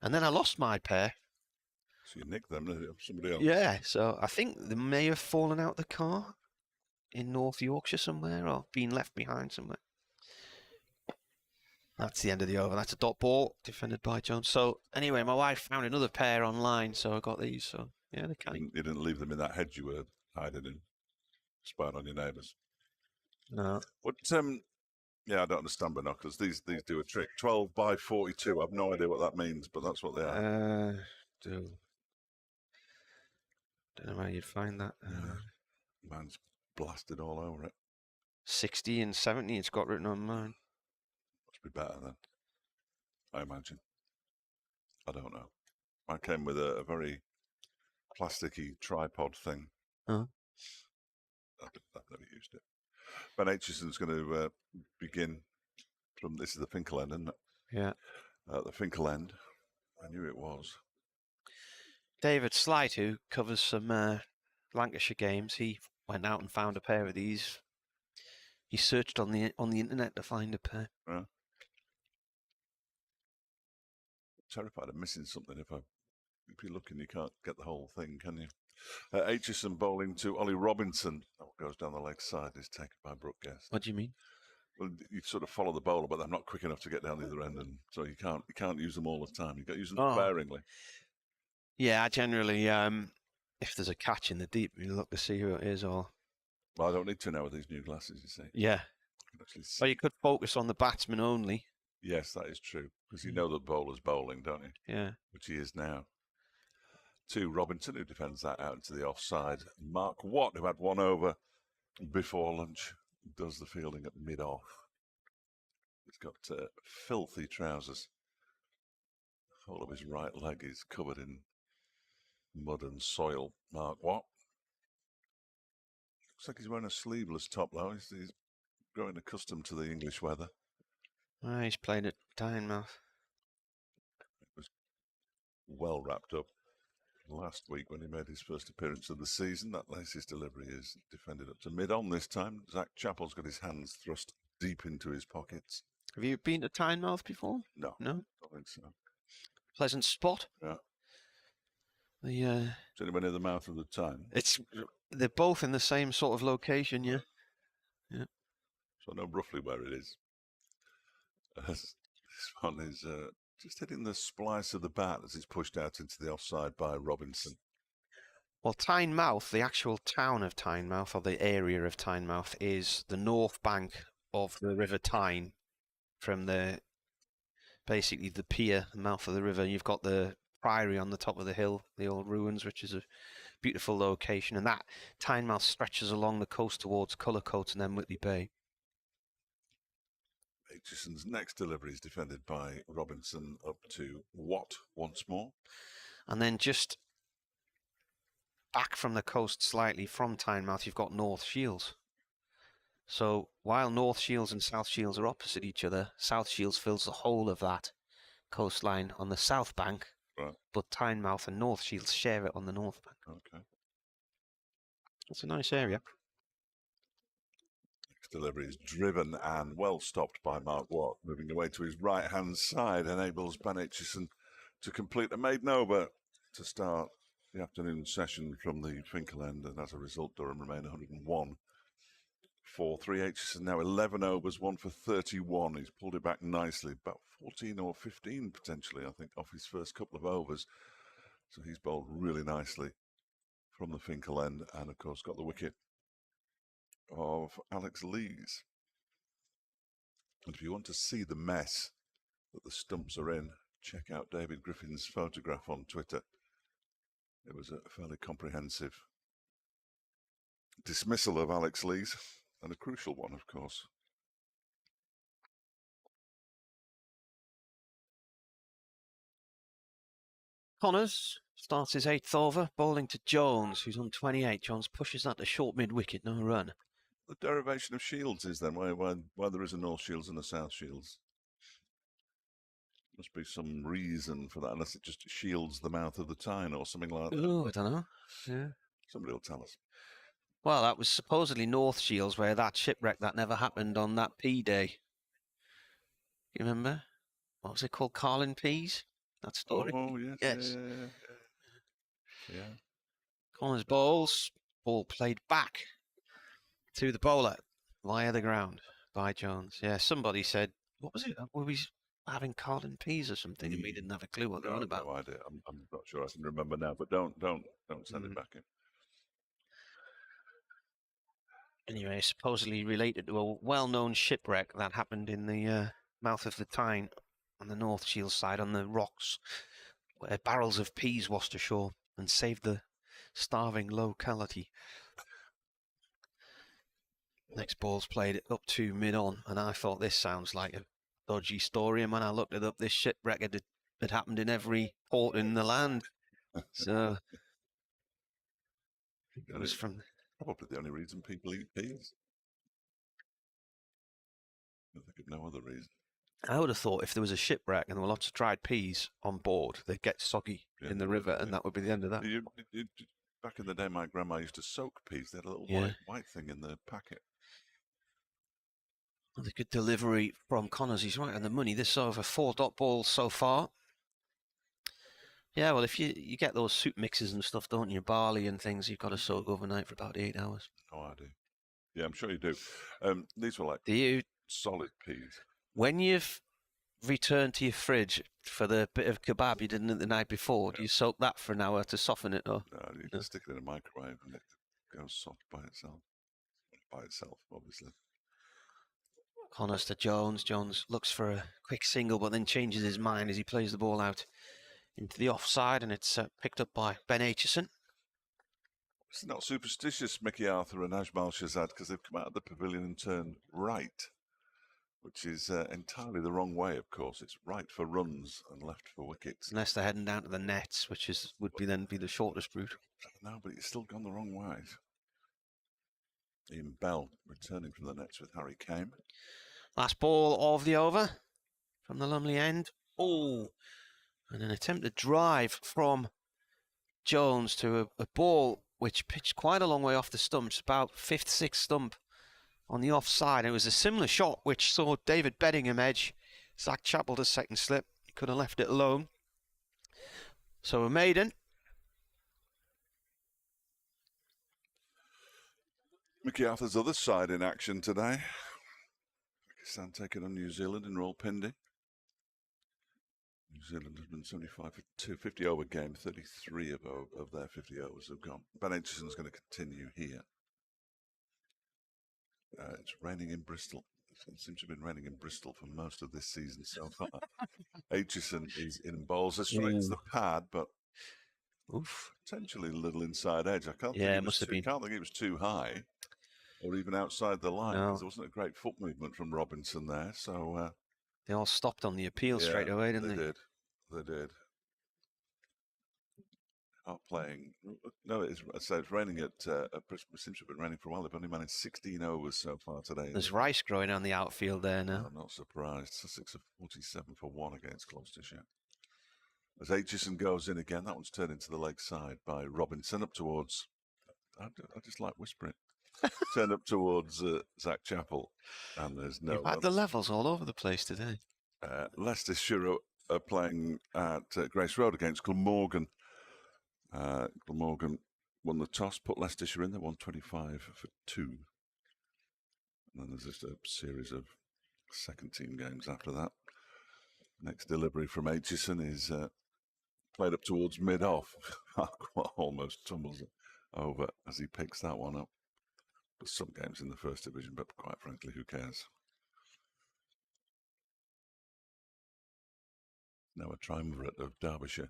And then I lost my pair. So you nicked them, somebody else. Yeah, so I think they may have fallen out the car in North Yorkshire somewhere, or been left behind somewhere. That's the end of the over. That's a dot ball, defended by Jones. So anyway, my wife found another pair online, so I got these. So yeah, they kind of... You didn't leave them in that hedge you were hiding in, spying on your neighbours. No. What? Yeah, I don't understand binoculars. These do a trick. 12 by 42. I've no idea what that means, but that's what they are. Don't know where you'd find that. Mine's blasted all over it. 60 and 70, it's got written on mine. Must be better then, I imagine. I don't know. I came with a very plasticky tripod thing. Oh. I've never used it. Ben Aitchison's going to begin from, this is the Finkel end, isn't it? Yeah. The Finkel end. I knew it was. David Slight, who covers some Lancashire games, he went out and found a pair of these. He searched on the internet to find a pair. Yeah. Terrified of missing something. If you're looking, you can't get the whole thing, can you? Aitchison bowling to Ollie Robinson. That goes down the leg side. Is taken by Brooke Guest. What do you mean? Well, you sort of follow the bowler, but they're not quick enough to get down the other end, and so you can't use them all the time. You've got to use them sparingly. Yeah, generally, if there's a catch in the deep, you look to see who it is, or... Well, I don't need to know with these new glasses, you see. Yeah. Or you could focus on the batsman only. Yes, that is true. Because you know the bowler's bowling, don't you? Yeah. Which he is now. To Robinson, who defends that out into the offside. Mark Watt, who had 1 over before lunch, does the fielding at mid-off. He's got filthy trousers. The whole of his right leg is covered in mud and soil. Mark Watt. Looks like he's wearing a sleeveless top, though. He's growing accustomed to the English weather. He's played at Tynemouth. It was well wrapped up last week when he made his first appearance of the season. That latest delivery is defended up to mid-on this time. Zach Chappell's got his hands thrust deep into his pockets. Have you been to Tynemouth before? No. No? I don't think so. Pleasant spot? Yeah. Is anywhere near the mouth of the Tyne? They're both in the same sort of location, yeah. Yeah. So I know roughly where it is. This one is just hitting the splice of the bat as it's pushed out into the offside by Robinson. Well, Tynemouth, the actual town of Tynemouth, or the area of Tynemouth, is the north bank of the River Tyne. From basically the pier, the mouth of the river, you've got the priory on the top of the hill, the old ruins, which is a beautiful location. And that Tynemouth stretches along the coast towards Cullercoat and then Whitley Bay. Aitchison's next delivery is defended by Robinson up to Watt once more. And then just back from the coast slightly from Tynemouth, you've got North Shields. So while North Shields and South Shields are opposite each other, South Shields fills the whole of that coastline on the south bank, right. But Tynemouth and North Shields share it on the north bank. Okay. It's a nice area. Next delivery is driven and well stopped by Mark Watt. Moving away to his right-hand side enables Ben Aitchison to complete a maiden over to start the afternoon session from the Finkel end, and as a result, Durham remain 101. 4-3. Aitchison now 11 overs, 1 for 31. He's pulled it back nicely, about 14 or 15 potentially, I think, off his first couple of overs. So he's bowled really nicely from the Finkel end, and of course got the wicket of Alex Lees. And if you want to see the mess that the stumps are in, check out David Griffin's photograph on Twitter. It was a fairly comprehensive dismissal of Alex Lees. And a crucial one, of course. Connors starts his 8th over, bowling to Jones, who's on 28. Jones pushes that to short mid-wicket, no run. The derivation of Shields is then why there is a North Shields and a South Shields. Must be some reason for that, unless it just shields the mouth of the Tyne or something like that. Oh, I don't know. Yeah. Somebody will tell us. Well, that was supposedly North Shields, where that shipwreck that never happened on that P day. You remember? What was it called? Carlin Peas? That story? Oh, yes. Yes. Yeah. Connors bowls. Ball played back to the bowler via the ground by Jones. Yeah, somebody said, what was it? Were we having Carlin Peas or something? And we didn't have a clue what they're on about. No idea. I'm not sure I can remember now, but don't send it back in. Anyway, supposedly related to a well-known shipwreck that happened in the mouth of the Tyne on the North Shields side on the rocks, where barrels of peas washed ashore and saved the starving locality. Next ball's played up to mid-on, and I thought this sounds like a dodgy story, and when I looked it up, this shipwreck had happened in every port in the land. So it was from... Probably the only reason people eat peas. I think of no other reason. I would have thought if there was a shipwreck and there were lots of dried peas on board, they'd get soggy in the river, and that would be the end of that. Back in the day, my grandma used to soak peas. They had a little white thing in the packet. The good delivery from Connors. He's right on the money. This over 4 dot balls so far. Yeah, well, if you get those soup mixes and stuff, don't you? Barley and things, you've got to soak overnight for about 8 hours. Oh, I do. Yeah, I'm sure you do. These were like do you, solid peas. When you've return to your fridge for the bit of kebab you didn't eat the night before? Do you soak that for an hour to soften it? Or No, you can stick it in a microwave and it goes soft by itself. By itself, obviously. Connors to Jones. Jones looks for a quick single, but then changes his mind as he plays the ball out into the offside, and it's picked up by Ben Aitchison. It's not superstitious, Mickey Arthur and Ajmal Shazad, because they've come out of the pavilion and turned right, which is entirely the wrong way, of course. It's right for runs and left for wickets. Unless they're heading down to the nets, which would then be the shortest route. No, but it's still gone the wrong way. Ian Bell returning from the nets with Harry Kane. Last ball of the over from the Lumley end. Oh, and an attempted drive from Jones to a ball which pitched quite a long way off the stumps, about 5th, 6th stump on the offside. It was a similar shot which saw David Bedingham edge Zach Chappell to second slip. He could have left it alone. So a maiden. Mickey Arthur's other side in action today. Pakistan taking on New Zealand in Rawalpindi. New Zealand has been 75 for 250 over game. 33 of their 50 overs have gone. Ben Aitchison's going to continue here. It's raining in Bristol. It seems to have been raining in Bristol for most of this season so far. Aitchison is in bowls. This straightens the pad, but potentially a little inside edge. I can't think it must have been. Can't think it was too high, or even outside the line. No. There wasn't a great foot movement from Robinson there, so they all stopped on the appeal straight away, didn't they? They did. Not playing. No, it's raining at Bristol. It seems to have been raining for a while. They've only managed 16 overs so far today. There's rice growing on the outfield there now. I'm not surprised. Sussex are 47 for 1 against Gloucestershire. As Aitchison goes in again, that one's turned into the leg side by Robinson up towards. I just like whispering. Turned up towards Zach Chappell, and there's no. You've had the levels all over the place today. Leicestershire are playing at Grace Road against Glamorgan. Glamorgan won the toss, put Leicestershire in there, 125 for 2. And then there's just a series of second team games after that. Next delivery from Aitchison is played up towards mid-off. Almost tumbles over as he picks that one up. But some games in the first division, but quite frankly, who cares? Now a triumvirate of Derbyshire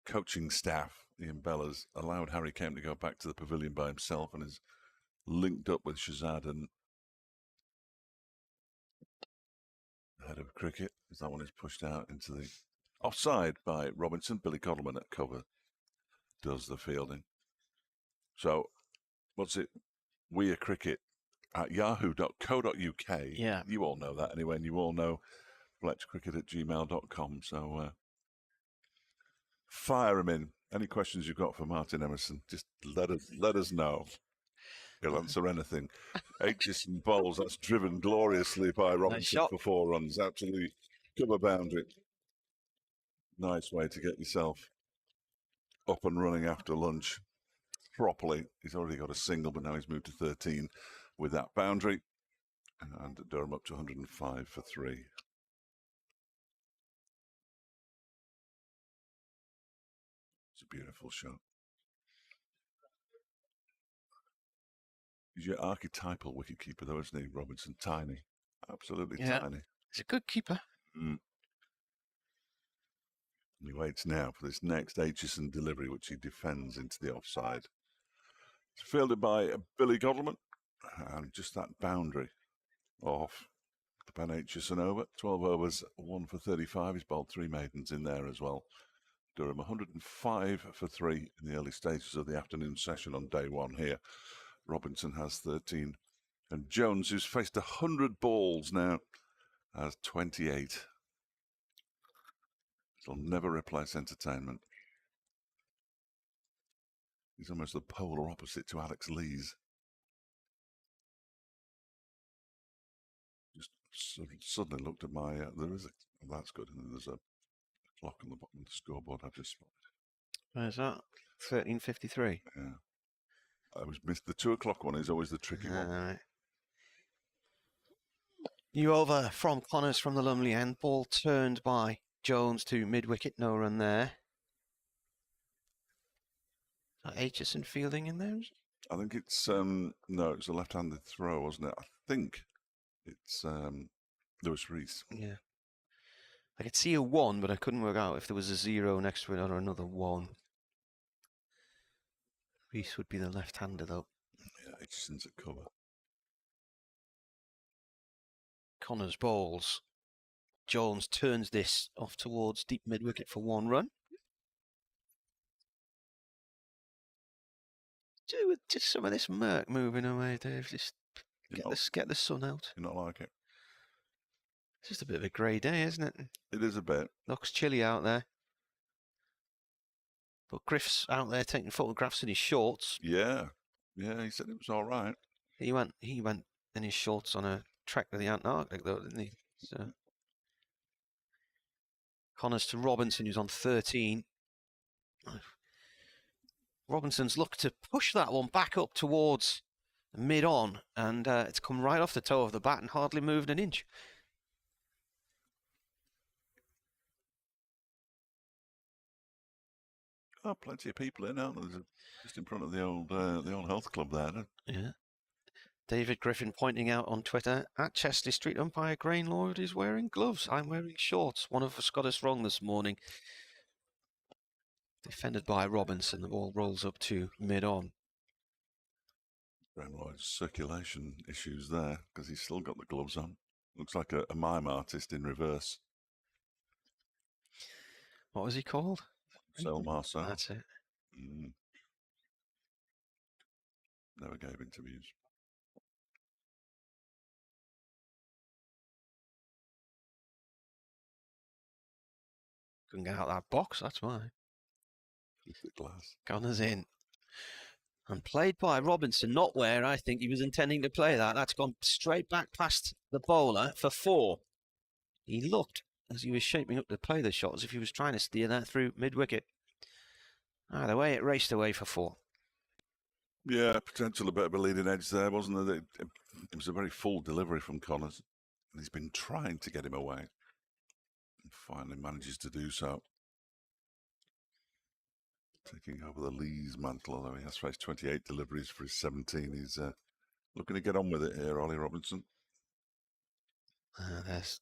coaching staff. Ian Bell has allowed Harry Kane to go back to the pavilion by himself and is linked up with Shazad and the head of cricket, as that one is pushed out into the offside by Robinson. Billy Coddleman at cover does the fielding. So, what's it? We Are Cricket at yahoo.co.uk. Yeah. You all know that anyway, and you all know fletchcricket@gmail.com. So, fire him in. Any questions you've got for Martin Emerson, just let us know. He'll answer anything. Aitchison bowls, that's driven gloriously by Robinson for 4 runs. Absolutely cover boundary. Nice way to get yourself up and running after lunch properly. He's already got a single, but now he's moved to 13 with that boundary. And Durham up to 105 for 3. It's a beautiful shot. He's your archetypal wicketkeeper, though, isn't he, Robinson? Tiny. Absolutely tiny. He's a good keeper. Mm. He waits now for this next Aitchison delivery, which he defends into the offside. It's fielded by Billy Godleman. And just that boundary off the Ben Aitchison over. 12 overs, 1 for 35. He's bowled 3 maidens in there as well. Durham 105 for 3 in the early stages of the afternoon session on day 1 here. Robinson has 13. And Jones, who's faced 100 balls now, has 28. He'll never replace entertainment. He's almost the polar opposite to Alex Lees. Just suddenly looked at my, that's good, and there's a clock on the bottom of the scoreboard I've just spotted. Where's that? 13:53. Yeah. I was missed. The 2 o'clock one is always the tricky one. Right. New over from Connors from the Lumley end. Ball turned by Jones to mid-wicket. No run there. Aitchison fielding in there? I think it's no, it's a left-handed throw, wasn't it? I think it's Lewis Rees. Yeah. I could see a 1, but I couldn't work out if there was a 0 next to it or another 1. Rees would be the left-hander though. Yeah, Aitchison's at cover. Connors bowls. Jones turns this off towards deep mid-wicket for 1 run. Just some of this murk moving away, Dave. Just get the sun out. You not like it? It's just a bit of a grey day, isn't it? It is a bit. Looks chilly out there. But Griff's out there taking photographs in his shorts. Yeah. Yeah, he said it was all right. He went in his shorts on a trek to the Antarctic though, didn't he? So Connors to Robinson, who's on 13. Robinson's looked to push that one back up towards mid-on, and it's come right off the toe of the bat and hardly moved an inch. Oh, plenty of people in, aren't there? Just in front of the old health club there. Yeah. David Griffin pointing out on Twitter, at Chester Street, umpire Grain Lord is wearing gloves. I'm wearing shorts. One of us got us wrong this morning. Defended by Robinson. The ball rolls up to mid-on. Grain Lord's circulation issues there because he's still got the gloves on. Looks like a mime artist in reverse. What was he called? Sel Marceau. That's it. Never gave interviews. Couldn't get out that box, that's why. The glass. Connors in. And played by Robinson, not where I think he was intending to play that. That's gone straight back past the bowler for 4. He looked, as he was shaping up to play the shot, as if he was trying to steer that through mid-wicket. Either way, it raced away for 4. Yeah, potential a bit of a leading edge there, wasn't there? It was a very full delivery from Connors. And he's been trying to get him away. And finally manages to do so. Taking over the Lees mantle, although he has faced 28 deliveries for his 17. He's looking to get on with it here, Ollie Robinson. There's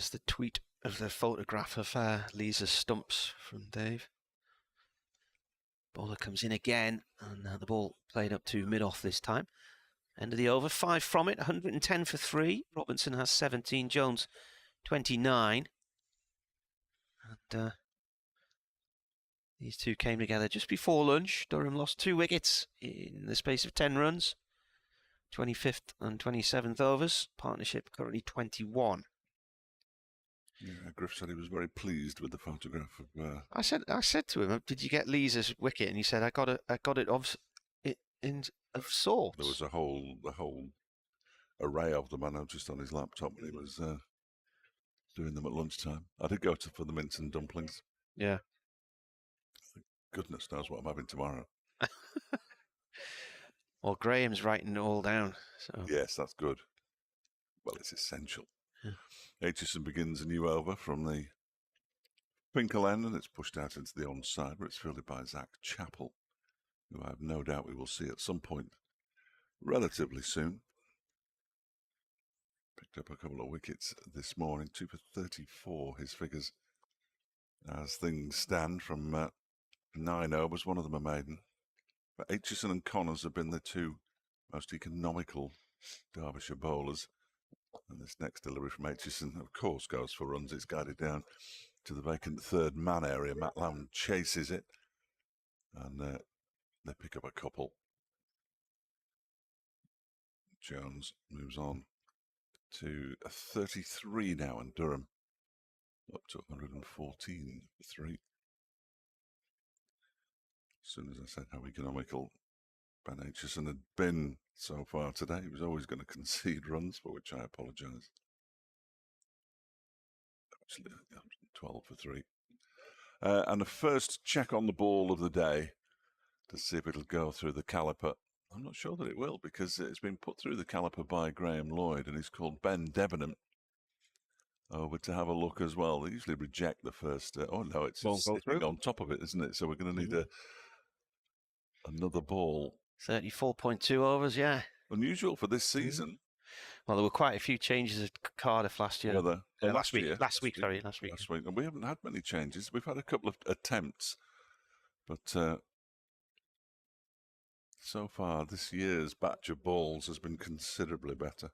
the tweet of the photograph of Lee's stumps from Dave. Bowler comes in again, and the ball played up to mid-off this time. End of the over, 5 from it, 110 for 3. Robinson has 17, Jones 29. And these two came together just before lunch. Durham lost 2 wickets in the space of 10 runs. 25th and 27th overs. Partnership currently 21. Yeah, Griff said he was very pleased with the photograph of. I said to him, "Did you get Lee's wicket?" And he said, "I got it of sorts." There was a whole array of them. I noticed on his laptop when he was doing them at lunchtime. I did go for the mince and dumplings. Yeah. Goodness knows what I'm having tomorrow. Well, Graham's writing it all down. So yes, that's good. Well, it's essential. Yeah. Aitchison begins a new over from the Pinkle end, and it's pushed out into the onside, where it's fielded by Zach Chappell, who I have no doubt we will see at some point relatively soon. Picked up a couple of wickets this morning, 2 for 34, his figures as things stand from 9 overs, one of them a maiden. But Aitchison and Connors have been the 2 most economical Derbyshire bowlers. And this next delivery from Aitchison, of course, goes for runs. It's guided down to the vacant third man area. Matt Lamb chases it, and they pick up a couple. Jones moves on to a 33 now, and Durham up to 114 for 3. As soon as I said how economical Ben Aitchison had been so far today, he was always going to concede runs, for which I apologise. Actually, 12 for 3. And the first check on the ball of the day to see if it'll go through the caliper. I'm not sure that it will, because it's been put through the caliper by Graham Lloyd, and he's called Ben Debenham over to have a look as well. They usually reject the first. Oh no, it's sitting on top of it, isn't it? So we're going to need another ball. 34.2 overs, yeah. Unusual for this season. Well, there were quite a few changes at Cardiff last year. Last week. Last week. And we haven't had many changes. We've had a couple of attempts, but so far this year's batch of balls has been considerably better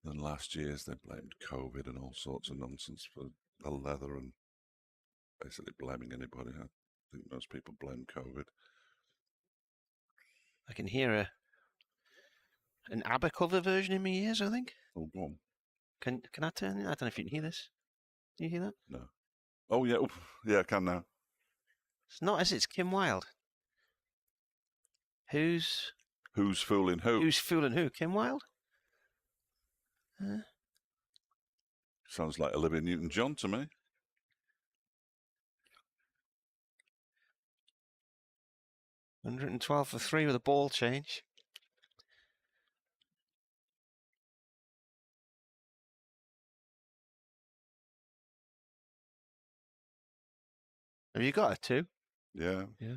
than last year's. They blamed COVID and all sorts of nonsense for the leather and basically blaming anybody. I think most people blame COVID. I can hear an ABBA cover version in my ears, I think. Oh, go on. Can I turn it? I don't know if you can hear this. Do you hear that? No. Oh, yeah. Oof. Yeah, I can now. It's not as it's Kim Wilde. Who's fooling who? Who's fooling who? Kim Wilde? Sounds like Olivia Newton-John to me. $112 for 3 with a ball change. Have you got a 2? Yeah. Yeah.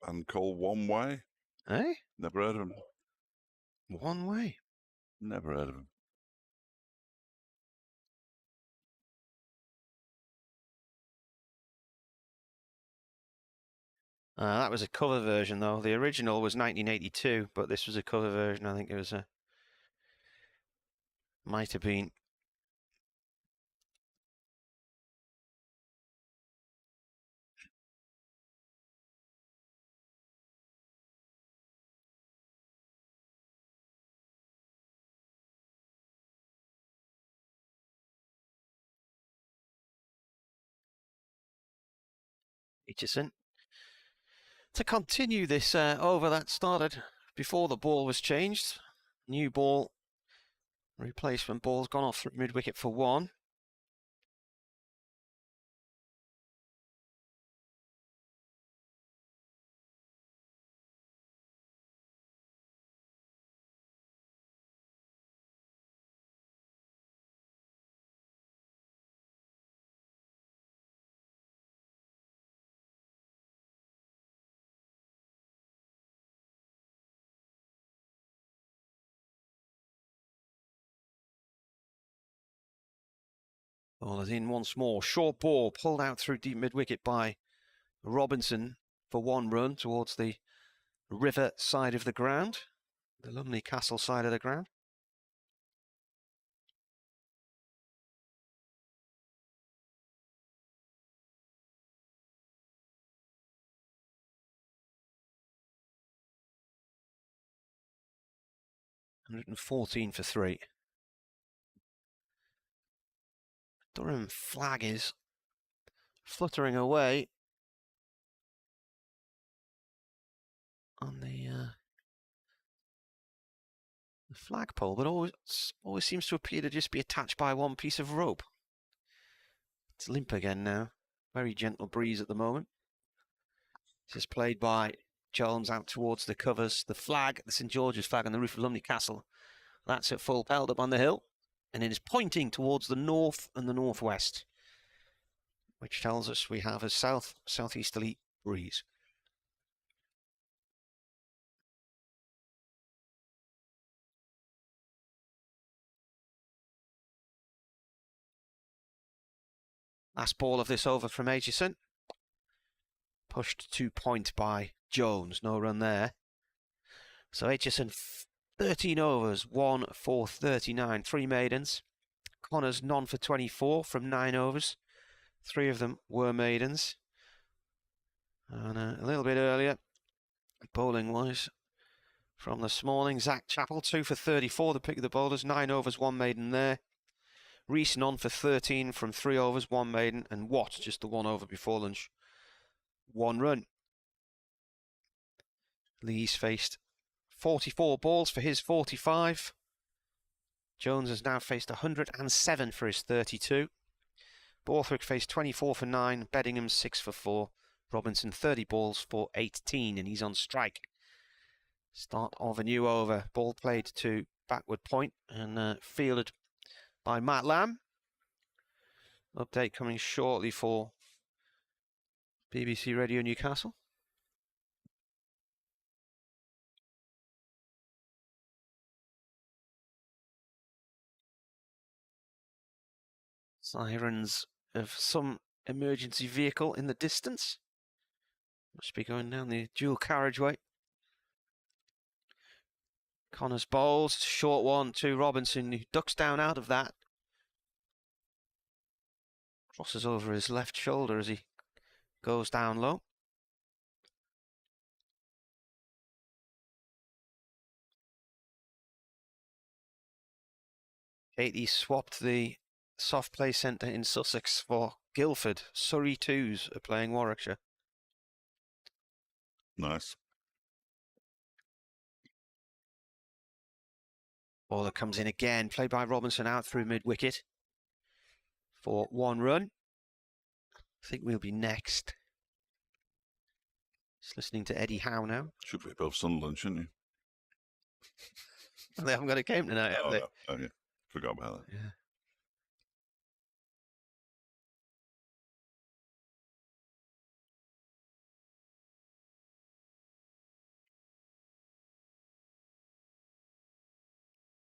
And call One Way. Eh? Never heard of him. One Way? Never heard of him. That was a cover version, though. The original was 1982, but this was a cover version. I think it was might have been. Aitchison. To continue this over that started before the ball was changed. New ball, replacement ball's gone off mid-wicket for 1. Ball is in once more. Short ball pulled out through deep mid-wicket by Robinson for 1 run towards the river side of the ground, the Lumley Castle side of the ground. $114 for 3. Durham flag is fluttering away on the flagpole, but always seems to appear to just be attached by one piece of rope. It's limp again now. Very gentle breeze at the moment. This is played by Jones out towards the covers. The flag, the St George's flag on the roof of Lumley Castle, that's at full pelt up on the hill, and it is pointing towards the north and the northwest, which tells us we have a southeasterly breeze. Last ball of this over from Aitchison. Pushed to point by Jones. No run there. So Aitchison, 13 overs, 1 for 39. 3 maidens. Connors, none for 24 from 9 overs. 3 of them were maidens. And a little bit earlier, bowling-wise, from this morning, Zach Chappell, 2 for 34, the pick of the bowlers. 9 overs, 1 maiden there. Reese on for 13 from 3 overs, 1 maiden, and Watt just the 1 over before lunch, 1 run. Lee's faced 44 balls for his 45. Jones has now faced 107 for his 32. Borthwick faced 24 for 9. Beddingham 6 for 4. Robinson 30 balls for 18, and he's on strike. Start of a new over. Ball played to backward point and fielded by Matt Lamb. Update coming shortly for BBC Radio Newcastle. Sirens of some emergency vehicle in the distance. Must be going down the dual carriageway. Connors bowls, short one to Robinson, who ducks down out of that. Crosses over his left shoulder as he goes down low. Katie swapped the soft play centre in Sussex for Guildford. Surrey 2s are playing Warwickshire. Nice. Ball that comes in again, played by Robinson out through mid-wicket for 1 run. I think we'll be next. Just listening to Eddie Howe now. Should be above Sunderland, shouldn't you? They haven't got a game tonight, have they? No. Oh, yeah. Forgot about that. Yeah.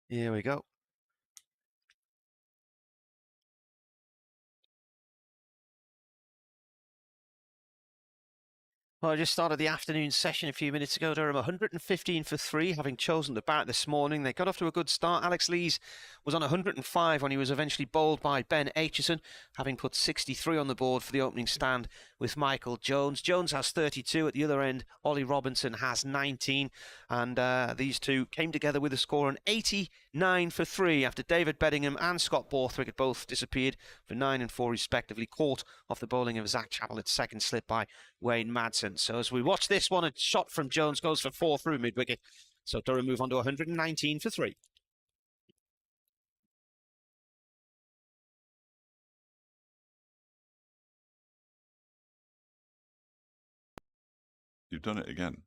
Here we go. Well, I just started the afternoon session a few minutes ago. Durham 115 for 3, having chosen to bat this morning. They got off to a good start. Alex Lees was on 105 when he was eventually bowled by Ben Aitchison, having put 63 on the board for the opening stand with Michael Jones. Jones has 32 at the other end. Ollie Robinson has 19. And these two came together with a score on 89 for 3 after David Beddingham and Scott Borthwick had both disappeared for 9 and 4 respectively, caught off the bowling of Zach Chappell at second slip by Wayne Madsen. So as we watch this one, a shot from Jones goes for 4 through mid-wicket. So Durham move on to 119 for 3. You've done it again.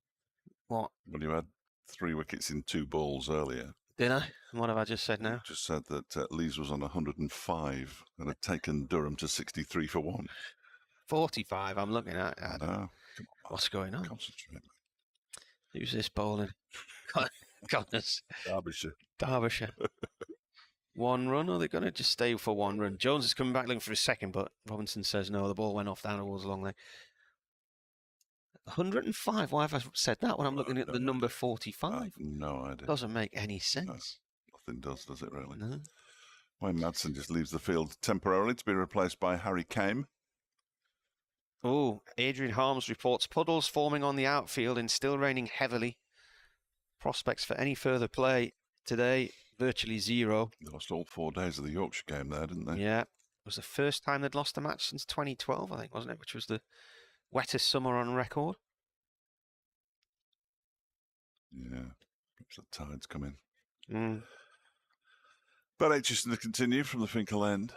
What? Well, you had 3 wickets in 2 balls earlier. Did I? And what have I just said now? You just said that Lees was on 105 and had taken Durham to 63 for 1. 45 I'm looking at. What's going on? Concentrate. Who's this bowling? Goodness. Derbyshire. 1 run, or are they going to just stay for 1 run? Jones is coming back looking for a second, but Robinson says no, the ball went off down towards the long leg. 105, why have I said that when I'm looking at the number 45? No idea. Doesn't make any sense. No, nothing does it really? No. Wayne Madsen just leaves the field temporarily to be replaced by Harry Kame. Oh, Adrian Harms reports puddles forming on the outfield and still raining heavily. Prospects for any further play today, virtually 0. They lost all 4 days of the Yorkshire game there, didn't they? Yeah. It was the first time they'd lost a match since 2012, I think, wasn't it? Which was the wettest summer on record. Yeah. Perhaps the tide's come in. Mm. But Aitchison to continue from the Finkel end.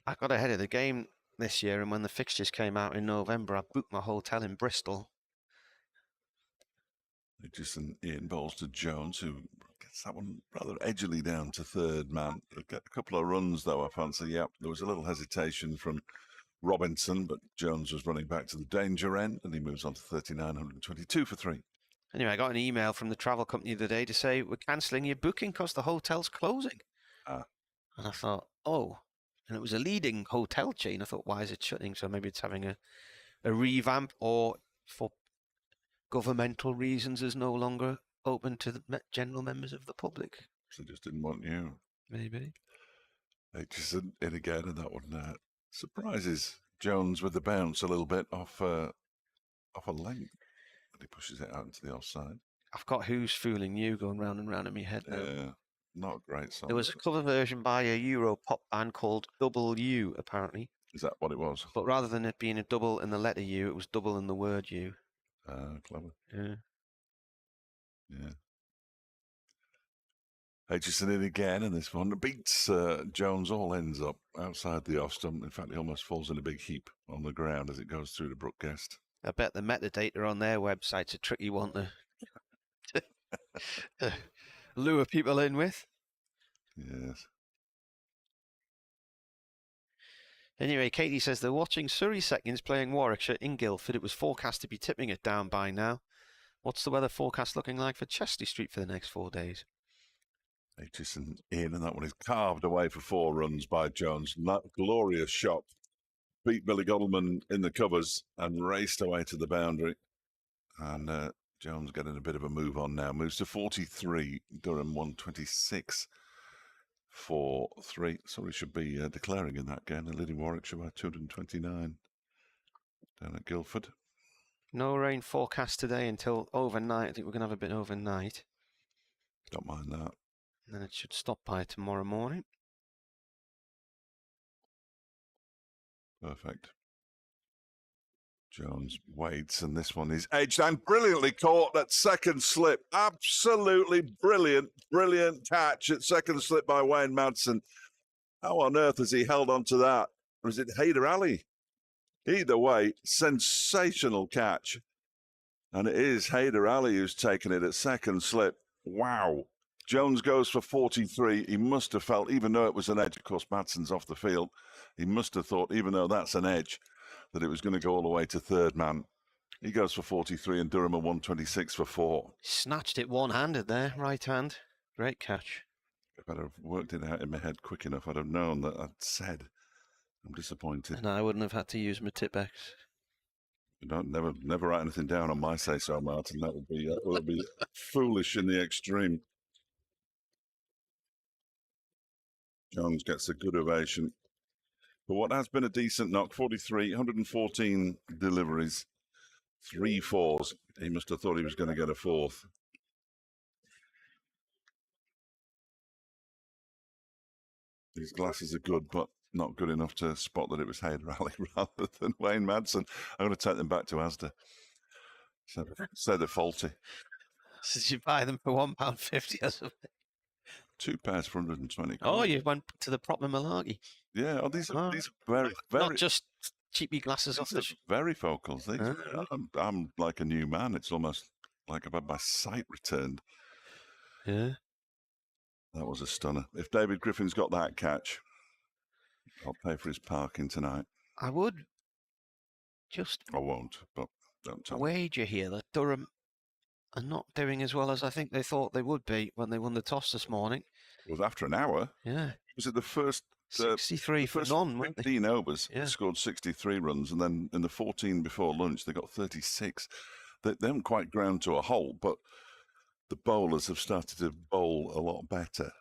I got ahead of the game this year, and when the fixtures came out in November, I booked my hotel in Bristol. Aitchison in bowls to Jones, who gets that one rather edgily down to third man. Get a couple of runs, though, I fancy. Yep, there was a little hesitation from Robinson, but Jones was running back to the danger end, and he moves on to 39, 122 for 3. Anyway, I got an email from the travel company the other day to say, we're cancelling your booking because the hotel's closing. And I thought, oh. And it was a leading hotel chain. I thought, why is it shutting? So maybe it's having a revamp, or for governmental reasons is no longer open to the general members of the public. So they just didn't want you. Maybe. Aitchison in again, and that one surprises Jones with the bounce a little bit off a length. And he pushes it out into the offside. I've got Who's Fooling You going round and round in my head now. Yeah, not a great song. There was a cover version by a Euro pop band called Double U, apparently. Is that what it was? But rather than it being a double in the letter U, it was double in the word U. Clever. Yeah. Yeah. Aitchison in again, and this one beats Jones, all ends up outside the off stump. In fact, he almost falls in a big heap on the ground as it goes through the brook guest. I bet the metadata on their website's a tricky one to lure people in with. Yes. Anyway, Katie says they're watching Surrey seconds playing Warwickshire in Guildford. It was forecast to be tipping it down by now. What's the weather forecast looking like for Chesley Street for the next 4 days? Aitchison in, and that one is carved away for 4 runs by Jones. Glorious shot. Beat Billy Gottleman in the covers and raced away to the boundary. And Jones getting a bit of a move on now. Moves to 43. Durham 126 for 3. Sorry, should be declaring in that game. They're leading Warwickshire by 229 down at Guildford. No rain forecast today until overnight. I think we're going to have a bit overnight. Don't mind that. And then it should stop by tomorrow morning. Perfect. Jones waits, and this one is edged and brilliantly caught at second slip. Absolutely brilliant, brilliant catch at second slip by Wayne Madsen. How on earth has he held on to that? Or is it Haider Ali? Either way, sensational catch. And it is Haider Ali who's taken it at second slip. Wow. Jones goes for 43. He must have felt, even though it was an edge, of course, Madsen's off the field, he must have thought, even though that's an edge, that it was going to go all the way to third man. He goes for 43 and Durham at 126 for 4. Snatched it one-handed there, right hand. Great catch. If I'd have worked it out in my head quick enough, I'd have known that I'd said. I'm disappointed. And I wouldn't have had to use my tip-backs. You don't never write anything down on my say-so, Martin. That would be foolish in the extreme. Jones gets a good ovation. But what has been a decent knock, 43, 114 deliveries, 3 fours. He must have thought he was going to get a 4th. These glasses are good, but not good enough to spot that it was Haider Ali rather than Wayne Madsen. I'm going to take them back to Asda. So they're faulty. Did you buy them for £1.50 or something? 2 pairs for 120. Oh, you went to the proper malarkey. Yeah, these are very, very... Not just cheapy glasses off the... Very focals. I'm like a new man. It's almost like I've had my sight returned. Yeah. That was a stunner. If David Griffin's got that catch, I'll pay for his parking tonight. I would just... I won't, but don't tell me. Wager here that Durham are not doing as well as I think they thought they would be when they won the toss this morning. It was after an hour. Yeah. Was it the first... 63 for none, weren't they? 15 overs, scored 63 runs, and then in the 14 before lunch, they got 36. They haven't quite ground to a halt, but the bowlers have started to bowl a lot better.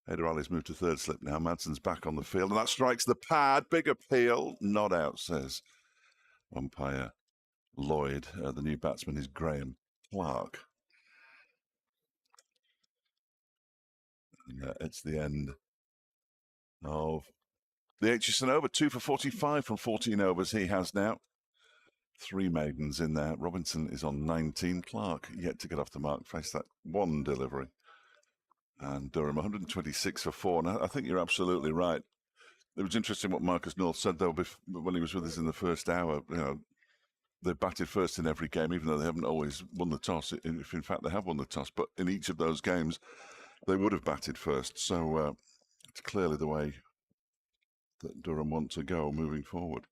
Haider Ali's moved to third slip now. Madsen's back on the field, and that strikes the pad. Big appeal. Not out, says umpire Lloyd. The new batsman is Graham Clark. And it's the end of the Aitchison over. 2 for 45 from 14 overs he has now. 3 maidens in there. Robinson is on 19. Clark yet to get off the mark. Face that 1 delivery. And Durham 126 for 4. And I think you're absolutely right. It was interesting what Marcus North said, though, when he was with us in the first hour. You know, they batted first in every game, even though they haven't always won the toss. If in fact they have won the toss, but in each of those games, they would have batted first. So it's clearly the way that Durham want to go moving forward.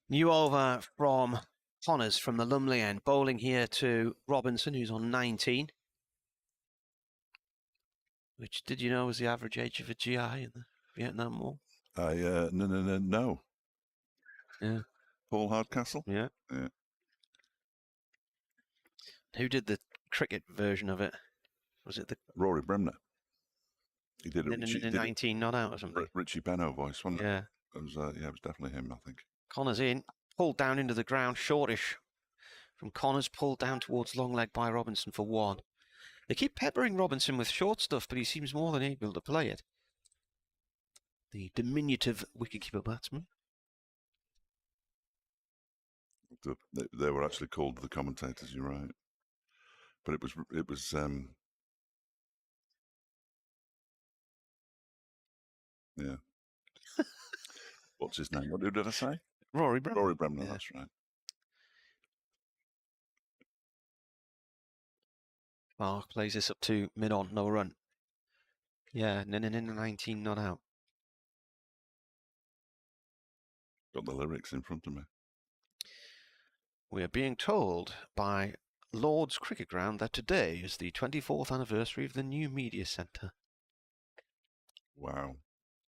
New over from Connors from the Lumley end. Bowling here to Robinson, who's on 19. Which, did you know, was the average age of a GI in the Vietnam War? No. Yeah. Paul Hardcastle? Yeah. Yeah. Who did the cricket version of it? Was it the... Rory Bremner. He did it. 19 not out or something. Richie Benno voice, wasn't it? Yeah. It was definitely him, I think. Connors in, pulled down into the ground, shortish from Connors, pulled down towards long leg by Robinson for 1. They keep peppering Robinson with short stuff, but he seems more than able to play it. The diminutive wicketkeeper batsman. They were actually called the commentators. You're right, but it was Yeah. What's his name? What did I say? Rory Bremner. Rory Bremner, Yeah. that's right. Mark plays this up to mid-on, no run. Yeah, 19 not out. Got the lyrics in front of me. We are being told by Lord's Cricket Ground that today is the 24th anniversary of the new media centre. Wow.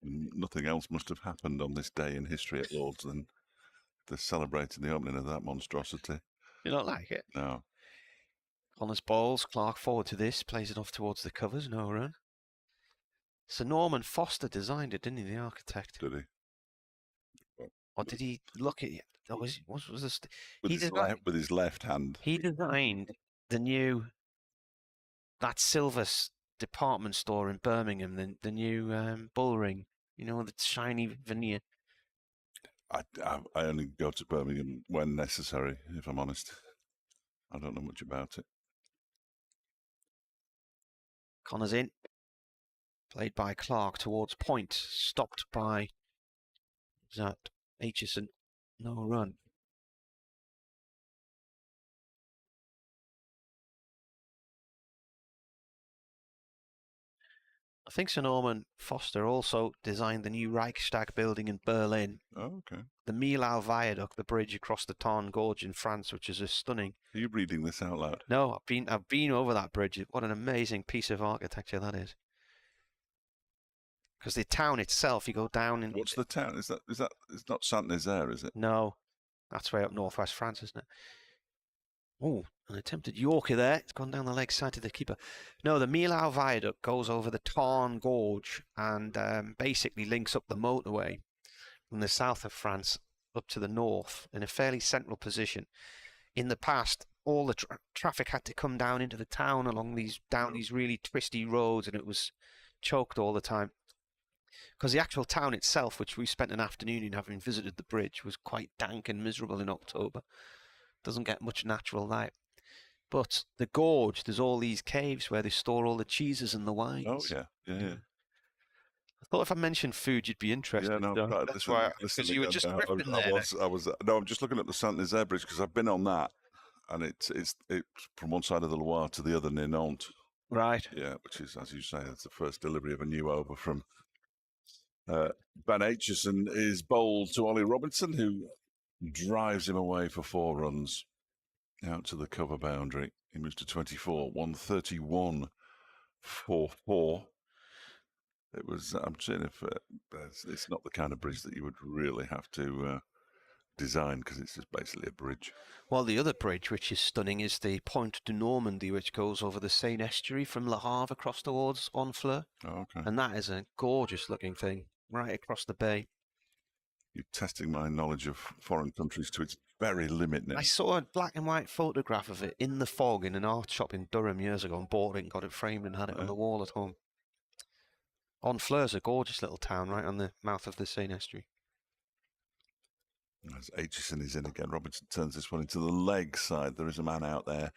Nothing else must have happened on this day in history at Lord's than the celebrating the opening of that monstrosity. You don't like it? No. Connors bowls, Clark forward to this, plays it off towards the covers, no run. Sir Norman Foster designed it, didn't he, the architect? Did he? Or did he look at it? Oh, was this? With his left hand. He designed the new, that silver department store in Birmingham, the new Bullring, you know, the shiny veneer. I only go to Birmingham when necessary, if I'm honest. I don't know much about it. Connors in. Played by Clark towards point. Stopped by Aitchison. No run. I think Sir Norman Foster also designed the new Reichstag building in Berlin. Oh, okay. The Millau Viaduct, the bridge across the Tarn Gorge in France, which is just stunning. Are you reading this out loud? No, I've been over that bridge. What an amazing piece of architecture that is. Because the town itself, you go down in. What's the town? Is that? It's not Saint-Nazaire, is it? No, that's way up northwest France, isn't it? Oh, an attempted Yorker there. It's gone down the leg side to the keeper. No, the Millau Viaduct goes over the Tarn Gorge and basically links up the motorway from the south of France up to the north in a fairly central position. In the past, all the traffic had to come down into the town along these really twisty roads, and it was choked all the time. Because the actual town itself, which we spent an afternoon in having visited the bridge, was quite dank and miserable in October. Doesn't get much natural light. But the gorge, there's all these caves where they store all the cheeses and the wines. Oh, yeah. I thought if I mentioned food, you'd be interested. Yeah, no, that's why, because you were just drifting there. No, I'm just looking at the Saint-Nazaire Bridge because I've been on that, and it's from one side of the Loire to the other near Nantes. Right. Yeah, which is, as you say, it's the first delivery of a new over from Ben Aitchison is bowled to Ollie Robinson, who drives him away for 4 runs out to the cover boundary. He moves to 24, 131 for 4. It was, I'm saying, if it's not the kind of bridge that you would really have to design because it's just basically a bridge. Well, the other bridge, which is stunning, is the Pont de Normandy, which goes over the Seine estuary from Le Havre across towards Honfleur. Oh, okay. And that is a gorgeous looking thing, right across the bay. You're testing my knowledge of foreign countries to its very limit now. I saw a black and white photograph of it in the fog in an art shop in Durham years ago and bought it and got it framed and had it on the wall at home. Honfleur's a gorgeous little town right on the mouth of the Seine estuary. As Aitchison is in again, Robinson turns this one into the leg side. There is a man out there.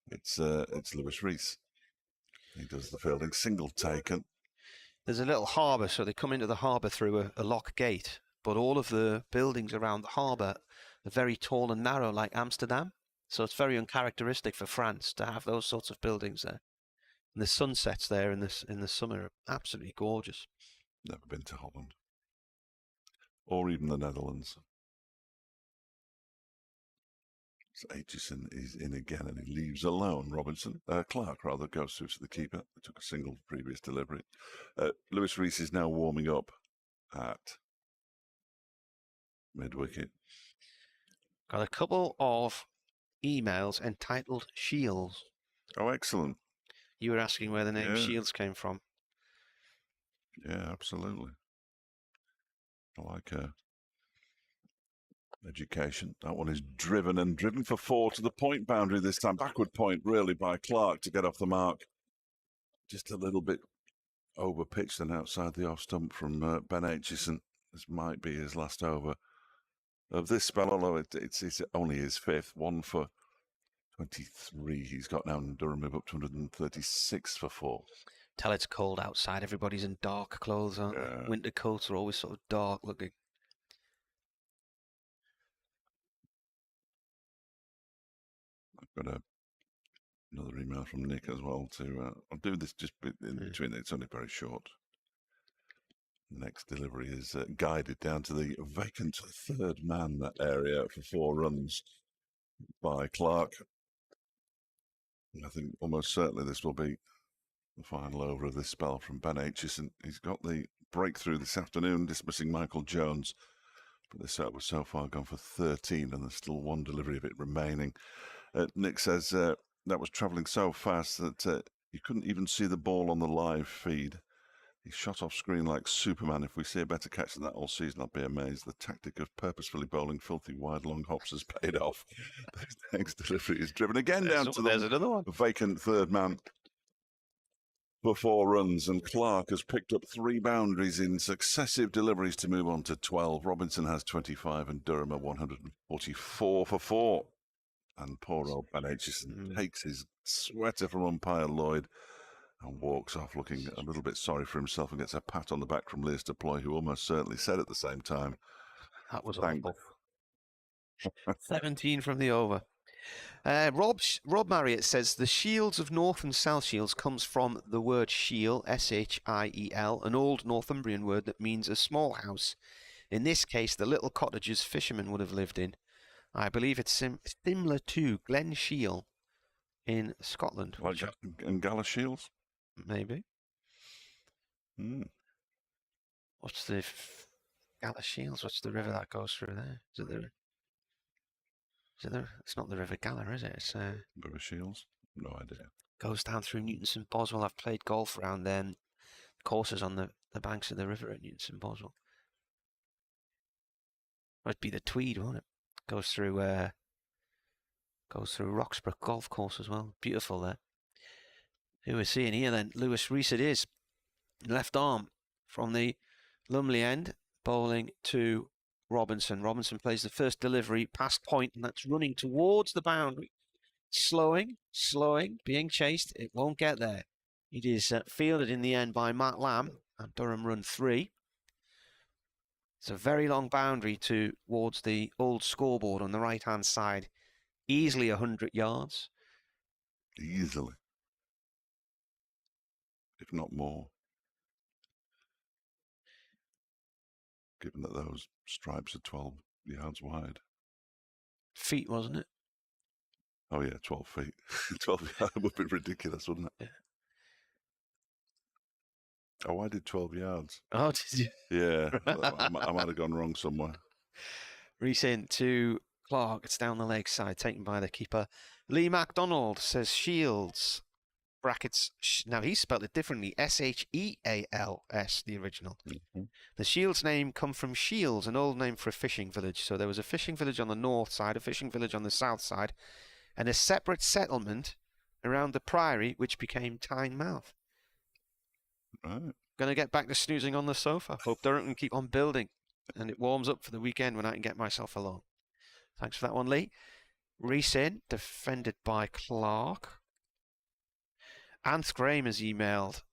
It's Lewis Rees. He does the fielding. Single taken. There's a little harbour, so they come into the harbour through a lock gate, but all of the buildings around the harbour are very tall and narrow like Amsterdam. So it's very uncharacteristic for France to have those sorts of buildings there. And the sunsets there in the summer are absolutely gorgeous. Never been to Holland. Or even the Netherlands. So Aitchison is in again and he leaves alone. Clark rather, goes through to the keeper. They took a single previous delivery. Lewis Rees is now warming up at mid-wicket. Got a couple of emails entitled Shields. Oh, excellent. You were asking where the name Shields came from. Yeah, absolutely. I like education. That one is driven for 4 to the point boundary this time. Backward point, really, by Clark to get off the mark. Just a little bit over pitched and outside the off stump from Ben Aitchison. This might be his last over of this spell, although it's only his 5th. 1 for 23 he's got now, and Durham move up to 136 for 4. Tell it's cold outside. Everybody's in dark clothes, aren't they? Winter coats are always sort of dark looking. I've got another email from Nick as well. I'll do this just in between. It's only very short. Next delivery is guided down to the vacant third man area for 4 runs by Clark. I think almost certainly this will be the final over of this spell from Ben Aitchison. He's got the breakthrough this afternoon, dismissing Michael Jones. But this over so far gone for 13, and there's still 1 delivery of it remaining. Nick says that was travelling so fast that you couldn't even see the ball on the live feed. He shot off screen like Superman. If we see a better catch than that all season, I'll be amazed. The tactic of purposefully bowling filthy wide long hops has paid off. The next delivery is driven again down to the vacant third man for 4 runs, and Clark has picked up 3 boundaries in successive deliveries to move on to 12. Robinson has 25 and Durham are 144 for 4. And poor old Ben Aitchison takes his sweater from umpire Lloyd and walks off looking a little bit sorry for himself, and gets a pat on the back from Lewis Deploy, who almost certainly said at the same time, that was awful. 17 from the over. Rob Marriott says the shields of North and South Shields comes from the word shiel, S-H-I-E-L, an old Northumbrian word that means a small house. In this case, the little cottages fishermen would have lived in. I believe it's similar to Glen Shiel in Scotland. Like and Gala Shields? Maybe. What's the Gala Shields? What's the river that goes through there? It's not the River Gala, is it? It's River Shields? No idea. Goes down through Newton St Boswell. I've played golf around there. Courses on the banks of the river at Newton St Boswell. It'd be the Tweed, won't it? Goes through Roxbrook Golf Course as well. Beautiful there. Who we're seeing here then? Lewis Rees it is. Left arm from the Lumley end, bowling to Robinson. Robinson plays the first delivery past point, and that's running towards the boundary. Slowing, being chased. It won't get there. It is fielded in the end by Matt Lamb, and Durham run 3. It's a very long boundary towards the old scoreboard on the right-hand side. Easily 100 yards. Easily. If not more. Given that those stripes are 12 yards wide. Feet, wasn't it? Oh, yeah, 12 feet. 12 yards would be ridiculous, wouldn't it? Yeah. Oh, I did 12 yards. Oh, did you? Yeah, I might have gone wrong somewhere. Reese in to Clark. It's down the leg side, taken by the keeper. Lee MacDonald says Shields, brackets. Now, he spelled it differently. S-H-E-A-L-S, the original. The Shields name come from Shields, an old name for a fishing village. So there was a fishing village on the north side, a fishing village on the south side, and a separate settlement around the priory, which became Tynemouth. Right. Going to get back to snoozing on the sofa. Hope Durham can keep on building, and it warms up for the weekend when I can get myself along. Thanks for that one, Lee. Reese in, defended by Clark. Ant Graham has emailed.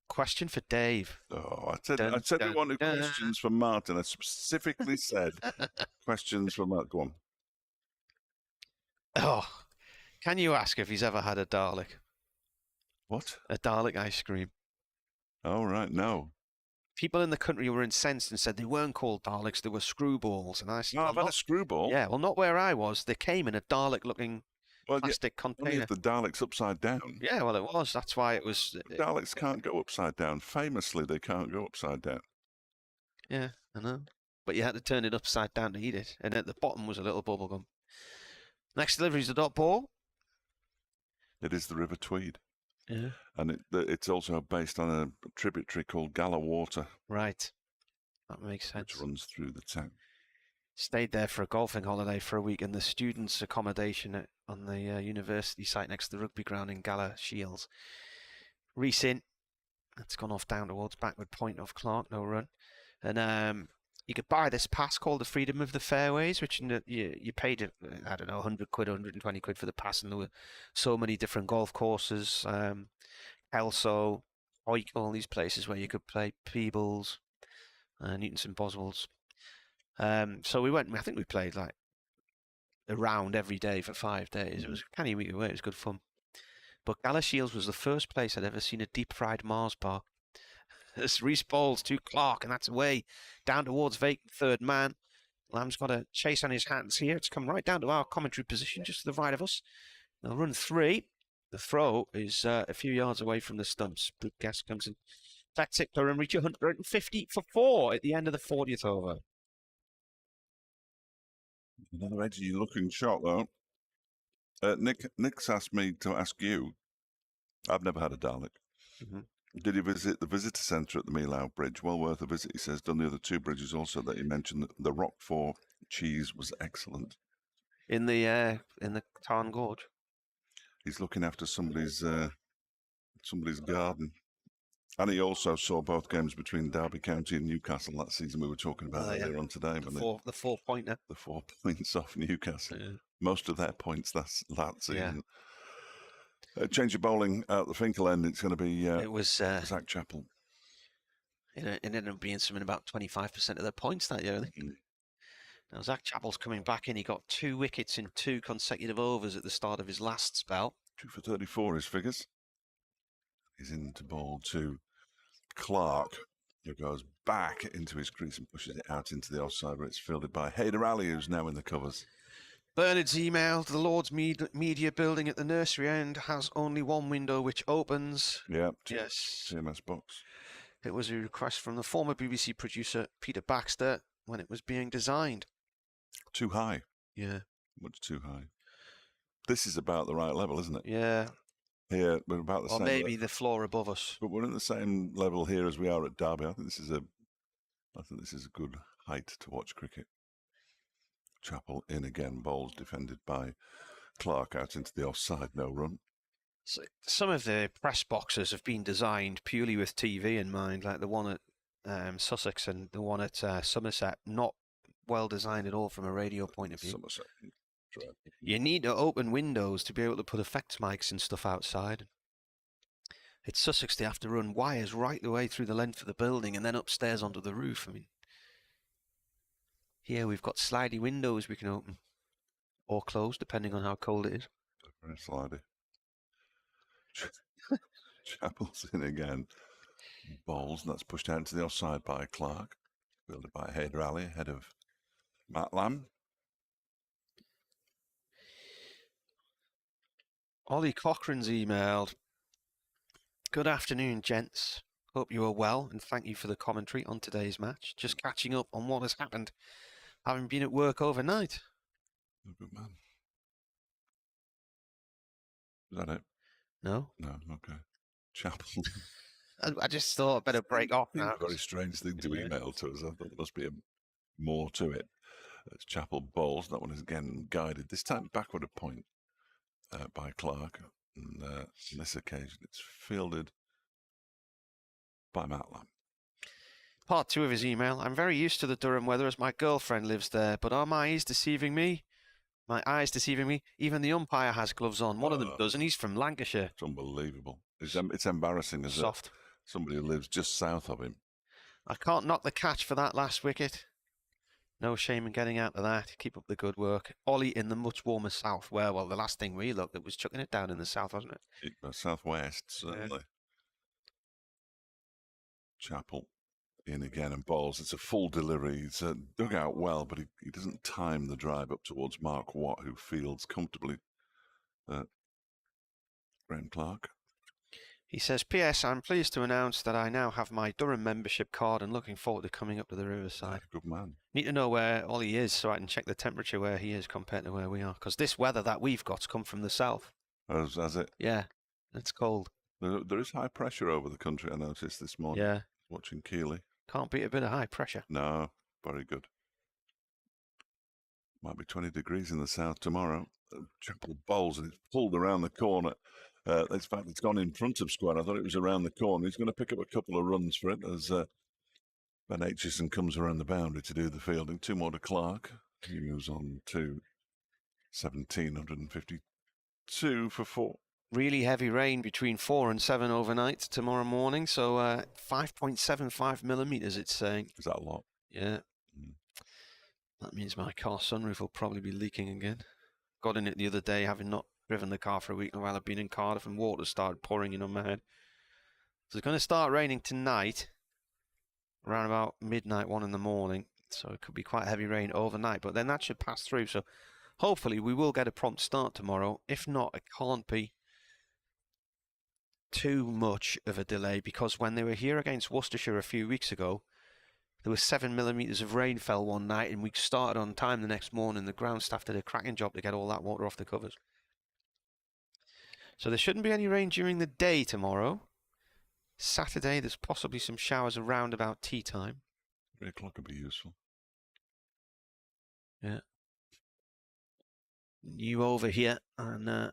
Question for Dave. Oh, I said we wanted questions for Martin. I specifically said questions for Martin. Go on. Oh, can you ask if he's ever had a Dalek? What? A Dalek ice cream. Oh, right, no. People in the country were incensed and said they weren't called Daleks, they were screwballs. And I said, no, I've had a screwball. Yeah, well, not where I was. They came in a Dalek-looking plastic container. Only if the Dalek's upside down. Yeah, well, it was. That's why it was. Daleks can't go upside down. Famously, they can't go upside down. Yeah, I know. But you had to turn it upside down to eat it. And at the bottom was a little bubble gum. Next delivery is the dot ball. It is the River Tweed. Yeah. And it's also based on a tributary called Gala Water. Right. That makes sense. Which runs through the town. Stayed there for a golfing holiday for a week in the students' accommodation on the university site next to the rugby ground in Gala Shields. Reese in. That's gone off down towards backward point of Clark. No run. And you could buy this pass called the Freedom of the Fairways, which you paid, I don't know, 100 quid, 120 quid for the pass, and there were so many different golf courses, Kelso, Hoyk, all these places where you could play Peebles, Newton St Boswell's. So we went. I think we played like around every day for 5 days. It was a canny week away. It was good fun. But Galashiels was the first place I'd ever seen a deep fried Mars bar. It's Reese Bowles to Clark, and that's away down towards vacant third man. Lamb's got a chase on his hands here. It's come right down to our commentary position, just to the right of us. They'll run 3. The throw is a few yards away from the stumps. Good guess comes in. That's it. Durham reach 150 for 4 at the end of the 40th over. Another edgy-looking shot, though. Nick's asked me to ask you. I've never had a Dalek. Did you visit the visitor centre at the Mealau Bridge? Well worth a visit, he says. Done the other 2 bridges also that he mentioned. That the Roquefort cheese was excellent. In the Tarn Gorge. He's looking after somebody's garden. And he also saw both games between Derby County and Newcastle that season we were talking about earlier on today. The 4-pointer. The 4 points off Newcastle. Yeah. Most of their points that season. Yeah. Change of bowling at the Finkel end. It's going to be it was Zach Chappell. It ended up being something about 25% of their points that year, I think. Now, Zach Chappell's coming back in. He got 2 wickets in 2 consecutive overs at the start of his last spell. 2 for 34, his figures. He's in to bowl to Clark, who goes back into his crease and pushes it out into the offside, where it's fielded by Haider Ali, who's now in the covers. Bernard's emailed the Lord's Media Building at the nursery end has only one window which opens. Yeah, yes. CMS box. It was a request from the former BBC producer Peter Baxter when it was being designed. Too high. Yeah. Much too high. This is about the right level, isn't it? Yeah. Here, we're about the same. Or maybe the floor above us. But we're at the same level here as we are at Derby. I think this is a good height to watch cricket. Chappell in again, bowls defended by Clark out into the offside, no run. So some of the press boxes have been designed purely with TV in mind, like the one at Sussex and the one at Somerset, not well designed at all from a radio point of view. Somerset. You need to open windows to be able to put effects mics and stuff outside. At Sussex, they have to run wires right the way through the length of the building and then upstairs onto the roof. I mean, here we've got slidey windows we can open or close, depending on how cold it is. Very slidey. Chappell's in again. Bowls, and that's pushed out into the offside by Clark. Fielded by Haider Ali, ahead of Matt Lamb. Ollie Cochrane's emailed, "Good afternoon, gents. Hope you are well, and thank you for the commentary on today's match. Just catching up on what has happened, having been at work overnight." Good man. Is that it? No. No, okay. Chappell. I just thought I'd better break off now. A very strange thing to email to us. I thought there must be more to it. It's Chappell bowls. That one is again guided, this time backward a point by Clark. And on this occasion, it's fielded by Matt Lamb. Part 2 of his email. "I'm very used to the Durham weather as my girlfriend lives there, but are my eyes deceiving me? My eyes deceiving me? Even the umpire has gloves on. One of them does, and he's from Lancashire." It's unbelievable. It's embarrassing as soft. Somebody who lives just south of him. "I can't knock the catch for that last wicket. No shame in getting out of that. Keep up the good work. Ollie in the much warmer south." Well, the last thing we looked at was chucking it down in the south, wasn't it? Southwest, certainly. Yeah. Chappell in again and bowls. It's a full delivery. He's dug out well, but he doesn't time the drive up towards Mark Watt, who fields comfortably. Graham Clark. He says, "P.S. I'm pleased to announce that I now have my Durham membership card and looking forward to coming up to the Riverside." Good man. Need to know where Ollie is so I can check the temperature where he is compared to where we are. Because this weather that we've got's come from the south. Has it? Yeah, it's cold. There is high pressure over the country, I noticed this morning. Yeah. Watching Keeley. Can't beat a bit of high pressure. No, very good. Might be 20 degrees in the south tomorrow. Chappell bowls and it's pulled around the corner. In fact, it's gone in front of square. I thought it was around the corner. He's going to pick up a couple of runs for it as Ben Aitchison comes around the boundary to do the fielding. 2 more to Clark. He moves on to 1,752 for 4. really heavy rain between 4 and 7 overnight tomorrow morning. So 5.75 millimetres, it's saying. Is that a lot? Yeah. That means my car sunroof will probably be leaking again. Got in it the other day, having not driven the car for a week while I've been in Cardiff, and water started pouring in on my head. So it's going to start raining tonight, around about midnight, 1 in the morning. So it could be quite heavy rain overnight, but then that should pass through. So hopefully we will get a prompt start tomorrow. If not, it can't be too much of a delay, because when they were here against Worcestershire a few weeks ago, there was 7 millimetres of rain fell one night, and we started on time the next morning. The ground staff did a cracking job to get all that water off the covers. So there shouldn't be any rain during the day tomorrow. Saturday, there's possibly some showers around about tea time. 3 o'clock would be useful. Yeah. You over here, and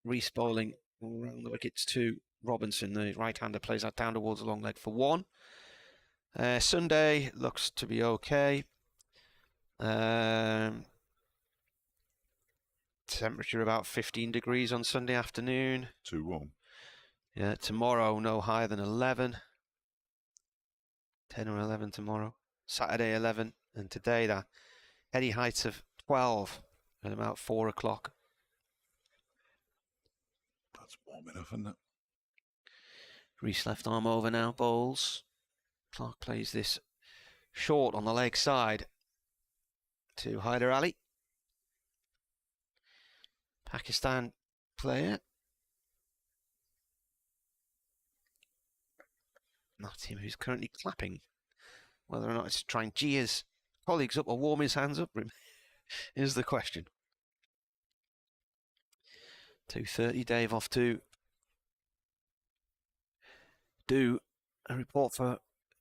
Reece bowling around the wickets to Robinson. The right-hander plays that down towards the long leg for 1. Sunday looks to be okay. Temperature about 15 degrees on Sunday afternoon. Too warm. Yeah, tomorrow no higher than 11. 10 or 11 tomorrow. Saturday 11, and today that heady heights of 12 at about 4 o'clock. That's warm enough, isn't it? Reece left arm over now, bowls. Clark plays this short on the leg side to Hyder Ali. Pakistan player. Not him who's currently clapping. Whether or not it's to try and gee his colleagues up or warm his hands up is the question. 2:30, Dave off to do a report for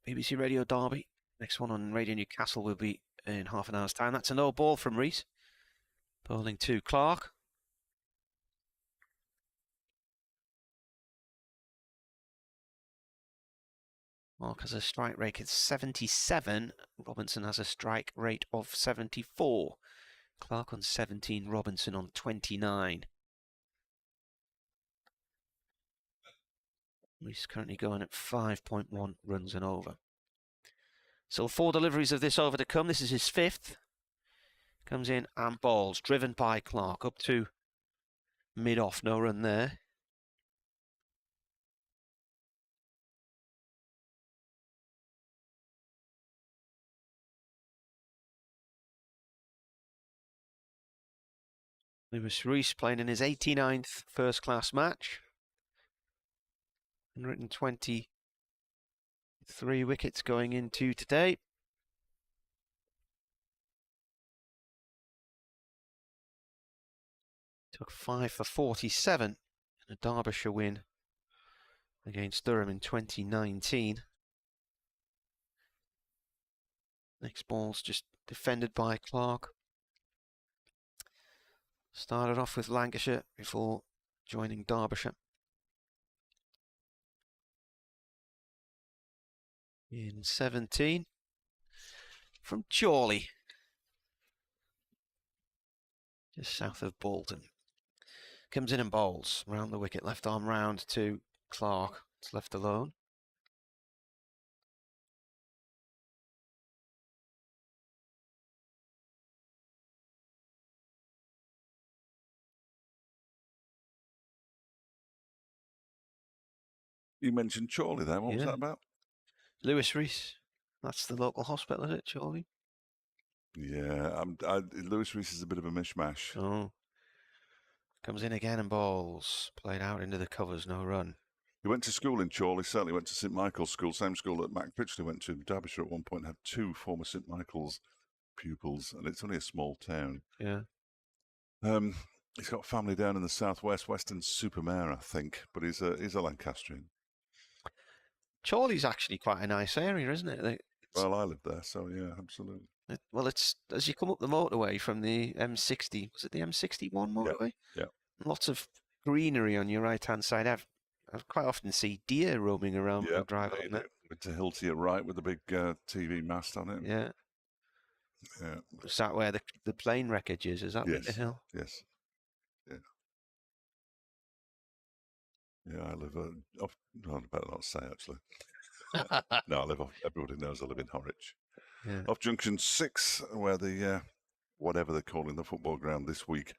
BBC Radio Derby. Next one on Radio Newcastle will be in half an hour's time. That's a no ball from Reece. Bowling to Clark. Mark has a strike rate of 77. Robinson has a strike rate of 74. Clark on 17, Robinson on 29. He's currently going at 5.1 runs and over. So 4 deliveries of this over to come. This is his 5th. Comes in and bowls, driven by Clark, up to mid-off, no run there. Lewis Reece playing in his 89th first-class match. 123 wickets going into today. Took 5 for 47 in a Derbyshire win against Durham in 2019. Next ball's just defended by Clark. Started off with Lancashire before joining Derbyshire. In 17 from Chorley, just south of Bolton. Comes in and bowls round the wicket, left arm round to Clark. It's left alone. You mentioned Chorley there. What was that about? Lewis Reece. That's the local hospital, is it, Chorley? Yeah, Lewis Reece is a bit of a mishmash. Oh. Comes in again and bowls. Played out into the covers, no run. He went to school in Chorley, certainly went to St Michael's School, same school that Mac Pitchley went to. Derbyshire at one point had 2 former St Michael's pupils, and it's only a small town. Yeah. He's got family down in the southwest, Weston-super-Mare, I think, but he's a Lancastrian. Chorley's actually quite a nice area, isn't it? Well, I lived there, so yeah, absolutely. Well, it's as you come up the motorway from the M60. Was it the M61 motorway? Yeah. Lots of greenery on your right-hand side. I quite often see deer roaming around when I drive on it. With the hill to your right with the big TV mast on it. Yeah. Yeah. Is that where the plane wreckage is? Is that yes. the hill? Yes. Yeah. Yeah, I live off. No, I better not say actually. No, I live off. Everybody knows I live in Horwich. Yeah. Off Junction 6, where the whatever they're calling the football ground this week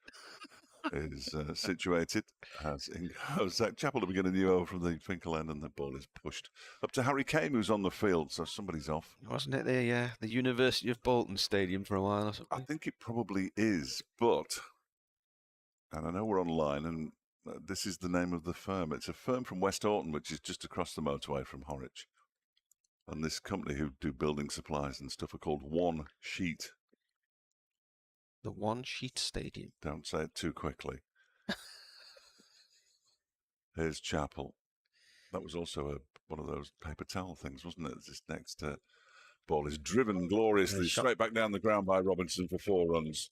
is situated. As in goes Zach Chappell to begin a new over from the Finkel end, and the ball is pushed up to Harry Kane, who's on the field. So somebody's off. Wasn't it the University of Bolton Stadium for a while or something? I think it probably is, but, and I know we're online, and this is the name of the firm. It's a firm from West Orton, which is just across the motorway from Horwich. And this company who do building supplies and stuff are called One Sheet. The One Sheet Stadium. Don't say it too quickly. Here's Chappell. That was also one of those paper towel things, wasn't it? This next ball is driven gloriously straight back down the ground by Robinson for 4 runs.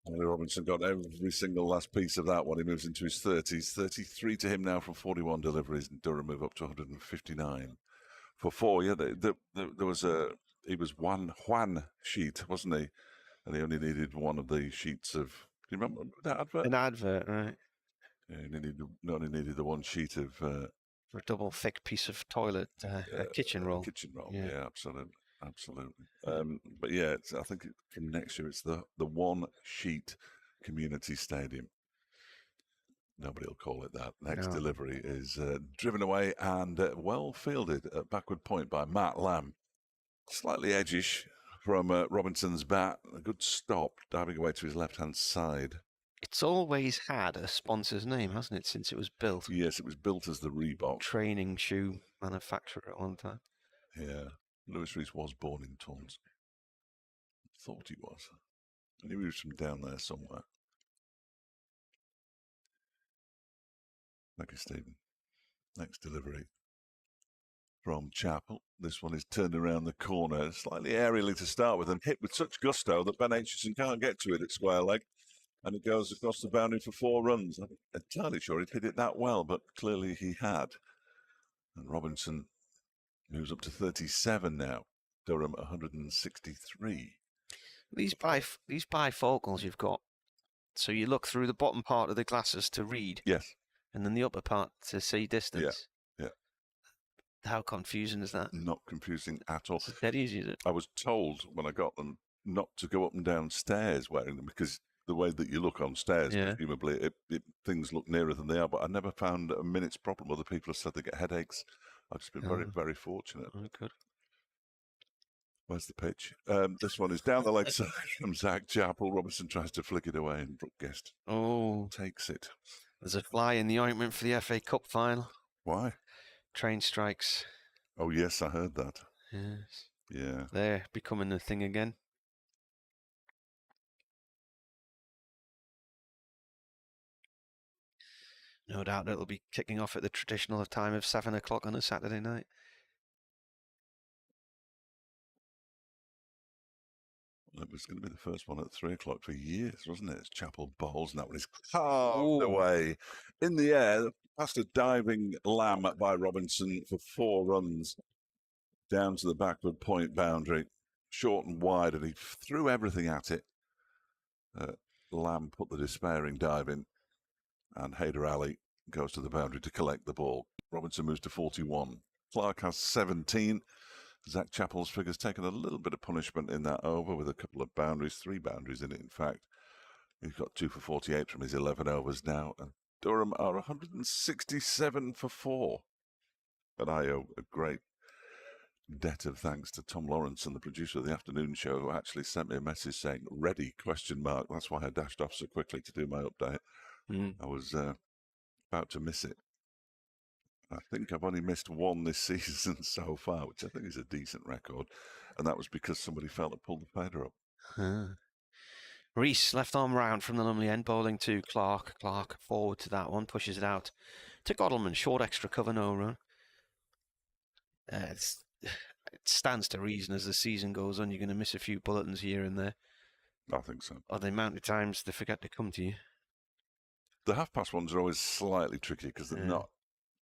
Ollie Robinson got every single last piece of that one. He moves into his 30s. 33 to him now from 41 deliveries. And Durham move up to 159 for 4. Yeah, there was he was Juan Sheet, wasn't he? And he only needed one of the sheets of. Do you remember that advert? An advert, right? Yeah, he only needed the one sheet of. For a double thick piece of toilet kitchen roll. Kitchen roll, yeah, absolutely. But yeah, I think from next year it's the One Sheet Community Stadium. Nobody will call it that. Next delivery is driven away and well fielded at backward point by Matt Lamb. Slightly edgish from Robinson's bat. A good stop, diving away to his left-hand side. It's always had a sponsor's name, hasn't it, since it was built? Yes, it was built as the Reebok. Training shoe manufacturer at one time. Yeah. Lewis Rees was born in Taunton. Thought he was. And he was from down there somewhere. Thank you, Stephen. Next delivery from Chappell. This one is turned around the corner, slightly aerially to start with, and hit with such gusto that Ben Aitchison can't get to it at square leg. And it goes across the boundary for 4 runs. I'm entirely sure he'd hit it that well, but clearly he had. And Robinson moves up to 37 now. Durham 163. These bifocals you've got, so you look through the bottom part of the glasses to read. Yes. And then the upper part to see distance. Yeah. How confusing is that? Not confusing at all. It's dead easy, is it? I was told when I got them not to go up and down stairs wearing them because the way that you look on stairs, presumably, things look nearer than they are. But I never found a minute's problem. Other people have said they get headaches. I've just been very, very fortunate. Oh, good. Where's the pitch? This one is down the leg side from Zach Chappell. Robinson tries to flick it away, and Brooke Guest takes it. There's a fly in the ointment for the FA Cup final. Why? Train strikes. Oh, yes, I heard that. Yes. Yeah. They're becoming a thing again. No doubt it'll be kicking off at the traditional time of 7 o'clock on a Saturday night. It was going to be the first one at 3 o'clock for years, wasn't it? It's Chappell bowls, and that one is carved away in the air, past a diving Lamb by Robinson for 4 runs down to the backward point boundary, short and wide, and he threw everything at it. Lamb put the despairing dive in, and Haider Ali goes to the boundary to collect the ball. Robinson moves to 41. Clark has 17. Zach Chappell's figure's taken a little bit of punishment in that over with a couple of boundaries, 3 boundaries in it, in fact. He's got 2 for 48 from his 11 overs now, and Durham are 167 for 4. And I owe a great debt of thanks to Tom Lawrence and the producer of the afternoon show, who actually sent me a message saying, ready, ? That's why I dashed off so quickly to do my update. I was about to miss it. I think I've only missed 1 this season so far, which I think is a decent record. And that was because somebody felt it pulled the fader up. Rees, left arm round from the Lumley end, bowling to Clark. Clark forward to that one, pushes it out to Godalman. Short extra cover, no run. It stands to reason as the season goes on, you're going to miss a few bulletins here and there. I think so. Or the amount of times they forget to come to you. The half-past ones are always slightly tricky because they're not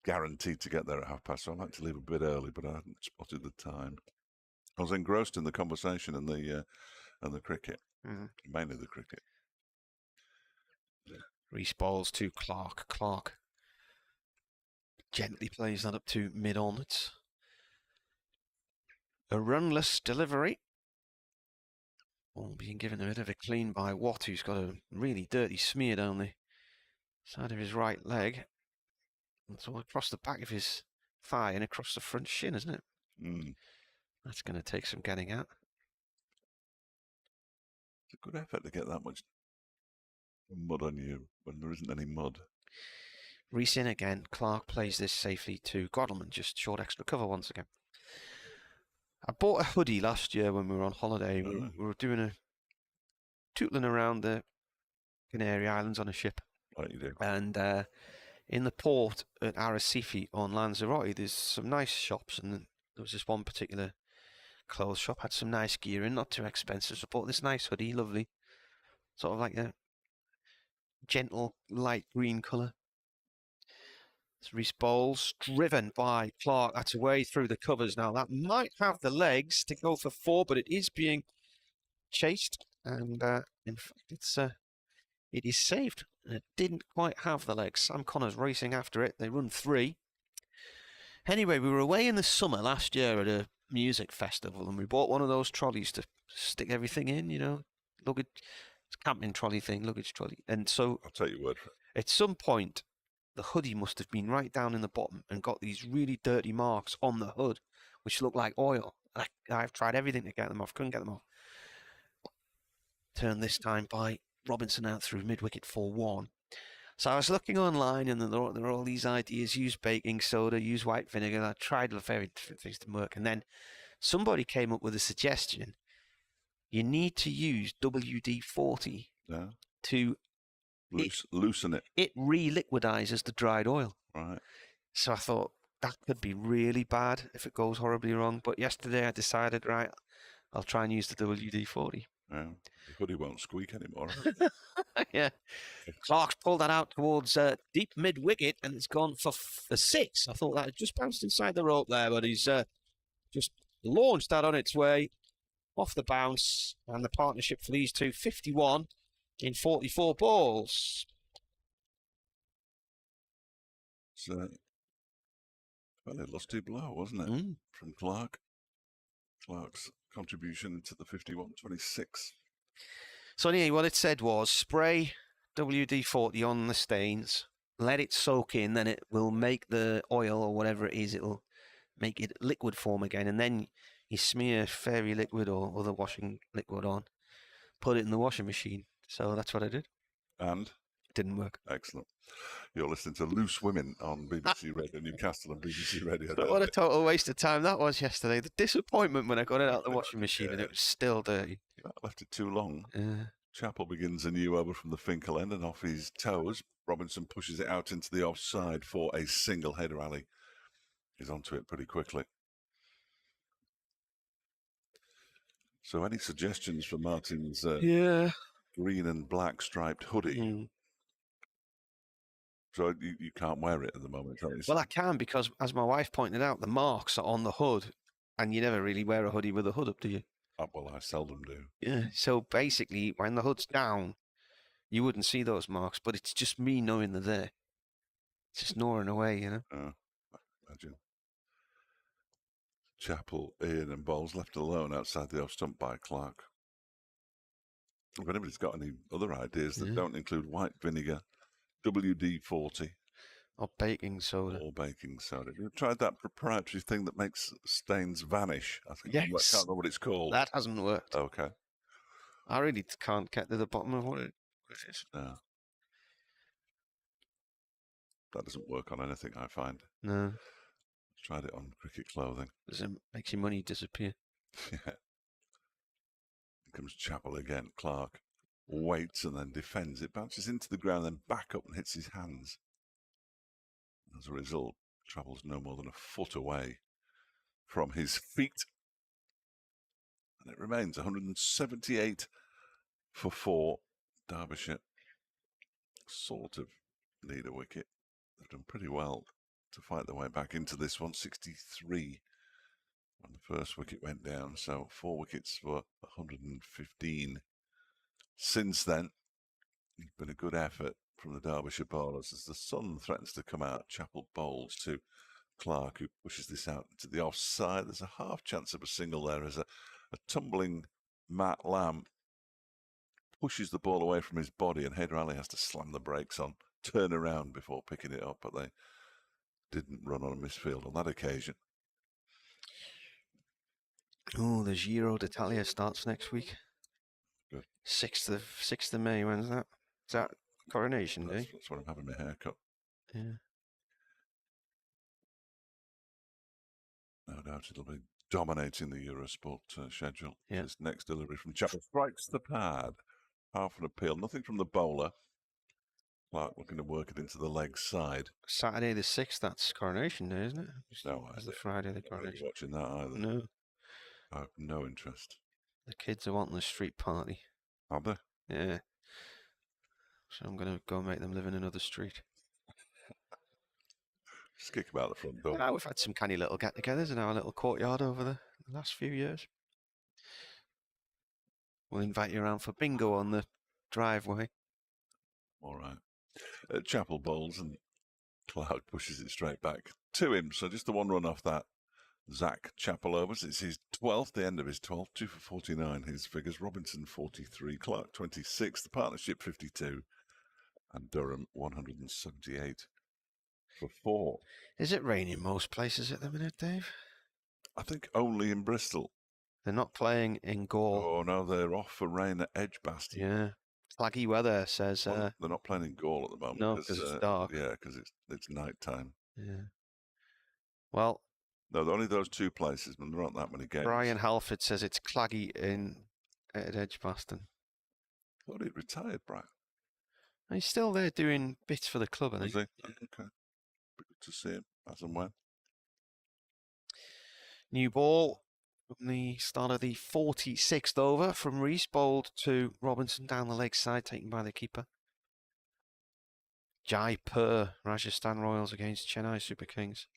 guaranteed to get there at half-past, so I like to leave a bit early, but I hadn't spotted the time. I was engrossed in the conversation and the cricket, mainly the cricket. Rees balls to Clark. Clark Gently plays that up to mid-on. It's a runless delivery. All being given a bit of a clean by Watt, who's got a really dirty smear down the side of his right leg. It's all across the back of his thigh and across the front shin, isn't it? Mm. That's going to take some getting out. It's a good effort to get that much mud on you when there isn't any mud. Reese in again. Clark plays this safely to Godalman, just short extra cover once again. I bought a hoodie last year when we were on holiday. We were doing a tootling around the Canary Islands on a ship. Right, you do. And in the port at Arrecife on Lanzarote, there's some nice shops, and there was this one particular clothes shop, had some nice gear in, not too expensive. So I bought this nice hoodie, lovely, sort of like a gentle light green colour. It's Reese Bowles, driven by Clark. That's away through the covers now. That might have the legs to go for 4, but it is being chased, and in fact, it is saved. It didn't quite have the legs. Sam Connor's racing after it. They run 3. Anyway, we were away in the summer last year at a music festival, and we bought one of those trolleys to stick everything in, you know, luggage, camping trolley thing, luggage trolley. And so, I'll take your word for it. At some point, the hoodie must have been right down in the bottom and got these really dirty marks on the hood, which look like oil. I've tried everything to get them off, couldn't get them off. Turned this time by Robinson out through mid-wicket for 1. So I was looking online, and there are all these ideas: use baking soda, use white vinegar. I tried very different things to work, and then somebody came up with a suggestion. You need to use WD-40 to loosen it. It re-liquidizes the dried oil. Right. So I thought that could be really bad if it goes horribly wrong. But yesterday I decided, right, I'll try and use the WD-40. Yeah, the hoodie won't squeak anymore. Yeah. Clark's pulled that out towards deep mid-wicket, and it's gone for 6. I thought that had just bounced inside the rope there, but he's just launched that on its way off the bounce, and the partnership for these two, 51 in 44 balls. It's well, a lusty blow, wasn't it, from Clark? Clark's contribution to the 51-26. So anyway, what it said was spray WD-40 on the stains, let it soak in, then it will make the oil or whatever it is, it'll make it liquid form again, and then you smear fairy liquid or other washing liquid on, put it in the washing machine. So that's what I did. And? It didn't work. Excellent. You're listening to Loose Women on BBC Radio Newcastle and BBC Radio. But what a total waste of time that was yesterday. The disappointment when I got it out of the washing machine and it was still dirty. I left it too long. Chappell begins anew over from the Finkel end and off his toes. Robinson pushes it out into the offside for a single header alley. He's onto it pretty quickly. So any suggestions for Martin's green and black striped hoodie? So you can't wear it at the moment, can't you? Well, I can, because as my wife pointed out, the marks are on the hood, and you never really wear a hoodie with a hood up, do you? Well, I seldom do. Yeah, so basically, when the hood's down, you wouldn't see those marks, but it's just me knowing they're there. It's just gnawing away, you know? Imagine. Chappell, Ian and Bowles left alone outside the off stump by Clark. If anybody's got any other ideas that don't include white vinegar, WD-40, or baking soda. You've tried that proprietary thing that makes stains vanish. I think. Yes. I can't remember what it's called. That hasn't worked. Okay. I really can't get to the bottom of what it is. No. That doesn't work on anything, I find. No. Tried it on cricket clothing. It makes your money disappear. Yeah. Here comes Chappell again. Clark waits and then defends. It bounces into the ground, then back up and hits his hands. As a result, travels no more than a foot away from his feet. And it remains 178 for 4. Derbyshire sort of need a wicket. They've done pretty well to fight their way back into this one. 63 when the first wicket went down, so 4 wickets for 115 since then. It's been a good effort from the Derbyshire bowlers as the sun threatens to come out. Chapel bowls to Clark, who pushes this out to the offside. There's a half chance of a single there as a tumbling Matt Lamb pushes the ball away from his body, and Haider Ali has to slam the brakes on, turn around before picking it up, but they didn't run on a misfield on that occasion. Oh, the Giro d'Italia starts next week. Good. 6th of May. When's that? Is that Coronation Day? That's when I'm having my hair cut. Yeah. No doubt it'll be dominating the Eurosport schedule. Yeah. This next delivery from Chapel strikes the pad. Half an appeal. Nothing from the bowler. Clark looking to work it into the leg side. Saturday the 6th, that's Coronation Day, isn't it? No It's idea. the Friday the I'm not Coronation. watching that either. No. I have no interest. The kids are wanting a street party. Are they? Yeah. So I'm going to go make them live in another street. Just kick them out the front door. We've had some canny little get-togethers in our little courtyard over the last few years. We'll invite you around for bingo on the driveway. All right. Chapel bowls and Cloud pushes it straight back to him. So just the one run off that. Zach Chapel overs. It's his 12th, the end of his 12th, 2 for 49. His figures: Robinson 43, Clark 26, the partnership 52, and Durham 178 for 4. Is it raining most places at the minute, Dave? I think only in Bristol. They're not playing in Gaul. Oh no, they're off for rain at Edgbaston. Yeah. Flaggy weather says. Well, they're not playing in Gaul at the moment. No, because it's dark. Yeah, because it's night time. Yeah. Well. No, only those 2 places, but there aren't that many games. Brian Halford says it's claggy at Edgbaston. I thought he'd retired, Brian. He's still there doing bits for the club, I think. Is he? Okay. Be good to see him as and when. New ball from the start of the 46th over from Rees, bowled to Robinson down the leg side, taken by the keeper. Jaipur, Rajasthan Royals against Chennai Super Kings.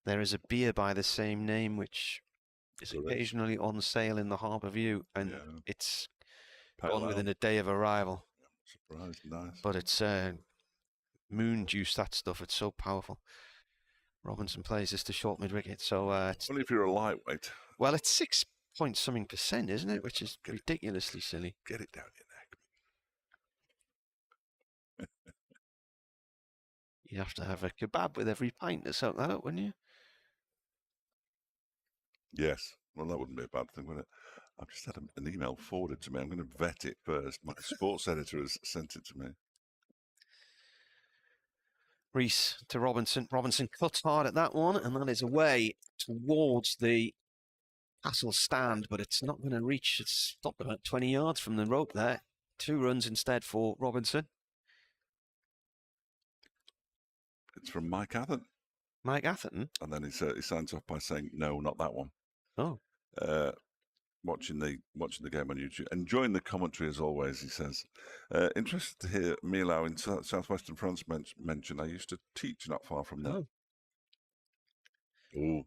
There is a beer by the same name which is occasionally on sale in the Harbour View, and it's gone within a day of arrival. Surprised, nice. But it's moon juice, that stuff. It's so powerful. Robinson plays this to short mid-wicket, so it's only if you're a lightweight. Well, it's 6 point something %, isn't it? Which is ridiculously silly. Get it down your neck. You'd have to have a kebab with every pint to soak that up, wouldn't you? Yes. Well, that wouldn't be a bad thing, would it? I've just had an email forwarded to me. I'm going to vet it first. My sports editor has sent it to me. Rees to Robinson. Robinson cuts hard at that one, and that is away towards the Castle stand, but it's not going to reach. It's stopped about 20 yards from the rope there. 2 runs instead for Robinson. It's from Mike Atherton. Mike Atherton? And then he signs off by saying, no, not that one. Oh. Watching the game on YouTube. Enjoying the commentary as always, he says. Interested to hear Milau in southwestern France mention. I used to teach not far from there. Oh.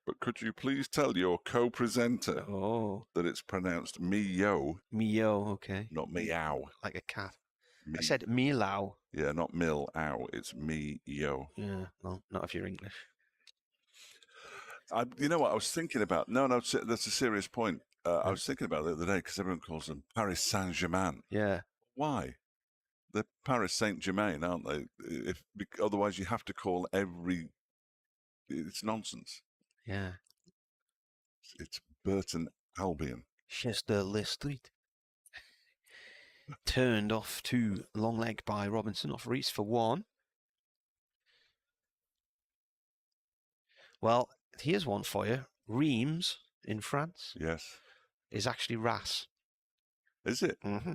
But could you please tell your co-presenter that it's pronounced Mio? Mio, okay. Not meow. Like a cat. I said Milau. Yeah, not mil-ow. It's Mio. Yeah, well, not if you're English. You know what I was thinking about? No, that's a serious point. I was thinking about it the other day because everyone calls them Paris Saint-Germain. Yeah. Why? They're Paris Saint-Germain, aren't they? Otherwise, you have to call every... It's nonsense. Yeah. It's Burton Albion. Chester Le Street. Turned off to long leg by Robinson, off Rees for 1. Well, here's one for you. Reims in France. Yes. Is actually Ras. Is it? Mm-hmm.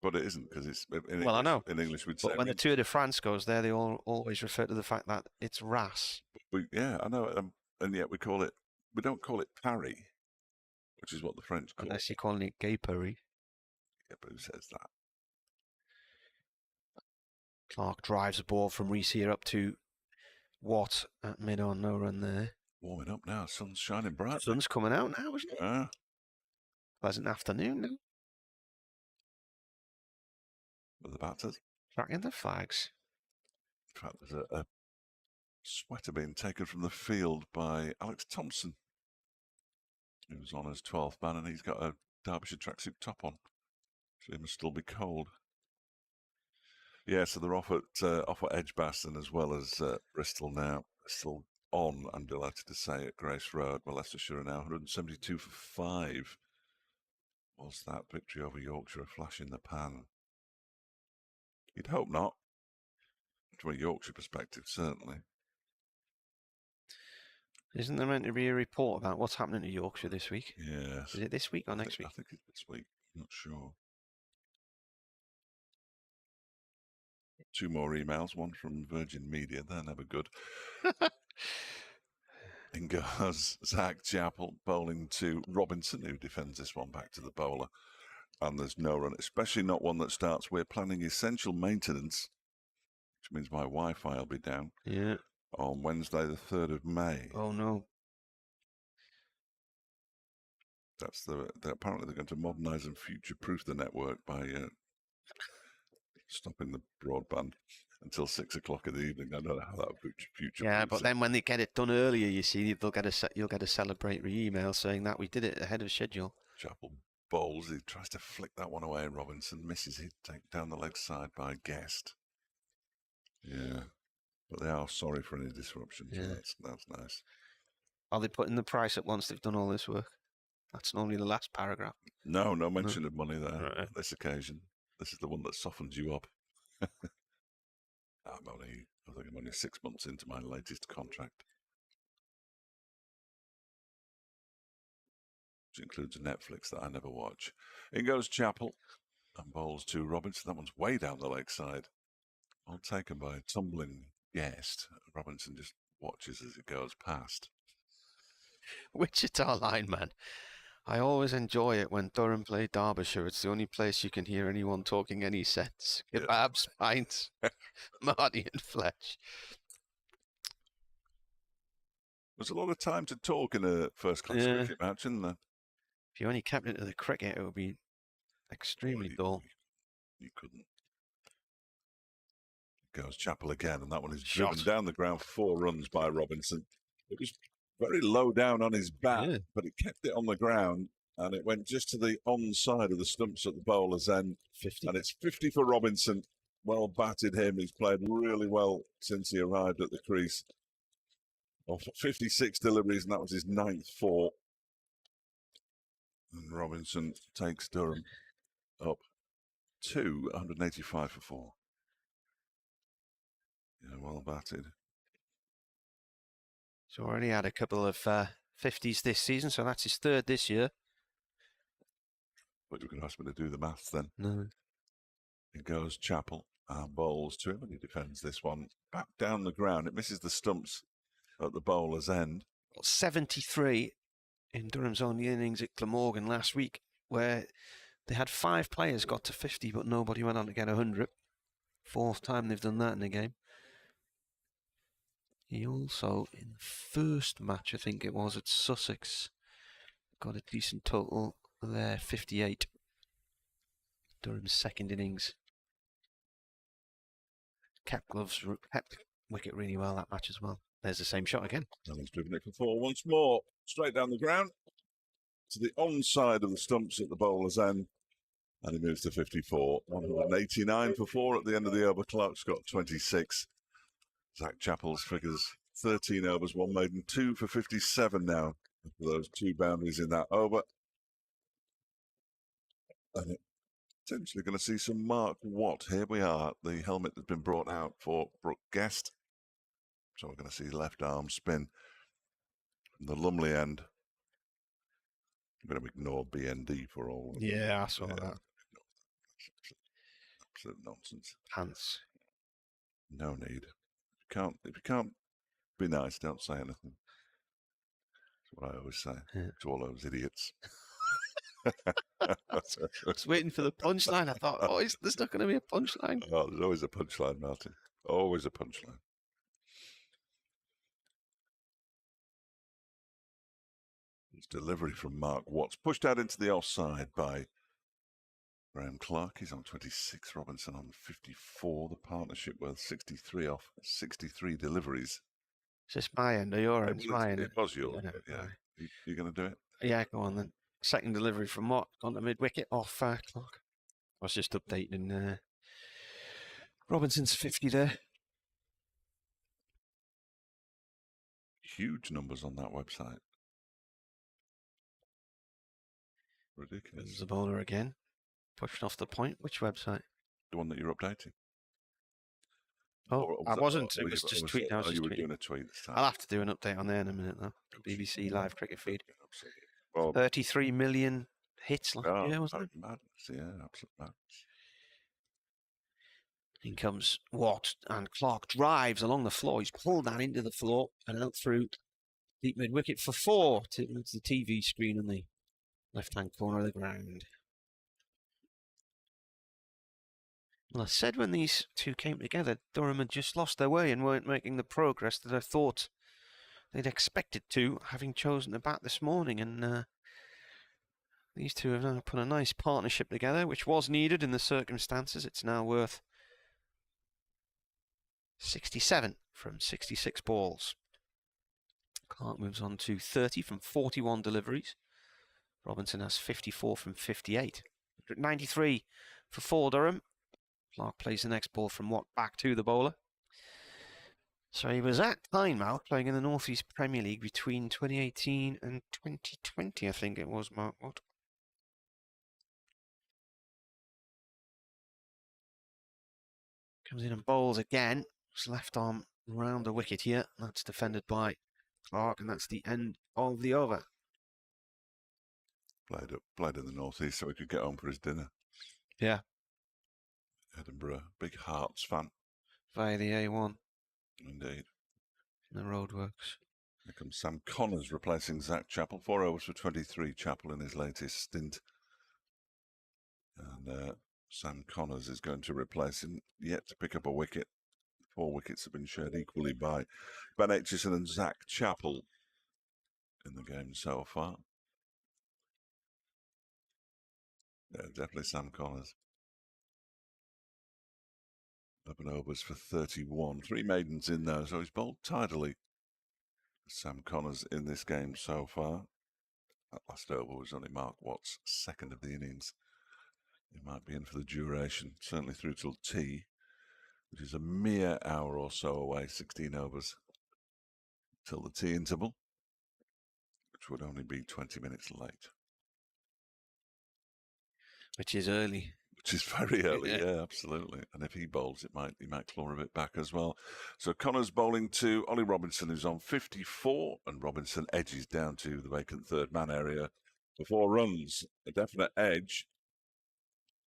But it isn't, because it's... Well, I know. In English, we'd say... But when the Tour de France goes there, they always refer to the fact that it's Ras. Yeah, I know. And yet we don't call it Paris, which is what the French call it. Unless you're calling it Gay Paris. Yeah, but who says that? Clark drives the ball from Rees here up to Watt at mid-on, no run there. Warming up now, sun's shining bright. Sun's coming out now, isn't it? Yeah. Pleasant afternoon now. for the batters. Tracking the flags. In fact, there's a sweater being taken from the field by Alex Thompson, who was on as 12th man, and he's got a Derbyshire tracksuit top on, so he must still be cold. Yeah, so they're off at Edgbaston as well as Bristol now. Still on, I'm delighted to say, at Grace Road. Well, Leicestershire are now 172 for 5. Was that victory over Yorkshire a flash in the pan? You'd hope not. From a Yorkshire perspective, certainly. Isn't there meant to be a report about what's happening to Yorkshire this week? Yes. Is it this week or next week? I think it's this week. I'm not sure. 2 more emails, one from Virgin Media. They're never good. In goes Zach Chappell, bowling to Robinson, who defends this one back to the bowler. And there's no run, especially not one that starts, we're planning essential maintenance, which means my Wi-Fi will be down. Yeah. On Wednesday, the 3rd of May. Oh, no. Apparently they're going to modernise and future-proof the network by stopping the broadband until 6 o'clock in the evening. I don't know how that would future. Yeah, but then when they get it done earlier, you see, you'll get a celebratory email saying that we did it ahead of schedule. Chappell bowls. He tries to flick that one away. Robinson misses it. Taken down the leg side by Guest. Yeah, but they are sorry for any disruption. So that's nice. Are they putting the price up once they've done all this work? That's normally the last paragraph. No mention of money there on this occasion. This is the one that softens you up. I think I'm only 6 months into my latest contract, which includes Netflix that I never watch. In goes Chappell and bowls to Robinson. That one's way down the leg side. All taken by a tumbling Guest. Robinson just watches as it goes past. Wichita lineman. I always enjoy it when Durham play Derbyshire. It's the only place you can hear anyone talking any sense. Kebabs, pints, Marty and Fletch. There's a lot of time to talk in a first-class cricket match, isn't there? If you only kept it to the cricket, it would be extremely dull. You couldn't. Goes Chappell again, and that one is driven down the ground 4 runs by Robinson. It was very low down on his bat, but it kept it on the ground, and it went just to the onside of the stumps at the bowler's end. 50. And it's 50 for Robinson. Well batted him. He's played really well since he arrived at the crease. Off 56 deliveries, and that was his 9th 4. And Robinson takes Durham up to 185 for 4. Yeah, well batted. He's already had a couple of 50s this season, so that's his 3rd this year. But you can ask me to do the maths then. No. It goes Chappell and bowls to him, and he defends this one back down the ground. It misses the stumps at the bowler's end. 73 in Durham's only innings at Glamorgan last week, where they had 5 players got to 50, but nobody went on to get 100. 4th time they've done that in a game. He also, in the first match, I think it was, at Sussex, got a decent total there, 58. Durham's 2nd innings. Kept wicket really well that match as well. There's the same shot again. And he's driven it for 4 once more. Straight down the ground to the onside of the stumps at the bowler's end. And he moves to 54. 189 for 4 at the end of the over. Clark's got 26. Zach Chappell's figures 13 overs, 1 maiden, 2 for 57 now. For those 2 boundaries in that over. And potentially going to see some Mark Watt. Here we are. The helmet has been brought out for Brooke Guest. So we're going to see left arm spin from the Lumley end. I'm going to ignore BND for all of them. Yeah, I saw that. Absolute nonsense. Pants. No need. If you can't be nice, don't say anything. That's what I always say to all those idiots. I was waiting for the punchline. I thought, there's not going to be a punchline. Oh, there's always a punchline, Martin. Always a punchline. It's delivery from Mark Watts, pushed out into the offside by Graham Clark, he's on 26. Robinson on 54. The partnership worth 63 off 63 deliveries. Is this my end or your end? It's my end. It was yours, but yeah. You're going to do it? Yeah, go on then. Second delivery from Watt, on to mid-wicket off Clark. I was just updating Robinson's 50 there. Huge numbers on that website. Ridiculous. There's the bowler again. Pushed off the point. Which website? The one that you're updating. Oh, I wasn't. It was just tweeting. I was just you were tweeting. doing a tweet this time. I'll have to do an update on there in a minute, though. BBC live cricket feed. Absolutely. Well, 33 million hits last year, wasn't it? Madness, yeah, absolute madness. In comes Watt, and Clark drives along the floor. He's pulled that into the floor and out through deep mid-wicket for 4 to the TV screen on the left-hand corner of the ground. Well, I said when these two came together, Durham had just lost their way and weren't making the progress that I thought they'd expected to, having chosen to bat this morning. And these two have now put a nice partnership together, which was needed in the circumstances. It's now worth 67 from 66 balls. Clark moves on to 30 from 41 deliveries. Robinson has 54 from 58. 93 for 4 Durham. Clark plays the next ball from Watt back to the bowler. So he was at Tynemouth playing in the North East Premier League between 2018 and 2020, I think it was, Mark Watt. Comes in and bowls again. His left arm round the wicket here. That's defended by Clark, and that's the end of the over. Played in the North East so he could get home for his dinner. Yeah. Edinburgh, big Hearts fan. Via the A1. Indeed. The roadworks. Here comes Sam Connors replacing Zach Chappell. 4 overs for 23, Chappell in his latest stint. And Sam Connors is going to replace him, yet to pick up a wicket. 4 wickets have been shared equally by Ben Aitchison and Zach Chappell in the game so far. Yeah, definitely Sam Connors. 11 overs for 31. 3 maidens in there, so he's bowled tidily. Sam Connors in this game so far. That last over was only Mark Watt's second of the innings. He might be in for the duration, certainly through till tea, which is a mere hour or so away, 16 overs till the tea interval, which would only be 20 minutes late. Which is early. Which is very early, yeah, absolutely. And if he bowls, he might claw a bit back as well. So Connors bowling to Ollie Robinson, who's on 54, and Robinson edges down to the vacant third man area for 4 runs. A definite edge.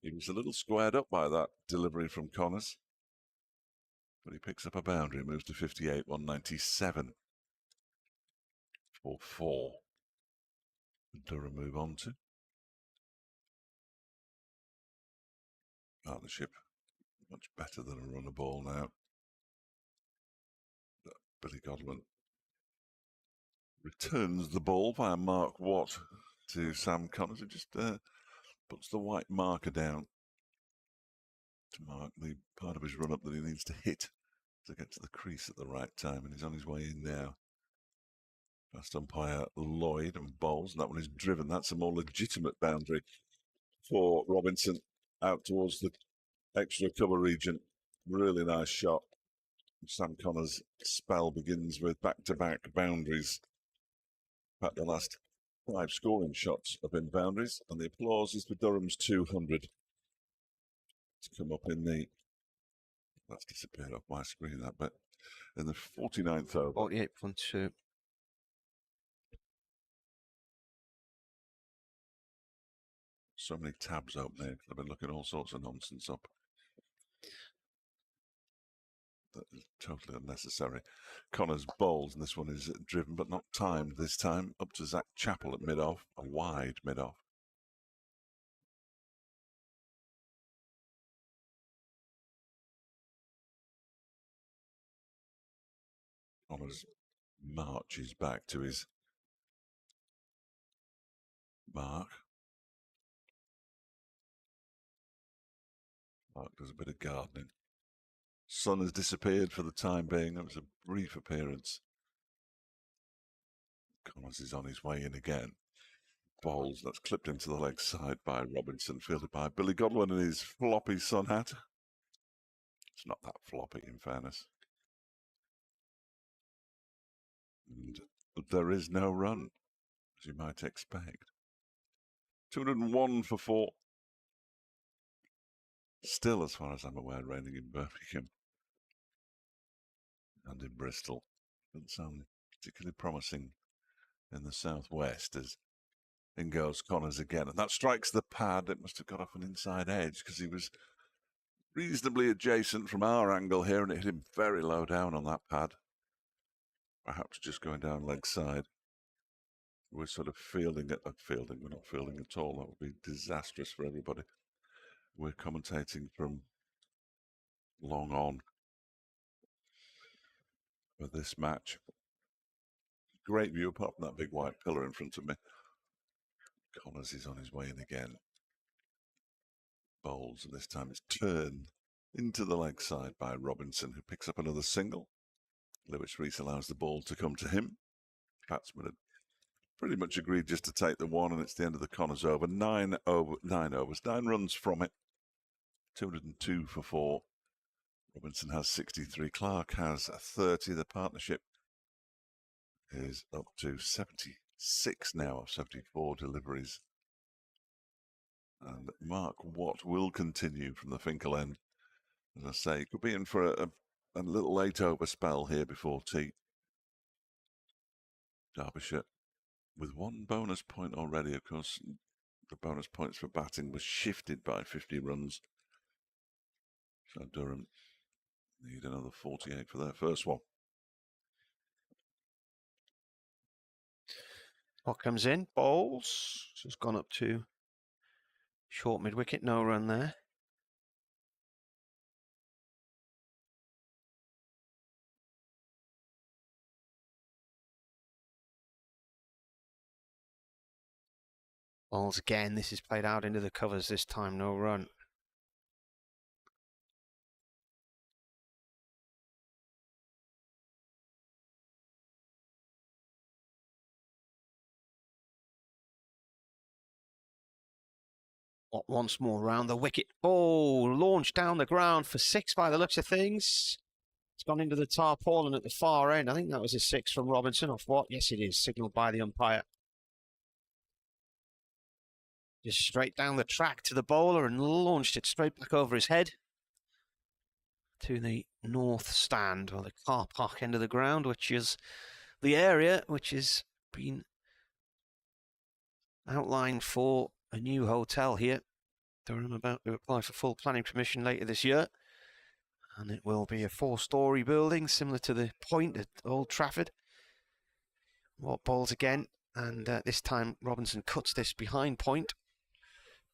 He was a little squared up by that delivery from Connors. But he picks up a boundary, moves to 58, 197 for 4. Durham move on to. Partnership much better than a run of ball now. Billy Godwin returns the ball via Mark Watt to Sam Connors. It just puts the white marker down to mark the part of his run up that he needs to hit to get to the crease at the right time, and he's on his way in now. Past umpire Lloyd and bowls, and that one is driven. That's a more legitimate boundary for Robinson out towards the extra cover region. Really nice shot. Sam Connors' spell begins with back-to-back boundaries. In fact, the last 5 scoring shots have been boundaries, and the applause is for Durham's 200 to come up in the... That's disappeared off my screen, that bit. In the 49th over. 48.2. So many tabs open here. I've been looking all sorts of nonsense up. That is totally unnecessary. Connors bowls, and this one is driven but not timed this time. Up to Zach Chappell at mid-off, a wide mid-off. Connors marches back to his mark. Park does a bit of gardening. Sun has disappeared for the time being. That was a brief appearance. Connors is on his way in again. Bowls, that's clipped into the leg side by Robinson, fielded by Billy Godwin in his floppy sun hat. It's not that floppy, in fairness. And there is no run, as you might expect. 201 for 4. Still, as far as I'm aware, raining in Birmingham and in Bristol. Doesn't sound particularly promising in the southwest as in goes Connors again. And that strikes the pad. It must have got off an inside edge because he was reasonably adjacent from our angle here and it hit him very low down on that pad. Perhaps just going down leg side. We're sort of fielding it. We're not fielding at all. That would be disastrous for everybody. We're commentating from long on for this match. Great view apart from that big white pillar in front of me. Connors is on his way in again. Bowls, and this time it's turned into the leg side by Robinson, who picks up another single. Lewis Rees allows the ball to come to him. Batsman had pretty much agreed just to take the one, and it's the end of the Connors over. 9 overs, 9 runs from it. 202 for 4. Robinson has 63. Clark has 30. The partnership is up to 76 now of 74 deliveries. And Mark Watt will continue from the Finkel end. As I say, could be in for a little late over spell here before tea. Derbyshire with 1 bonus point already. Of course, the bonus points for batting was shifted by 50 runs. So Durham need another 48 for their first one. What comes in? Bowls. Just gone up to short mid-wicket. No run there. Bowls again. This is played out into the covers this time. No run. Once more round the wicket. Oh, launched down the ground for 6 by the looks of things. It's gone into the tarpaulin at the far end. I think that was a 6 from Robinson off what? Yes, it is. Signalled by the umpire. Just straight down the track to the bowler and launched it straight back over his head to the north stand, or the car park end of the ground, which is the area which has been outlined for a new hotel here. Durham about to apply for full planning permission later this year. And it will be a 4-storey building, similar to the Point at Old Trafford. What bowls again, and this time Robinson cuts this behind Point.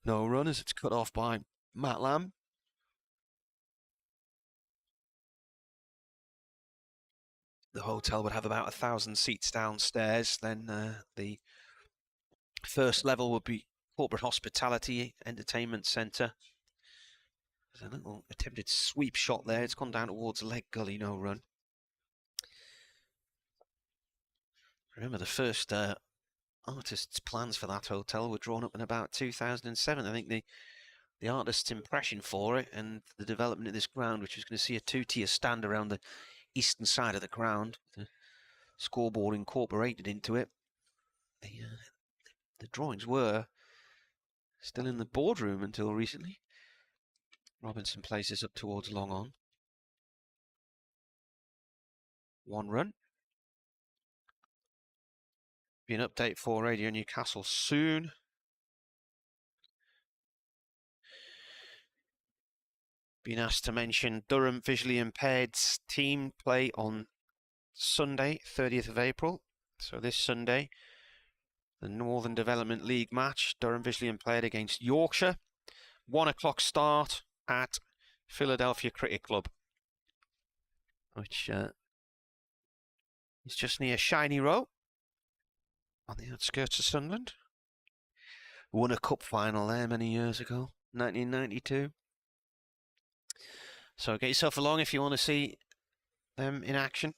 No run as it's cut off by Matt Lamb. The hotel would have about 1,000 seats downstairs. Then the first level would be corporate hospitality, entertainment centre. There's a little attempted sweep shot there. It's gone down towards leg gully, no run. Remember, the first artist's plans for that hotel were drawn up in about 2007. I think the artist's impression for it and the development of this ground, which was going to see a 2-tier stand around the eastern side of the ground, the scoreboard incorporated into it. The drawings were still in the boardroom until recently. Robinson places up towards long on. 1 run. Be an update for Radio Newcastle soon. Been asked to mention Durham Visually Impaired's team play on Sunday, 30th of April. So this Sunday, the Northern Development League match, Durham Visually Impaired against Yorkshire. 1 o'clock start at Philadelphia Cricket Club, which is just near Shiny Row on the outskirts of Sunderland. Won a cup final there many years ago, 1992. So get yourself along if you want to see them in action.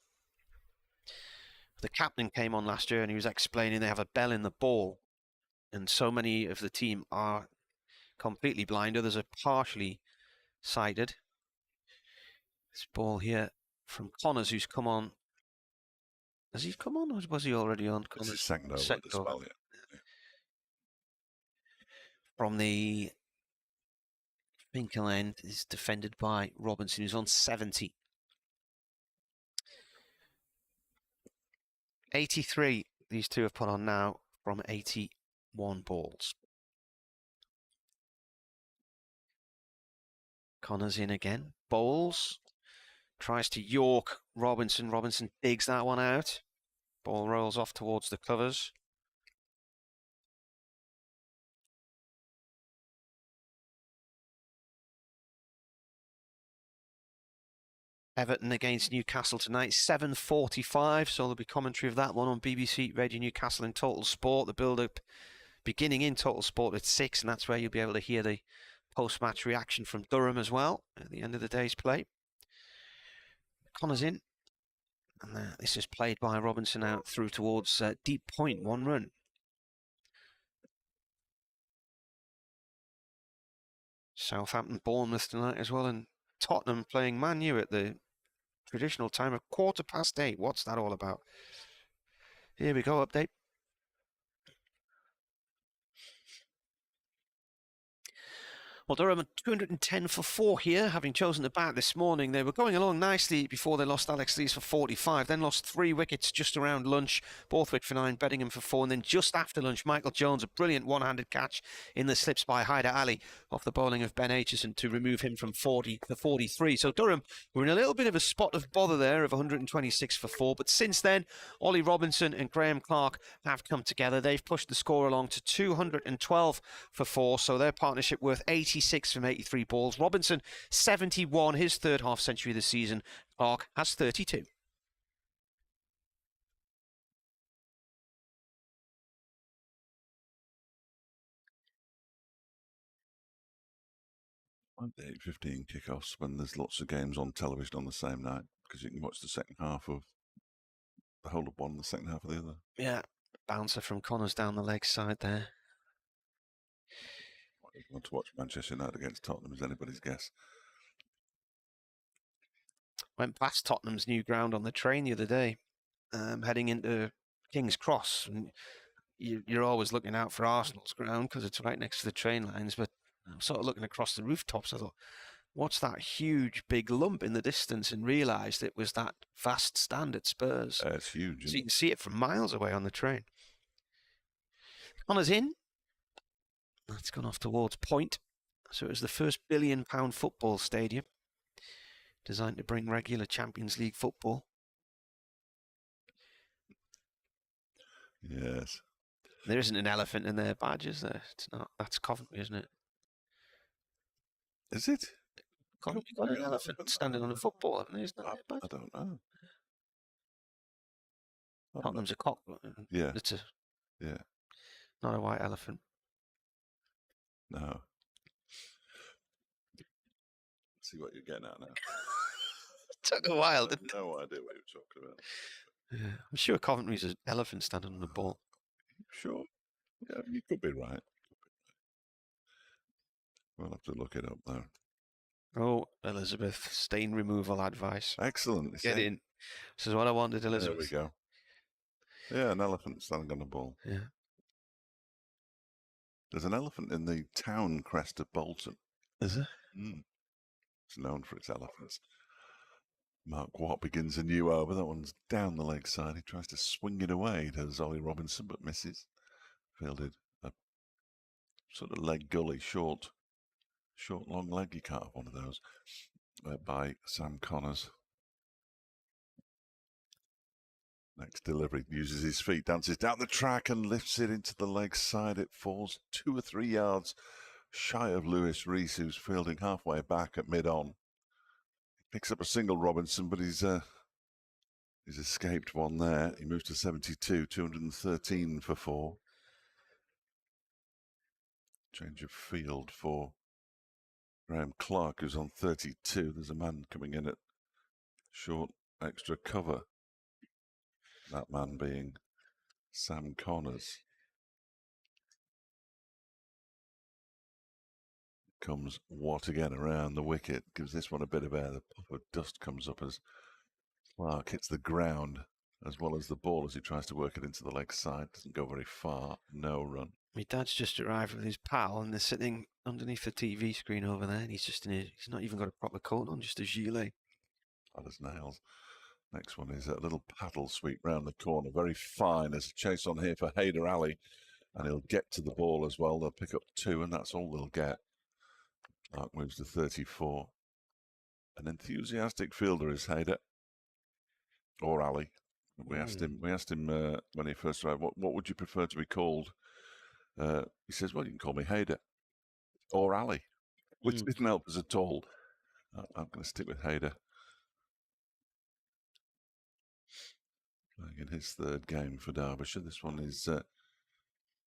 The captain came on last year and he was explaining they have a bell in the ball, and so many of the team are completely blind, others are partially sighted. This ball here from Connors, who's come on. Has he come on, or was he already on? It's his second over at the spell, yeah. From the Finkel end is defended by Robinson, who's on 70. 83 these two have put on now from 81 balls. Connors in again, bowls, tries to York Robinson. Robinson digs that one out. Ball rolls off towards the covers. Everton against Newcastle tonight, 7:45, so there'll be commentary of that one on BBC Radio Newcastle in Total Sport. The build-up beginning in Total Sport at 6, and that's where you'll be able to hear the post-match reaction from Durham as well at the end of the day's play. Connors in, and this is played by Robinson out through towards deep point, 1 run. Southampton, Bournemouth tonight as well, and Tottenham playing Man U at the traditional time of 8:15. What's that all about? Here we go, update. Well, Durham 210 for 4 here, having chosen to bat this morning. They were going along nicely before they lost Alex Lees for 45, then lost 3 wickets just around lunch. Borthwick for 9, Beddingham for 4, and then just after lunch, Michael Jones, a brilliant one-handed catch in the slips by Hyder Ali off the bowling of Ben Aitchison to remove him from 40 for 43. So Durham were in a little bit of a spot of bother there of 126 for 4, but since then, Ollie Robinson and Graham Clark have come together. They've pushed the score along to 212 for 4, so their partnership worth 86 from 83 balls. Robinson 71, his third half century this season. Clark has 32. The 8:15 kickoffs when there's lots of games on television on the same night, because you can watch the second half of the whole of one and the second half of the other. Yeah, bouncer from Connors down the leg side there. If you want to watch Manchester United against Tottenham is anybody's guess. Went past Tottenham's new ground on the train the other day, heading into King's Cross. And you're always looking out for Arsenal's ground because it's right next to the train lines, but I'm sort of looking across the rooftops. I thought, what's that huge big lump in the distance, and realised it was that vast stand at Spurs. It's huge. So you can see it from miles away on the train. Connors in. That's gone off towards point. So it was the first £1 billion football stadium designed to bring regular Champions League football. Yes. There isn't an elephant in their badge, is there? It's not. That's Coventry, isn't it? Is it? Coventry got an elephant standing on a football, haven't they? Isn't that their badge? I don't know. Tottenham's a cock. Yeah. It's a, yeah. Not a white elephant. No. See what you're getting at now. Took a while, didn't it? No idea what you're talking about. Yeah. I'm sure Coventry's an elephant standing on a ball. Sure. Yeah, you could be right. We'll have to look it up though. Oh, Elizabeth, stain removal advice. Excellent. Get in. This is what I wanted, Elizabeth. There we go. Yeah, an elephant standing on a ball. Yeah. There's an elephant in the town crest of Bolton. Is there? Mm. It's known for its elephants. Mark Watt begins a new over. That one's down the leg side. He tries to swing it away to Ollie Robinson, but misses. Fielded a sort of leg gully, short, long leg. You can't have one of those. By Sam Connors. Next delivery, uses his feet, dances down the track and lifts it into the leg side. It falls 2 or 3 yards shy of Lewis Rees, who's fielding halfway back at mid-on. He picks up a single, Robinson, but he's escaped one there. He moves to 72, 213 for 4. Change of field for Graham Clark, who's on 32. There's a man coming in at short extra cover. That man being Sam Connors. Comes Watt again around the wicket, gives this one a bit of air. The puff of dust comes up as Clark hits the ground as well as the ball as he tries to work it into the leg side. Doesn't go very far, no run. My dad's just arrived with his pal and they're sitting underneath the TV screen over there and he's just he's not even got a proper coat on, just a gilet. That is nails. Next one is a little paddle sweep round the corner. Very fine. There's a chase on here for Haider Ali and he'll get to the ball as well. They'll pick up 2 and that's all they'll get. Clark moves to 34. An enthusiastic fielder is Haider. Or Ali. We asked him when he first arrived, what would you prefer to be called? He says, well, you can call me Haider. Or Ali. Which didn't help us at all. I'm going to stick with Haider. Playing in his 3rd game for Derbyshire. This one is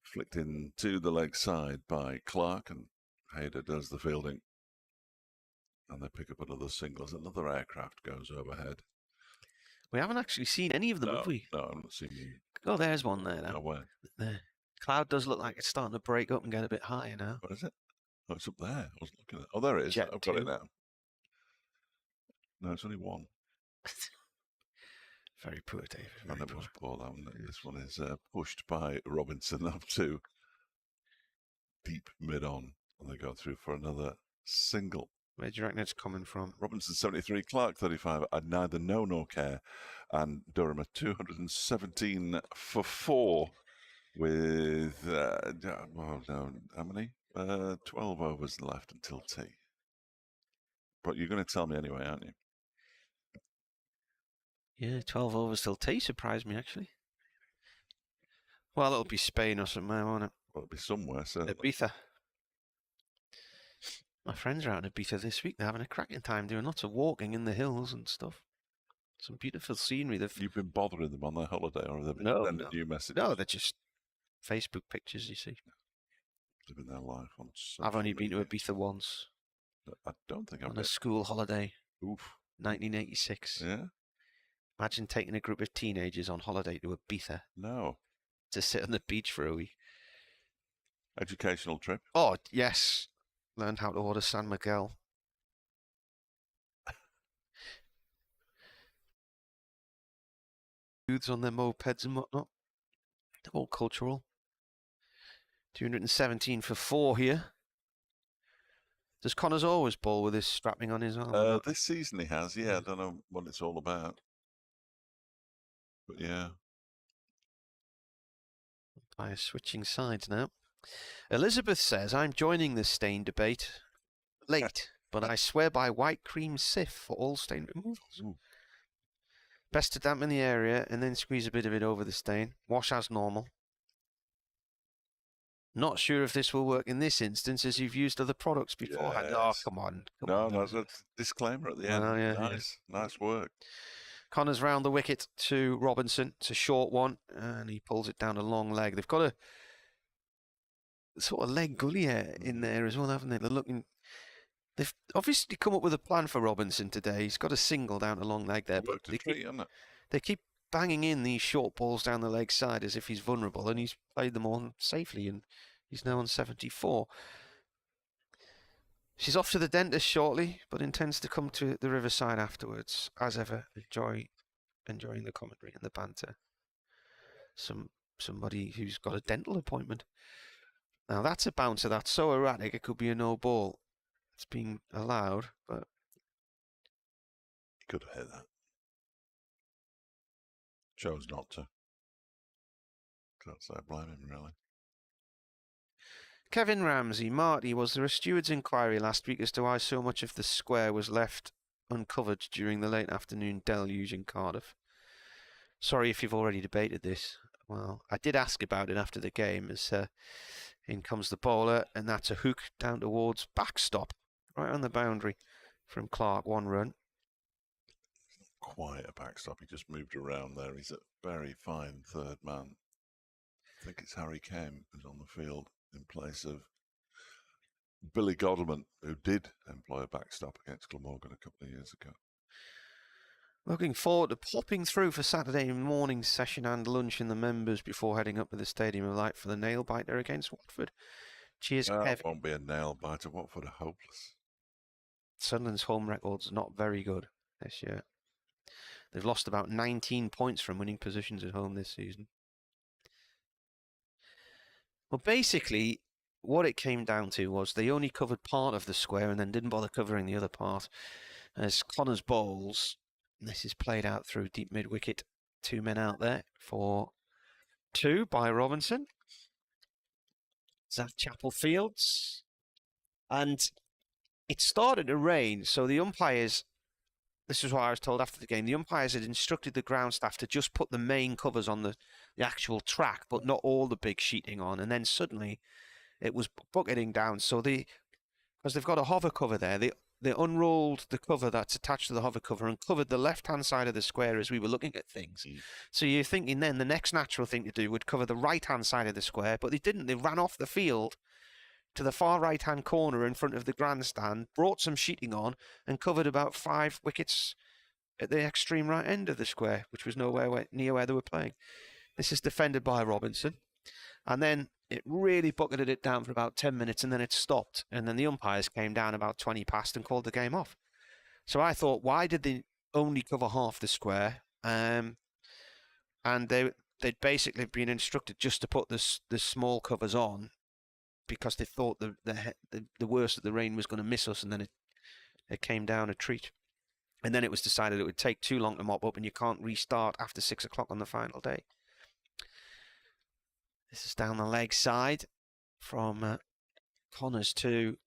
flicked in to the leg side by Clark, and Haider does the fielding. And they pick up another single as another aircraft goes overhead. We haven't actually seen any of them, have we? No, I haven't seen you. Oh, there's one there now. No, where? There. Cloud does look like it's starting to break up and get a bit higher now. What is it? Oh, it's up there. I wasn't looking at it. Oh, there it is. Jet I've got 2. it now. No, it's only one. Very poor, David. And it was poor, that one. This one is pushed by Robinson up to deep mid-on. And they go through for another single. Where do you reckon it's coming from? Robinson 73, Clark 35. I'd neither know nor care. And Durham at 217 for 4 with, well, no, how many? 12 overs left until tea. But you're going to tell me anyway, aren't you? Yeah, 12 overs till tea surprised me, actually. Well, it'll be Spain or somewhere, won't it? Well, it'll be somewhere, certainly. Ibiza. My friends are out in Ibiza this week. They're having a cracking time doing lots of walking in the hills and stuff. Some beautiful scenery. You've been bothering them on their holiday, or have they been sending you messages? No, they're just Facebook pictures, you see. Living their life on I've only been to Ibiza once. I don't think I've on been. A school holiday. Oof. 1986. Yeah? Imagine taking a group of teenagers on holiday to Ibiza. No. To sit on the beach for a week. Educational trip? Oh, yes. Learned how to order San Miguel. Youths on their mopeds and whatnot. They're all cultural. 217 for 4 here. Does Connors always bowl with his strapping on his arm? This season he has, yeah. I don't know what it's all about. But yeah. By switching sides now. Elizabeth says, I'm joining the stain debate late, but I swear by white cream Sif for all stain removals. Ooh. Best to dampen the area and then squeeze a bit of it over the stain. Wash as normal. Not sure if this will work in this instance as you've used other products beforehand. Yes. Oh, come on. No, that's a disclaimer at the end. Oh, yeah, nice work. Connors round the wicket to Robinson. It's a short one, and he pulls it down a long leg. They've got a sort of leg gully in there as well, haven't they? They're looking. They've obviously come up with a plan for Robinson today. He's got a single down a long leg there, but they keep banging in these short balls down the leg side as if he's vulnerable, and he's played them all safely, and he's now on 74. She's off to the dentist shortly, but intends to come to the Riverside afterwards. As ever, enjoying the commentary and the banter. Somebody who's got a dental appointment. Now that's a bouncer that's so erratic it could be a no ball. It's being allowed, but he could have hit that. Chose not to. Can't say I blame him, really. Kevin Ramsey, Marty, was there a steward's inquiry last week as to why so much of the square was left uncovered during the late afternoon deluge in Cardiff? Sorry if you've already debated this. Well, I did ask about it after the game as in comes the bowler, and that's a hook down towards backstop, right on the boundary from Clark, 1 run. Quite a backstop. He just moved around there. He's a very fine third man. I think it's Harry Kane who's on the field in place of Billy Godalming, who did employ a backstop against Glamorgan a couple of years ago. Looking forward to popping through for Saturday morning session and lunch in the members before heading up to the Stadium of Light for the nail biter against Watford. Cheers, That Kevin. won't be a nail biter. Watford are hopeless. Sunderland's home record's not very good this year. They've lost about 19 points from winning positions at home this season. Well, basically, what it came down to was they only covered part of the square and then didn't bother covering the other part. As Connor's bowls, this is played out through deep mid-wicket. 2 men out there for 2 by Robinson. Zach Chapel Fields. And it started to rain, so the umpires, this is what I was told after the game, the umpires had instructed the ground staff to just put the main covers on the actual track, but not all the big sheeting on. And then suddenly it was bucketing down. So because they've got a hover cover there, they unrolled the cover that's attached to the hover cover and covered the left-hand side of the square as we were looking at things. So you're thinking then the next natural thing to do would cover the right-hand side of the square, but they didn't. They ran off the field to the far right-hand corner in front of the grandstand, brought some sheeting on, and covered about 5 wickets at the extreme right end of the square, which was nowhere near where they were playing. This is defended by Robinson. And then it really bucketed it down for about 10 minutes, and then it stopped. And then the umpires came down about 20 past and called the game off. So I thought, why did they only cover half the square? And they'd basically been instructed just to put the small covers on, because they thought the worst of the rain was going to miss us, and then it came down a treat. And then it was decided it would take too long to mop up, and you can't restart after 6 o'clock on the final day. This is down the leg side from Connors to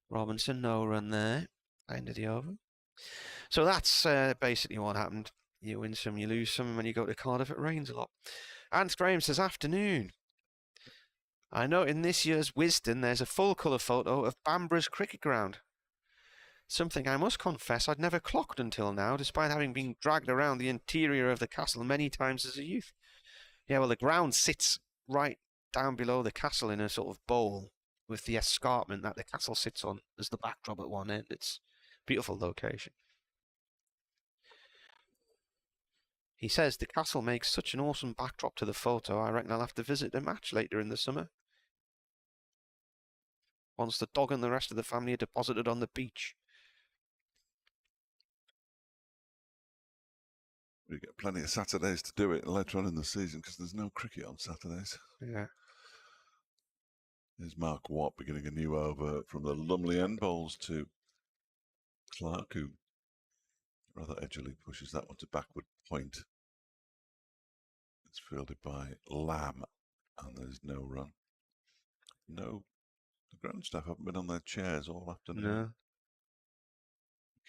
Robinson. No run there. End of the over. So that's basically what happened. You win some, you lose some, and when you go to Cardiff, it rains a lot. Ant Graham says, afternoon. I know in this year's Wisden there's a full colour photo of Bamborough's cricket ground. Something I must confess I'd never clocked until now, despite having been dragged around the interior of the castle many times as a youth. Yeah, well, the ground sits right down below the castle in a sort of bowl with the escarpment that the castle sits on as the backdrop at one end. It's a beautiful location. He says the castle makes such an awesome backdrop to the photo, I reckon I'll have to visit the match later in the summer. Once the dog and the rest of the family are deposited on the beach. We get plenty of Saturdays to do it later on in the season because there's no cricket on Saturdays. Yeah. There's Mark Watt beginning a new over from the Lumley end bowls to Clark, who rather edgily pushes that one to backward point. It's fielded by Lamb, and there's no run. No, the ground staff haven't been on their chairs all afternoon. No.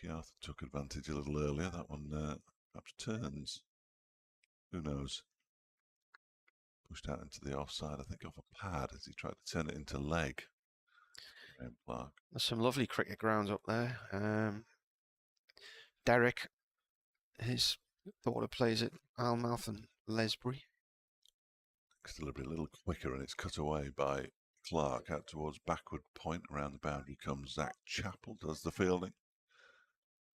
Mickey Arthur took advantage a little earlier. That one perhaps turns. Who knows? Pushed out into the offside, I think off a pad as he tried to turn it into leg. Graham Clark. There's some lovely cricket grounds up there. Derek, his daughter plays at Almouth and Lesbury. Delivery a little quicker, and it's cut away by Clark out towards backward point. Around the boundary comes Zach Chappell, does the fielding.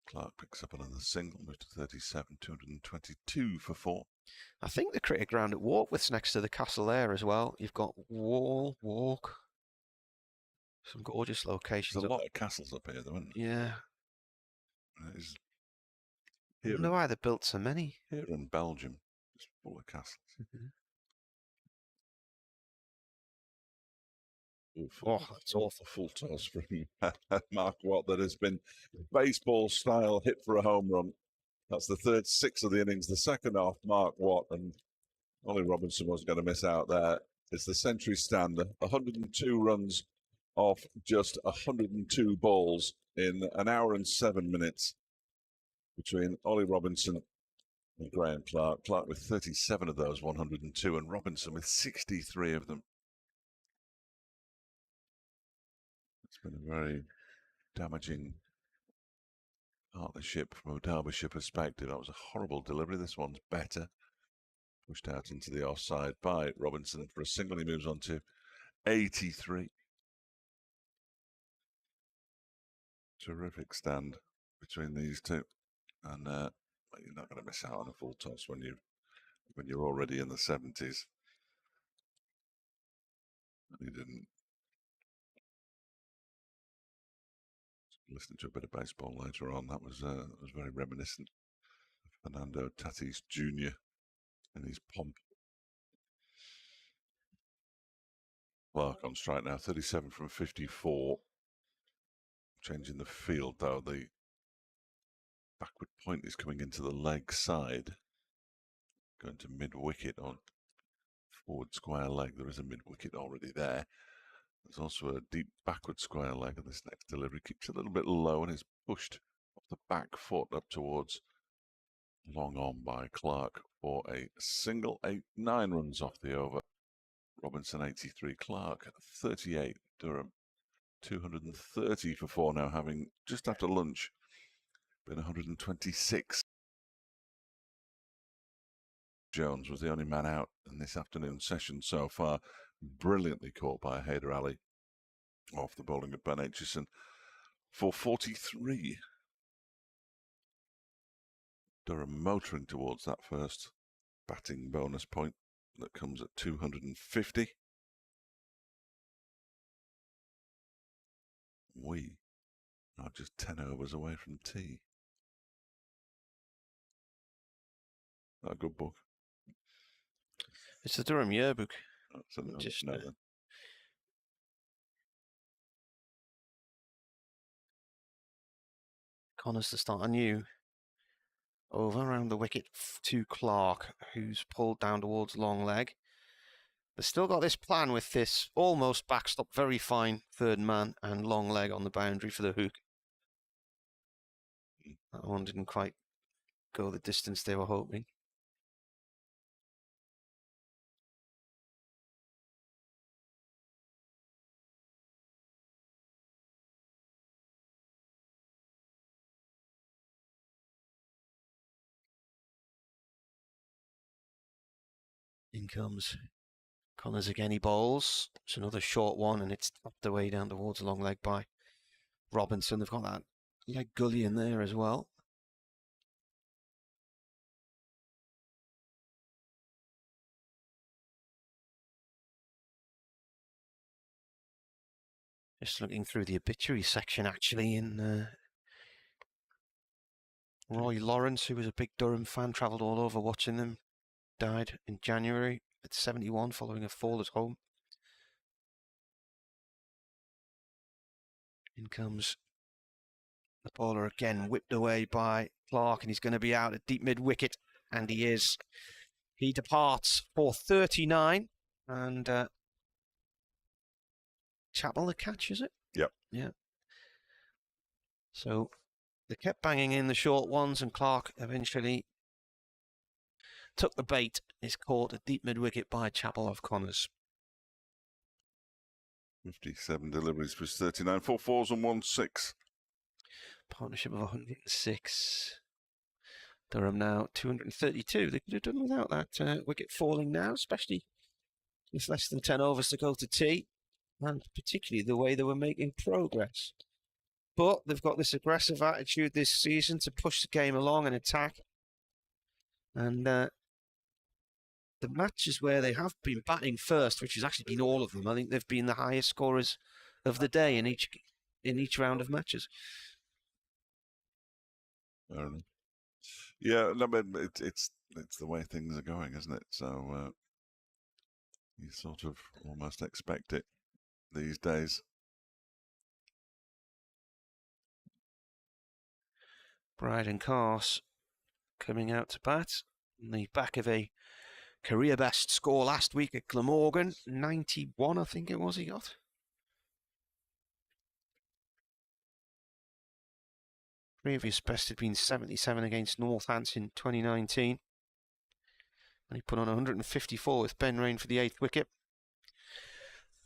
Clark picks up another single, moves to 37, 222 for 4. I think the cricket ground at Warkworth's next to the castle there as well. You've got Wall, Walk, some gorgeous locations. There's a lot of castles up here, though, isn't there? Yeah. I don't know why they built so many. Here in Belgium, it's full of castles. Oh, that's awful. Full toss from Mark Watt that has been baseball style hit for a home run. That's the third 6 of the innings. The second half, Mark Watt, and Ollie Robinson wasn't going to miss out there. It's the century stander. 102 runs off just 102 balls in an hour and 7 minutes between Ollie Robinson and Graham Clark. Clark with 37 of those 102 and Robinson with 63 of them. It's been a very damaging partnership from a Derbyshire perspective. That was a horrible delivery. This one's better. Pushed out into the offside by Robinson for a single. He moves on to 83. Terrific stand between these two, and you're not going to miss out on a full toss when you're already in the 70s. He didn't. Listening to a bit of baseball later on, that was very reminiscent of Fernando Tatis Jr. and his pomp. Clark on strike now, 37 from 54. Changing the field though, the backward point is coming into the leg side, going to mid-wicket on forward square leg. There is a mid-wicket already there. There's also a deep backward square leg, and this next delivery keeps a little bit low and is pushed off the back foot up towards long on by Clark for a single. 9 runs off the over. Robinson 83, Clark 38, Durham 230 for 4 now, having just after lunch been 126. Jones was the only man out in this afternoon session so far, brilliantly caught by Haider Ali off the bowling of Ben Aitchison for 43. Durham motoring towards that first batting bonus point that comes at 250. We are just 10 overs away from tea. A good book. It's the Durham Yearbook. So no, then. Connors to start anew. Over around the wicket to Clark, who's pulled down towards long leg. They've still got this plan with this almost backstop, very fine third man and long leg on the boundary for the hook. That one didn't quite go the distance they were hoping. In comes Connors again, he bowls. It's another short one, and it's tapped away down towards the long leg by Robinson. They've got that leg gully in there as well. Just looking through the obituary section, actually, in Roy Lawrence, who was a big Durham fan, travelled all over watching them, died in January at 71 following a fall at home. In comes the bowler again, whipped away by Clark, and he's going to be out at deep mid-wicket, and he is. He departs for 39, and Chappell the catch, is it? Yep. Yeah. So they kept banging in the short ones, and Clark eventually took the bait. Is caught at deep mid-wicket by Chappell of Connors. 57 deliveries for 39, 4 fours and 1 6. Partnership of 106. Durham now 232. They could have done without that wicket falling now, especially with less than 10 overs to go to tea, and particularly the way they were making progress. But they've got this aggressive attitude this season to push the game along and attack. And the matches where they have been batting first, which has actually been all of them, I think they've been the highest scorers of the day in each round of matches. Yeah, no, but it's the way things are going, isn't it? So you sort of almost expect it these days. Bride and Carse coming out to bat on the back of a career best score last week at Glamorgan, 91 I think it was he got. Previous best had been 77 against Northants in 2019. And he put on 154 with Ben Rain for the 8th wicket.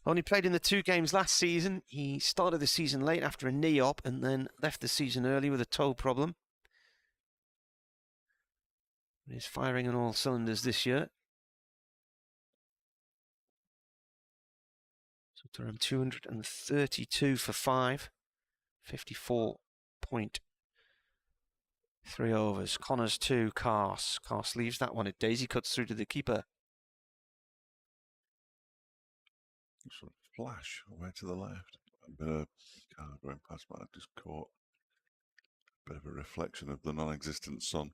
Only played in the 2 games last season. He started the season late after a knee op and then left the season early with a toe problem. He's firing on all cylinders this year. So Durham 232 for 5, 54 point. 3 overs. Connors 2, Cars. Cars leaves that one. It Daisy cuts through to the keeper. Sort of flash away to the left. A bit of car going past, but I just caught a bit of a reflection of the non-existent sun.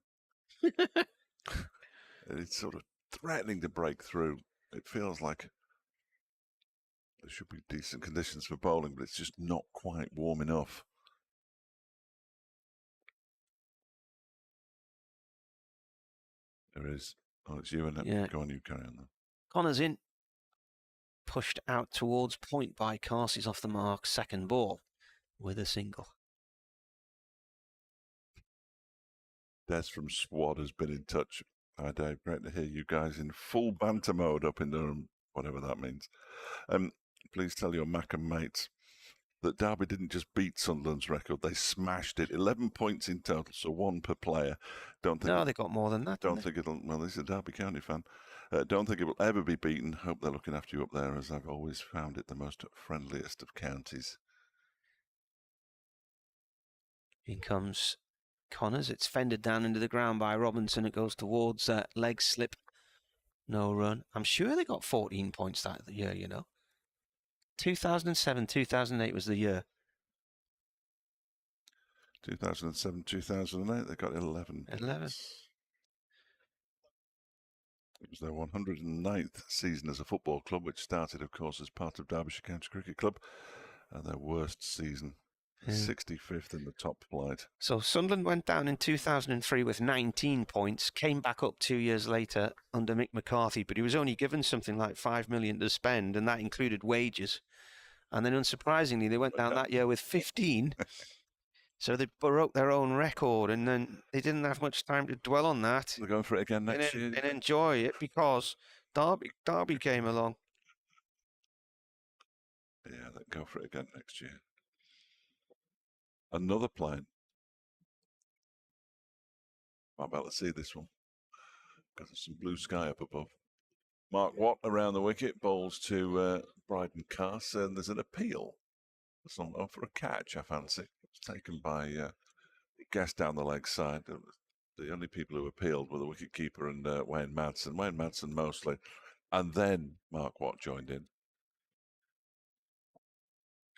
It's sort of threatening to break through. It feels like there should be decent conditions for bowling, but it's just not quite warm enough. There is. Oh, it's you, and Yeah. Go on, you carry on then. Connors in. Pushed out towards point by Carsy's off the mark. Second ball with a single. Des from Swad has been in touch. Hi, Dave. Great to hear you guys in full banter mode up in Durham, whatever that means. Please tell your Mac and mates that Derby didn't just beat Sunderland's record, they smashed it. 11 points in total, so 1 per player. No, they got more than that. Don't think it'll, well, this is a Derby County fan. Don't think it will ever be beaten. Hope they're looking after you up there, as I've always found it the most friendliest of counties. In comes Connors. It's fended down into the ground by Robinson. It goes towards leg slip. No run. I'm sure they got 14 points that year, you know. 2007, 2008 was the year. 2007, 2008, they got 11. 11. It was their 109th season as a football club, which started, of course, as part of Derbyshire County Cricket Club, and their worst season, 65th in the top flight. So Sunderland went down in 2003 with 19 points, came back up 2 years later under Mick McCarthy, but he was only given something like $5 million to spend, and that included wages. And then, unsurprisingly, they went down that year with 15. So they broke their own record, and then they didn't have much time to dwell on that. They're going for it again next year. And enjoy it, because Derby came along. Yeah, they'll go for it again next year. Another plane. Might be able to see this one. Got some blue sky up above. Mark Watt around the wicket, bowls to Bryden Cass, and there's an appeal. For a catch, I fancy. It was taken by Guest down the leg side. The only people who appealed were the wicketkeeper and Wayne Madsen. Wayne Madsen mostly. And then Mark Watt joined in.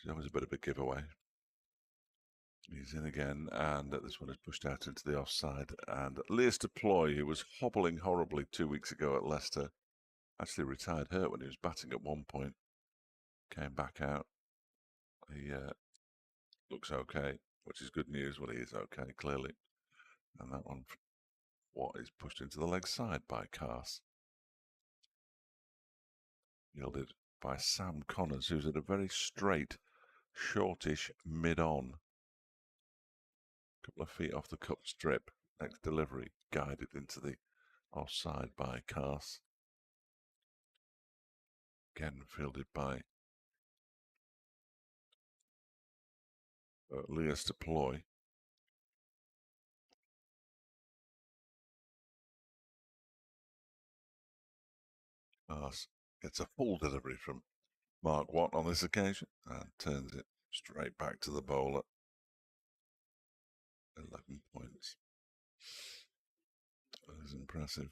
That was a bit of a giveaway. He's in again, and this one is pushed out into the offside. And Lewis Deploy, who was hobbling horribly 2 weeks ago at Leicester, actually retired hurt when he was batting at one point. Came back out. He looks okay, which is good news. Well, he is okay, clearly. And that one, what is pushed into the leg side by Cass. Yielded by Sam Connors, who's at a very straight, shortish mid-on. Couple of feet off the cup strip. Next delivery guided into the offside by Cass. Again fielded by Lewis Deploy. Cass gets a full delivery from Mark Watt on this occasion and turns it straight back to the bowler. 11 points. That is impressive.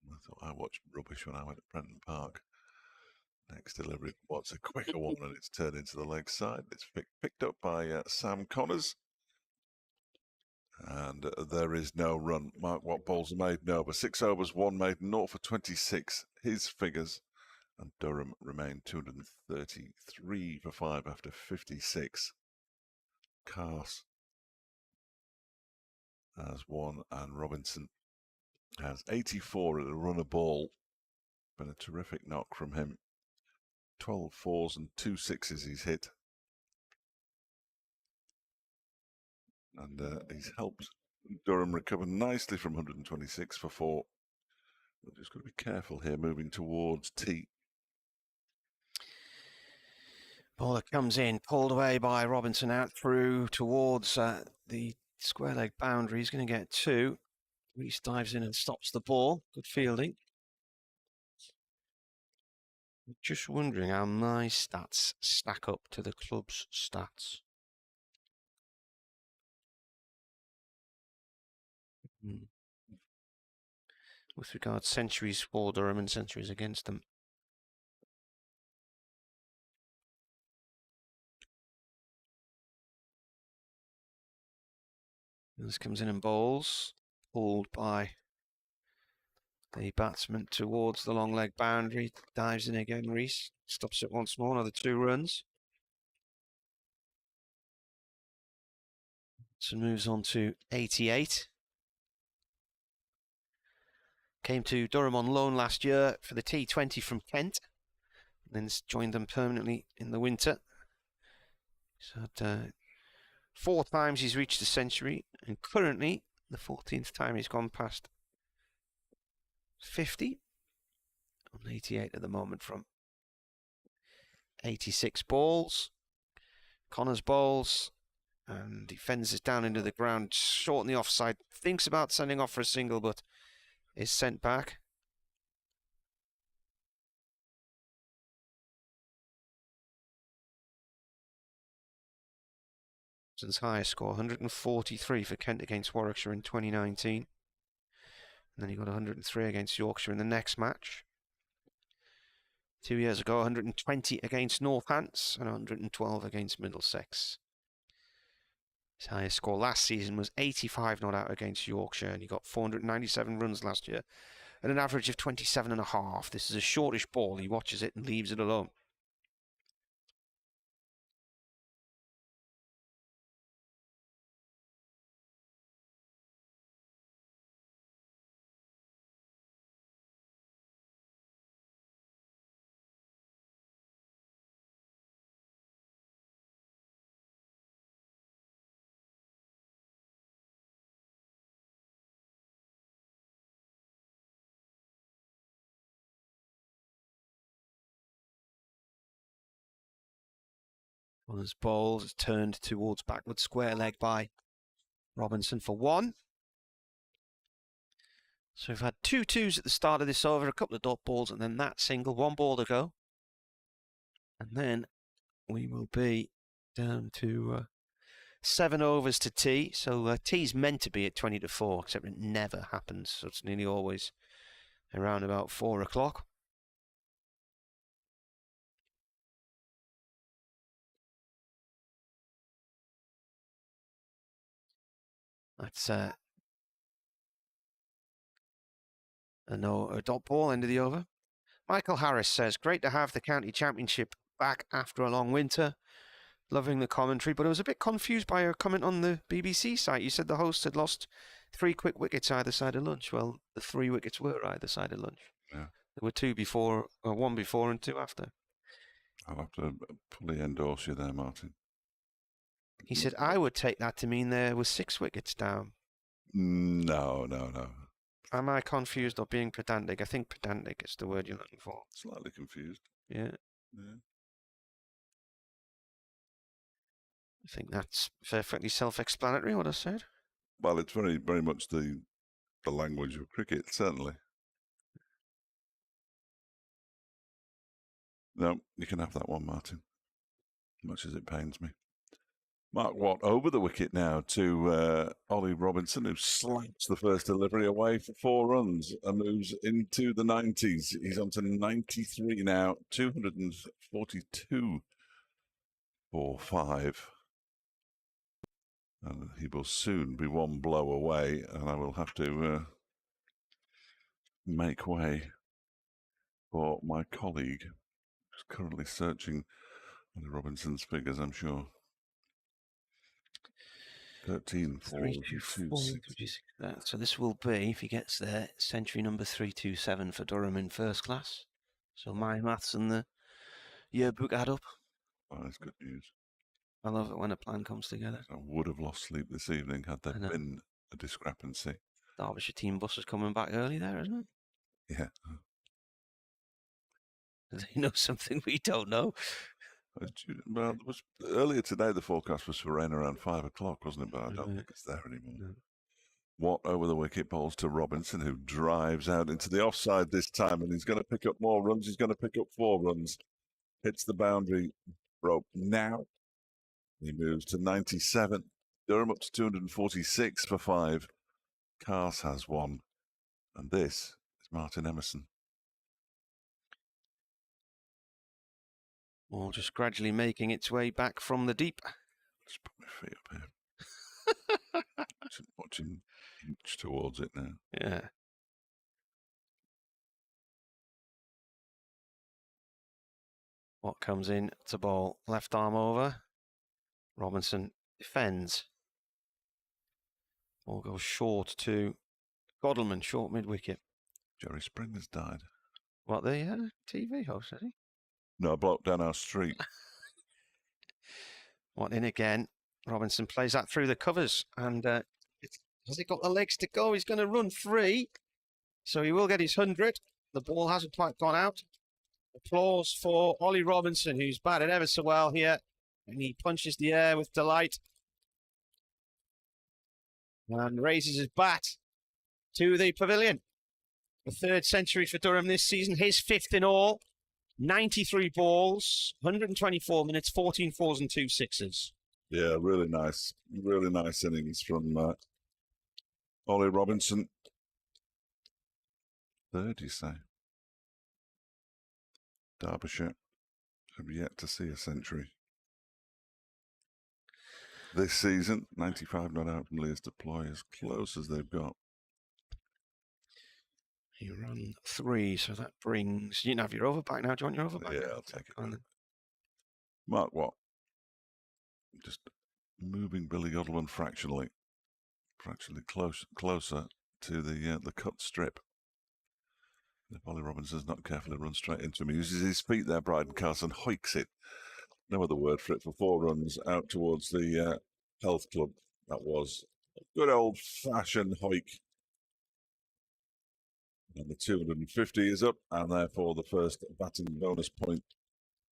I thought I watched rubbish when I went to Prenton Park. Next delivery, what's a quicker one, and it's turned into the leg side. It's picked up by Sam Connors. And there is no run. Mark Watt bowls a maiden over. 6 overs, 1 maiden, 0 for 26. His figures. And Durham remain 233 for 5 after 56. Cass has 1, and Robinson has 84 at a run a ball. Been a terrific knock from him. 12 fours and 2 sixes he's hit. And he's helped Durham recover nicely from 126 for 4. We've just got to be careful here, moving towards tee. Bowler comes in, pulled away by Robinson out through towards the square leg boundary. He's going to get 2. Reese dives in and stops the ball. Good fielding. Just wondering how my stats stack up to the club's stats. with regards centuries for Durham and centuries against them. This comes in and bowls, pulled by the batsman towards the long leg boundary. Dives in again, Reese. Stops it once more, another 2 runs. So moves on to 88. Came to Durham on loan last year for the T20 from Kent. Then joined them permanently in the winter. So 4 times he's reached a century, and currently the 14th time he's gone past 50. On 88 at the moment from 86 balls. Connors bowls and defends it down into the ground, short on the offside. Thinks about sending off for a single, but is sent back. His highest score, 143 for Kent against Warwickshire in 2019. And then he got 103 against Yorkshire in the next match. 2 years ago, 120 against Northants and 112 against Middlesex. His highest score last season was 85 not out against Yorkshire, and he got 497 runs last year at an average of 27.5. This is a shortish ball. He watches it and leaves it alone. His ball is turned towards backward square leg by Robinson for 1. So we've had 2 twos at the start of this over, a couple of dot balls, and then that single, 1 ball to go. And then we will be down to 7 overs to tea. So tea's meant to be at 20 to 4, except it never happens. So it's nearly always around about 4 o'clock. That's a dot ball, end of the over. Michael Harris says, great to have the county championship back after a long winter. Loving the commentary, but I was a bit confused by your comment on the BBC site. You said the host had lost 3 quick wickets either side of lunch. Well, the 3 wickets were either side of lunch. Yeah. There were 2 before, 1 before and 2 after. I'll have to fully endorse you there, Martin. He said, I would take that to mean there were 6 wickets down. No. Am I confused or being pedantic? I think pedantic is the word you're looking for. Slightly confused. Yeah. I think that's perfectly self-explanatory, what I said. Well, it's very, very much the language of cricket, certainly. No, you can have that one, Martin. Much as it pains me. Mark Watt over the wicket now to Ollie Robinson, who slaps the first delivery away for 4 runs and moves into the 90s. He's on to 93 now, 242 for 5. And he will soon be 1 blow away, and I will have to make way for my colleague, who's currently searching Ollie Robinson's figures, I'm sure. 13, 4, 2, 6. So this will be, if he gets there, century number 327 for Durham in first class. So my maths and the yearbook add up. Oh, that's good news. I love it when a plan comes together. I would have lost sleep this evening had there been a discrepancy. Derbyshire team bus is coming back early there, isn't it? Yeah. They know something we don't know. Well, it was earlier today. The forecast was for rain around 5 o'clock, wasn't it? But I don't think it's there anymore. No. Watt over the wicket, balls to Robinson, who drives out into the offside this time, and he's going to pick up more runs. He's going to pick up 4 runs. Hits the boundary, broke now. He moves to 97. Durham up to 246 for 5. Cars has 1, and this Martin Emerson. Ball just gradually making its way back from the deep. Just put my feet up here. Watching inch towards it now. Yeah. What comes in to ball? Left arm over. Robinson defends. Ball goes short to Godalman, short mid-wicket. Jerry Springer's died. What, the TV host, has he? No, a bloke down our street. What, in again? Robinson plays that through the covers. And has he got the legs to go? He's going to run free. So he will get his 100. The ball hasn't quite gone out. Applause for Ollie Robinson, who's batted ever so well here. And he punches the air with delight. And raises his bat to the pavilion. The third century for Durham this season, his fifth in all. 93 balls, 124 minutes, 14 fours and 2 sixes. Yeah, really nice innings from Ollie Robinson. Third, you say? Derbyshire have yet to see a century. This season, 95 not out from Lears to Ploy, as close as they've got. He run 3, so that brings... You can have your over back now. Do you want your over back? Yeah, I'll take it. Mark what? Just moving Billy Godalman fractionally closer to the cut strip. If Ollie Robinson's not careful, he'll run straight into him. He uses his feet there, Bryden Carson, hoiks it. No other word for it, for 4 runs out towards the health club. That was a good old-fashioned hoik. And the 250 is up, and therefore the first batting bonus point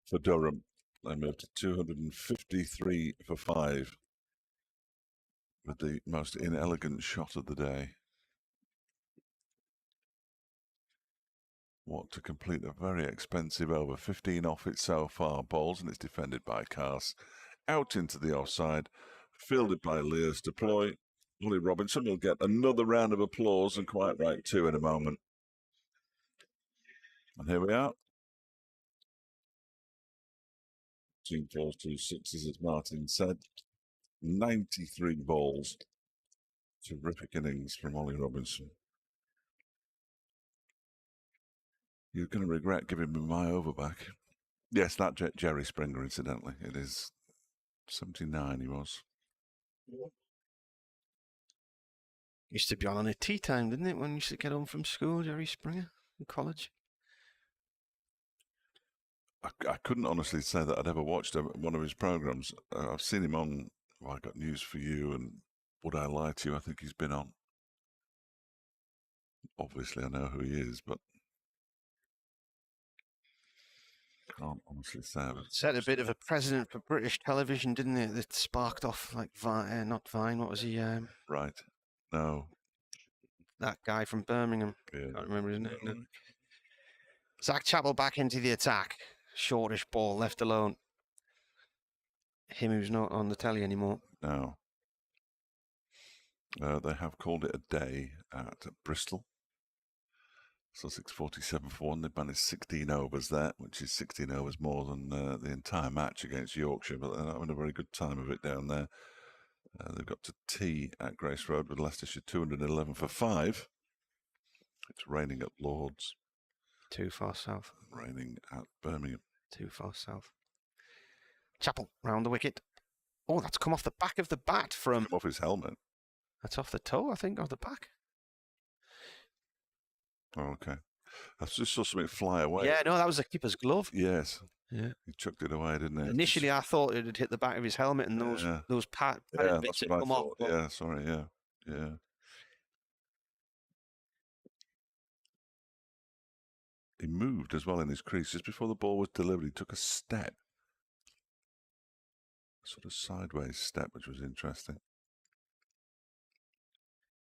for Durham. They moved to 253 for 5 with the most inelegant shot of the day. What to complete a very expensive over. 15 off it so far. Bowls, and it's defended by Cars. Out into the offside. Fielded by Lears to Ploy. Ollie Robinson will get another round of applause, and quite right too, in a moment. And here we are. 2 fours, 2 sixes, as Martin said. 93 balls. Terrific innings from Ollie Robinson. You're going to regret giving me my over back. Yes, that Jerry Springer, incidentally. It is 79 he was. Used to be on at tea time, didn't it, when you used to get home from school, Jerry Springer, in college? I couldn't honestly say that I'd ever watched one of his programmes. I've seen him on, I Got News for You and Would I Lie to You? I think he's been on. Obviously, I know who he is, but can't honestly say. Set a bit of a precedent for British television, didn't it? That sparked off like Vine, not Vine. What was he? Right. No. That guy from Birmingham. Yeah. Can't remember his name. No. Zach Chappell back into the attack. Shortish ball left alone. Him who's not on the telly anymore. No. They have called it a day at Bristol. Sussex 47 for 1. They've managed 16 overs there, which is 16 overs more than the entire match against Yorkshire, but they're not having a very good time of it down there. They've got to tea at Grace Road with Leicestershire 211 for 5. It's raining at Lords. Too far south. Raining at Birmingham. Too far south. Chappell round the wicket. Oh, that's come off the back of the bat from... Come off his helmet. That's off the toe, I think, or the back. Oh, okay. I just saw something fly away. Yeah, no, that was a keeper's glove. Yes. Yeah. He chucked it away, didn't he? Initially, I thought it had hit the back of his helmet and those padded bits had come off. Yeah, sorry, yeah. Yeah. He moved as well in his crease. Just before the ball was delivered, he took a step. A sort of sideways step, which was interesting.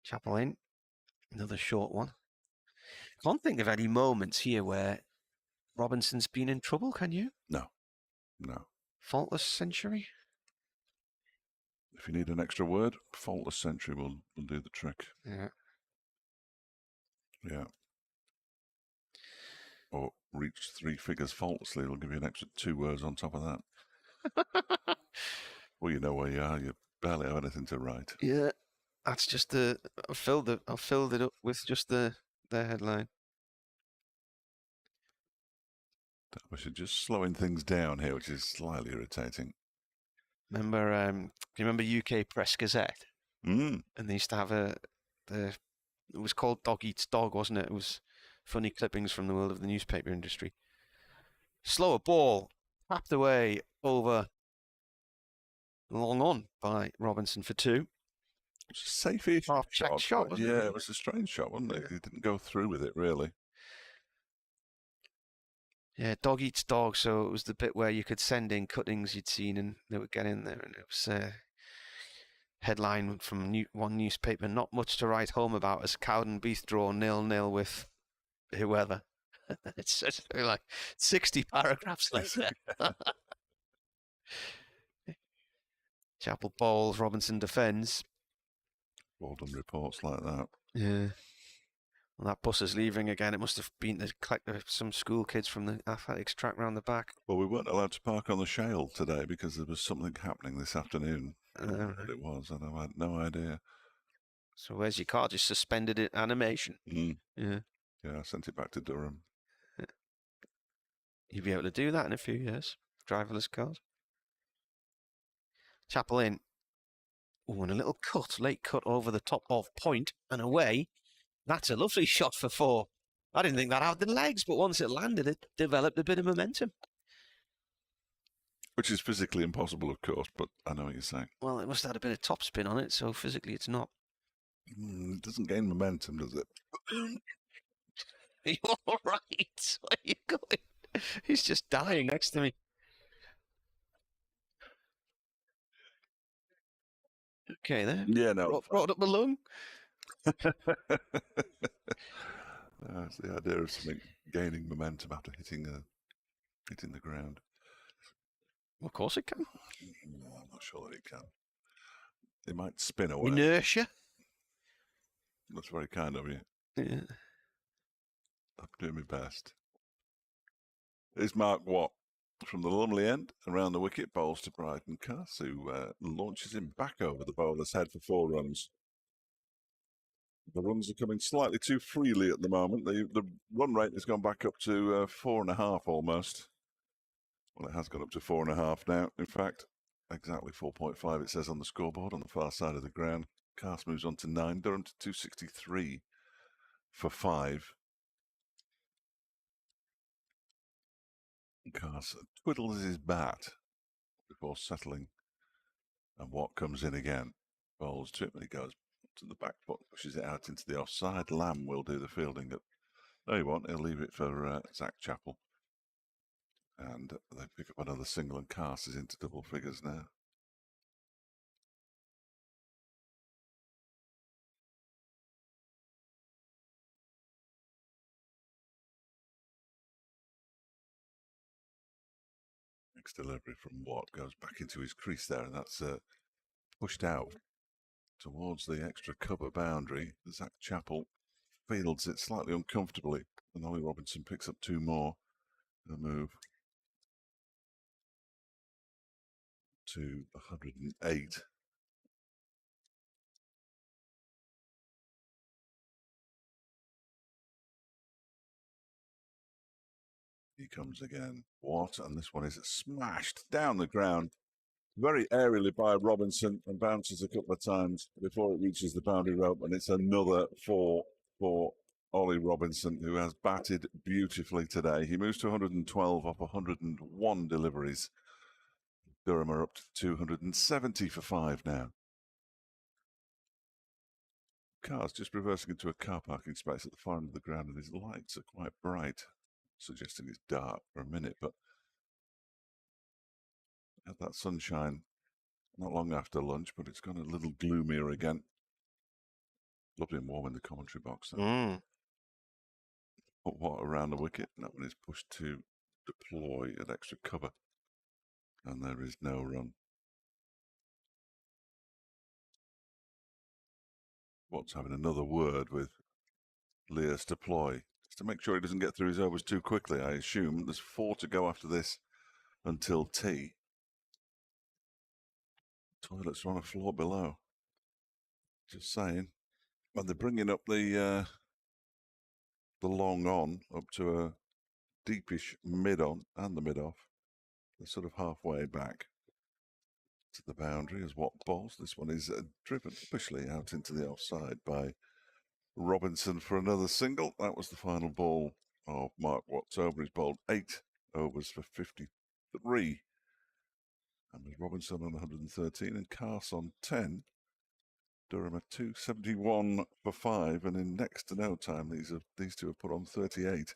Chappell in. Another short one. Can't think of any moments here where Robinson's been in trouble, can you? No. No. Faultless century? If you need an extra word, faultless century will do the trick. Yeah. Yeah. or reach 3 figures faultlessly, it'll give you an extra 2 words on top of that. Well, you know where you are. You barely have anything to write. Yeah, that's just I filled it up with just the headline. We should just slowing things down here, which is slightly irritating. Remember, do you remember UK Press Gazette? Mm. And they used to have it was called Dog Eats Dog, wasn't it? It was funny clippings from the world of the newspaper industry. Slower ball, tapped away over long on by Robinson for 2. It's a safe-ish shot, wasn't it? Yeah, it was a strange shot, wasn't it? He didn't go through with it, really. Yeah, Dog Eats Dog, so it was the bit where you could send in cuttings you'd seen and they would get in there, and it was a headline from one newspaper, not much to write home about as Cowden Beath draw 0-0 with whoever. It's like 60 paragraphs later. Chapel bowls, Robinson defends. Walden reports like that. Yeah. Well, that bus is leaving again. It must have been to collect some school kids from the athletics track round the back. Well, we weren't allowed to park on the Shale today because there was something happening this afternoon. I don't know what it was, and I had no idea. So where's your car? Just suspended in animation. Mm. Yeah. Yeah, I sent it back to Durham. You'll be able to do that in a few years. Driverless cars. Chapel in. Oh, and a little cut, late cut over the top of point and away. That's a lovely shot for 4. I didn't think that had the legs, but once it landed, it developed a bit of momentum. Which is physically impossible, of course, but I know what you're saying. Well, it must have had a bit of topspin on it, so physically it's not. It doesn't gain momentum, does it? Are you all right? Where are you going? He's just dying next to me. Okay, there. Yeah, no. Brought up the lung. That's the idea of something gaining momentum after hitting the ground. Well, of course it can. No, I'm not sure that it can. It might spin away. Inertia. That's very kind of you. Yeah. I'm doing my best. Here's Mark Watt from the Lumley end around the wicket, bowls to Brighton Cass, who launches him back over the bowler's head for 4 runs. The runs are coming slightly too freely at the moment. The run rate has gone back up to 4.5 almost. Well, it has gone up to 4.5 now. In fact, exactly 4.5 it says on the scoreboard on the far side of the ground. Cass moves on to 9. Durham to 263 for 5. Cass twiddles his bat before settling, and Watt comes in again. Bowls to it, but he goes to the back foot, pushes it out into the offside. Lamb will do the fielding. No, he won't. He'll leave it for Zach Chappell. And they pick up another single, and Cass is into double figures now. Next delivery from Watt goes back into his crease there, and that's pushed out towards the extra cover boundary. Zach Chappell fields it slightly uncomfortably, and Ollie Robinson picks up 2 more. The move to 108. He comes again. Watt, and this one is smashed down the ground very aerially by Robinson and bounces a couple of times before it reaches the boundary rope, and it's another 4 for Ollie Robinson, who has batted beautifully today. He moves to 112 off 101 deliveries. Durham are up to 270 for 5 now. Car's just reversing into a car parking space at the far end of the ground, and his lights are quite bright, suggesting it's dark for a minute, but had that sunshine not long after lunch, but it's gone a little gloomier again. Lovely and warm in the commentary box. Put Watt around the wicket, and that one is pushed to deploy at extra cover, and there is no run. Watt's having another word with Lear Stoploy. to make sure he doesn't get through his overs too quickly, I assume. There's 4 to go after this until tea. Toilets are on a floor below. Just saying. Well, they're bringing up the long on up to a deepish mid on and the mid off. They're sort of halfway back to the boundary as what balls. This one is driven officially out into the offside by Robinson for another single. That was the final ball of Mark Watts over. He's bowled 8 overs for 53. And with Robinson on 113 and Cars on 10. Durham at 271 for 5, and in next to no time, these two have put on 38.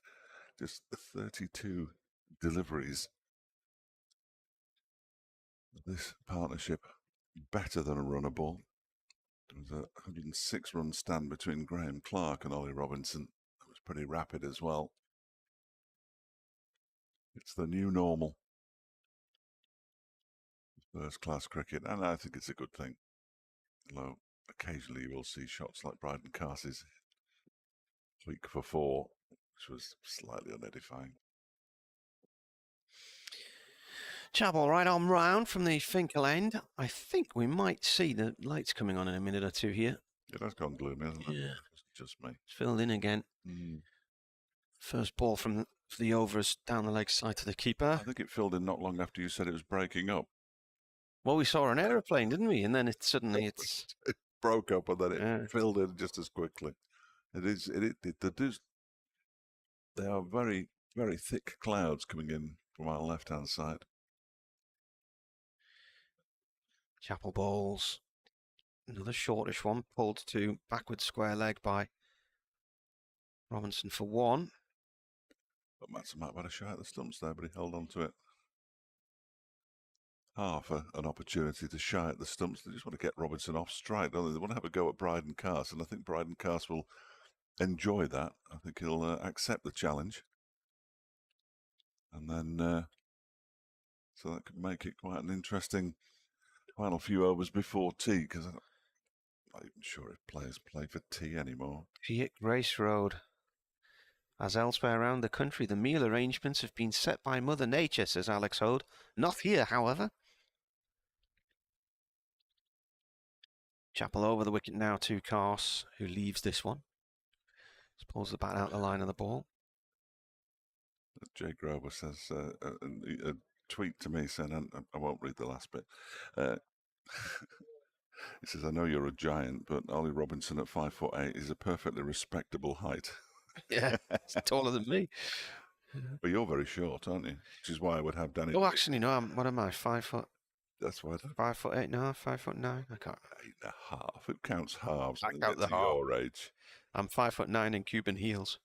Just 32 deliveries. This partnership better than a runner ball. There was a 106-run stand between Graham Clark and Ollie Robinson. That was pretty rapid as well. It's the new normal. First-class cricket, and I think it's a good thing. Although occasionally you will see shots like Bryden Cars's week for 4, which was slightly unedifying. Chapel right on round from the Finkel end. I think we might see the lights coming on in a minute or two here. It has gone gloomy, hasn't it? Yeah. It's just me. It's filled in again. First ball from the overs down the leg side to the keeper. I think it filled in not long after you said it was breaking up. Well, we saw an aeroplane, didn't we? And then it suddenly it broke up, and then it filled in just as quickly. They are very, very thick clouds coming in from our left-hand side. Chapel bowls. Another shortish one, pulled to backward square leg by Robinson for 1. But Matson might have had a shot at the stumps there, but he held on to it. Half an opportunity to shy at the stumps. They just want to get Robinson off strike, don't they? They want to have a go at Bryden Cars, and I think Bryden Cars will enjoy that. I think he'll accept the challenge. And then, so that could make it quite an interesting final few overs before tea, because I'm not even sure if players play for tea anymore. Piat Grace Road. As elsewhere around the country, the meal arrangements have been set by Mother Nature, says Alex Hode. Not here, however. Chapel over the wicket now to Cars, who leaves this one. Just pulls the bat out the line of the ball. Jay Grover says, a tweet to me saying, I won't read the last bit. He says, I know you're a giant, but Ollie Robinson at 5'8" is a perfectly respectable height. Yeah, he's taller than me. But you're very short, aren't you? Which is why I would have Danny. Oh, actually, no, what am I, 5 foot? That's why. 5'8" now, 5'9". I can't. 8.5. Who counts halves? I count the half. Your age. I'm 5'9" in Cuban heels.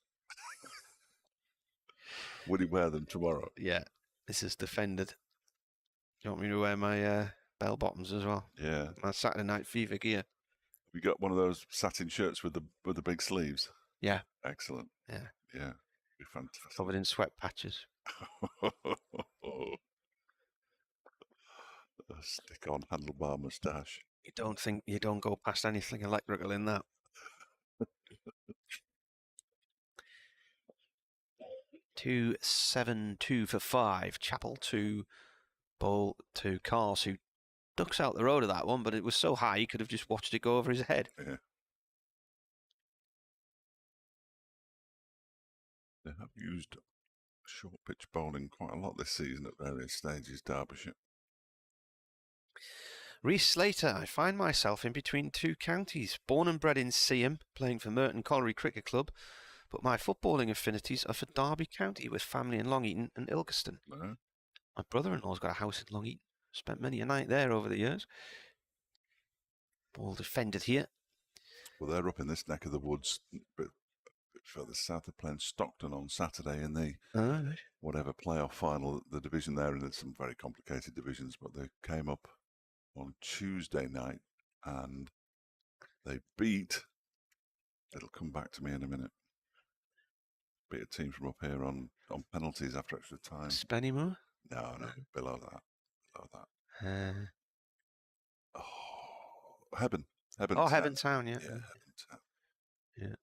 Would he wear them tomorrow? Yeah, this is defended. Do you want me to wear my bell bottoms as well? Yeah. My Saturday Night Fever gear. We got one of those satin shirts with the big sleeves. Yeah. Excellent. Yeah. Yeah. Be fantastic. Covered in sweat patches. A stick-on handlebar moustache. You don't go past anything electrical in that. 2-7-2 for 5. Chapel to bowl to Cars, who ducks out the road of that one, but it was so high he could have just watched it go over his head. Yeah. They have used short pitch bowling quite a lot this season at various stages, Derbyshire. Rhys Slater, I find myself in between 2 counties. Born and bred in Seaham, playing for Merton Colliery Cricket Club, but my footballing affinities are for Derby County, with family in Long Eaton and Ilkeston. No. My brother-in-law's got a house in Long Eaton. Spent many a night there over the years. Ball defended here. Well, they're up in this neck of the woods, but further south. They're playing Stockton on Saturday in the whatever playoff final, the division there, and there's some very complicated divisions, but they came up on Tuesday night and they beat, it'll come back to me in a minute, beat a team from up here on penalties after extra time. Spennymoor? No, below that. Hebburn. Hebburn Town, yeah. Yeah, Hebburn Town. Yeah.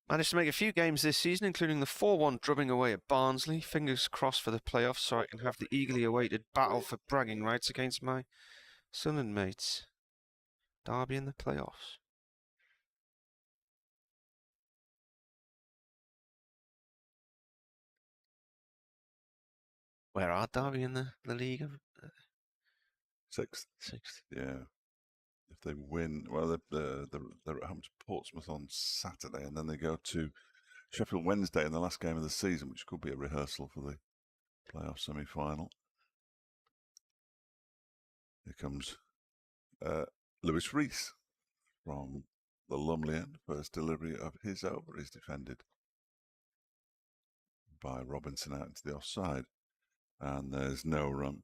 Managed to make a few games this season, including the 4-1 drubbing away at Barnsley. Fingers crossed for the playoffs so I can have the eagerly awaited battle for bragging rights against my Sunderland mates. Derby in the playoffs. Where are Derby in the league? Sixth. Yeah. If they win, well, they're at home to Portsmouth on Saturday, and then they go to Sheffield Wednesday in the last game of the season, which could be a rehearsal for the playoff semi-final. Here comes Lewis Rees from the Lumley end. First delivery of his over is defended by Robinson out into the offside, and there's no run.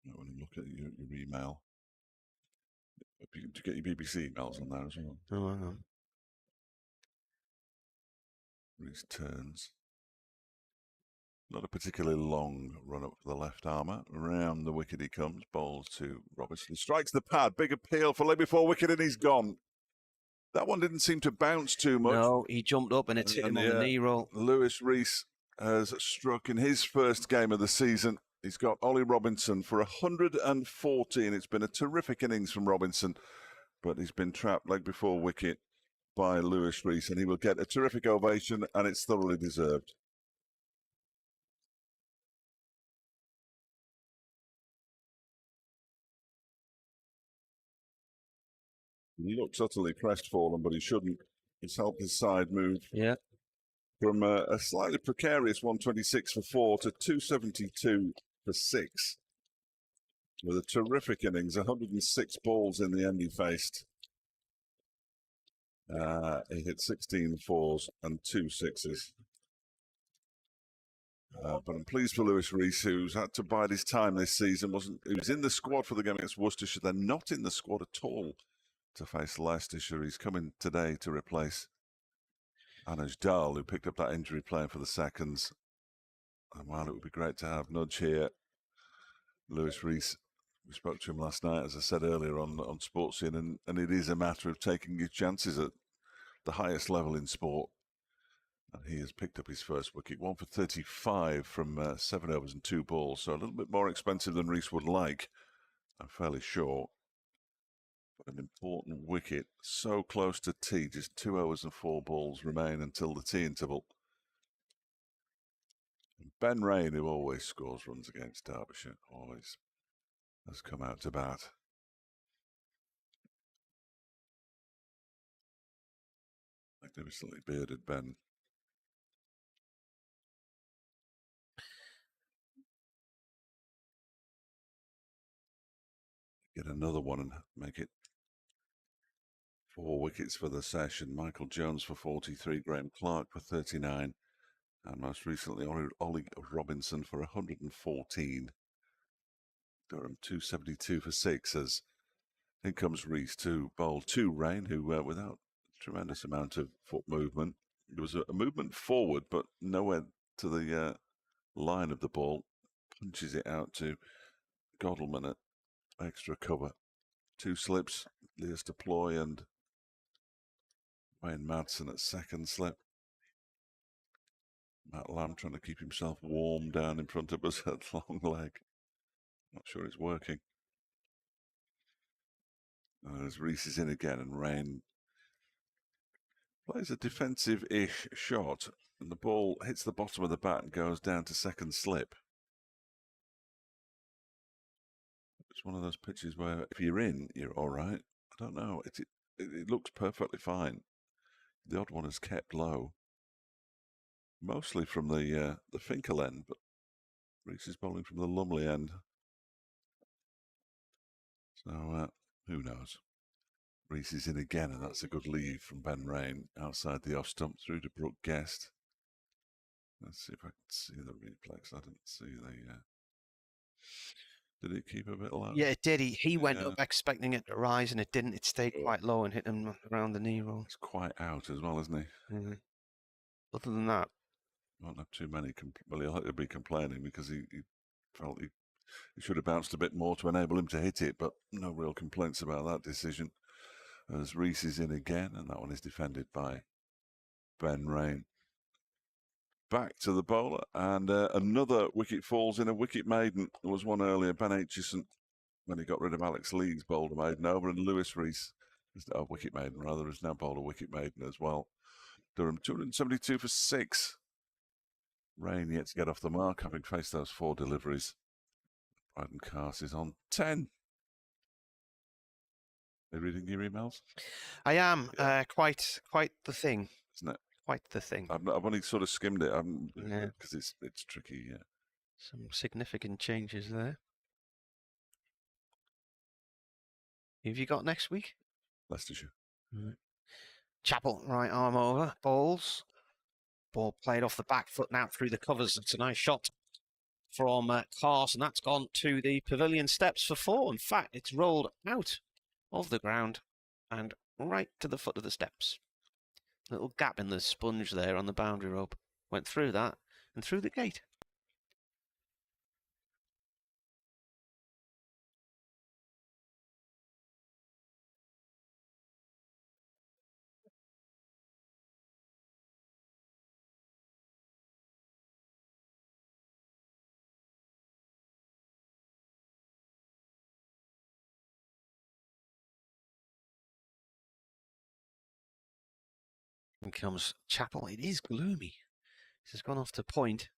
I want to look at your email. Do you get your BBC emails on there as well? Oh, hang on. Rees turns. Not a particularly long run up for the left armour. Around the wicket he comes. Bowls to Robertson. Strikes the pad. Big appeal for leg before wicket, and he's gone. That one didn't seem to bounce too much. No, he jumped up and it hit him on the knee roll. Lewis Rees has struck in his first game of the season. He's got Ollie Robinson for 114. It's been a terrific innings from Robinson, but he's been trapped leg before wicket by Lewis Rees, and he will get a terrific ovation, and it's thoroughly deserved. He looks utterly crestfallen, but he shouldn't. He's helped his side move from a slightly precarious 126 for 4 to 272 for 6. With a terrific innings, 106 balls in the end he faced. He hit 16 fours and 2 sixes. But I'm pleased for Lewis Rees, who's had to bide his time this season. He was in the squad for the game against Worcestershire. They're not in the squad at all to face Leicestershire. He's coming today to replace Anuj Dal, who picked up that injury playing for the seconds. And while it would be great to have Nudge here, Lewis Rees, we spoke to him last night, as I said earlier, on Sportscene, and it is a matter of taking your chances at the highest level in sport. And he has picked up his first wicket, 1 for 35 from 7 overs and 2 balls, so a little bit more expensive than Rees would like, I'm fairly sure. But an important wicket, so close to tea, just 2 overs and 4 balls remain until the tea interval. And Ben Rain, who always scores runs against Derbyshire, always has come out to bat. Magnificently bearded Ben. Get another one and make it 4 wickets for the session. Michael Jones for 43, Graham Clark for 39, and most recently Ollie Robinson for 114. Durham 272 for 6 as in comes Rees to bowl to Rain, who without a tremendous amount of foot movement. There was a movement forward, but nowhere to the line of the ball. Punches it out to Godalman at extra cover. 2 slips, Leas Deploy and Wayne Madsen at second slip. Matt Lamb trying to keep himself warm down in front of us at long leg. Not sure it's working. As Rees is in again, and Rain plays a defensive-ish shot, and the ball hits the bottom of the bat and goes down to second slip. It's one of those pitches where if you're in, you're all right. I don't know. It looks perfectly fine. The odd one is kept low, mostly from the Finkel end, but Rees is bowling from the Lumley end. So who knows? Rees is in again, and that's a good lead from Ben Rain outside the off stump through to Brooke Guest. Let's see if I can see the replay. I didn't see the. Did it keep a bit low? Yeah, it did. He went up expecting it to rise, and it didn't. It stayed quite low and hit him around the knee roll. He's quite out as well, isn't he? Mm-hmm. Other than that, won't have too many. Well, he'll be complaining because he felt he should have bounced a bit more to enable him to hit it, but no real complaints about that decision. as Reese is in again, and that one is defended by Ben Rain. Back to the bowler, and another wicket falls in a wicket maiden. There was one earlier, Ben Aitchison, when he got rid of Alex Lee's bowled a maiden over, and Lewis Reese, wicket maiden rather, has now bowled a wicket maiden as well. Durham 272 for 6. Rain yet to get off the mark, having faced those 4 deliveries. Bryden Cars is on 10. Are you reading your emails? I am. Quite the thing. Isn't it? Quite the thing. I've only sort of skimmed it because it's tricky, yeah. Some significant changes there. Who have you got next week? Leicestershire. Right. Chappell, right arm over, bowls. Ball played off the back foot and out through the covers. It's a nice shot from Carson. That's gone to the pavilion steps for 4. In fact, it's rolled out of the ground and right to the foot of the steps. Little gap in the sponge there on the boundary rope. Went through that and through the gate. In comes Chappell. It is gloomy. This has gone off to point.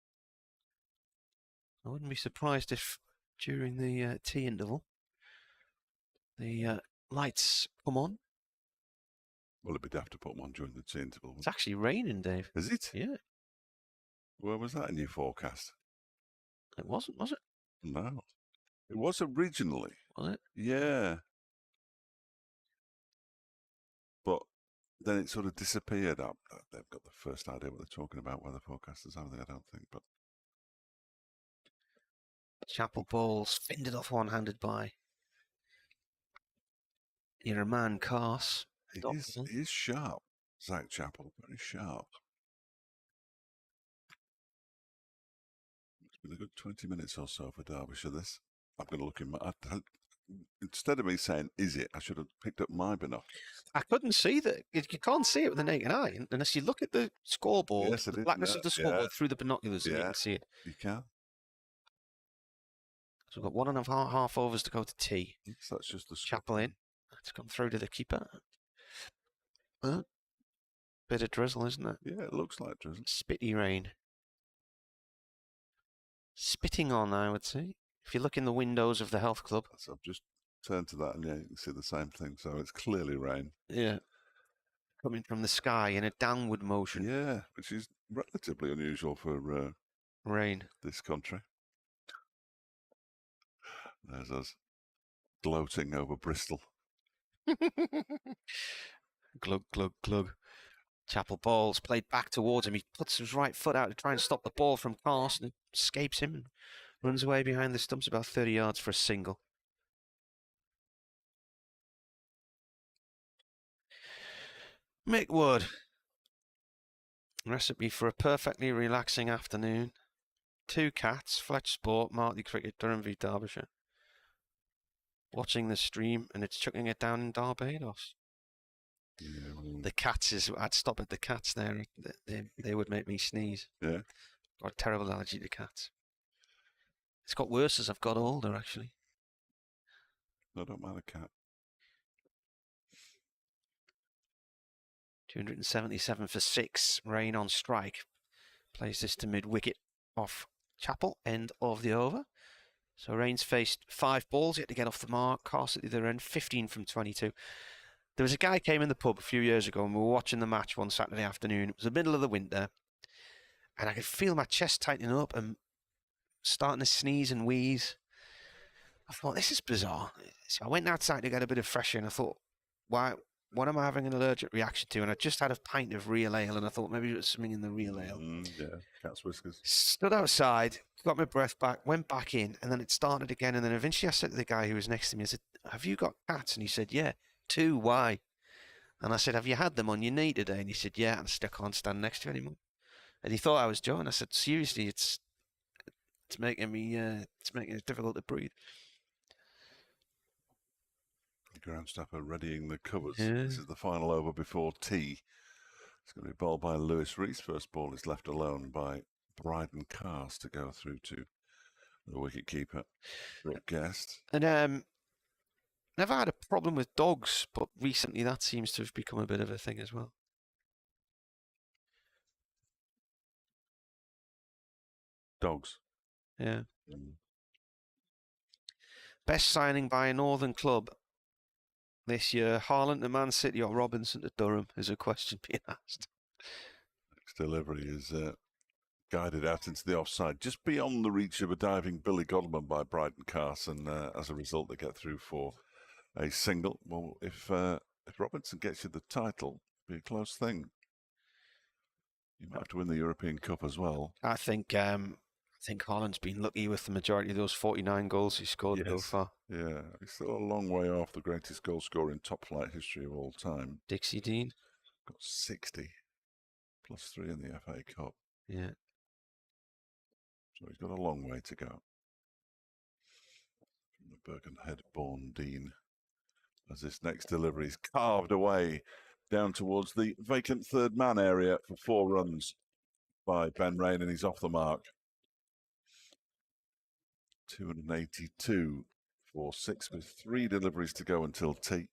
I wouldn't be surprised if during the tea interval the lights come on. Well, it'd be daft to put them on during the tea interval. It's actually raining, Dave. Is it? Yeah. Where was that in your forecast? It wasn't, was it? No. It was originally. Was it? Yeah. But then it sort of disappeared. They've got the first idea what they're talking about, where the forecasters are, I don't think. But Chappell balls fended off one-handed by your man Cars. He is sharp, Zach Chappell, very sharp. It's been a good 20 minutes or so for Derbyshire, this. I'm going to look in my... Instead of me saying, is it, I should have picked up my binoculars. I couldn't see that. You can't see it with the naked eye unless you look at the scoreboard, Yes, the blackness of the scoreboard through the binoculars, and you can see it. You can. So we've got 1.5 overs to go to tea. Yes, that's just the Chappell in. It's gone through to the keeper. Bit of drizzle, isn't it? Yeah, it looks like drizzle. Spitty rain. Spitting on, I would say. If you look in the windows of the health club. So I've just turned to that and yeah, you can see the same thing. So it's clearly rain. Yeah. Coming from the sky in a downward motion. Yeah, which is relatively unusual for rain. This country. There's us gloating over Bristol. Glug, glug, glug. Chappell balls played back towards him. He puts his right foot out to try and stop the ball from Carson. It escapes him and runs away behind the stumps about 30 yards for a single. Mick Wood. Recipe for a perfectly relaxing afternoon. 2 cats, Fletch Sport, Martley Cricket, Durham v Derbyshire. Watching the stream and it's chucking it down in Barbados. Yeah. The cats is, I'd stop at the cats there. They would make me sneeze. Yeah. Got a terrible allergy to cats. It's got worse as I've got older, actually. I don't mind a cat. 277 for 6. Rain on strike. Plays this to mid-wicket off Chappell, end of the over. So Rain's faced 5 balls, yet to get off the mark. Carson at the other end, 15 from 22. There was a guy came in the pub a few years ago and we were watching the match one Saturday afternoon. It was the middle of the winter and I could feel my chest tightening up and starting to sneeze and wheeze. I thought, this is bizarre. So I went outside to get a bit of fresh air and I thought, what am I having an allergic reaction to? And I just had a pint of real ale and I thought maybe it was something in the real ale. Yeah, cat's whiskers. Stood outside, got my breath back, went back in and then it started again. And then eventually I said to the guy who was next to me, I said, have you got cats? And he said, yeah. 2, why? And I said, have you had them on your knee today? And he said, yeah. And I said, I can't stand next to you anymore. And he thought I was joking. I said, seriously, it's making it difficult to breathe. ground staff are readying the covers. Yeah. This is the final over before tea. It's going to be bowled by Lewis Rees. First ball is left alone by Bryden Cast to go through to the wicket-keeper, Brooke Guest. And never had a problem with dogs, but recently that seems to have become a bit of a thing as well. Dogs. Yeah. Best signing by a northern club this year, Haaland to Man City or Robinson to Durham, is a question being asked. Next delivery is guided out into the offside, just beyond the reach of a diving Billy Godman by Bryden Carson. As a result, they get through for a single. Well, if Robinson gets you the title, it'll be a close thing. You might have to win the European Cup as well. I think Haaland's been lucky with the majority of those 49 goals he scored so far. Yeah, he's still a long way off the greatest goal scorer in top flight history of all time. Dixie Dean. Got 60, plus 3 in the FA Cup. Yeah. So he's got a long way to go. From the Birkenhead-born Dean, as this next delivery is carved away down towards the vacant third man area for 4 runs by Ben Rain, and he's off the mark. 282 for 6 with 3 deliveries to go until tea.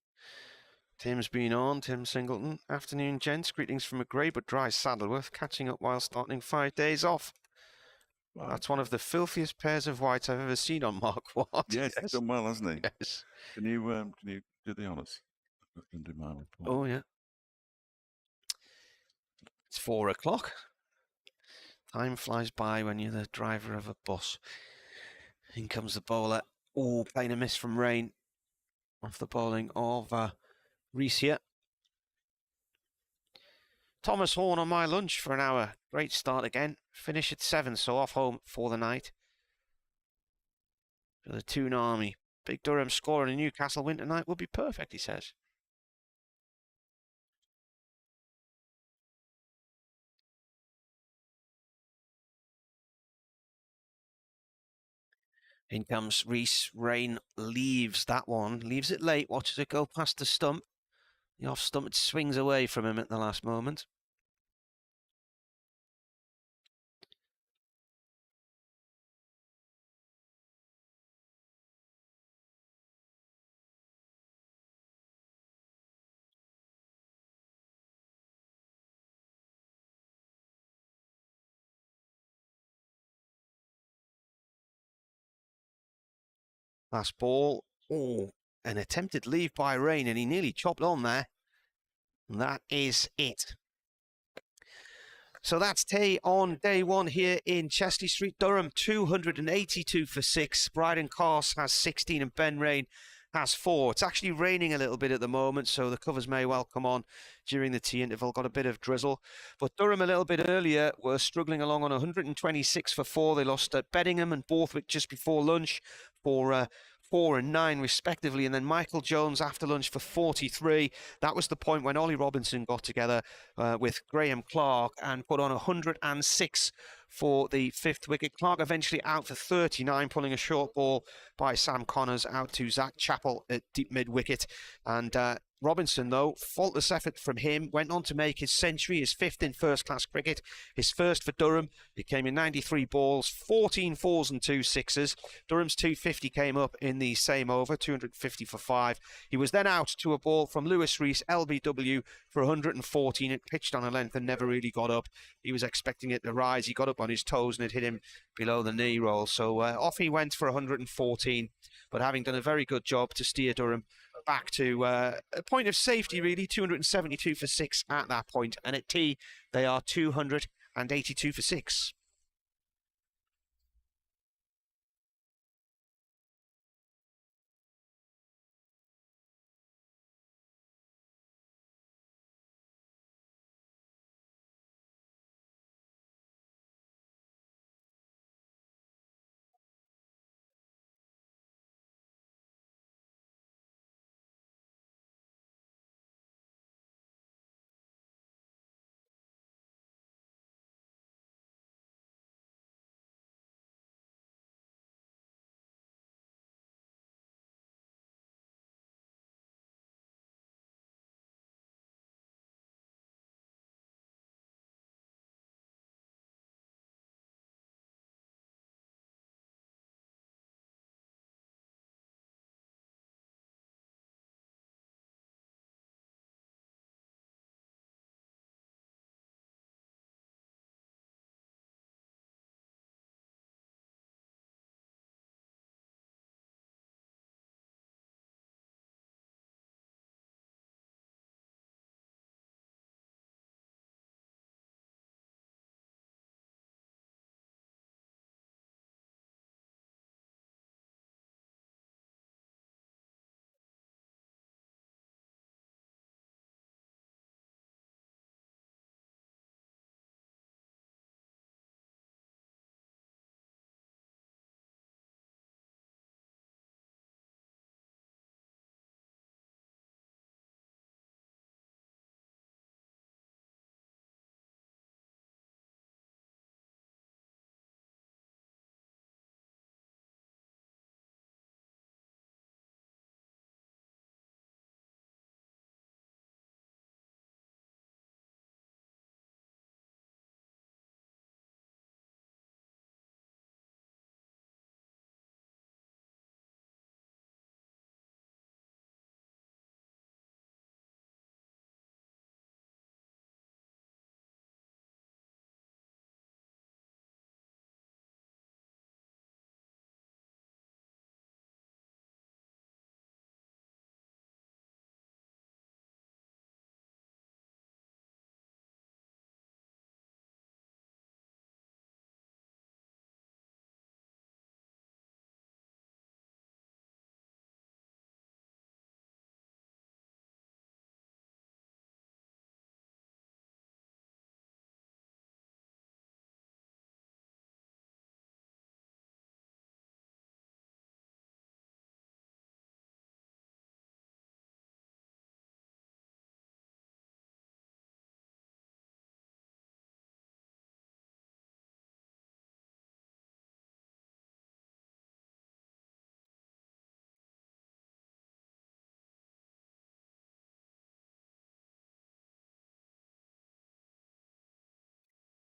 Tim's been on, Tim Singleton. Afternoon, gents. Greetings from a grey but dry Saddleworth, catching up while starting 5 days off. Wow. That's one of the filthiest pairs of whites I've ever seen on Mark Watt. Yes, he's done well, hasn't he? Yes. Can you do the honours? I can do my report. Oh, yeah. It's 4 o'clock. Time flies by when you're the driver of a bus. In comes the bowler. Oh, playing a miss from Rain. Off the bowling of Rees here. Thomas Horn on my lunch for an hour. Great start again. Finish at 7, so off home for the night. For the Toon Army. Big Durham score in a Newcastle win tonight will be perfect, he says. In comes Rees. Rain leaves that one. Leaves it late. Watches it go past the stump. The off stump, it swings away from him at the last moment. Last ball. Oh, an attempted leave by Rain, and he nearly chopped on there. And that is it. So that's tea on day 1 here in Chesty Street, Durham. 282 for 6. Bryden Cast has 16 and Ben Rain has 4. It's actually raining a little bit at the moment, so the covers may well come on during the tea interval. Got a bit of drizzle. But Durham a little bit earlier were struggling along on 126 for 4. They lost at Beddingham and Borthwick just before lunch for 4 and 9 respectively, and then Michael Jones after lunch for 43. That was the point when Ollie Robinson got together with Graham Clark and put on 106 for the 5th wicket. Clark eventually out for 39, pulling a short ball by Sam Connors out to Zach Chappell at deep mid-wicket. And Robinson, though, faultless effort from him, went on to make his century, his 5th in first-class cricket, his first for Durham. He came in 93 balls, 14 fours and 2 sixes. Durham's 250 came up in the same over, 250 for 5. He was then out to a ball from Lewis Rees, LBW, for 114. It pitched on a length and never really got up. He was expecting it to rise. He got up on his toes and it hit him below the knee roll. So off he went for 114, but having done a very good job to steer Durham back to a point of safety, really. 272 for 6 at that point, and at tea they are 282 for 6.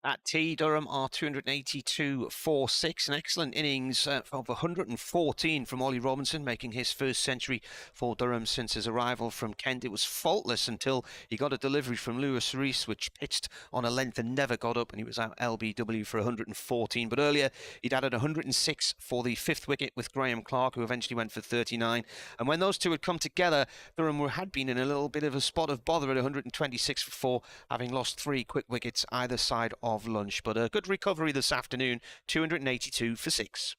At tea, Durham are 282 for 6. An excellent innings of 114 from Ollie Robinson, making his first century for Durham since his arrival from Kent. It was faultless until he got a delivery from Lewis Rees, which pitched on a length and never got up, and he was out LBW for 114. But earlier, he'd added 106 for the 5th wicket with Graham Clark, who eventually went for 39. And when those two had come together, Durham had been in a little bit of a spot of bother at 126 for 4, having lost 3 quick wickets either side of lunch. But a good recovery this afternoon, 282 for 6.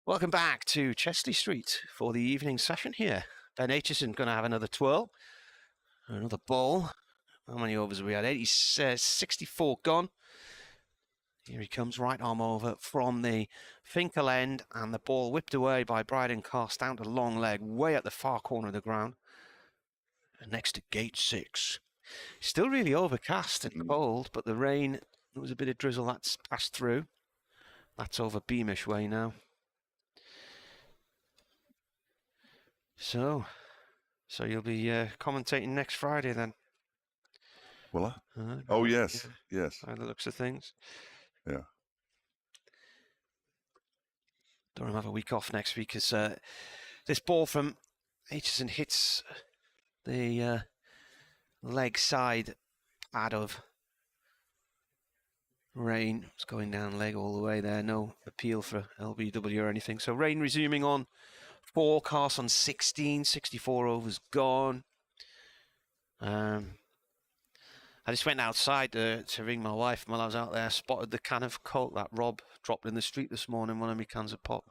Welcome back to Chesley Street for the evening session here. Ben Aitchison going to have another twirl. Another ball. How many overs have we had? 64 gone. Here he comes, right arm over from the Finkel end, and the ball whipped away by Bryden Cost down to long leg, way at the far corner of the ground. And next to gate 6. Still really overcast and cold, but the rain, there was a bit of drizzle that's passed through. That's over Beamish way now. So you'll be commentating next Friday then? Will I? Oh, yes, yes. By the looks of things. Yeah. Durham have a week off next week as this ball from Aitchison hits the leg side pad of Rain. It's going down leg all the way there. No appeal for LBW or anything. So Rain resuming on 4, Cast on 16, 64 overs gone. I just went outside to ring my wife while I was out there. Spotted the can of Coke that Rob dropped in the street this morning, one of my cans of pop.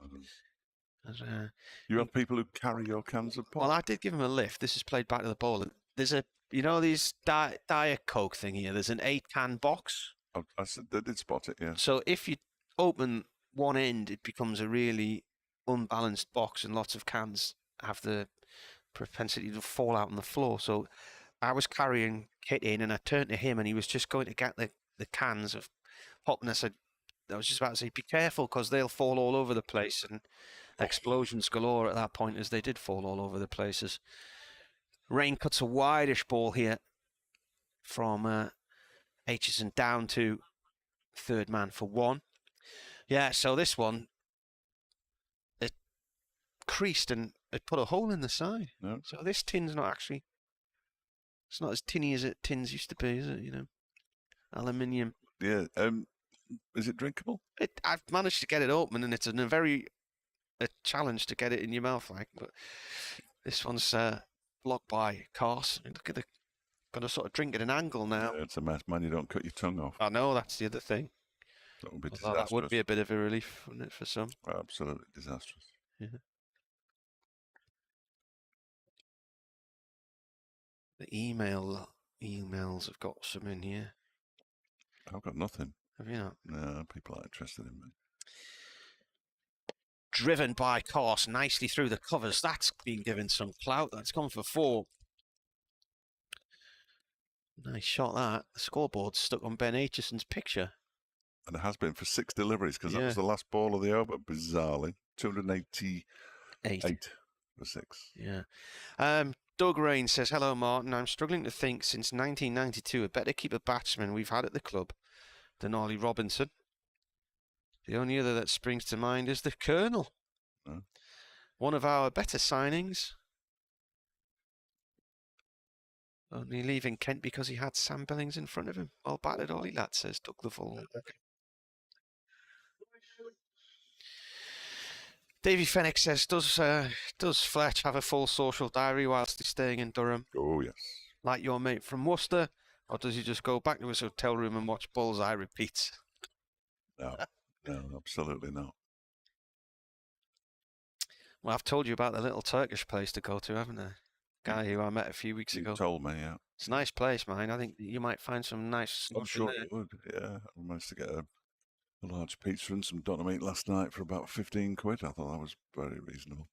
You have people who carry your cans of pop? Well, I did give him a lift. This is played back to the bowl. There's these Diet Coke thing here. There's an 8-can box. I did spot it, yeah. So if you open one end, it becomes a really unbalanced box, and lots of cans have the propensity to fall out on the floor. So I was carrying Kit in, and I turned to him, and he was just going to get the cans of pop, and I was just about to say, be careful, because they'll fall all over the place, and explosions galore at that point, as they did fall all over the places. Rain cuts a wideish ball here from Aitchison down to third man for 1. Yeah, so this one, it creased and it put a hole in the side. No. So this tin's not actually, it's not as tinny as tins used to be, is it? Aluminium. Yeah. Is it drinkable? I've managed to get it open, and it's a challenge to get it in your mouth, but this one's blocked by Cars. Look at got to sort of drink at an angle now. Yeah, it's a mess, man. You don't cut your tongue off. I know, that's the other thing. That would be disastrous. That would be a bit of a relief, wouldn't it, for some? Absolutely disastrous. Yeah. The emails have got some in here. I've got nothing. Have you not? No, people aren't interested in me. Driven by Course nicely through the covers. That's been given some clout. That's gone for 4. Nice shot, that. The scoreboard's stuck on Ben Aitchison's picture. And it has been for 6 deliveries, because that was the last ball of the over, bizarrely. 288 for 6. Yeah. Doug Rain says, hello, Martin. I'm struggling to think, since 1992, a better keeper batsman we've had at the club than Ollie Robinson. The only other that springs to mind is the Colonel. Oh. One of our better signings. Only leaving Kent because he had Sam Billings in front of him. Well battered, Ollie lad, says Doug the Fool. Davy Fenwick says, does Fletch have a full social diary whilst he's staying in Durham? Oh, yes. Like your mate from Worcester? Or does he just go back to his hotel room and watch Bullseye repeats? No, absolutely not. Well, I've told you about the little Turkish place to go to, haven't I? Guy who I met a few weeks ago. You told me, yeah. It's a nice place, man. I think you might find some nice I'm stuff sure in there. it would, yeah. I managed to get a large pizza and some doner meat last night for about 15 quid. I thought that was very reasonable.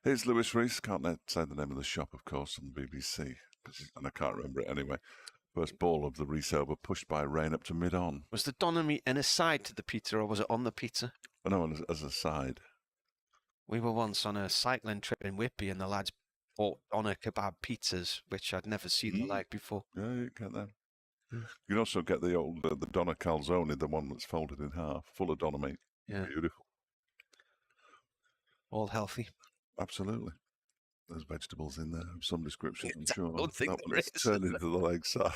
Here's Lewis Rees. Can't say the name of the shop, of course, on the BBC, and I can't remember it anyway. First ball of the Rees over pushed by Rain up to mid-on. Was the doner meat an aside to the pizza, or was it on the pizza? Oh, no, as a side. We were once on a cycling trip in Whitby, and the lads bought doner kebab pizzas, which I'd never seen the like before. Yeah, you get them. You can also get the old the doner calzone, the one that's folded in half, full of doner meat. Yeah. Beautiful. All healthy. Absolutely. There's vegetables in there of some description, I'm sure. I don't think that there one is is. turned into the leg size.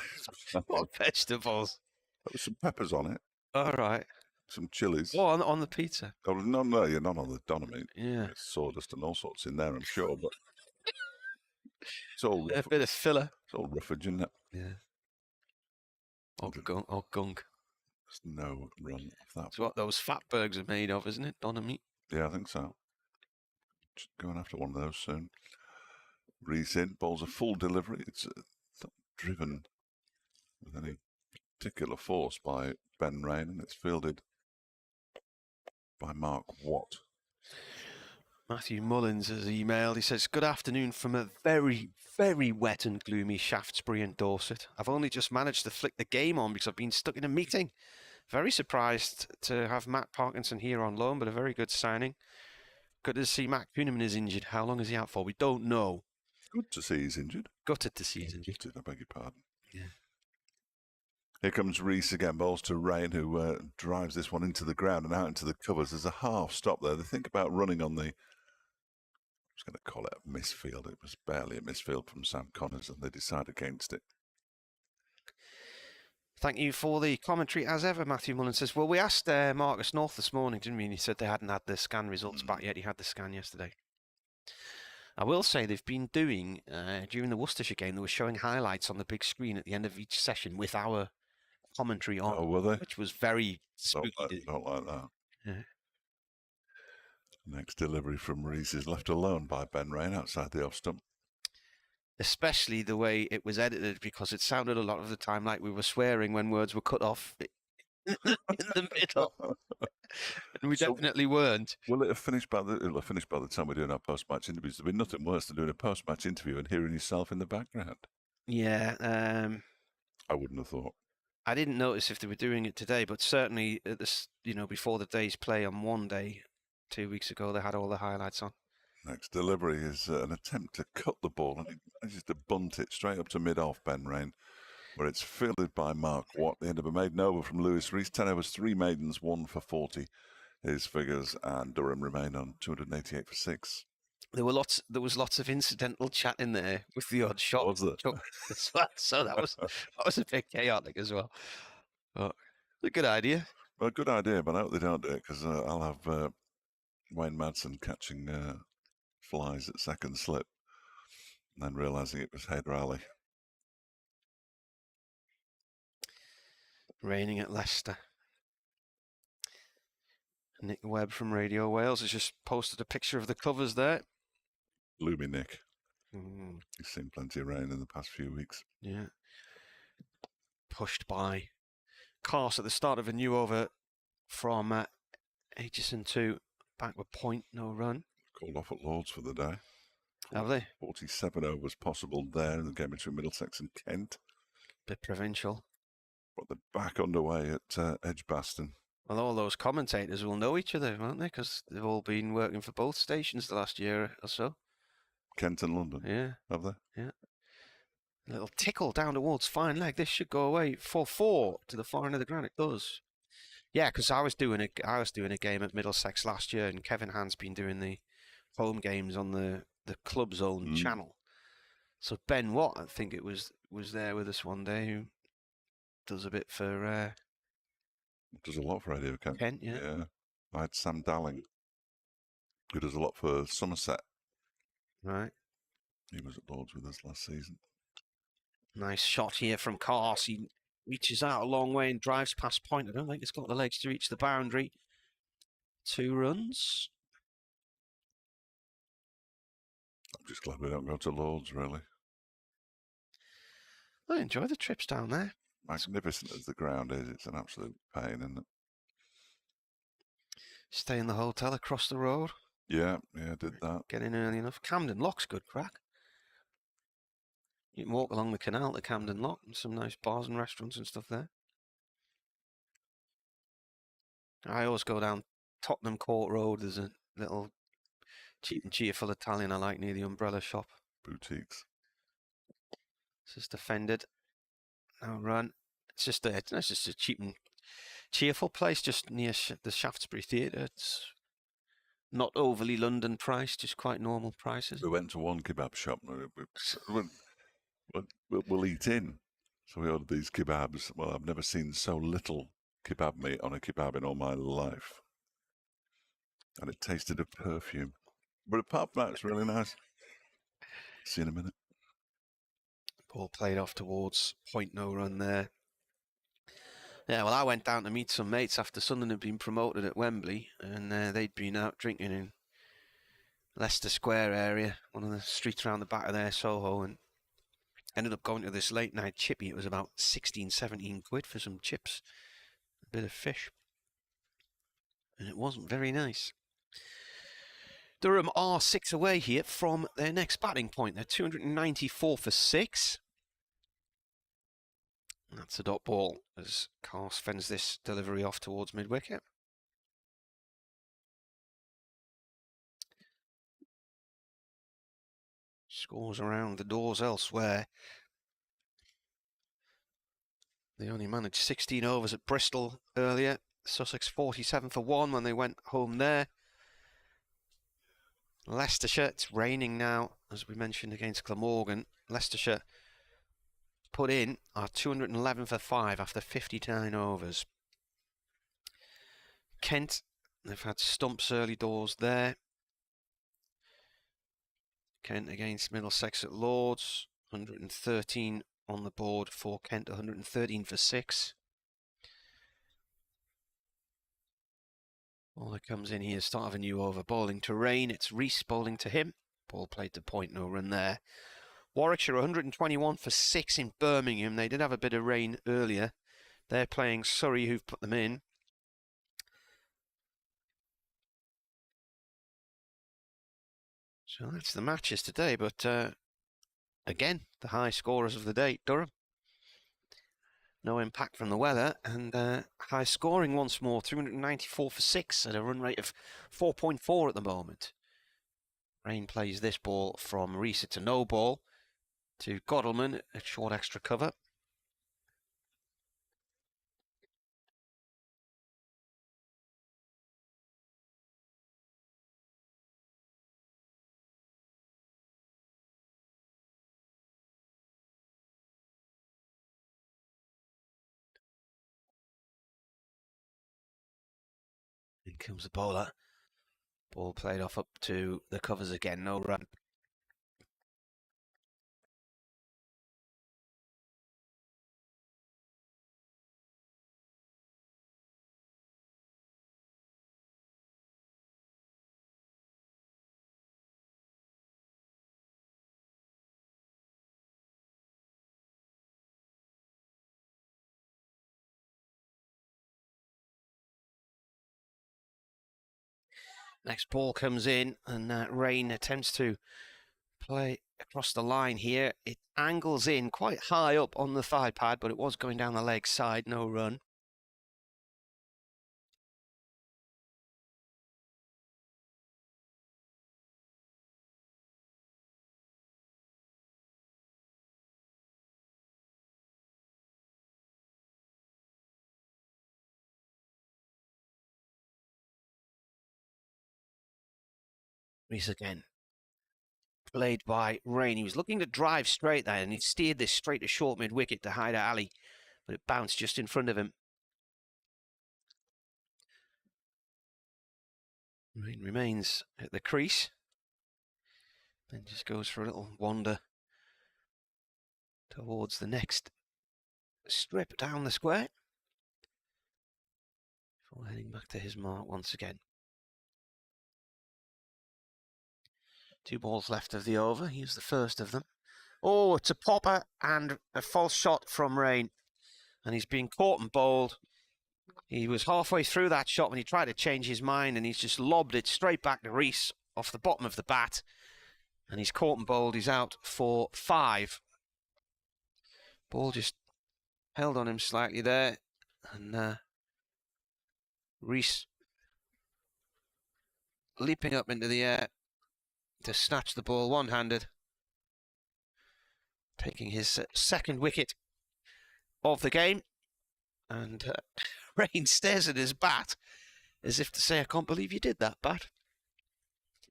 What vegetables? There was some peppers on it. All right. Some chilies. Oh, on the pizza? Oh, no, you're not on the doner meat. Yeah. There's sawdust and all sorts in there, I'm sure, but it's all a bit of filler. It's all roughage, isn't it? Yeah. Or gunk. There's no run off that. It's what those fatbergs are made of, isn't it? Doner meat. Yeah, I think so. Just going after one of those soon. Reese in, ball's a full delivery. It's not driven with any particular force by Ben Rain, and it's fielded by Mark Watt. Matthew Mullins has emailed. He says, good afternoon from a very, very wet and gloomy Shaftesbury in Dorset. I've only just managed to flick the game on because I've been stuck in a meeting. Very surprised to have Matt Parkinson here on loan, but a very good signing. Good to see Matt Kuhneman is injured. How long is he out for? We don't know. Good to see he's injured. Gutted to see he's injured. Gutted, I beg your pardon. Yeah. Here comes Reese again, balls to Rain, who drives this one into the ground and out into the covers. There's a half stop there. They think about running on the, I was going to call it a misfield. It was barely a misfield from Sam Connors, and they decide against it. Thank you for the commentary, as ever, Matthew Mullen says. Well, we asked Marcus North this morning, didn't we? And he said they hadn't had the scan results back yet. He had the scan yesterday. I will say they've been doing, during the Worcestershire game, they were showing highlights on the big screen at the end of each session with our commentary on. Oh, were they? Which was very spooky. Don't like that. Yeah. Next delivery from Reese is left alone by Ben Rain outside the off stump. Especially the way it was edited, because it sounded a lot of the time like we were swearing when words were cut off in the middle. And we definitely weren't. Will it have finished by the? It'll have finished by the time we're doing our post-match interviews. There'll be nothing worse than doing a post-match interview and hearing yourself in the background. Yeah. I wouldn't have thought. I didn't notice if they were doing it today, but certainly at this, before the day's play on one day, 2 weeks ago, they had all the highlights on. Next delivery is an attempt to cut the ball, and he manages to bunt it straight up to mid-off Ben Rain, where it's fielded by Mark Watt. The end of a maiden over from Lewis Reese. 10 overs, 3 maidens, 1 for 40. His figures, and Durham remain on 288 for 6. There was lots of incidental chat in there with the odd shot. Was there? So that was a bit chaotic as well. But a good idea. Well, good idea, but I hope they don't do it, because I'll have Wayne Madsen catching flies at second slip and then realising it was Haider Ali. Raining at Leicester. Nick Webb from Radio Wales has just posted a picture of the covers there. Gloomy Nick. He's seen plenty of rain in the past few weeks. Yeah. Pushed by Cars at the start of a new over from Aitchison to backward point, no run. Called off at Lords for the day. Have they? 47 overs possible there in the game between Middlesex and Kent. Bit provincial. But they're back underway at Edgbaston. Well, all those commentators will know each other, won't they? Because they've all been working for both stations the last year or so. Kent and London? Yeah. Have they? Yeah. A little tickle down towards fine leg. This should go away 4-4 to the far end of the ground. It does. Yeah, because I was doing a game at Middlesex last year, and Kevin Hand's been doing the home games on the Club Zone channel. So Ben Watt, I think it was there with us one day, who does a bit for... does a lot for Radio Kent. Kent, yeah. I had Sam Dalling, who does a lot for Somerset. Right. He was at Lords with us last season. Nice shot here from Cars. He reaches out a long way and drives past point. I don't think it's got the legs to reach the boundary. 2 runs. I'm just glad we don't go to Lords, really. I enjoy the trips down there. Magnificent as the ground is, it's an absolute pain, isn't it? Stay in the hotel across the road. Yeah, did that. Get in early enough. Camden Lock's good crack. You can walk along the canal to Camden Lock, and some nice bars and restaurants and stuff there. I always go down Tottenham Court Road. There's a little cheap and cheerful Italian I like near the umbrella shop. Boutiques. It's just defended. No run. It's just a cheap and cheerful place just near the Shaftesbury Theatre. It's not overly London priced, just quite normal prices. We went to one kebab shop. We'll eat in. So we ordered these kebabs. Well, I've never seen so little kebab meat on a kebab in all my life. And it tasted of perfume. But apart from that, it's really nice. See you in a minute. Ball played off towards point, no run there. Yeah, well, I went down to meet some mates after Sunderland had been promoted at Wembley, and they'd been out drinking in Leicester Square area, one of the streets around the back of there, Soho, and ended up going to this late night chippy. It was about 16, 17 quid for some chips, a bit of fish, and it wasn't very nice. Durham are 6 away here from their next batting point. They're 294 for 6. That's a dot ball as Cars fends this delivery off towards mid-wicket. Scores around the doors elsewhere. They only managed 16 overs at Bristol earlier. Sussex 47 for 1 when they went home there. Leicestershire, it's raining now, as we mentioned, against Glamorgan. Leicestershire put in are 211 for 5 after 59 overs. Kent, they've had stumps early doors there. Kent against Middlesex at Lords, 113 on the board for Kent, 113 for 6. Bowler comes in here, start of a new over, bowling to Rain. It's Rees bowling to him. Ball played to point, no run there. Warwickshire 121 for 6 in Birmingham. They did have a bit of rain earlier. They're playing Surrey, who've put them in. So that's the matches today, but again, the high scorers of the day, Durham. No impact from the weather, and high scoring once more, 294 for 6 at a run rate of 4.4 at the moment. Rain plays this ball from Rees. It's a no ball to Godalman at short extra cover. In comes the bowler. Ball played off up to the covers again, no run. Next ball comes in, and Rain attempts to play across the line here. It angles in quite high up on the thigh pad, but it was going down the leg side, no run. Rees again. Played by Rain. He was looking to drive straight there, and he steered this straight to short mid-wicket to Hyder Ali, but it bounced just in front of him. Rain remains at the crease, then just goes for a little wander towards the next strip down the square before heading back to his mark once again. 2 balls left of the over. Here's the first of them. Oh, it's a popper and a false shot from Rain. And he's been caught and bowled. He was halfway through that shot when he tried to change his mind, and he's just lobbed it straight back to Rees off the bottom of the bat. And he's caught and bowled. He's out for 5. Ball just held on him slightly there. And Rees leaping up into the air to snatch the ball one-handed, taking his second wicket of the game. And Rain stares at his bat as if to say, I can't believe you did that, bat.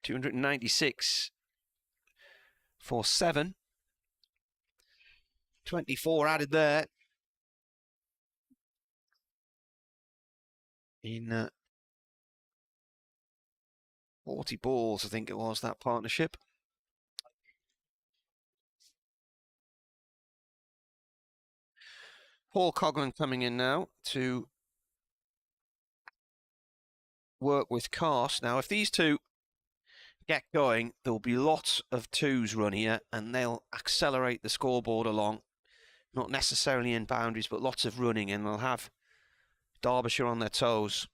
296 for 7. 24 added there. In 40 balls, I think it was, that partnership. Paul Coghlan coming in now to work with Cast. Now, if these two get going, there'll be lots of twos run here, and they'll accelerate the scoreboard along. Not necessarily in boundaries, but lots of running, and they'll have Derbyshire on their toes.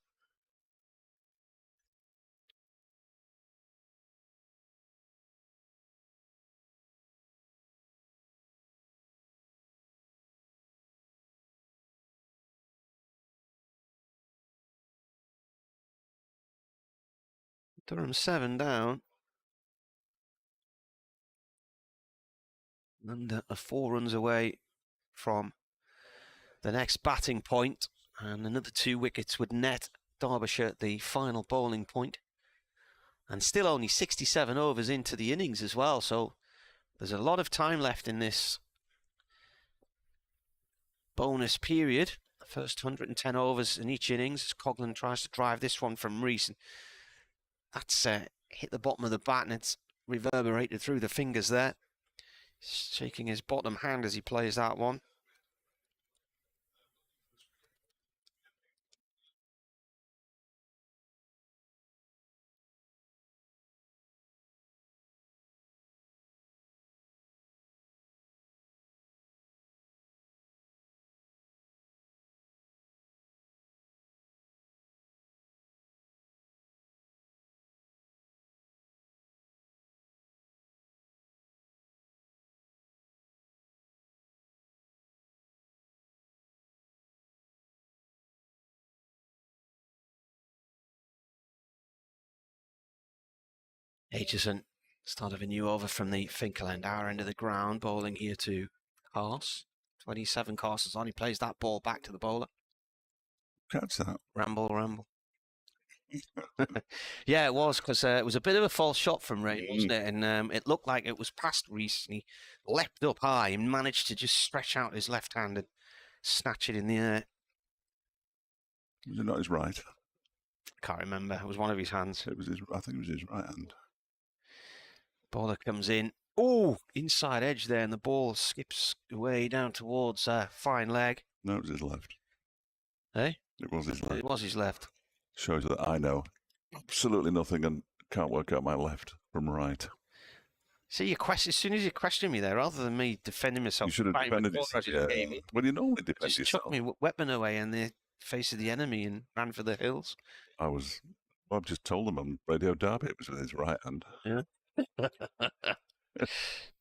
Durham 7 down. And 4 runs away from the next batting point, and another 2 wickets would net Derbyshire the final bowling point. And still only 67 overs into the innings as well, so there's a lot of time left in this bonus period. The first 110 overs in each innings as Coghlan tries to drive this one from Rees. That's hit the bottom of the bat, and it's reverberated through the fingers there. Shaking his bottom hand as he plays that one. Aitchison, start of a new over from the Finkel end, our end of the ground, bowling here to Cars. 27 Carsons on, he plays that ball back to the bowler. Catch that. Ramble. Yeah, it was, because it was a bit of a false shot from Ray, wasn't it? And it looked like it was past Rees, and he leapt up high and managed to just stretch out his left hand and snatch it in the air. Was it not his right? Can't remember. It was one of his hands. It was his. I think it was his right hand. Bowler comes in. Oh, inside edge there, and the ball skips away down towards fine leg. No, it was his left. Eh? It was his left. It was his left. Shows that I know absolutely nothing and can't work out my left from right. See, as soon as you question me there, rather than me defending myself, You should have defended yourself. Yeah. Well, you normally defend just yourself. chucked my weapon away in the face of the enemy and ran for the hills. I've just told them on Radio Derby it was with his right hand. Yeah.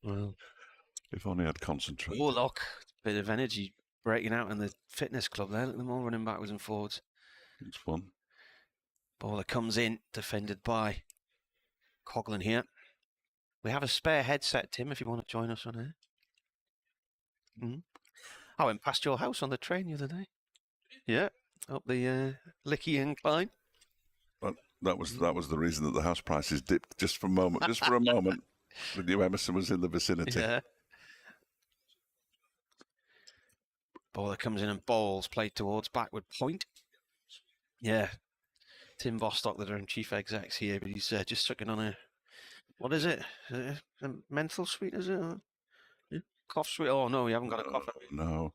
Well, if only I'd concentrated. Oh, look, bit of energy breaking out in the fitness club there. Look at them all running backwards and forwards. It's fun. Bowler comes in, defended by Coghlan here. We have a spare headset, Tim, if you want to join us on here. I went past your house on the train the other day. Yeah, up the Licky incline. But that was the reason that the house prices dipped just for a moment. Just for a moment. We knew Emerson was in the vicinity. Yeah. Bowler comes in and bowls, played towards backward point. Yeah. Tim Vostok, the Durham chief exec's here, but he's just sucking on a, what is it? A menthol sweet, is it? Cough sweet? Oh, no, you haven't got a cough. No.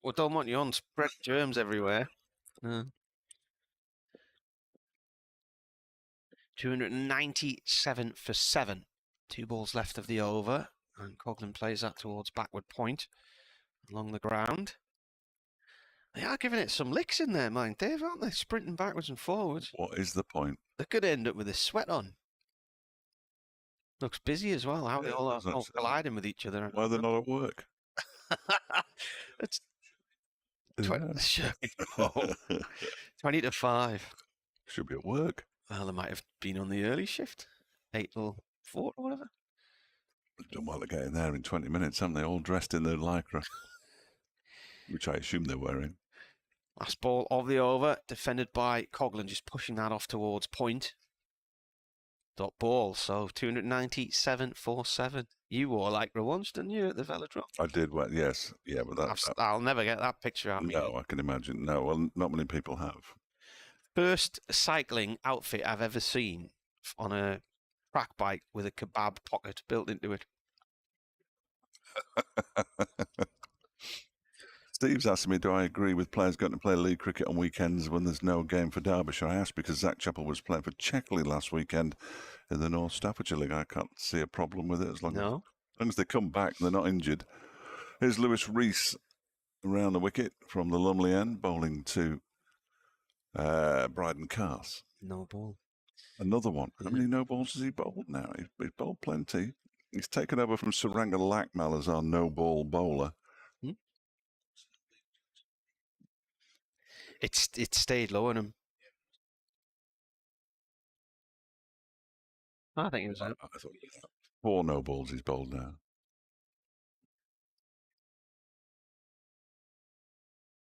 Well, don't want you on, spread germs everywhere. 297 for 7. 2 balls left of the over, and Coghlan plays that towards backward point along the ground. They are giving it some licks in there, mind Dave, aren't they? Sprinting backwards and forwards. What is the point? They could end up with a sweat on. Looks busy as well, how they all are colliding with each other. Why they're not at work? It's 20 to 5. Should be at work. Well, they might have been on the early shift. 8 till 4 or whatever. They've done well to get in there in 20 minutes, haven't they? All dressed in their lycra. Which I assume they're wearing. Last ball of the over, defended by Coghlan, just pushing that off towards point. Dot ball, so 297 for 7. You wore lycra once, didn't you, at the velodrome? I did, well, yes. Yeah, but I'll never get that picture out of me. No, I can imagine. No, well, not many people have. First cycling outfit I've ever seen on a track bike with a kebab pocket built into it. Steve's asking me, do I agree with players going to play league cricket on weekends when there's no game for Derbyshire? I asked because Zach Chappell was playing for Checkley last weekend in the North Staffordshire League. I can't see a problem with it as long as they come back and they're not injured. Here's Lewis Rees around the wicket from the Lumley end, bowling to Bryden Cars. No ball. Another one. How many no balls has he bowled now? He's bowled plenty. He's taken over from Saranga Lakmal as our no ball bowler. It stayed low on him. I think it was out. I thought 4 no balls he's bowled now.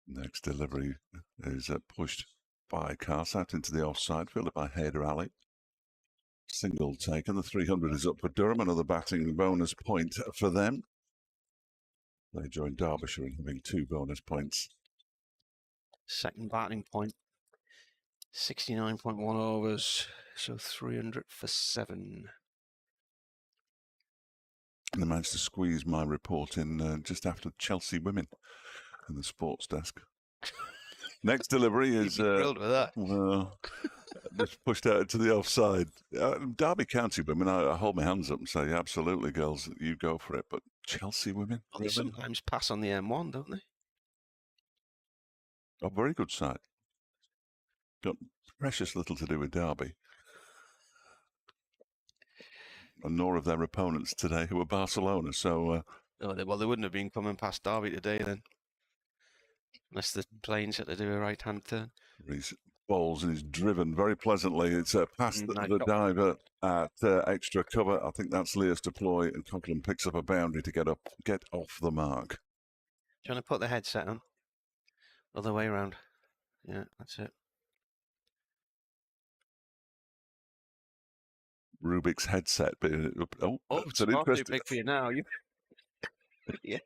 Next delivery is pushed by Carsat into the offside, fielded by Haider Ali. Single taken. The 300 is up for Durham. Another batting bonus point for them. They join Derbyshire in having 2 bonus points. Second batting point. 69.1 overs, so 300 for 7. And they managed to squeeze my report in just after Chelsea women in the sports desk. Next delivery is thrilled with that. Well, just pushed out to the offside. Derby County women, I hold my hands up and say, absolutely, girls, you go for it. But Chelsea women, Well, they sometimes pass on the M1, don't they? A very good side. Got precious little to do with Derby. And nor of their opponents today, who were Barcelona. So, well, they wouldn't have been coming past Derby today then. Unless the planes had to do a right-hand turn. He's bowls and he's driven very pleasantly. It's past the diver at extra cover. I think that's Leah's deploy, and Conklin picks up a boundary to get off the mark. Do you want to put the headset on? Other way around. Yeah, that's it. Rubik's headset. But, it's far too big for you now. Yeah.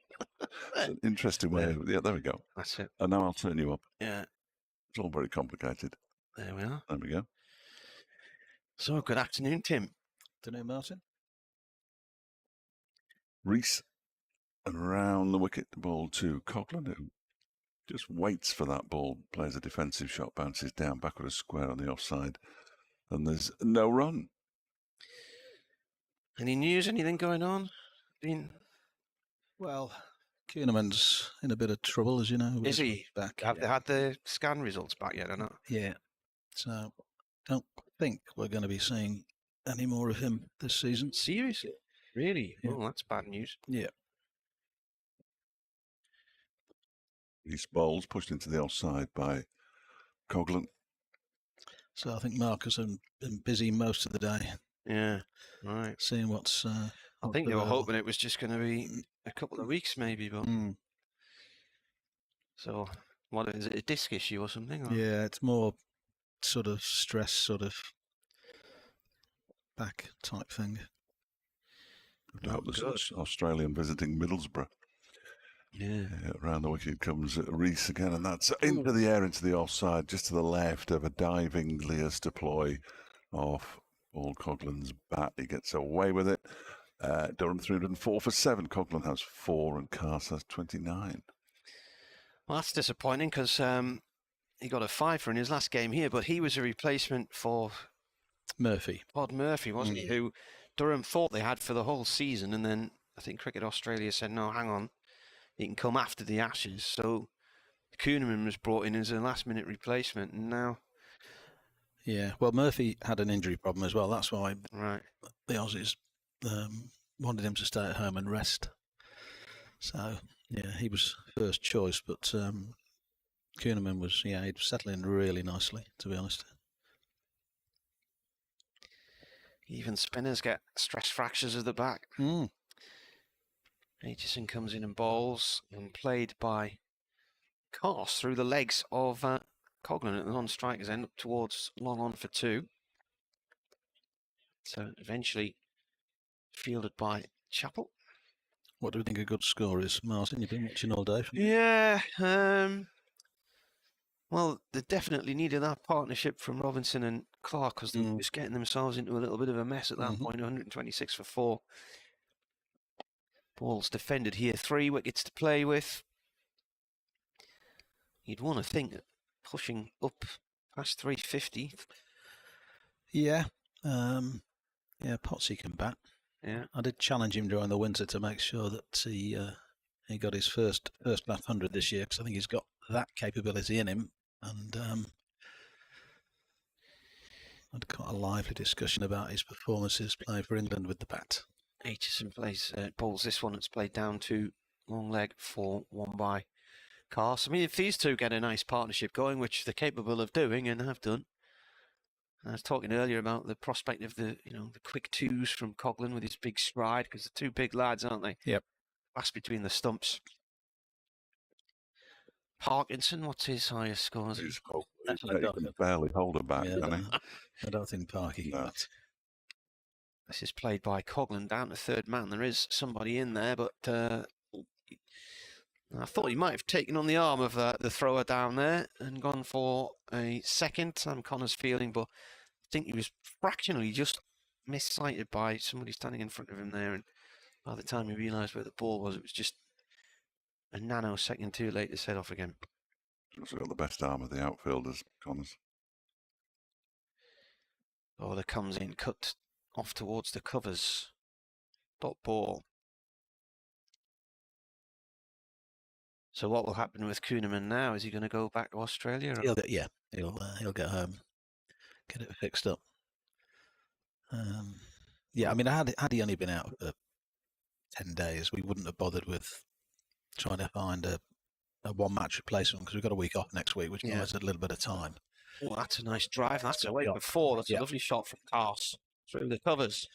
It's an interesting way. Yeah, there we go. That's it. And now I'll turn you up. Yeah. It's all very complicated. There we are. There we go. So, good afternoon, Tim. Afternoon, Martin. Rees around the wicket, the ball to Coughlin, who just waits for that ball, plays a defensive shot, bounces down, backward a square on the offside, and there's no run. Any news, anything going on? Well, Kuhneman's in a bit of trouble, as you know. Is he? Back. Have they had the scan results back yet or not? Yeah. So, don't think we're going to be seeing any more of him this season. Seriously? Really? Yeah. Oh, that's bad news. Yeah. These bowls pushed into the offside by Coughlin. So I think Marcus has been busy most of the day. Yeah, right. Seeing what's... I think they were hoping it was just going to be a couple of weeks maybe, but... So, what is it, a disc issue or something? Or? Yeah, it's more sort of stress, sort of back type thing. That was Australian visiting Middlesbrough. Yeah. Around the wicket comes Rees again, and that's into the air, into the offside, just to the left of a diving Leas deploy off Paul Coughlin's bat. He gets away with it. Durham 304 for 7. Coughlin has 4 and Cars has 29. Well, that's disappointing because he got a 5 in his last game here, but he was a replacement for Murphy. Pod Murphy, wasn't he? Who Durham thought they had for the whole season, and then I think Cricket Australia said, no, hang on, he can come after the Ashes. So Kuhneman was brought in as a last-minute replacement, and now... Yeah, well, Murphy had an injury problem as well. That's why the Aussies wanted him to stay at home and rest. So, yeah, he was first choice, but Kuhneman was, he'd settle in really nicely, to be honest. Even spinners get stress fractures of the back. Aitchison comes in and bowls, and played by Carse through the legs of Coughlin at the non-strikers end up towards long on for 2. So eventually fielded by Chappell. What do we think a good score is, Martin? You've been watching all day. Yeah. Well, they definitely needed that partnership from Robinson and Clark because they were just getting themselves into a little bit of a mess at that point. 126 for 4. Ball's defended here. 3 wickets to play with. you'd want to think pushing up past 350. Yeah. Potsy can bat. Yeah. I did challenge him during the winter to make sure that he got his first class 100 this year, because I think he's got that capability in him. And had quite a lively discussion about his performances playing for England with the bat. Aitchison plays bowls this one. It's played down to long leg for 1 by Cars. I mean, if these two get a nice partnership going, which they're capable of doing and have done. I was talking earlier about the prospect of the quick twos from Coghlan with his big stride, because they're two big lads, aren't they? Yep. Pass between the stumps. Parkinson, what's his highest scores? He can barely hold a bat, can he? I don't think Parky can bat. This is played by Coghlan down to third man. There is somebody in there, but I thought he might have taken on the arm of the thrower down there and gone for a second. Sam Connor's feeling, but I think he was fractionally just missighted by somebody standing in front of him there. And by the time he realised where the ball was, it was just a nanosecond too late to set off again. Also got the best arm of the outfielders, Connors. Bowler comes in, cut off towards the covers. Dot ball. So what will happen with Kuhneman now? Is he going to go back to Australia? He'll get home, get it fixed up. I mean, had he only been out for 10 days, we wouldn't have bothered with trying to find a one-match replacement, because we've got a week off next week, which gives us a little bit of time. Oh, that's a nice drive. That's away for 4. That's a lovely shot from Cars through the covers.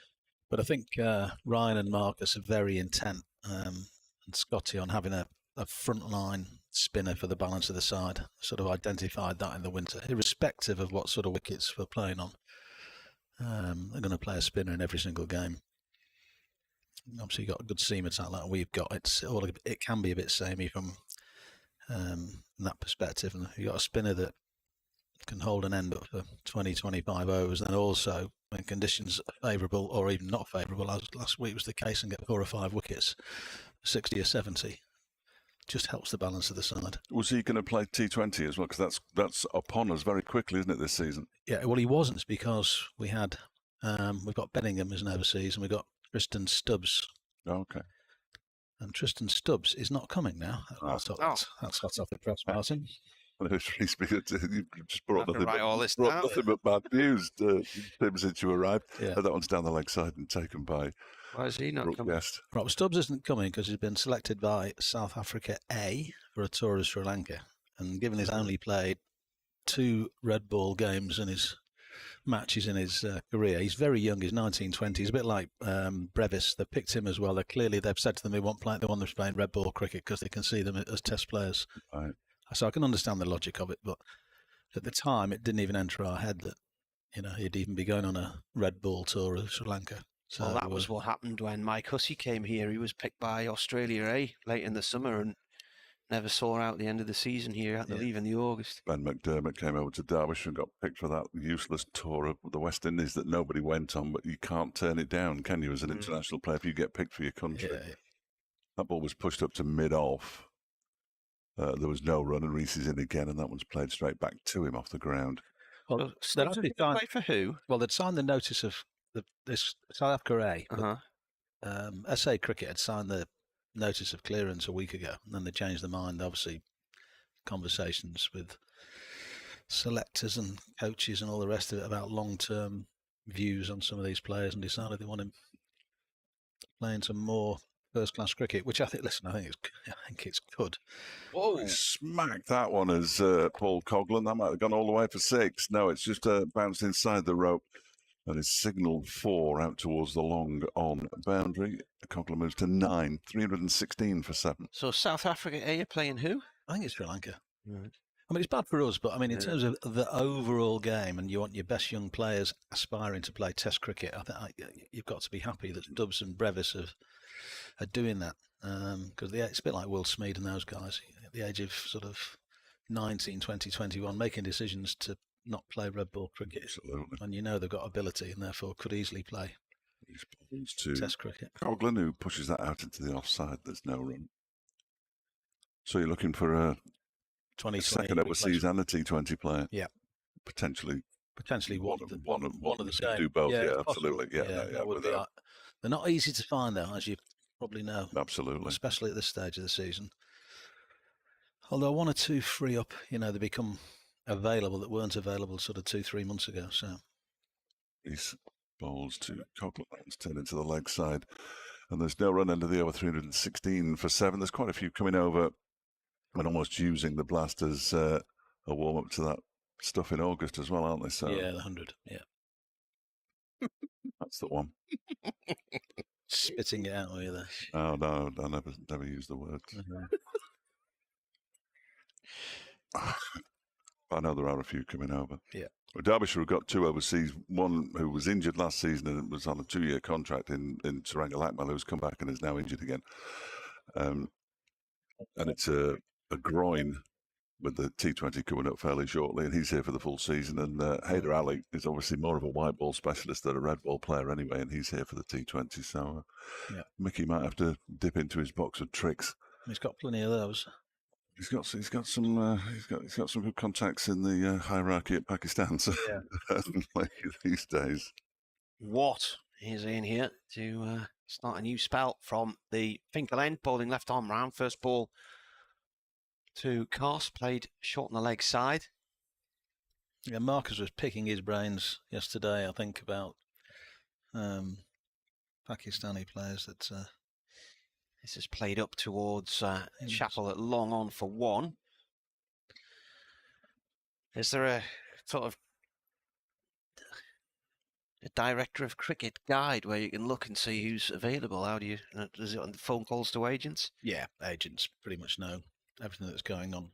But I think Ryan and Marcus are very intent, and Scotty, on having a frontline spinner for the balance of the side. Sort of identified that in the winter, irrespective of what sort of wickets we're playing on. They're going to play a spinner in every single game. Obviously, you've got a good seam attack like we've got. It can be a bit samey from that perspective. And if you've got a spinner that can hold an end up for 20, 25 overs, then also when conditions are favourable or even not favourable, as last week was the case, and get 4 or 5 wickets, 60 or 70, just helps the balance of the side. Was he going to play T20 as well? Because that's upon us very quickly, isn't it, this season? Yeah, well, he wasn't, because we've got Bellingham as an overseas, and we've got Tristan Stubbs. Oh, okay. And Tristan Stubbs is not coming now. That's hot off the press, Martin. You just brought nothing but bad news since you arrived. Yeah. That one's down the leg side and taken by. Why is he not coming? Guest. Right, well, Stubbs isn't coming because he's been selected by South Africa A for a tour of Sri Lanka. And given he's only played 2 red ball games in his matches in his career, he's very young, he's 19, 20. He's a bit like Brevis. They picked him as well. They've said to them they want them playing red ball cricket because they can see them as test players. Right. So I can understand the logic of it, but at the time it didn't even enter our head that he'd even be going on a red ball tour of Sri Lanka. So well, that was what happened when Mike Hussey came here. He was picked by Australia A late in the summer and never saw out the end of the season here. Had to leave in the August. Ben McDermott came over to Derbyshire and got picked for that useless tour of the West Indies that nobody went on, but you can't turn it down, can you, as an international player if you get picked for your country? Yeah. That ball was pushed up to mid-off. There was no run, and Reese is in again, and that one's played straight back to him off the ground. Well, they'd actually play for who? Well, they'd signed the notice of this South Africa A. SA Cricket had signed the notice of clearance a week ago, and then they changed their mind. Obviously, conversations with selectors and coaches and all the rest of it about long-term views on some of these players, and decided they want him playing some more first-class cricket, which I think it's good. Whoa! He smacked that one as Paul Coghlan. That might have gone all the way for 6. No, it's just bounced inside the rope and is signalled 4 out towards the long on boundary. Coghlan moves to 9, 316 for 7. So South Africa A are playing who? I think it's Sri Lanka. Right. I mean, it's bad for us, but I mean, in terms of the overall game, and you want your best young players aspiring to play Test cricket, I think you've got to be happy that Stubbs and Brevis are doing that, because it's a bit like Will Smead and those guys at the age of sort of 19, 20, 21, making decisions to not play red ball cricket. Absolutely. And they've got ability and therefore could easily play Test cricket. Coghlan, who pushes that out into the offside. There's no run. So you're looking for 2020. Second overseas and a T20 player. Yeah. Potentially one of the same. Do both, yeah, absolutely. That would be, they're not easy to find, though, as you probably know. Absolutely. Especially at this stage of the season. Although 1 or 2 free up, they become available that weren't available sort of 2-3 months ago. So these balls to Coughlin, that's turned into the leg side. And there's no run under the over 316 for 7. There's quite a few coming over and almost using the blast as a warm-up to that stuff in August as well, aren't they? So yeah, the 100, yeah. That's the one. Spitting it out, are you there? Oh, no, I never use the words. I know there are a few coming over. Yeah. Well, Derbyshire have got 2 overseas. One who was injured last season and was on a 2-year contract in Saranga Lakmal, who's come back and is now injured again. And it's a groin with the T20 coming up fairly shortly, and he's here for the full season. And Haider Ali is obviously more of a white ball specialist than a red ball player anyway, and he's here for the T20. So Mickey might have to dip into his box of tricks. He's got plenty of those. He's got some good contacts in the hierarchy at Pakistan. So these days. Watt is in here to start a new spell from the Finkel end, bowling left arm round. First ball to Cast, played short on the leg side. Yeah, Marcus was picking his brains yesterday, I think, about Pakistani players that. This is played up towards Chapel at long on for 1. Is there a sort of a director of cricket guide where you can look and see who's available? How do you? Is it on the phone calls to agents? Yeah, agents pretty much know everything that's going on.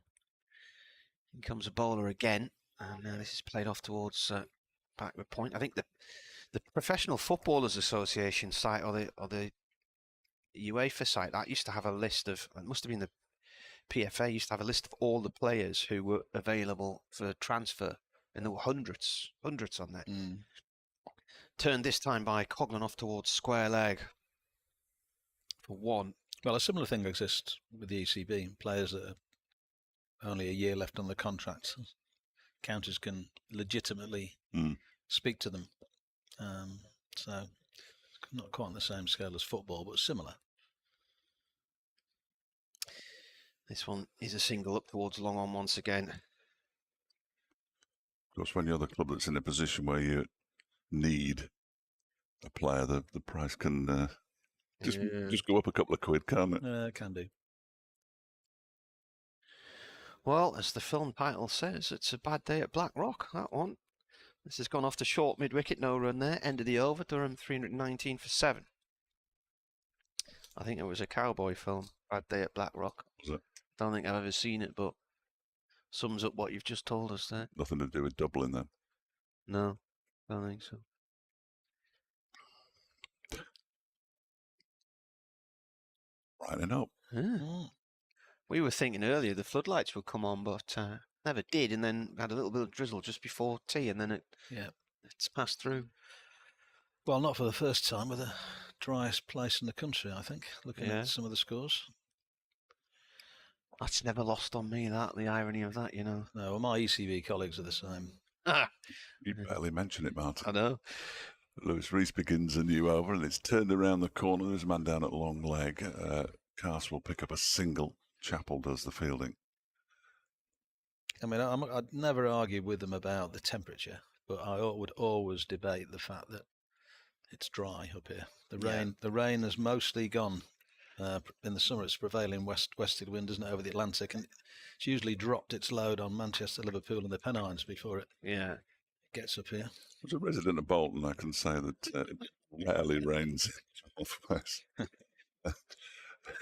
Here comes a bowler again, and this is played off towards backward point. I think the Professional Footballers Association site or the UEFA site, that used to have a list of, it must have been the PFA, used to have a list of all the players who were available for transfer, and there were hundreds on there. Turned this time by Coughlin off towards square leg for 1. Well, a similar thing exists with the ECB. Players that are only a year left on the contract, counties can legitimately speak to them. So not quite on the same scale as football, but similar. This one is a single up towards long on once again. Of course, when you're the club that's in a position where you need a player, the price can just go up a couple of quid, can't it? It can do. Well, as the film title says, it's a bad day at Blackrock, that one. This has gone off to short mid-wicket, no run there. End of the over, Durham 319 for 7. I think it was a cowboy film, Bad Day at Blackrock. Was it? Don't think I've ever seen it, but sums up what you've just told us there. Nothing to do with Dublin then? No, don't think so. Right up. Yeah. We were thinking earlier the floodlights would come on, but never did, and then had a little bit of drizzle just before tea, and then it's passed through. Well, not for the first time, with the driest place in the country, I think, looking at some of the scores. That's never lost on me, the irony of that, No, well, my ECB colleagues are the same. You barely mention it, Martin. I know. Lewis Rees begins a new over, and it's turned around the corner. There's a man down at long leg. Cast will pick up a single. Chapel does the fielding. I mean, I'd never argue with them about the temperature, but I would always debate the fact that it's dry up here. The rain has mostly gone. In the summer, it's prevailing wested wind, isn't it, over the Atlantic, and it's usually dropped its load on Manchester, Liverpool, and the Pennines before it gets up here. As a resident of Bolton, I can say that it rarely rains in the northwest.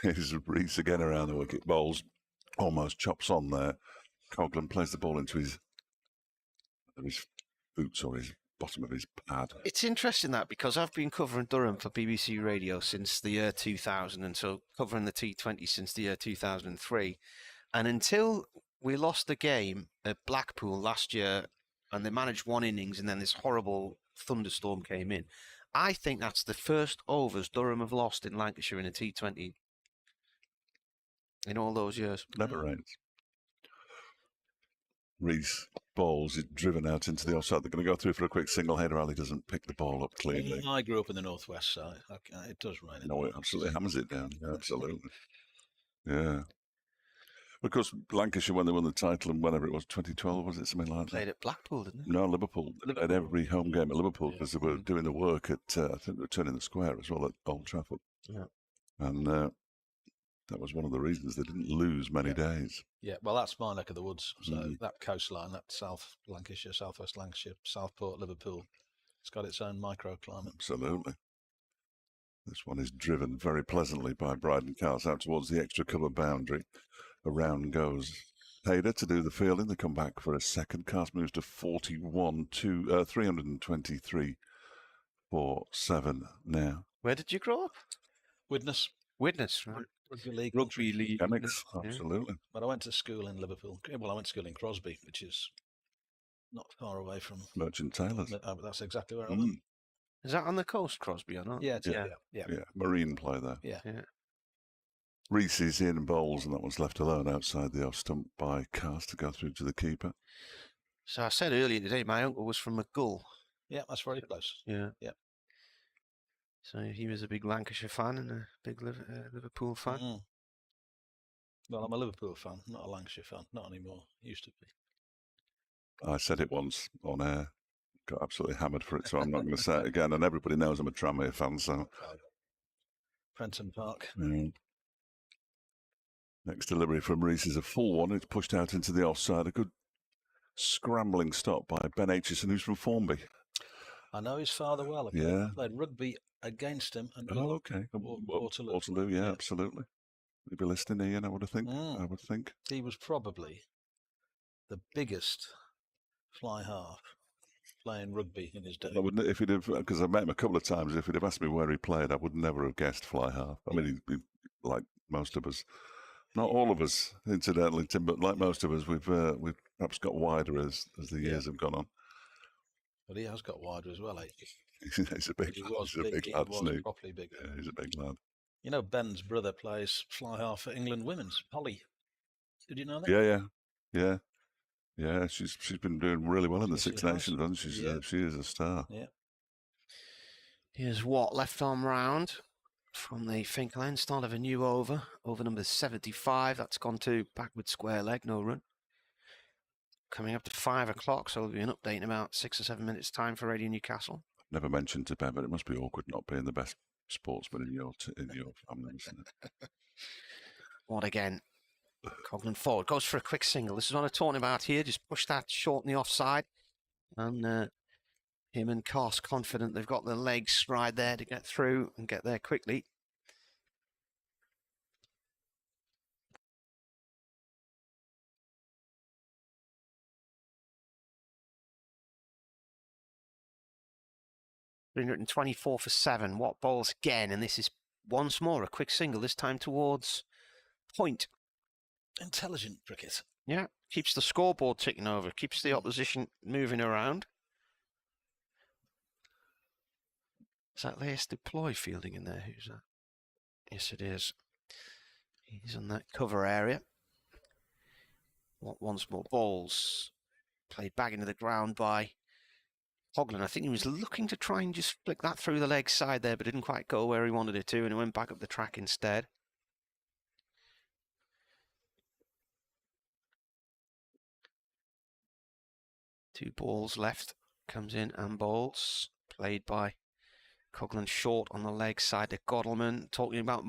Here's Rees again around the wicket, bowls, almost chops on there. Coughlin plays the ball into his boots or his bottom of his pad. It's interesting that, because I've been covering Durham for BBC Radio since the year 2000, and so covering the T20 since the year 2003. And until we lost the game at Blackpool last year, and they managed 1 innings, and then this horrible thunderstorm came in, I think that's the first overs Durham have lost in Lancashire in a T20 in all those years. Never rains. Reese balls is driven out into the offside. They're going to go through for a quick single. Hayder Ali doesn't pick the ball up cleanly. I grew up in the northwest, so it does rain. No, it absolutely hammers it down. Yeah, absolutely. Yeah. Of course, Lancashire, when they won the title, and whenever it was, 2012, was it something like that? Played at Blackpool, didn't they? No, Liverpool. At every home game at Liverpool, because they were doing the work at, I think they were turning the square as well at Old Trafford. Yeah. And that was one of the reasons they didn't lose many days. Yeah, well, that's my neck of the woods. So that coastline, that South Lancashire, Southwest Lancashire, Southport, Liverpool, it's got its own microclimate. Absolutely. This one is driven very pleasantly by Bryden Cars out towards the extra cover boundary. Around goes Hayder to do the fielding. They come back for a second. Cast moves to 323 for 7 now. Where did you grow up? Widnes. Widnes, right. Rugby league. Chemics, absolutely. But I went to school in Liverpool. Well, I went to school in Crosby, which is not far away from Merchant Taylors. That's exactly where I went. Is that on the coast, Crosby, or not? Yeah, yeah. Marine play there. Yeah. Reese is in bowls, and that one's left alone outside the off stump by Cast to go through to the keeper. So I said earlier today, my uncle was from McGull. Yeah, that's very close. Yeah. Yeah. So he was a big Lancashire fan and a big Liverpool fan. Well, I'm a Liverpool fan, not a Lancashire fan. Not anymore. Used to be. I said it once on air. Got absolutely hammered for it, so I'm not going to say it again. And everybody knows I'm a Tranmere fan, so. Prenton Park. Next delivery from Reese is a full one. It's pushed out into the offside. A good scrambling stop by Ben Aitchison, who's from Formby. I know his father well. Yeah. I played rugby against him. And okay. Waterloo, yeah, absolutely. He'd be listening here, I would think. I would think. He was probably the biggest fly half playing rugby in his day. I wouldn't, if he'd have, because I've met him a couple of times. If he'd have asked me where he played, I would never have guessed fly half. I mean, he like most of us, not all of us, incidentally, Tim, but like most of us, we've perhaps got wider as the years have gone on. But he has got wider as well, eh? He's a big lad. He's a big lad, he was properly big. Yeah, he's a big lad. You know, Ben's brother plays fly half for England women's, Polly. Did you know that? Yeah. She's been doing really well in the Six Nations, hasn't she? She is a star. Yeah. Here's Watt, left arm round from the Finkel end. Start of a new over number 75. That's gone to backward square leg, no run. Coming up to 5 o'clock, so there'll be an update in about 6 or 7 minutes' time for Radio Newcastle. Never mentioned to Ben, but it must be awkward not being the best sportsman in your family, isn't it? Watt again. Coglan forward, goes for a quick single. This is what I'm talking about here. Just push that short in the offside. And him and Cos confident they've got the legs right there to get through and get there quickly. .324 for 7. Watt bowls again, and this is once more a quick single, this time towards point. Intelligent cricket. Yeah, keeps the scoreboard ticking over, keeps the opposition moving around. Is that Leas Deploy fielding in there? Who's that? Yes, it is. He's on that cover area. Once more balls. Played back into the ground by Coglan. I think he was looking to try and just flick that through the leg side there, but didn't quite go where he wanted it to, and it went back up the track instead. Two balls left. Comes in and bowls. Played by Coglan short on the leg side to Godelman. Talking about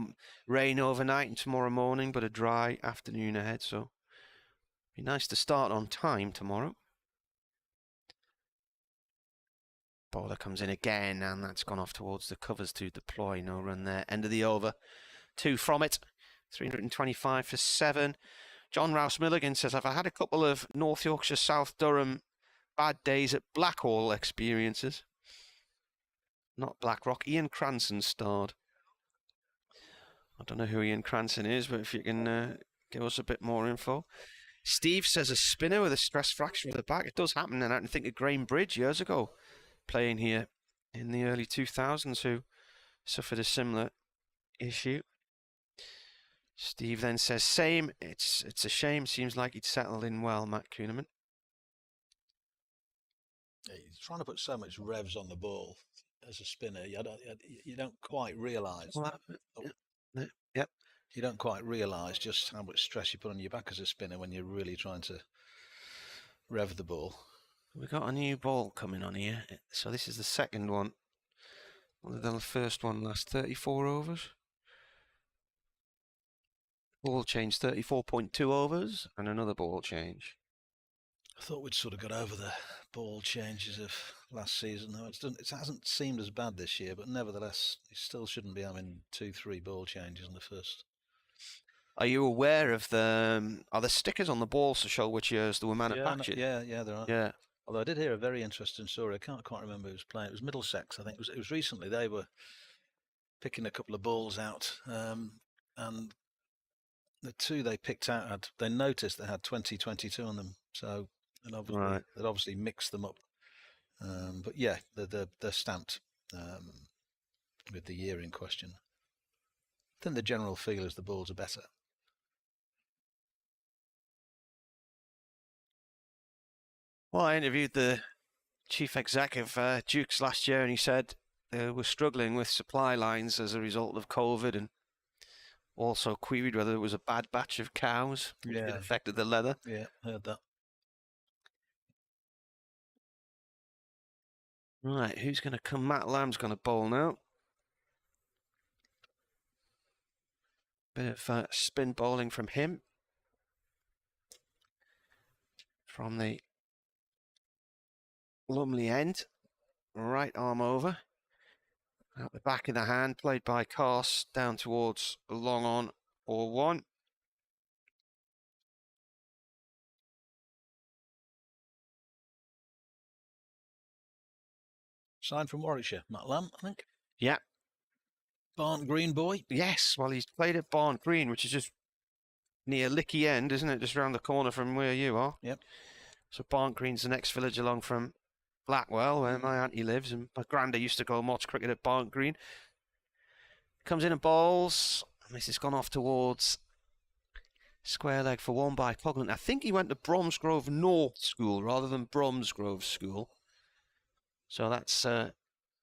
rain overnight and tomorrow morning, but a dry afternoon ahead, so be nice to start on time tomorrow. Bowler comes in again, and that's gone off towards the covers to Deploy. No run there. End of the over. 2 from it. 325 for 7. John Rouse Milligan says, I've had a couple of North Yorkshire, South Durham bad days at Blackhall experiences. Not Blackrock. Ian Cranson starred. I don't know who Ian Cranson is, but if you can give us a bit more info. Steve says a spinner with a stress fracture of the back. It does happen, and I can think of Graham Bridge years ago, playing here in the early 2000s, who suffered a similar issue. Steve then says, same. It's a shame. Seems like he'd settled in well, Matt Kuhneman. He's trying to put so much revs on the ball as a spinner. You don't quite realise. Yep. You don't quite realise just how much stress you put on your back as a spinner when you're really trying to rev the ball. We've got a new ball coming on here. So this is the second one. The first one last 34 overs. Ball change 34.2 overs and another ball change. I thought we'd sort of got over the ball changes of last season, though. It hasn't seemed as bad this year, but nevertheless, you still shouldn't be having 2-3 ball changes in the first. Are you aware of are the stickers on the balls to show which years they were manufactured? Yeah, there are. Yeah. Although I did hear a very interesting story. I can't quite remember who was playing. It was Middlesex, I think. It was recently. They were picking a couple of balls out, and the two they picked out they noticed they had 2022 on them. So they'd obviously mixed them up. But yeah, they're stamped with the year in question. I think the general feel is the balls are better. Well, I interviewed the chief exec of Dukes last year, and he said they were struggling with supply lines as a result of COVID, and also queried whether it was a bad batch of cows which had affected the leather. Yeah, heard that. Right, who's going to come? Matt Lamb's going to bowl now. Bit of spin bowling from him. From the Lumley end. Right arm over. Out the back of the hand, played by Carse, down towards the long on or one. Signed from Warwickshire, Matt Lamb, I think. Yeah. Barnt Green boy. Yes, well, he's played at Barnt Green, which is just near Licky End, isn't it? Just around the corner from where you are. Yep. So Barnt Green's the next village along from Blackwell, where my auntie lives, and my granda used to go and watch cricket at Barnt Green. Comes in and bowls, and this has gone off towards square leg for one by Coughlin. I think he went to Bromsgrove North School rather than Bromsgrove School. So that's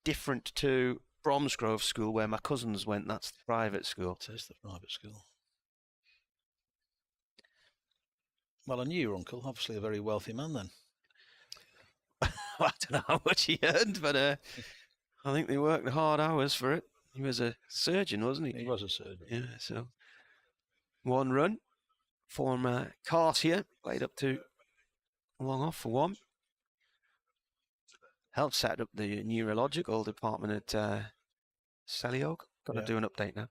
different to Bromsgrove School, where my cousins went. That's the private school. It is the private school. Well, I knew your uncle, obviously a very wealthy man then. I don't know how much he earned, but I think they worked hard hours for it. He was a surgeon, wasn't he? He was a surgeon. Yeah, so 1 run from Cart here, played up to long off for 1. Helped set up the neurological department at Selly-Oak. Got to do an update now.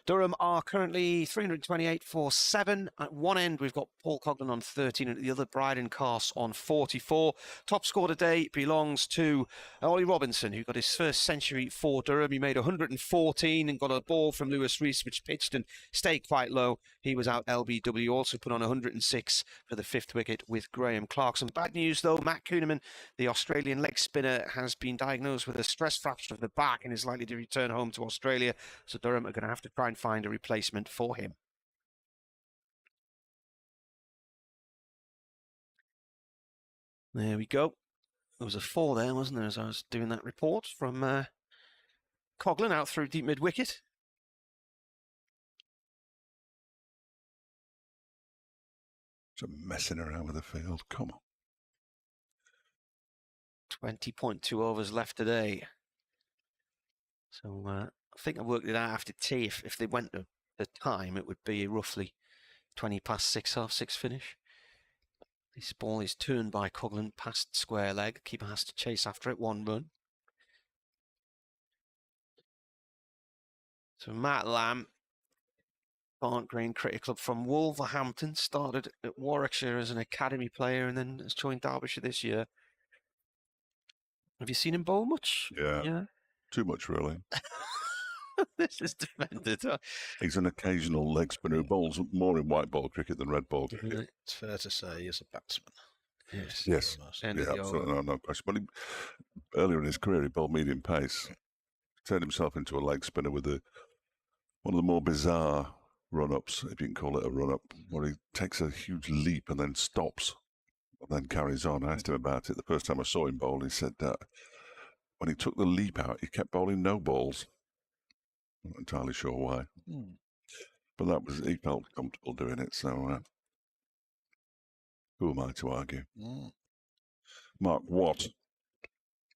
Durham are currently 328 for 7. At one end, we've got Paul Coughlin on 13, and at the other, Bryden Carse on 44. Top score today belongs to Ollie Robinson, who got his first century for Durham. He made 114 and got a ball from Lewis Rees, which pitched and stayed quite low. He was out LBW, also put on 106 for the 5th wicket with Graham Clark. Some bad news, though. Matt Kuhneman, the Australian leg spinner, has been diagnosed with a stress fracture of the back and is likely to return home to Australia. So Durham are going to have to try and find a replacement for him. There we go. There was a 4 there, wasn't there, as I was doing that report from Coughlin out through deep mid-wicket. Just messing around with the field. Come on. 20.2 overs left today. So I think I worked it out after tea. If they went to the time, it would be roughly 20 past 6, half 6 finish. This ball is turned by Coughlin past square leg. Keeper has to chase after it, 1 run. So Matt Lamb, Barnt Green Cricket Club from Wolverhampton, started at Warwickshire as an academy player and then has joined Derbyshire this year. Have you seen him bowl much? Yeah. Too much, really. This is defended. He's an occasional leg spinner who bowls more in white ball cricket than red ball cricket. It's fair to say he's a batsman. Yes. Yeah, absolutely. No question. But earlier in his career, he bowled medium pace. Turned himself into a leg spinner with one of the more bizarre run-ups, if you can call it a run-up, where he takes a huge leap and then stops And then carries on. I asked him about it. The first time I saw him bowl, he said when he took the leap out, he kept bowling no balls. I'm not entirely sure why. But he felt comfortable doing it, so who am I to argue? Mark Watt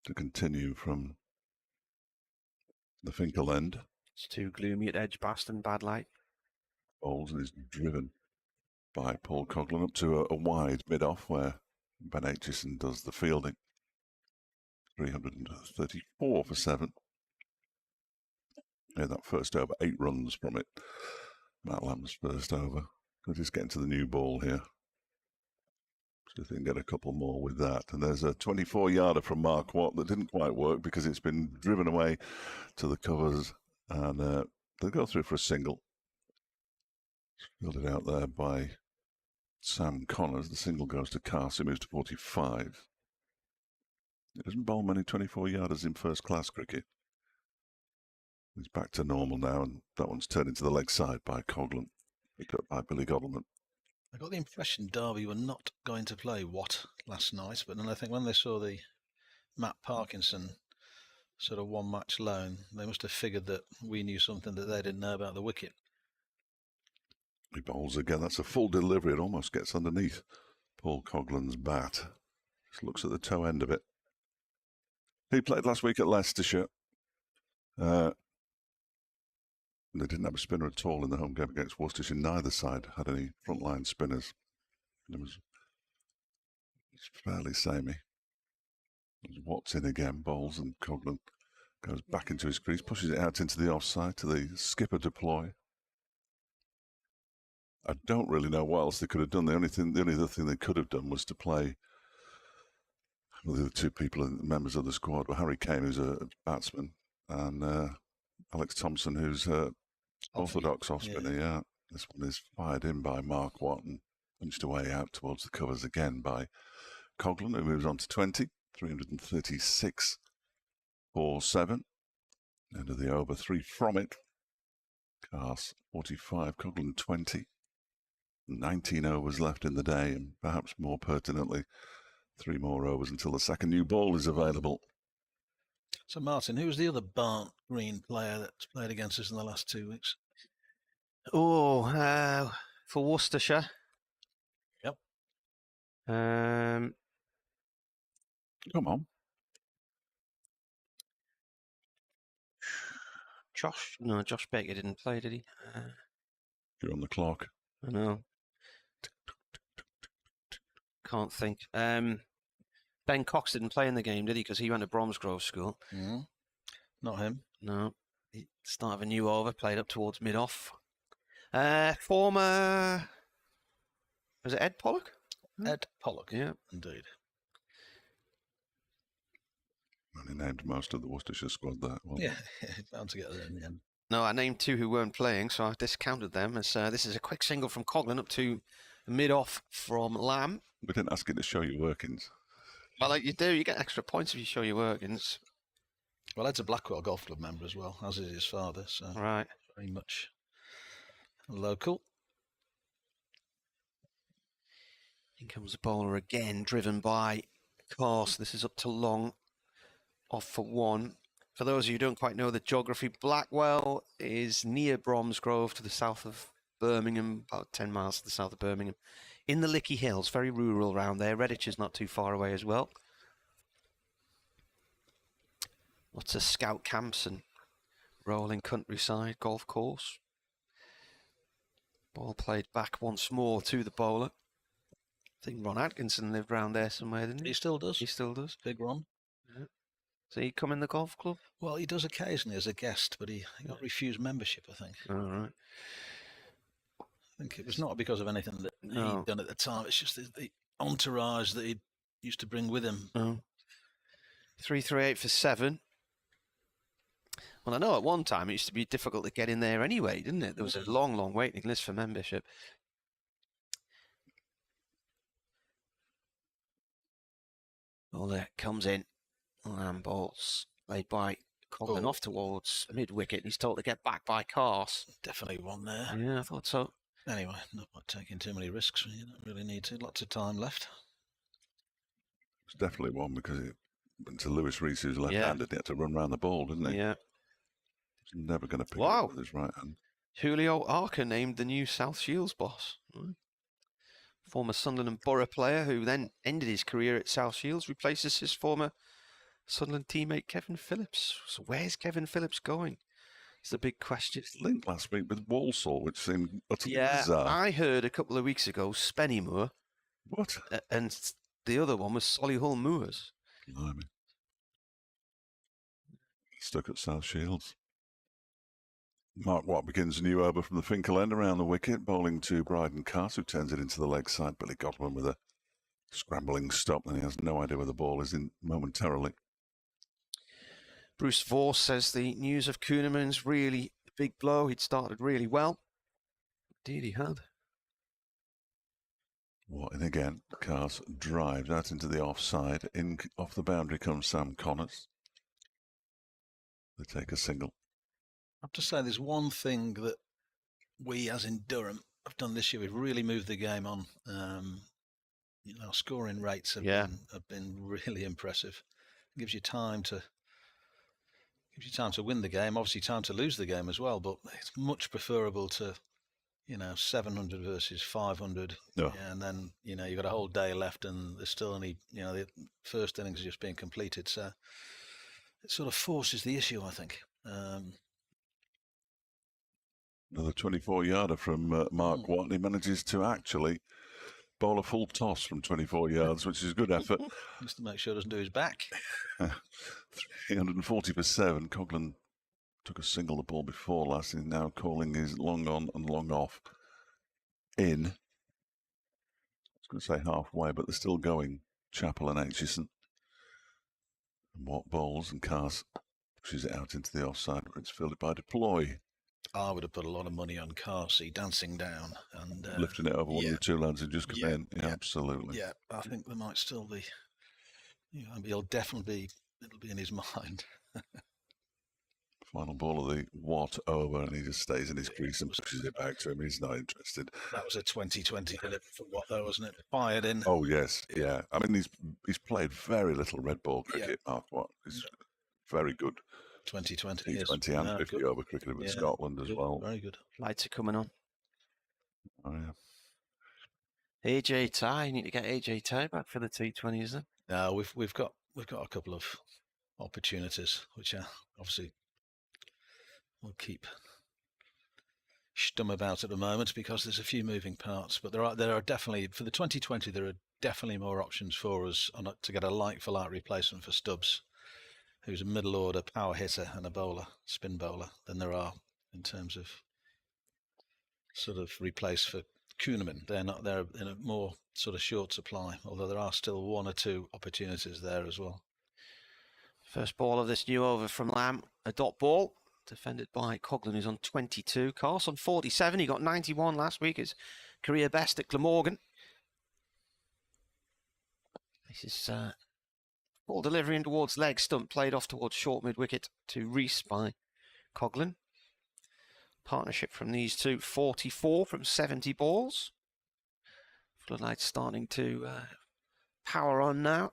to continue from the Finkel end. It's too gloomy at Edgbaston, bad light. Bowls and is driven by Paul Coughlin up to a wide mid-off where Ben Aitchison does the fielding. 334 for 7. Yeah, that first over, 8 runs from it. Matt Lamb's first over. We're just getting to the new ball here. So if they can get a couple more with that. And there's a 24-yarder from Mark Watt that didn't quite work because it's been driven away to the covers. And they'll go through for a single. Fielded out there by Sam Connors. The single goes to Carson, moves to 45. It doesn't bowl many 24-yarders in first-class cricket. He's back to normal now, and that one's turned into the leg side by Coughlin, picked up by Billy Godalman. I got the impression Derby were not going to play Watt last night, but then I think when they saw the Matt Parkinson sort of one-match loan, they must have figured that we knew something that they didn't know about the wicket. He bowls again. That's a full delivery. It almost gets underneath Paul Coughlin's bat. Just looks at the toe end of it. He played last week at Leicestershire. They didn't have a spinner at all in the home game against Worcestershire. Neither side had any frontline spinners. It's fairly samey. Watts in again, bowls, and Coughlin goes back into his crease, pushes it out into the offside to the skipper deploy. I don't really know what else they could have done. The only other thing they could have done was to play with the 2 people, members of the squad, were Harry Kane, who's a batsman, and Alex Thompson, who's orthodox off spinner. Yeah, this one is fired in by Mark Watt and punched away out towards the covers again by Coughlin, who moves on to 20, 336 for 7. End of the over, 3 from it. Cars 45, Coughlin 20. 19 overs left in the day, and perhaps more pertinently, 3 more overs until the second new ball is available. So, Martin, who was the other Barnt Green player that's played against us in the last 2 weeks? Oh, for Worcestershire. Yep. Come on. Josh Baker didn't play, did he? You're on the clock. I know. Can't think. Ben Cox didn't play in the game, did he? Because he went to Bromsgrove School. Not him. No. He started a new over, played up towards mid-off. Former... Was it Ed Pollock? Ed Pollock. Yeah. Indeed. And he named most of the Worcestershire squad there. Yeah, bound to get there in the end. No, I named 2 who weren't playing, so I discounted them. As this is a quick single from Coughlin up to mid-off from Lamb. We didn't ask you to show your workings. Well, like you do, you get extra points if you show your workings. Well, Ed's a Blackwell Golf Club member as well, as is his father, so right. Very much local. In comes the bowler again, driven by Course. This is up to long, off for 1. For those of you who don't quite know the geography, Blackwell is near Bromsgrove to the south of Birmingham, about 10 miles to the south of Birmingham. In the Lickey Hills, very rural around there. Redditch is not too far away as well. Lots of scout camps and rolling countryside golf course. Ball played back once more to the bowler. I think Ron Atkinson lived round there somewhere, didn't he? He still does. He still does. Big Ron. Yeah. So he come in the golf club? Well, he does occasionally as a guest, but he got refused membership, I think. All right. I think it was not because of anything that he'd done at the time. It's just the entourage that he used to bring with him. 338 for 7. Well, I know at one time it used to be difficult to get in there anyway, didn't it? There was a long, long waiting list for membership. Well, there comes in. And balls played by Coughlin off towards mid-wicket. He's told to get back by Cars. Definitely one there. Yeah, I thought so. Anyway, not taking too many risks. You don't really need to. Lots of time left. It's definitely one because it went to Lewis Rees, who's left-handed. He had to run around the ball, didn't he? Yeah. He's never going to pick it up with his right hand. Julio Arca named the new South Shields boss. Former Sunderland and Borough player who then ended his career at South Shields replaces his former Sunderland teammate Kevin Phillips. So where's Kevin Phillips going? It's the big question. Linked last week with Walsall, which seemed utterly Yeah, bizarre. I heard a couple of weeks ago Spennymoor. What? And the other one was Solihull Moors. Blimey. Stuck at South Shields. Mark Watt begins a new over from the Finkel end around the wicket, bowling to Bryden Cass, who turns it into the leg side. Billy Godwin with a scrambling stop, and he has no idea where the ball is in momentarily. Bruce Vorse says the news of Kuhneman's really a big blow. He'd started really well. Indeed, he had. Watt in again. Cass drives out into the offside. In off the boundary comes Sam Connors. They take a single. I have to say, there's one thing that we, as in Durham, have done this year. We've really moved the game on. Scoring rates have been really impressive. It gives you time to win the game. Obviously, time to lose the game as well. But it's much preferable to 700 versus 500. No. And then you've got a whole day left, and there's still only the first innings is just being completed. So it sort of forces the issue, I think. Another 24-yarder from Mark Watt. He manages to actually bowl a full toss from 24 yards, which is a good effort. Just to make sure he doesn't do his back. 340 for 7. Coghlan took a single the ball before last. He's now calling his long on and long off in. I was going to say halfway, but they're still going. Chappell and Aitchison. And Watt bowls, and Cass pushes it out into the offside where it's fielded by Deploy. I would have put a lot of money on Carsey dancing down and lifting it over one of the two lads who just come in. Yeah, absolutely. Yeah, I think there might still be. It'll be in his mind. Final ball of the Watt over, and he just stays in his crease and pushes it back to him. He's not interested. That was a 2020 delivery for Watt, though, wasn't it? Fired in. Oh yes, yeah. I mean, he's played very little red ball cricket. Mark Watt is very good. 2020. T20 and 50 good. over cricketed with Scotland as well. Very good. Lights are coming on. Oh yeah. AJ Ty, you need to get AJ Ty back for the T20, isn't it? No, we've got a couple of opportunities, which obviously we'll keep stum about at the moment because there's a few moving parts. But there are definitely for the 2020 there are definitely more options for us to get a like-for-like replacement for Stubbs, who's a middle order power hitter and a bowler, spin bowler, than there are in terms of sort of replace for Kuhneman. They're in a more sort of short supply, although there are still one or two opportunities there as well. First ball of this new over from Lamb, a dot ball, defended by Coghlan, who's on 22. Carson on 47, he got 91 last week, his career best at Glamorgan. This is ball delivery in towards leg stump, played off towards short mid-wicket to Rees by Coghlan. Partnership from these two, 44 from 70 balls. Floodlights starting to power on now.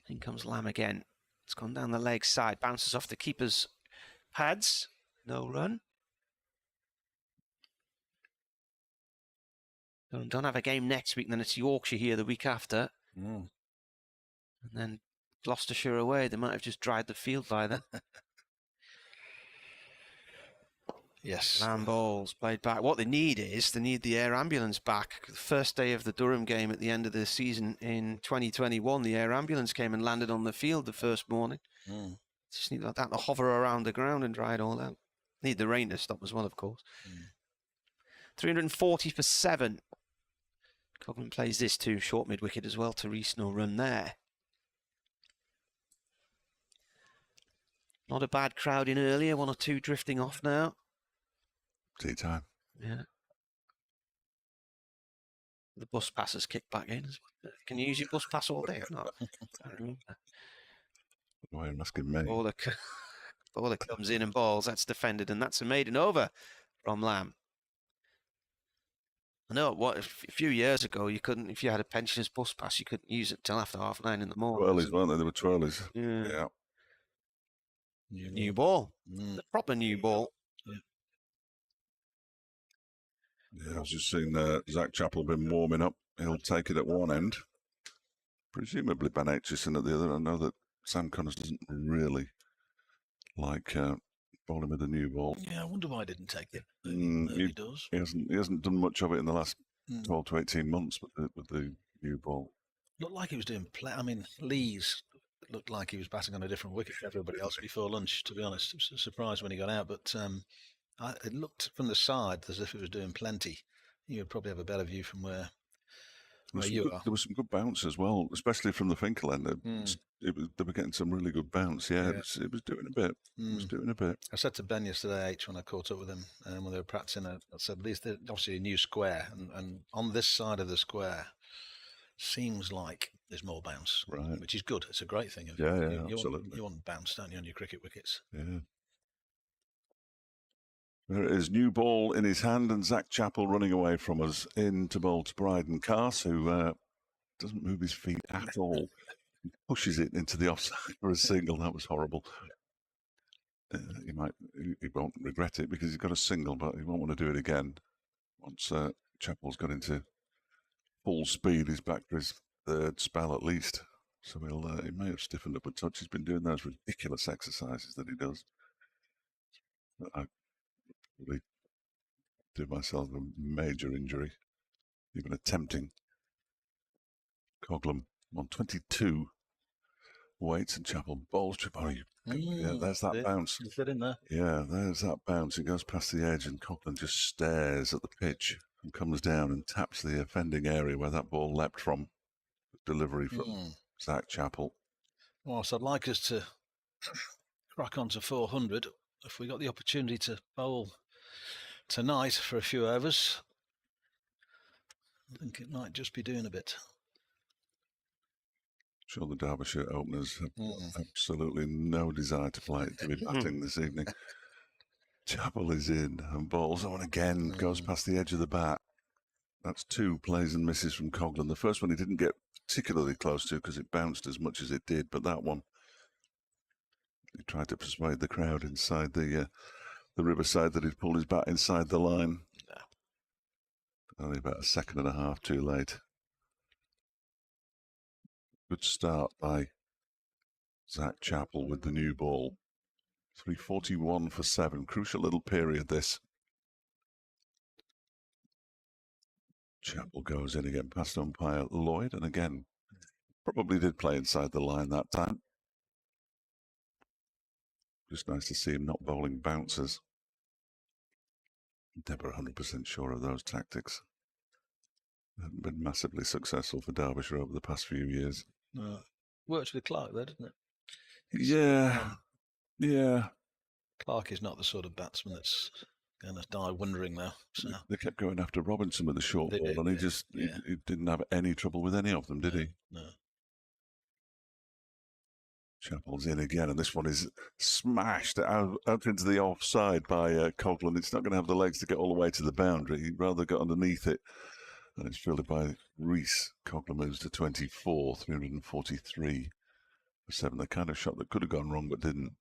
In comes Lamb again. It's gone down the leg side, bounces off the keeper's pads. No run. Don't have a game next week, then it's Yorkshire here the week after. And then Gloucestershire away. They might have just dried the field by then. Yes. Lamb balls played back. What they need the air ambulance back. The first day of the Durham game at the end of the season in 2021, the air ambulance came and landed on the field the first morning. Just need that to hover around the ground and dry it all out. Need the rain to stop as well, of course. 340 for 7. Coghlan plays this too, short mid-wicket as well to Rees, no run there. Not a bad crowd in earlier, one or two drifting off now. Tea time. Yeah. The bus passers kick back in. Can you use your bus pass all day or not? I can't remember. Why are you asking me? Bowler comes in and balls. That's defended, and that's a maiden over from Lamb. I know. What a few years ago, you couldn't, if you had a pensioners bus pass, you couldn't use it till after 9:30 in the morning. Twirlies, weren't they? They were twirlies. Yeah. Yeah. New ball. The proper new ball. Yeah, I was just seeing Zach Chappell been warming up. He'll take it at one end. Presumably Ben Aitchison at the other. I know that Sam Connors doesn't really like bowling with a new ball. Yeah, I wonder why he didn't take it. He does. He hasn't done much of it in the last 12 to 18 months with the new ball. Looked like he was doing play. I mean, Lees looked like he was batting on a different wicket to everybody else before lunch, to be honest. I was surprised when he got out, but it looked from the side as if it was doing plenty. You would probably have a better view from where you are. There was some good bounce as well, especially from the Finkel end. They were getting some really good bounce. Yeah, it was doing a bit. It was doing a bit. I said to Ben yesterday, when I caught up with him, when they were practicing, I said, at least obviously a new square, and on this side of the square, seems like there's more bounce, right? Which is good. It's a great thing. Yeah, absolutely. You want bounce, don't you, on your cricket wickets? Yeah. There it is, new ball in his hand, and Zach Chappell running away from us into bowl to Bryden Carse, who doesn't move his feet at all. He pushes it into the offside for a single. That was horrible. He won't regret it because he's got a single, but he won't want to do it again. Once Chappell's got into full speed, he's back for his third spell at least. So he may have stiffened up a touch. He's been doing those ridiculous exercises that he does. I probably did myself a major injury, even attempting. Coghlan on 22 weights, and Chappell bowls trip. Yeah, there's that bounce. Is it in there? Yeah, there's that bounce. It goes past the edge, and Coghlan just stares at the pitch and comes down and taps the offending area where that ball leapt from. Delivery from Zach Chappell. Well, so I'd like us to crack on to 400. If we got the opportunity to bowl tonight for a few overs, I think it might just be doing a bit. Sure, the Derbyshire openers have absolutely no desire to be batting this evening. Chappell is in and bowls on again, goes past the edge of the bat. That's two plays and misses from Coghlan. The first one he didn't get particularly close to because it bounced as much as it did, but that one, he tried to persuade the crowd inside the Riverside that he'd pulled his bat inside the line. Only about a second and a half too late. Good start by Zach Chappell with the new ball. 341 for 7. Crucial little period, this. Chappell goes in again past umpire Lloyd, and again, probably did play inside the line that time. Just nice to see him not bowling bouncers. Never 100% sure of those tactics. Haven't been massively successful for Derbyshire over the past few years. Worked with Clark there, didn't it? Yeah. Clark is not the sort of batsman that's going to die wondering now. So. They kept going after Robinson with the short ball, and he didn't have any trouble with any of them, did he? No. Chappell's in again, and this one is smashed out into the offside by Coghlan. It's not going to have the legs to get all the way to the boundary. He'd rather get underneath it, and it's fielded by Rees. Coghlan moves to 24, 343 for 7. The kind of shot that could have gone wrong but didn't.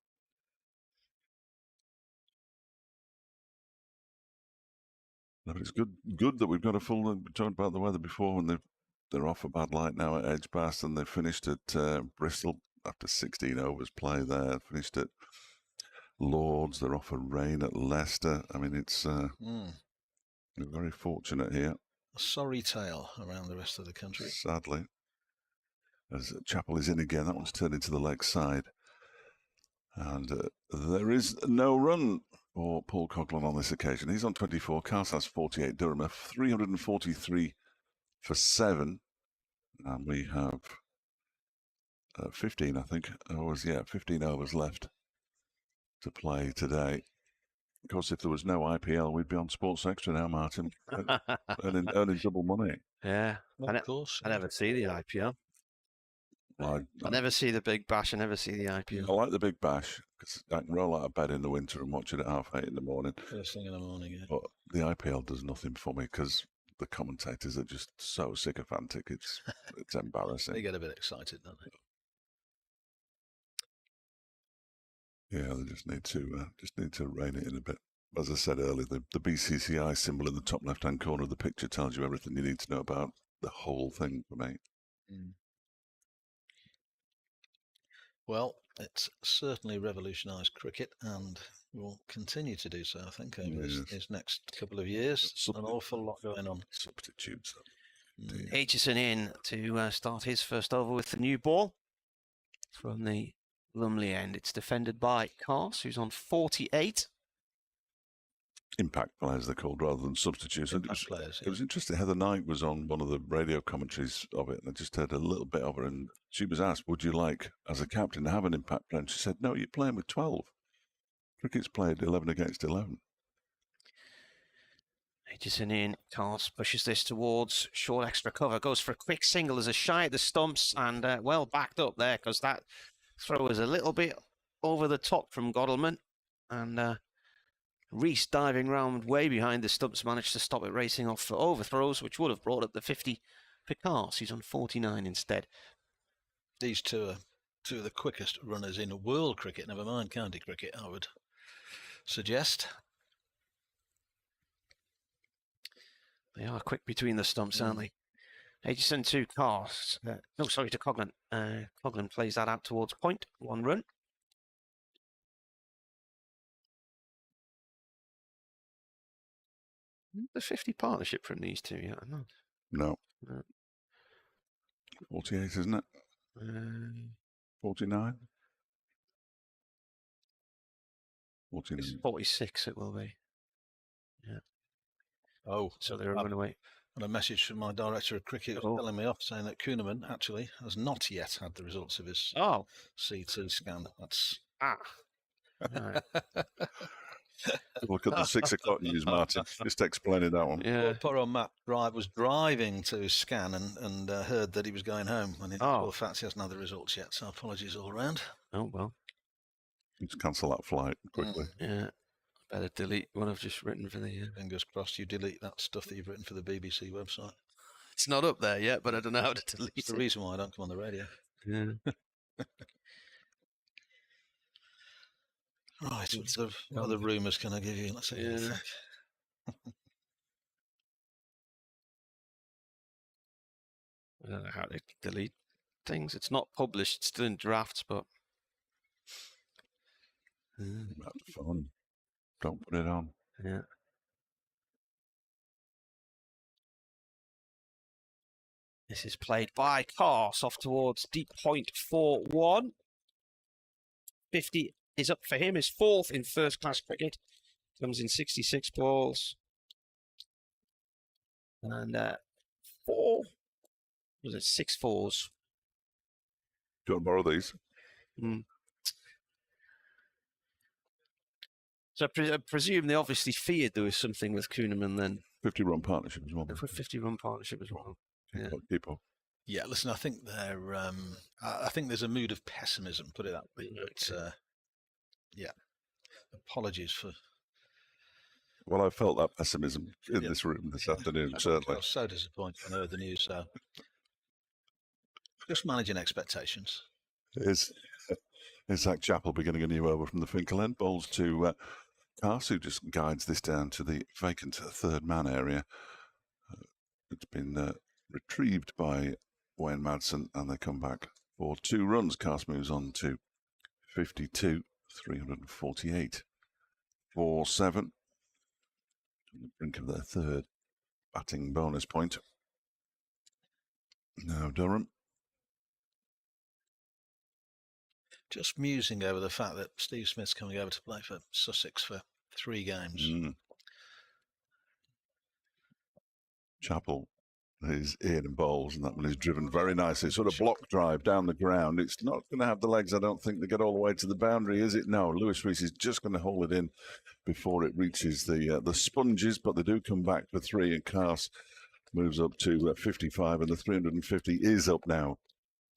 But it's good that we've got a full. We talked about the weather before, and they're off a bad light now at Edgbaston, and they finished at Bristol after 16 overs play there. Finished at Lords. They're off a rain at Leicester. I mean, it's we're very fortunate here. A sorry tale around the rest of the country. Sadly, as Chappell is in again, that one's turned into the leg side, and there is no run for Paul Coghlan on this occasion. He's on 24. Carse has 48. Durham 343 for 7, and we have 15, I think. 15 overs left to play today. Of course, if there was no IPL, we'd be on Sports Extra now, Martin, earning double money. Yeah, of course. I never see the IPL. I never see the Big Bash. I never see the IPL. I like the Big Bash because I can roll out of bed in the winter and watch it at 8:30 in the morning. First thing in the morning, yeah. But the IPL does nothing for me because the commentators are just so sycophantic. It's embarrassing. They get a bit excited, don't they? Yeah, they just need to rein it in a bit. As I said earlier, the BCCI symbol in the top left-hand corner of the picture tells you everything you need to know about the whole thing for me. Well, it's certainly revolutionised cricket and will continue to do so, I think, over his next couple of years. An awful lot going on. Substitutes. Aitchison in to start his first over with the new ball. From the Lumley end, it's defended by Cars, who's on 48. Impact players, they're called, rather than substitutes. It was interesting. Heather Knight was on one of the radio commentaries of it, and I just heard a little bit of her, and she was asked, would you like, as a captain, to have an impact player? And she said, no, you're playing with 12. Cricket's played 11 against 11. Aitchison in, Cars pushes this towards short extra cover, goes for a quick single as a shy at the stumps, and well backed up there, because that throw was a little bit over the top from Godalman, and Reese diving round way behind the stumps managed to stop it racing off for overthrows, which would have brought up the 50 for Cars. He's on 49 instead. These two are two of the quickest runners in world cricket, never mind county cricket, I would suggest. They are quick between the stumps, aren't they? Aitchison to Cars. No, sorry, to Coglan. Coglan plays that out towards point. 1 run. The 50 partnership from these two yet? No. 48, isn't it? 49? 49. It's 46 it will be. Yeah. Oh. So they're running away. And a message from my director of cricket was telling me off, saying that Kuhneman actually has not yet had the results of his C2 scan. That's... Right. Look at the 6 o'clock news, Martin. Just explaining that one. Yeah. Poor old Matt was driving to scan and heard that he was going home. And the fact he hasn't had the results yet, so apologies all round. Oh, well. Let's cancel that flight quickly. Yeah. Better delete what I've just written for the... Fingers crossed you delete that stuff that you've written for the BBC website. It's not up there yet, but I don't know how to delete it. It's the reason why I don't come on the radio. Yeah. Right, what other rumours can I give you? Let's see. Yeah. I don't know how to delete things. It's not published, it's still in drafts, but... About the phone. Don't put it on. Yeah. This is played by Cars off towards deep point 4-1. 50 is up for him, his 4th in first-class cricket. Comes in 66 balls. And 6 fours. Do you want to borrow these? So I presume they obviously feared there was something with Kuhneman then. 50-run partnership as well. 50-run partnership as well. Yeah. People. Yeah, listen, I think they're. I think there's a mood of pessimism. Put it that way. But yeah, apologies for. Well, I felt that pessimism in this room this afternoon. Certainly. I was so disappointed when I heard the news. So just managing expectations. Is Zach Chappell beginning a new over from the Finkel end? Bowls to Cars, who just guides this down to the vacant third man area. It's been retrieved by Wayne Madsen, and they come back for 2 runs. Cars moves on to 52, 348, 4-7. On the brink of their 3rd batting bonus point. Now Durham. Just musing over the fact that Steve Smith's coming over to play for Sussex for 3 games. Chappell is in and bowls, and that one is driven very nicely. Sort of block drive down the ground. It's not going to have the legs, I don't think, to get all the way to the boundary, is it? No, Lewis Reese is just going to hold it in before it reaches the sponges, but they do come back for 3, and Cars moves up to 55, and the 350 is up now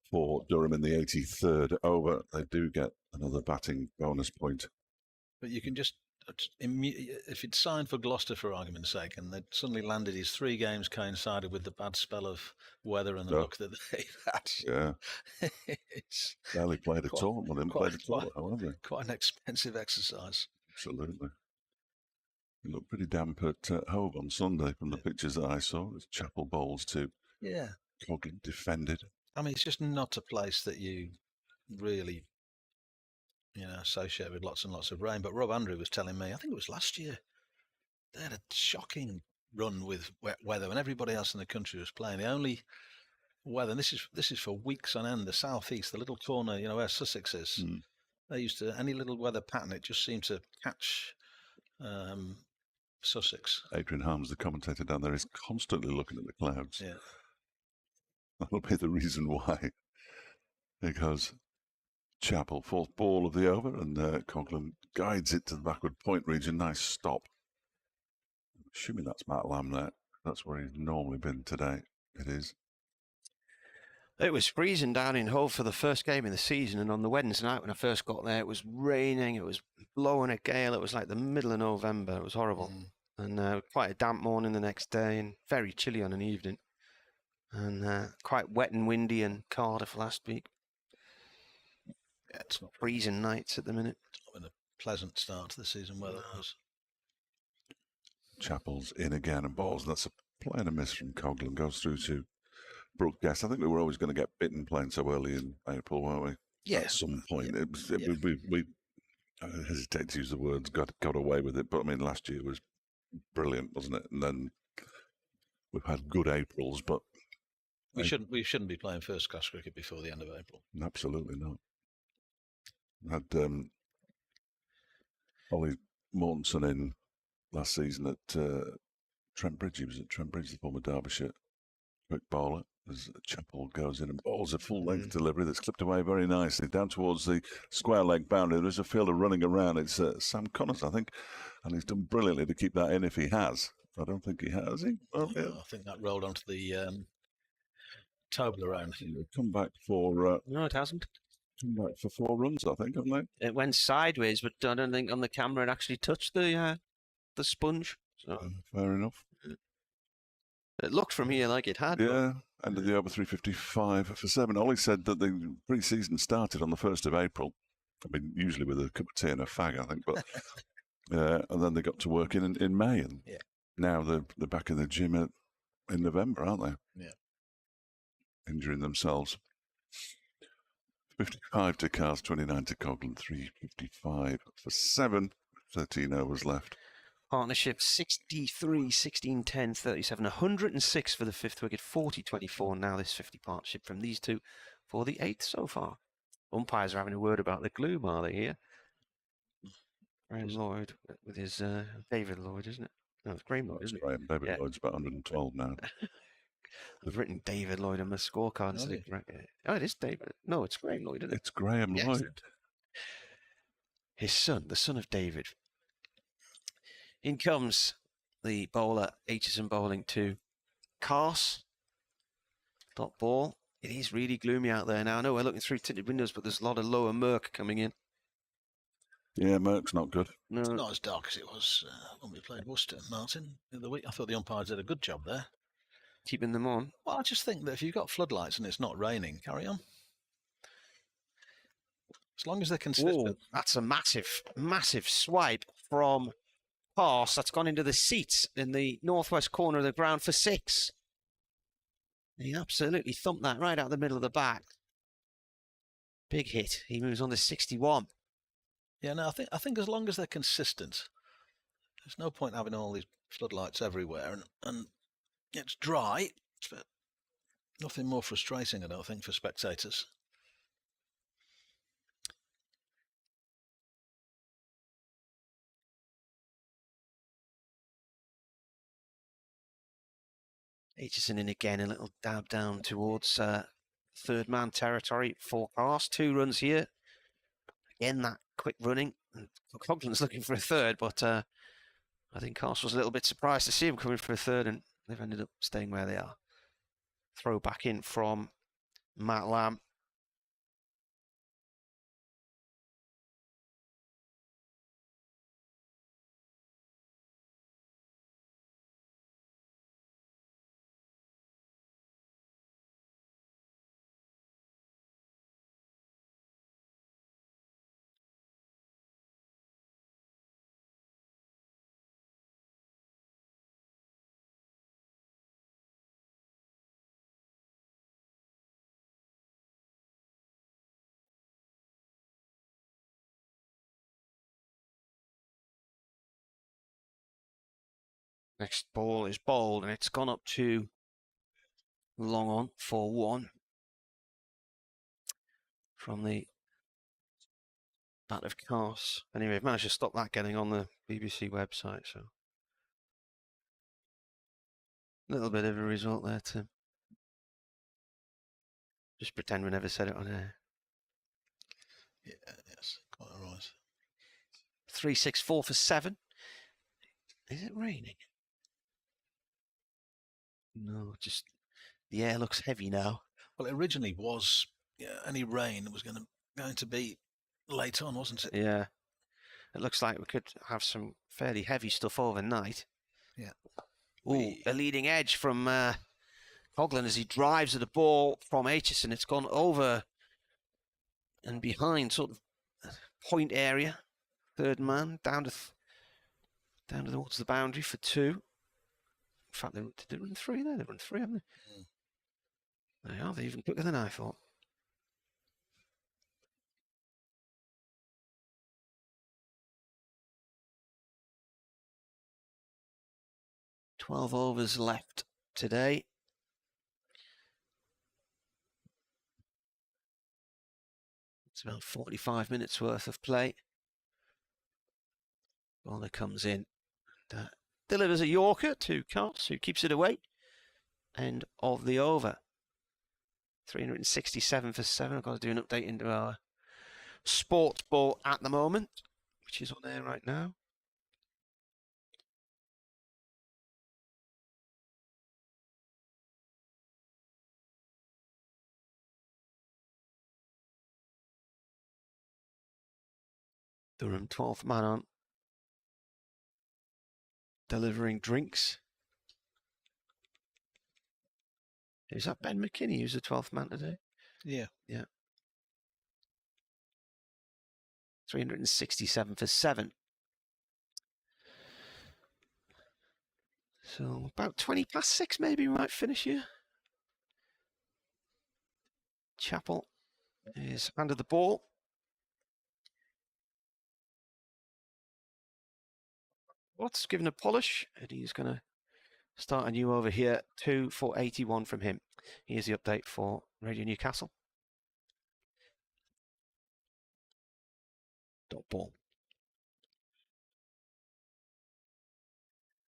for Durham in the 83rd over. They do get another batting bonus point. But you can just if he'd signed for Gloucester, for argument's sake, and they'd suddenly landed his 3 games coincided with the bad spell of weather and the luck that they had. Yeah. It's barely played at all. Well, didn't play at all, however. Quite an expensive exercise. Absolutely. It looked pretty damp at Hove on Sunday from the pictures that I saw. It was Chapel bowls too. Yeah. Coghlan defended. I mean, it's just not a place that you really, associate with lots and lots of rain. But Rob Andrew was telling me, I think it was last year, they had a shocking run with wet weather when everybody else in the country was playing. The only weather, and this is for weeks on end, the southeast, the little corner, where Sussex is, they used to, any little weather pattern, it just seemed to catch Sussex. Adrian Harms, the commentator down there, is constantly looking at the clouds. Yeah. That'll be the reason why. Because Chapel, 4th ball of the over, and Coghlan guides it to the backward point region. Nice stop. Assuming that's Matt Lamb there. That's where he's normally been today. It is. It was freezing down in Hove for the first game of the season, and on the Wednesday night when I first got there, it was raining, it was blowing a gale, it was like the middle of November, it was horrible. And quite a damp morning the next day, and very chilly on an evening. And quite wet and windy in Cardiff last week. Yeah, it's not freezing nights at the minute. It's not been a pleasant start to the season weather-wise. Chapel's in again and balls. That's a play and a miss from Coghlan. Goes through to Brooke Guest. I think we were always going to get bitten playing so early in April, weren't we? Yeah. At some point. We I hesitate to use the words, got away with it. But I mean, last year was brilliant, wasn't it? And then we've had good Aprils, but we shouldn't be playing first class cricket before the end of April. Absolutely not. Had Ollie Mortensen in last season at Trent Bridge. He was at Trent Bridge, the former Derbyshire quick bowler. As Chapel goes in and bowls a full-length delivery that's clipped away very nicely down towards the square leg boundary. There's a fielder running around. It's Sam Connors, I think, and he's done brilliantly to keep that in if he has. I don't think he has, he? Well, yeah. I think that rolled onto the table around. Come back for... no, it hasn't. Come back for 4 runs, I think, haven't they? It went sideways, but I don't think on the camera it actually touched the sponge. So. Fair enough. It looked from here like it had. Yeah, end of the over 355 for 7. Ollie said that the pre-season started on the 1st of April. I mean, usually with a cup of tea and a fag, I think, but and then they got to work in May, and now they're back in the gym in November, aren't they? Yeah. Injuring themselves. 55 to Cars, 29 to Coghlan, 355 for 7. 13 overs left. Partnership 63, 16, 10, 37, 106 for the 5th wicket, 40, 24. Now this 50 partnership from these two for the 8th so far. Umpires are having a word about the gloom, are they here? Graham Lloyd with his David Lloyd, isn't it? No, it's Graham Lloyd, isn't it? Graham. David Lloyd's about 112 now. I've written David Lloyd on my scorecard. Oh, it is David. No, it's Graham Lloyd, isn't it? It's Graham Lloyd. His son, the son of David. In comes the bowler, Aitchison bowling to Cars. Dot ball. It is really gloomy out there now. I know we're looking through tinted windows, but there's a lot of lower murk coming in. Yeah, murk's not good. No. It's not as dark as it was when we played Worcester, Martin, the other week. I thought the umpires did a good job there. Keeping them on? Well, I just think that if you've got floodlights and it's not raining, carry on. As long as they're consistent. Ooh, that's a massive swipe from Pass. That's gone into the seats in the northwest corner of the ground for 6. He absolutely thumped that right out the middle of the bat. Big hit. He moves on to 61. Yeah, no, I think as long as they're consistent, there's no point having all these floodlights everywhere, and it's dry. But nothing more frustrating, I don't think, for spectators. Aitchison in again, a little dab down towards third man territory for Cars. 2 runs here. Again, that quick running. Coghlan's looking for a third, but I think Cars was a little bit surprised to see him coming for a third, and they've ended up staying where they are. Throw back in from Matt Lamb. Next ball is bowled, and it's gone up to long on for 1 from the bat of Cars. Anyway, I've managed to stop that getting on the BBC website, so a little bit of a result there, Tim. Just pretend we never said it on air. Yeah, yes, quite right. 3-6-4 for 7. Is it raining? No, just the air looks heavy now. Well, it originally was. Yeah, any rain was going to be late on, wasn't it? Yeah, it looks like we could have some fairly heavy stuff overnight. Yeah. Ooh, a leading edge from Coghlan as he drives at the ball from Aitchison. It's gone over and behind sort of point area. Third man down towards the boundary for 2. In fact, did they run 3 there? They run 3, haven't they? They are. They're even quicker than I thought. "12 overs left today. It's about 45 minutes worth of play. Bowler comes in and delivers a Yorker to Cots, who keeps it away. End of the over. 367 for 7. I've got to do an update into our sports ball at the moment, which is on air right now. Durham 12th man on. Delivering drinks. Is that Ben McKinney who's the 12th man today? Yeah. Yeah. 367 for 7. So about 20 past 6 maybe we might finish here. Chappell is handed the ball. Watts given a polish, and he's going to start a new over here. 2 for 81 from him. Here's the update for Radio Newcastle. Dot ball.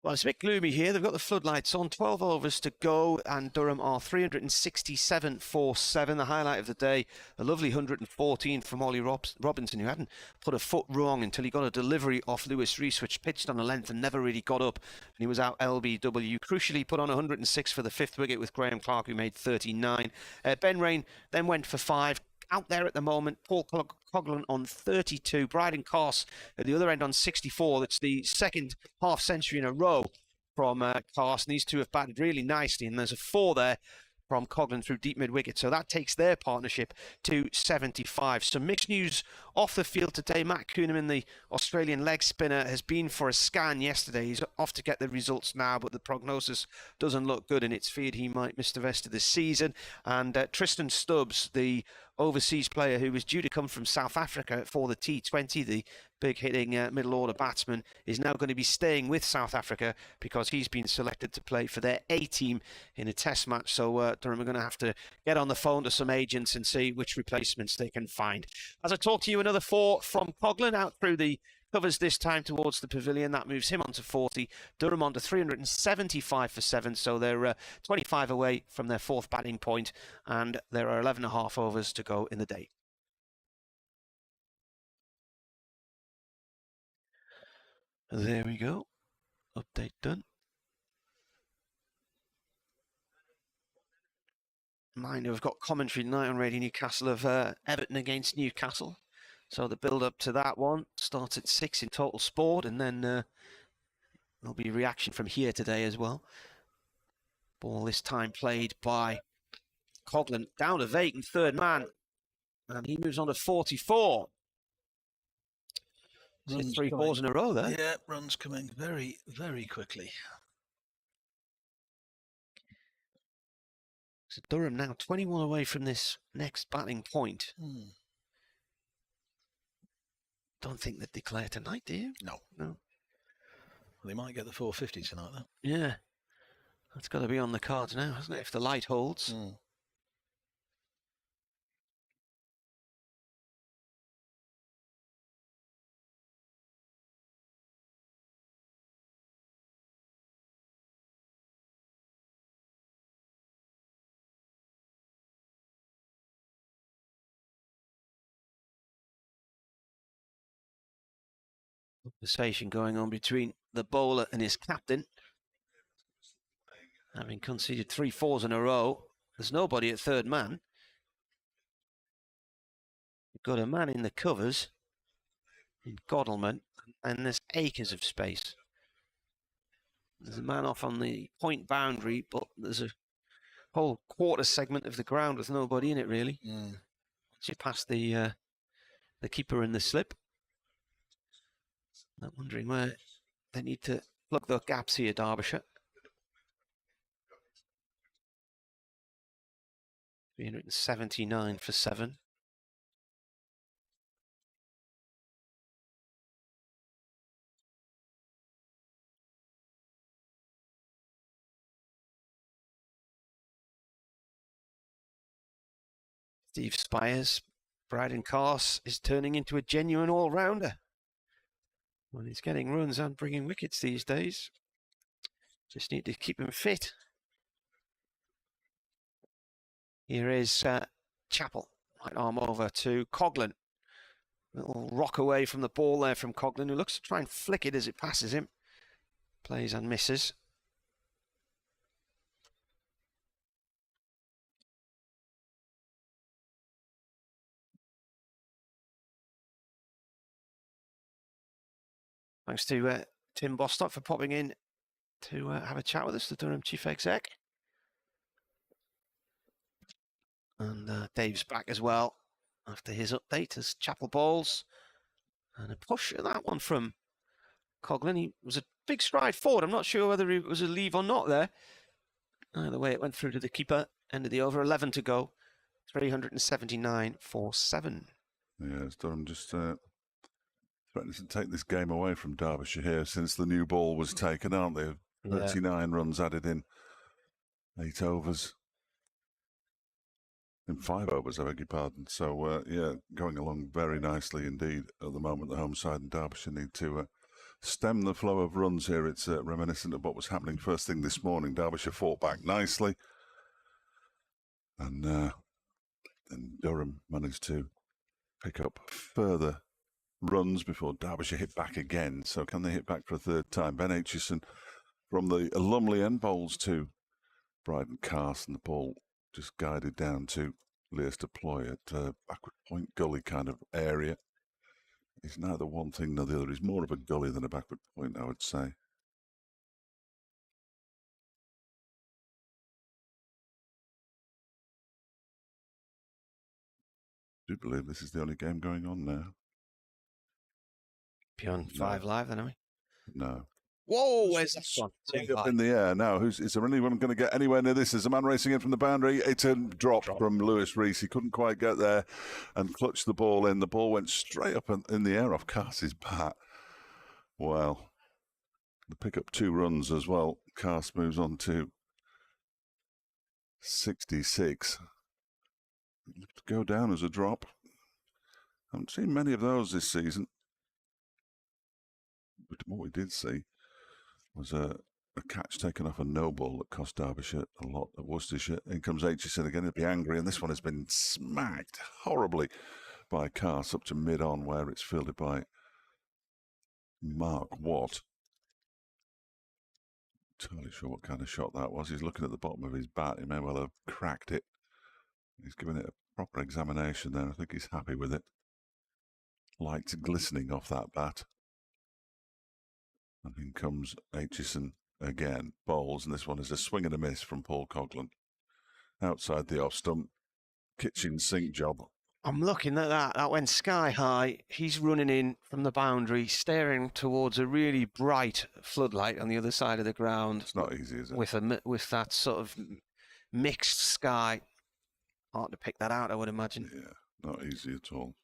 Well, it's a bit gloomy here. They've got the floodlights on. 12 overs to go, and Durham are 367 for 7. The highlight of the day, a lovely 114 from Ollie Robinson, who hadn't put a foot wrong until he got a delivery off Lewis Rees, which pitched on the length and never really got up. And he was out LBW. Crucially, put on 106 for the 5th wicket with Graham Clark, who made 39. Ben Rain then went for 5. Out there at the moment, Paul Coghlan on 32, Bryden Carse at the other end on 64. That's the second half century in a row from Carse, and these two have batted really nicely, and there's a 4 there from Coghlan through deep mid-wicket, so that takes their partnership to 75. Some mixed news off the field today. Matt Kuhneman, the Australian leg spinner, has been for a scan yesterday. He's off to get the results now, but the prognosis doesn't look good, and it's feared he might miss the rest of the season. And Tristan Stubbs, the overseas player who was due to come from South Africa for the T20, the big hitting middle order batsman, is now going to be staying with South Africa because he's been selected to play for their A team in a test match. So Durham are going to have to get on the phone to some agents and see which replacements they can find. As I talk to you, another 4 from Coghlan out through the covers this time towards the pavilion. That moves him on to 40. Durham on to 375 for 7, so they're 25 away from their 4th batting point, and there are 11.5 overs to go in the day. There we go. Update done. Mind you, we've got commentary tonight on Radio Newcastle of Everton against Newcastle. So the build-up to that one starts at 6 in Total Sport, and then there'll be reaction from here today as well. Ball this time played by Coghlan, down to vacant, 3rd man, and he moves on to 44. Runs 3 balls in a row there. Yeah, runs coming very, very quickly. So Durham now 21 away from this next batting point. Don't think they'd declare tonight, do you? No. No. Well, they might get the 450 tonight, though. Yeah. That's got to be on the cards now, hasn't it? If the light holds. Conversation going on between the bowler and his captain. Having conceded 3 fours in a row, there's nobody at third man. You've got a man in the covers in Godalman, and there's acres of space. There's a man off on the point boundary, but there's a whole quarter segment of the ground with nobody in it, really. Once you pass the keeper and the slip. I'm wondering where they need to plug the gaps here, Derbyshire. 379 for 7. Steve Spires, Bryden Carse is turning into a genuine all-rounder. When he's getting runs and bringing wickets these days. Just need to keep him fit. Here is Chappell. Right arm over to Coghlan. Little rock away from the ball there from Coghlan, who looks to try and flick it as it passes him. Plays and misses. Thanks to Tim Bostock for popping in to have a chat with us, the Durham Chief Exec. And Dave's back as well after his update as Chappell bowls. And a push at that one from Coghlan. He was a big stride forward. I'm not sure whether it was a leave or not there. Either way, it went through to the keeper. End of the over, 11 to go. 379 for 7. Yeah, it's Durham just threatening to take this game away from Derbyshire here since the new ball was taken, aren't they? 39 runs added in 8 overs. In 5 overs, I beg your pardon. So, yeah, going along very nicely indeed at the moment. The home side and Derbyshire need to stem the flow of runs here. It's reminiscent of what was happening first thing this morning. Derbyshire fought back nicely. And Durham managed to pick up further runs before Derbyshire hit back again. So can they hit back for a third time? Ben Aitchison from the Lumley end bowls to Bryden Carse, and the ball just guided down to Leicester Ploy at backward point gully kind of area. He's neither one thing nor the other. He's more of a gully than a backward point, I would say. I do believe this is the only game going on now. Beyond 5 live then, are we? No. Whoa, where's that one? Up in the air now. Is there anyone going to get anywhere near this? There's a man racing in from the boundary. It's a drop from Lewis Rees. He couldn't quite get there and clutched the ball in. The ball went straight up in the air off Carse's bat. Well, they pick up 2 runs as well. Carse moves on to 66. Go down as a drop. Haven't seen many of those this season. But what we did see was a catch taken off a no ball that cost Derbyshire a lot at Worcestershire. In comes Aitchison again. He'll be angry, and this one has been smacked horribly by Carse up to mid-on, where it's fielded by Mark Watt. Entirely sure what kind of shot that was. He's looking at the bottom of his bat. He may well have cracked it. He's given it a proper examination there. I think he's happy with it. Lights glistening off that bat. And in comes Aitchison again, bowls, and this one is a swing and a miss from Paul Coghlan. Outside the off stump, kitchen sink job. I'm looking at that. That went sky high. He's running in from the boundary, staring towards a really bright floodlight on the other side of the ground. It's not easy, is it? With that sort of mixed sky. Hard to pick that out, I would imagine. Yeah, not easy at all.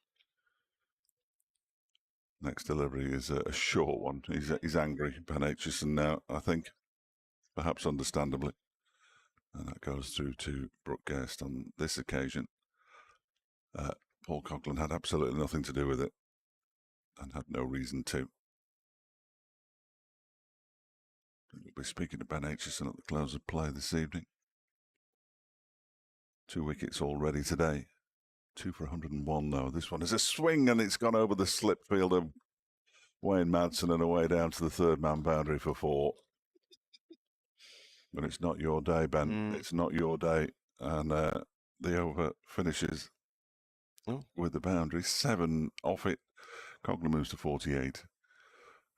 Next delivery is a short one. He's angry, Ben Aitchison now, I think, perhaps understandably. And that goes through to Brooke Guest on this occasion. Paul Coughlin had absolutely nothing to do with it and had no reason to. We'll be speaking to Ben Aitchison at the close of play this evening. 2 wickets already today. 2 for 101 though. This one is a swing and it's gone over the slip field of Wayne Madsen and away down to the third man boundary for 4. But it's not your day, Ben. It's not your day. And the over finishes with the boundary. 7 off it. Coughlin moves to 48.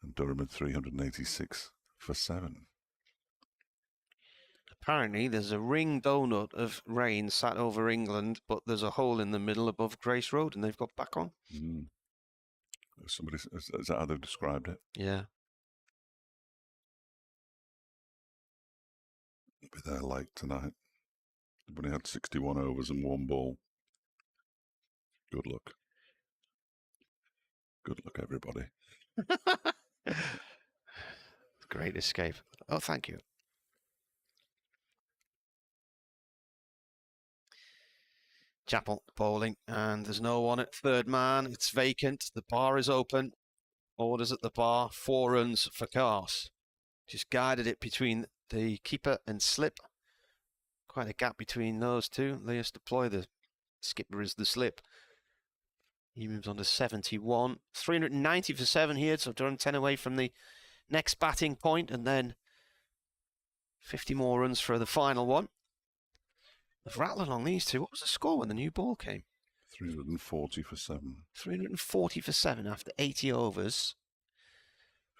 And Durham at 386 for 7. Apparently, there's a ring donut of rain sat over England, but there's a hole in the middle above Grace Road, and they've got back on. Somebody, is that how they've described it? Yeah. They'll be there late tonight. They've only had 61 overs and 1 ball. Good luck. Good luck, everybody. Great escape. Oh, thank you. Chappell bowling, and there's no one at third man. It's vacant. The bar is open. Orders at the bar. 4 runs for Cars. Just guided it between the keeper and slip. Quite a gap between those two. They just deploy the skipper as the slip. He moves on to 71. 390 for 7 here, so Durham 10 away from the next batting point, and then 50 more runs for the final one. They've rattled along these two. What was the score when the new ball came? 340 for 7. 340 for 7 after 80 overs.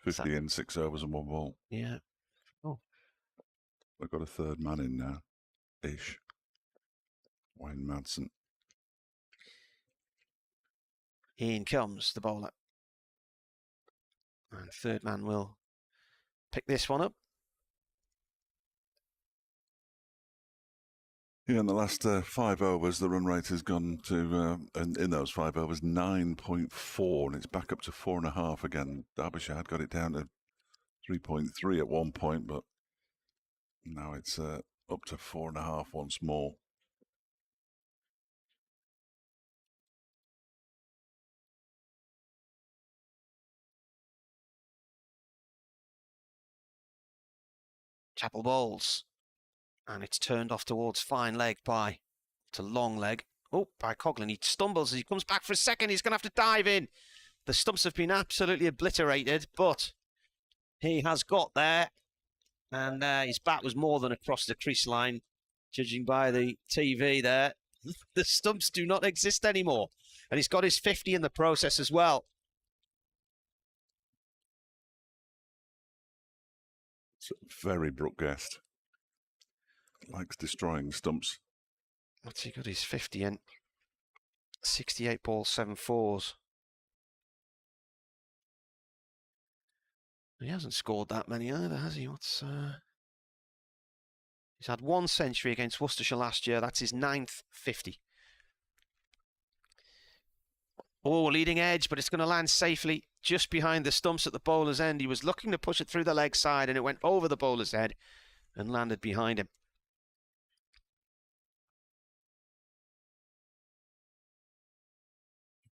50 in 6 overs and 1 ball. Yeah. Oh. They've got a third man in now. Ish. Wayne Madsen. In comes the bowler. And third man will pick this one up. Yeah, in the last 5 overs, the run rate has gone to, in those 5 overs, 9.4, and it's back up to 4.5 again. Derbyshire had got it down to 3.3 at one point, but now it's up to 4.5 once more. Chappell bowls. And it's turned off towards fine leg to long leg. Oh, by Coughlin. He stumbles as he comes back for a second. He's going to have to dive in. The stumps have been absolutely obliterated, but he has got there. And his bat was more than across the crease line, judging by the TV there. The stumps do not exist anymore. And he's got his 50 in the process as well. It's very Brooke Guest. Likes destroying stumps. What's he got his 50 in? 68 balls, 7 fours. He hasn't scored that many either, has he? He's had 1 century against Worcestershire last year. That's his 9th 50. Oh, leading edge, but it's going to land safely just behind the stumps at the bowler's end. He was looking to push it through the leg side, and it went over the bowler's head and landed behind him.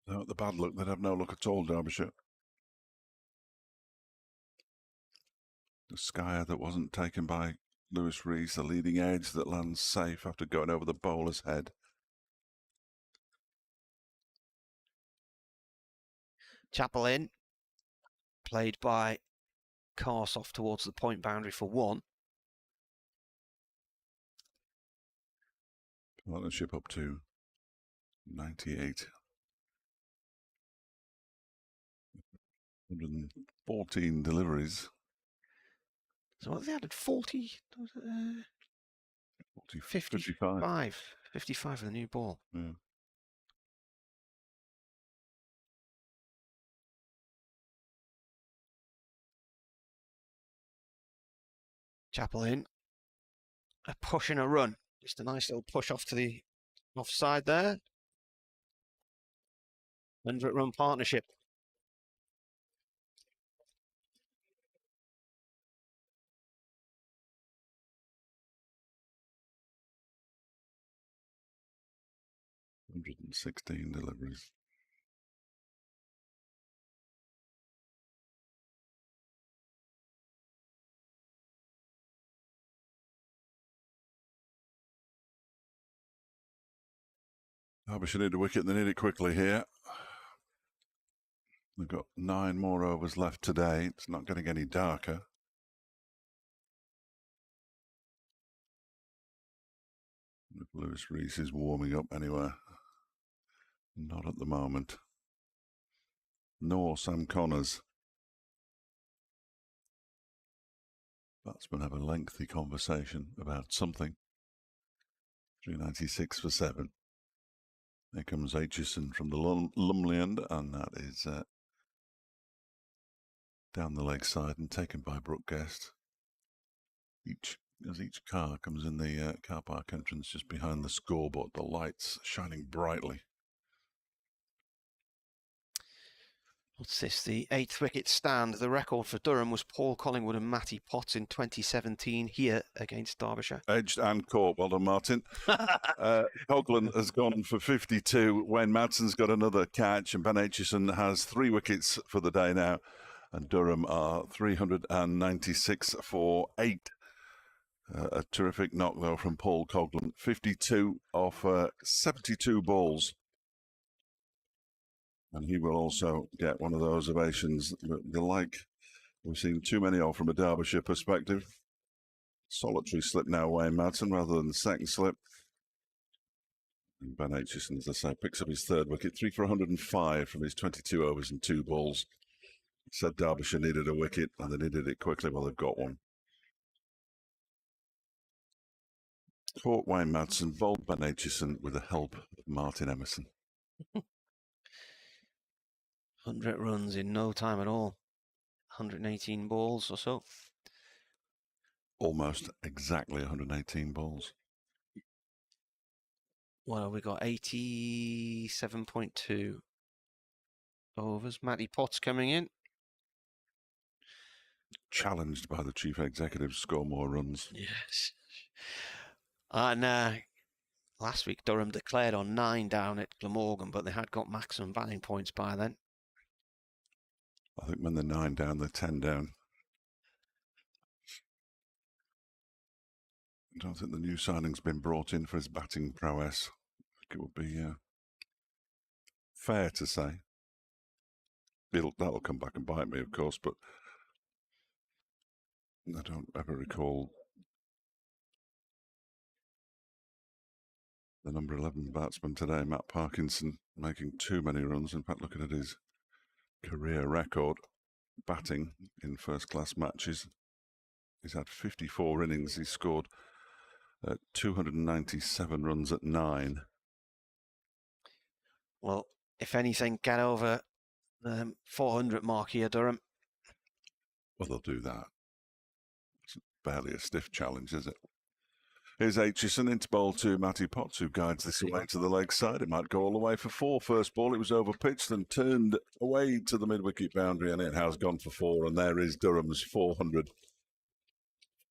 Without the bad luck, they'd have no luck at all, Derbyshire. The skyer that wasn't taken by Lewis Rees, the leading edge that lands safe after going over the bowler's head. Chappell in, played by Cars off towards the point boundary for 1. Partnership up to 98. 114 deliveries. So what, they added 40? 55. 55 for the new ball. Yeah. Chappell in. A push and a run. Just a nice little push off to the offside there. 100-run partnership. 116 deliveries. Derbyshire need a wicket, they need it quickly here. They've got 9 more overs left today. It's not getting any darker. Lewis Rees is warming up anywhere. Not at the moment. Nor Sam Connors. Batsmen have a lengthy conversation about something. 396 for 7. There comes Aitchison from the Lumley end, and that is down the leg side and taken by Brooke Guest. As each car comes in the car park entrance just behind the scoreboard, the lights shining brightly. What's this? The 8th wicket stand. The record for Durham was Paul Collingwood and Matty Potts in 2017 here against Derbyshire. Edged and caught. Well done, Martin. Coghlan has gone for 52. Wayne Madson's got another catch, and Ben Aitchison has 3 wickets for the day now. And Durham are 396 for 8. A terrific knock, though, from Paul Coghlan. 52 off 72 balls. And he will also get one of those ovations, the like we've seen too many of from a Derbyshire perspective. Solitary slip now, Wayne Madsen, rather than the second slip. And Ben Aitchison, as I say, picks up his 3rd wicket, 3 for 105 from his 22 overs and 2 balls. Said Derbyshire needed a wicket, and they needed it quickly. Well, they've got one. Caught Wayne Madsen, bowled Ben Aitchison with the help of Martin Emerson. 100 runs in no time at all. 118 balls or so. Almost exactly 118 balls. Well, we got 87.2 overs. Matty Potts coming in. Challenged by the chief executive to score more runs. Yes. And last week, Durham declared on 9 down at Glamorgan, but they had got maximum batting points by then. I think when they're 9 down, they're 10 down. I don't think the new signing's been brought in for his batting prowess. I think it would be fair to say. That'll come back and bite me, of course, but I don't ever recall the number 11 batsman today, Matt Parkinson, making too many runs. In fact, looking at his career record batting in first-class matches, he's had 54 innings. He's scored 297 runs at 9. Well, if anything, get over the 400 mark here, Durham. Well, they'll do that. It's barely a stiff challenge, is it? Here's Aitchison into bowl to Matty Potts, who guides this away to the leg side. It might go all the way for 4. First ball, it was over pitched and turned away to the mid-wicket boundary, and it has gone for 4. And there is Durham's 400.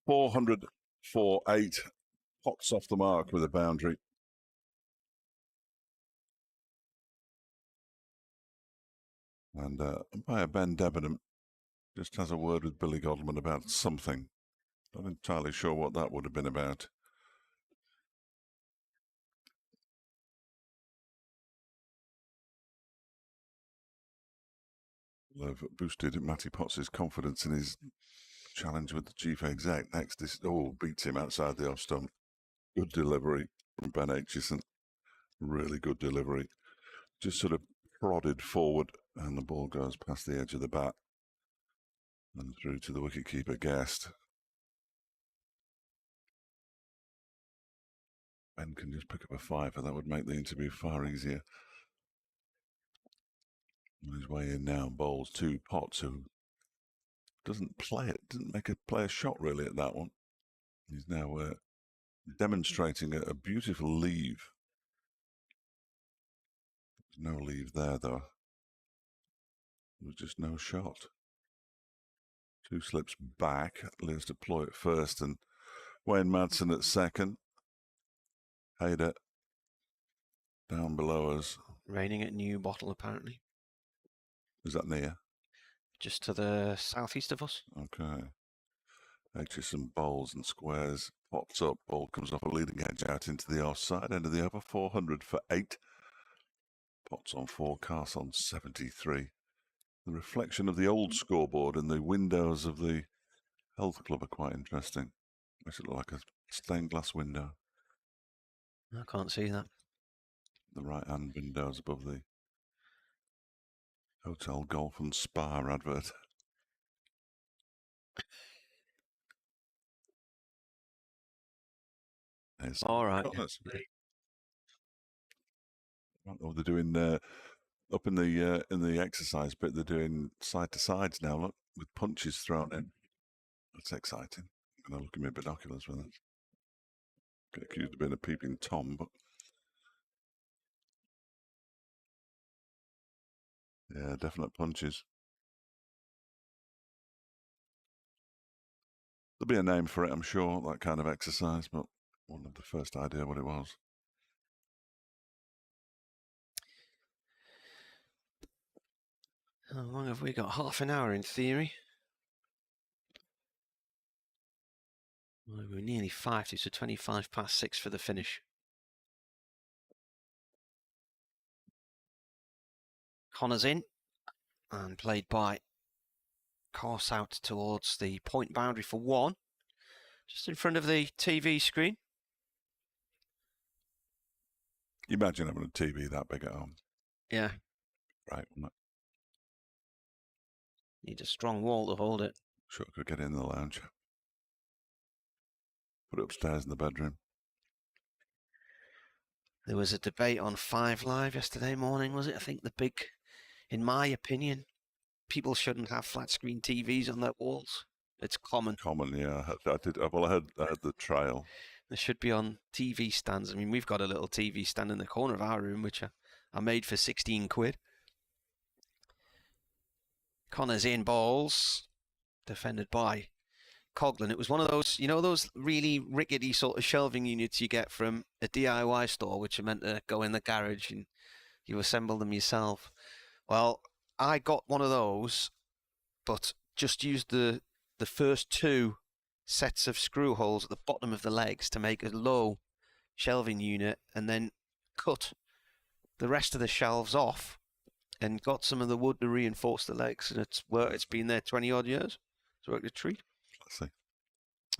400 for 8. Potts off the mark with a boundary. And umpire Ben Debenham just has a word with Billy Godleman about something. Not entirely sure what that would have been about. They've boosted Matty Potts' confidence in his challenge with the chief exec. Next, this beats him outside the off stump. Good delivery from Ben Aitchison. Really good delivery. Just sort of prodded forward, and the ball goes past the edge of the bat and through to the wicketkeeper Guest. Ben can just pick up a 5, and that would make the interview far easier. On his way in now, bowls to Potts, who doesn't play it, didn't play a shot really at that one. He's now demonstrating a beautiful leave. There's no leave there, though. There was just no shot. 2 slips back. Lewis to Ploy at first, and Wayne Madsen at second. Hayder Down below us. Raining at New Bottle, apparently. Is that near? Just to the southeast of us. Okay. H's and bowls and squares. Pops up. Ball comes off a leading edge out into the offside end of the over. 400 for 8. Potts on 4, Cast on 73. The reflection of the old scoreboard in the windows of the health club are quite interesting. Makes it look like a stained glass window. I can't see that. The right-hand windows above the Hotel Golf and Spa advert. It's all right. Oh, they're doing up in the exercise bit. They're doing side to sides now. Look, with punches thrown in. That's exciting. I'm gonna look at my binoculars with it. Get accused of being a peeping Tom, but yeah, definite punches. There'll be a name for it, I'm sure, that kind of exercise, but I wouldn't have the first idea what it was. How long have we got? Half an hour in theory. Well, we're nearly 50, so 25 past 6 for the finish. Connor's in and played by course out towards the point boundary for 1. Just in front of the TV screen. Imagine having a TV that big at home. Yeah. Right, wouldn't it? Need a strong wall to hold it. Sure, I could get in the lounge. Put it upstairs in the bedroom. There was a debate on 5 Live yesterday morning, was it? I think the big, in my opinion, people shouldn't have flat screen TVs on their walls. It's common. Common, yeah. I did. Well, I had the trail. They should be on TV stands. I mean, we've got a little TV stand in the corner of our room, which I made for 16 quid. Connor's in, balls. Defended by Coughlin. It was one of those, you know, those really rickety sort of shelving units you get from a DIY store, which are meant to go in the garage and you assemble them yourself. Well, I got one of those, but just used the first 2 sets of screw holes at the bottom of the legs to make a low shelving unit, and then cut the rest of the shelves off and got some of the wood to reinforce the legs, and it's worked. It's been there 20 odd years. It's worked a treat. Classy.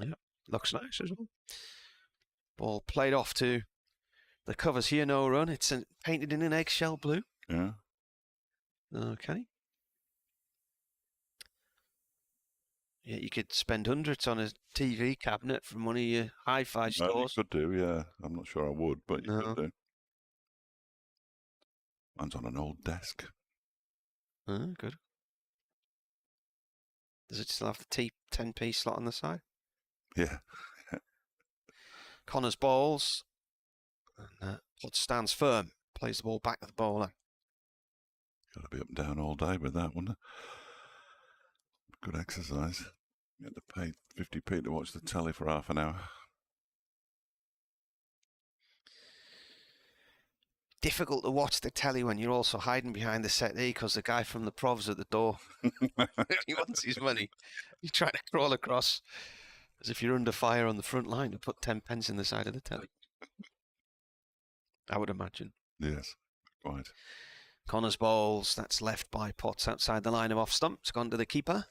Yeah, looks nice as well. Ball played off to the covers here, no run. It's painted in an eggshell blue. Yeah. Okay. Yeah, you could spend hundreds on a TV cabinet from one of your hi-fi stores. You could do, yeah. I'm not sure I would, but you could do. Mine's on an old desk. Good. Does it still have the 10p slot on the side? Yeah. Connor's balls. And Potts stands firm. Plays the ball back at the bowler. Got to be up and down all day with that, wouldn't it? Good exercise. You had to pay 50p to watch the telly for half an hour. Difficult to watch the telly when you're also hiding behind the settee because the guy from the Prov's at the door. He wants his money. You're trying to crawl across as if you're under fire on the front line to put 10 pence in the side of the telly. I would imagine. Yes, quite. Connor's balls, that's left by Potts outside the line of off stump. It's gone to the keeper.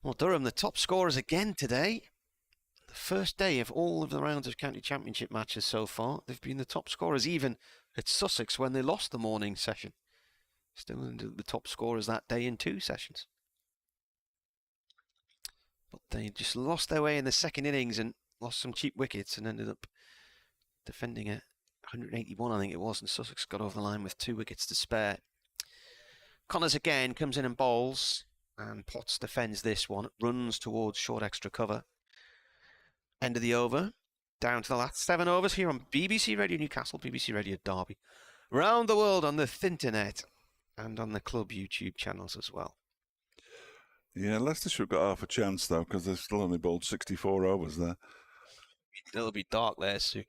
Well, Durham, the top scorers again today. The first day of all of the rounds of county championship matches so far. They've been the top scorers, even at Sussex when they lost the morning session. Still the top scorers that day in 2 sessions. But they just lost their way in the second innings and lost some cheap wickets and ended up defending it. 181, I think it was, and Sussex got over the line with 2 wickets to spare. Connors again comes in and bowls, and Potts defends this one. Runs towards short extra cover. End of the over. Down to the last 7 overs here on BBC Radio Newcastle, BBC Radio Derby. Round the world on the Thinternet and on the club YouTube channels as well. Yeah, Leicestershire have got half a chance, though, because they've still only bowled 64 overs there. It'll be dark there soon.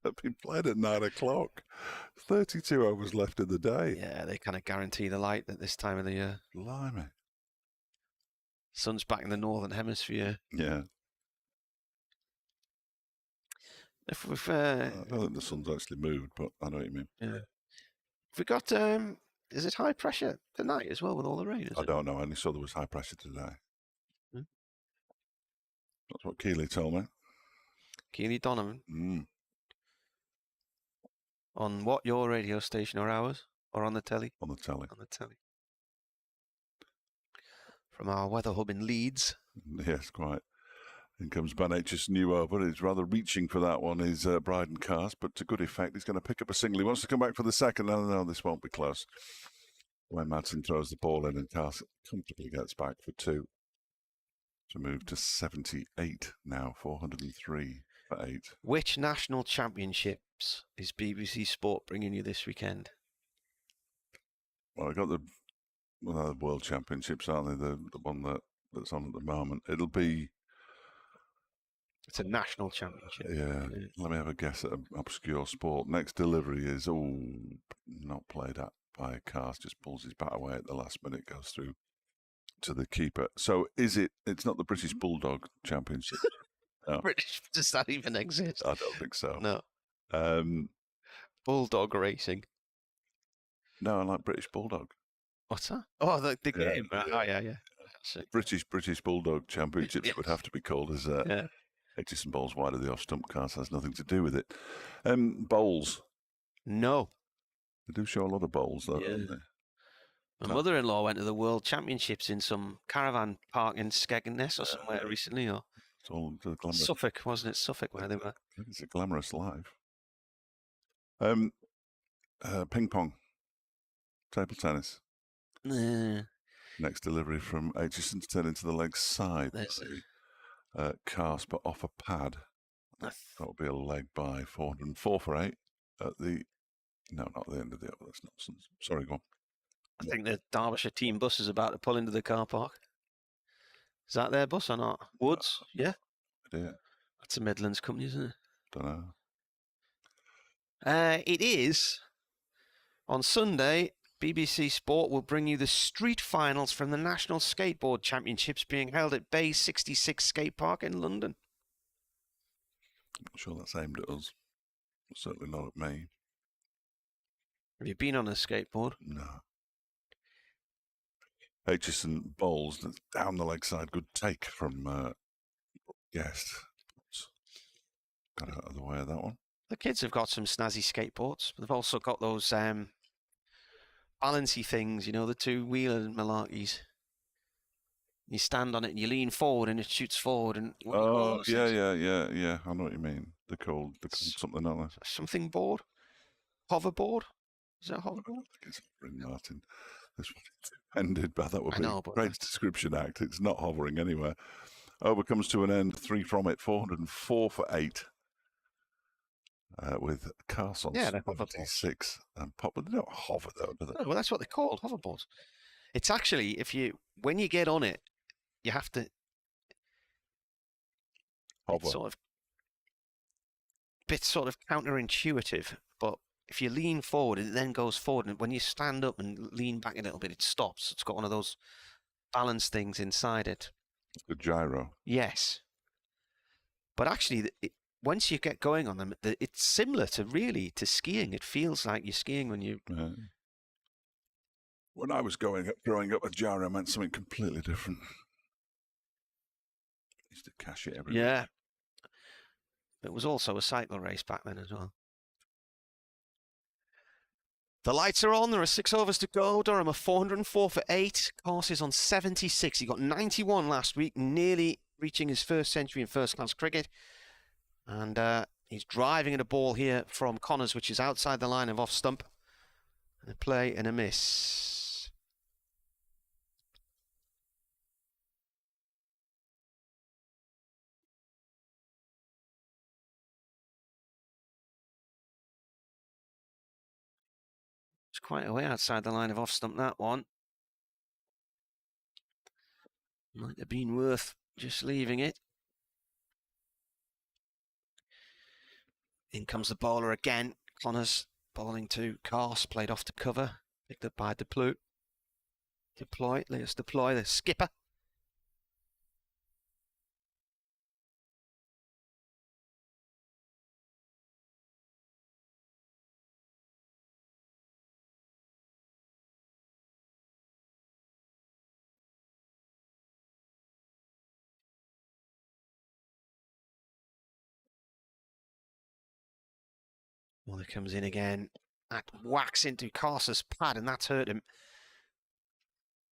They've been played at 9 o'clock. 32 hours left in the day. Yeah, they kind of guarantee the light at this time of the year. Blimey. Sun's back in the northern hemisphere. Yeah. If we've, I don't think the sun's actually moved, but I know what you mean. Yeah. We got, is it high pressure tonight as well with all the rain? I don't know. I only saw there was high pressure today. Hmm? That's what Keeley told me. Keeley Donovan. Mm. On what, your radio station or ours? Or on the telly? On the telly. On the telly. From our weather hub in Leeds. Yes, quite. In comes Ben H's new over. He's rather reaching for that one. He's Bryden Cast, but to good effect. He's going to pick up a single. He wants to come back for the second. No, this won't be close. When Madsen throws the ball in and Cast comfortably gets back for 2. To move to 78 now, 403 for 8. Which national championships is BBC Sport bringing you this weekend? Well, I got the World Championships, aren't they? The one that's on at the moment. It'll be... It's a national championship. Yeah. Let me have a guess at an obscure sport. Next delivery is, not played at by Cast, just pulls his bat away at the last minute, goes through to the keeper. So it's not the British Bulldog Championship? No. British, does that even exist? I don't think so. No. Bulldog racing. No, I like British Bulldog. What's that? Oh, the game. Yeah. Oh, yeah. British Bulldog Championships would have to be called as Hutchison Bowls wide of the off-stump cast, has nothing to do with it. Bowls. No. They do show a lot of bowls, though, don't they? My mother-in-law went to the World Championships in some caravan park in Skegness or somewhere recently. Or it's all the glamorous. Suffolk, wasn't it? Suffolk, where they were. I think it's a glamorous life. Ping pong. Table tennis. Next delivery from Aitchison to turn into the leg side. Cast, but off a pad. That would be a leg by 404 for 8 at the... No, not the end of the over. That's nonsense. Sorry, go on. I think the Derbyshire team bus is about to pull into the car park. Is that their bus or not? Woods? Yeah? Yeah. That's a Midlands company, isn't it? Don't know. It is. On Sunday, BBC Sport will bring you the street finals from the National Skateboard Championships being held at Bay 66 Skate Park in London. I'm not sure that's aimed at us. Certainly not at me. Have you been on a skateboard? No. Aitchison bowls down the leg side. Good take from Guest. Got out of the way of that one. The kids have got some snazzy skateboards. They've also got those balancy things, the two-wheeler malarkeys. You stand on it and you lean forward and it shoots forward. And yeah. I know what you mean. They're called something, aren't they? Something board? Hoverboard? Is that a hoverboard? I think it's hovering, Martin. This one ended, but that would be a great description act. It's not hovering anywhere. Over comes to an end. 3 from it. 404 for 8. With Cast on 76 and pop, but they don't hover though, do they? No, well, that's what they're called, hoverboards. It's actually, when you get on it, you have to hover. It's sort of counterintuitive, but if you lean forward, it then goes forward, and when you stand up and lean back a little bit, it stops. It's got one of those balance things inside it. It's a gyro. Yes, but actually, once you get going on them, it's similar to skiing. It feels like you're skiing when you... When I was growing up, a gyro meant something completely different. Used to cash it everywhere. Yeah. It was also a cycle race back then as well. The lights are on. There are 6 overs to go. Durham are 404 for 8. Course is on 76. He got 91 last week, nearly reaching his first century in first-class cricket. And he's driving at a ball here from Connors, which is outside the line of off-stump. And a play and a miss. It's quite a way outside the line of off-stump, that one. Might have been worth just leaving it. In comes the bowler again. Connors bowling to Cars, played off to cover. Picked up by Deploy. Let's deploy the skipper. Waller comes in again. That whacks into Carter's pad, and that's hurt him.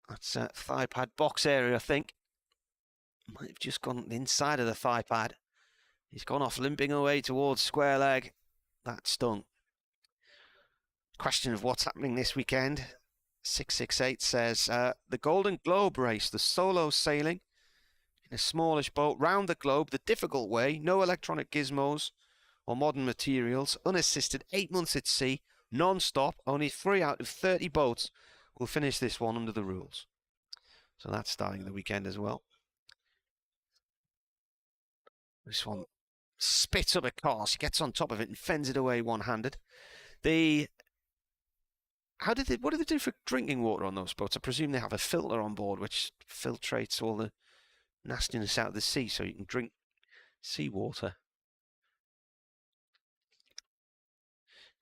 That's thigh pad box area, I think. Might have just gone inside of the thigh pad. He's gone off limping away towards square leg. That stung. Question of what's happening this weekend. 668 says the Golden Globe race, the solo sailing in a smallish boat round the globe, the difficult way, no electronic gizmos or modern materials, unassisted, 8 months at sea, non-stop, only 3 out of 30 boats will finish this one under the rules. So that's starting the weekend as well. This one spits up a course, gets on top of it and fends it away one-handed. What do they do for drinking water on those boats? I presume they have a filter on board which filtrates all the nastiness out of the sea so you can drink seawater.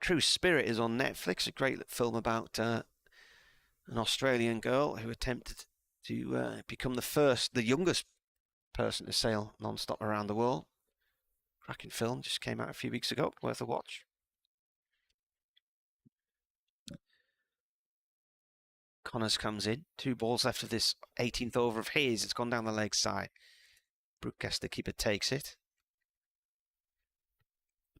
True Spirit is on Netflix, a great film about an Australian girl who attempted to become the youngest person to sail non-stop around the world. Cracking film, just came out a few weeks ago, worth a watch. Connors comes in, 2 balls left of this 18th over of his, it's gone down the leg side. Brookcaster keeper takes it.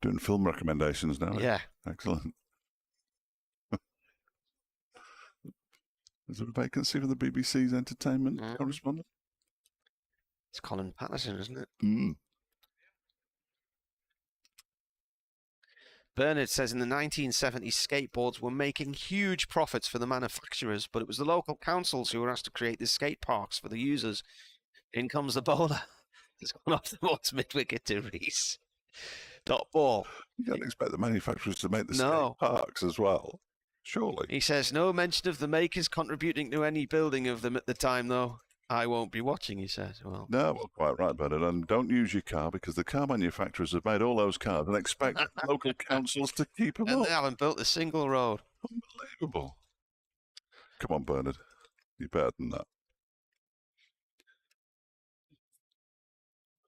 Doing film recommendations now. Yeah. Excellent. Is there a vacancy for the BBC's entertainment correspondent? It's Colin Patterson, isn't it? Mm. Bernard says in the 1970s, skateboards were making huge profits for the manufacturers, but it was the local councils who were asked to create the skate parks for the users. In comes the bowler. It's gone off the board's mid-wicket to Reese. Dot ball. You don't expect the manufacturers to make the skate parks as well, surely. He says, no mention of the makers contributing to any building of them at the time, though. I won't be watching, he says. Well, no, well, quite right, Bernard. And don't use your car because the car manufacturers have made all those cars and expect local councils to keep them and up. They haven't built a single road. Unbelievable. Come on, Bernard. You're better than that.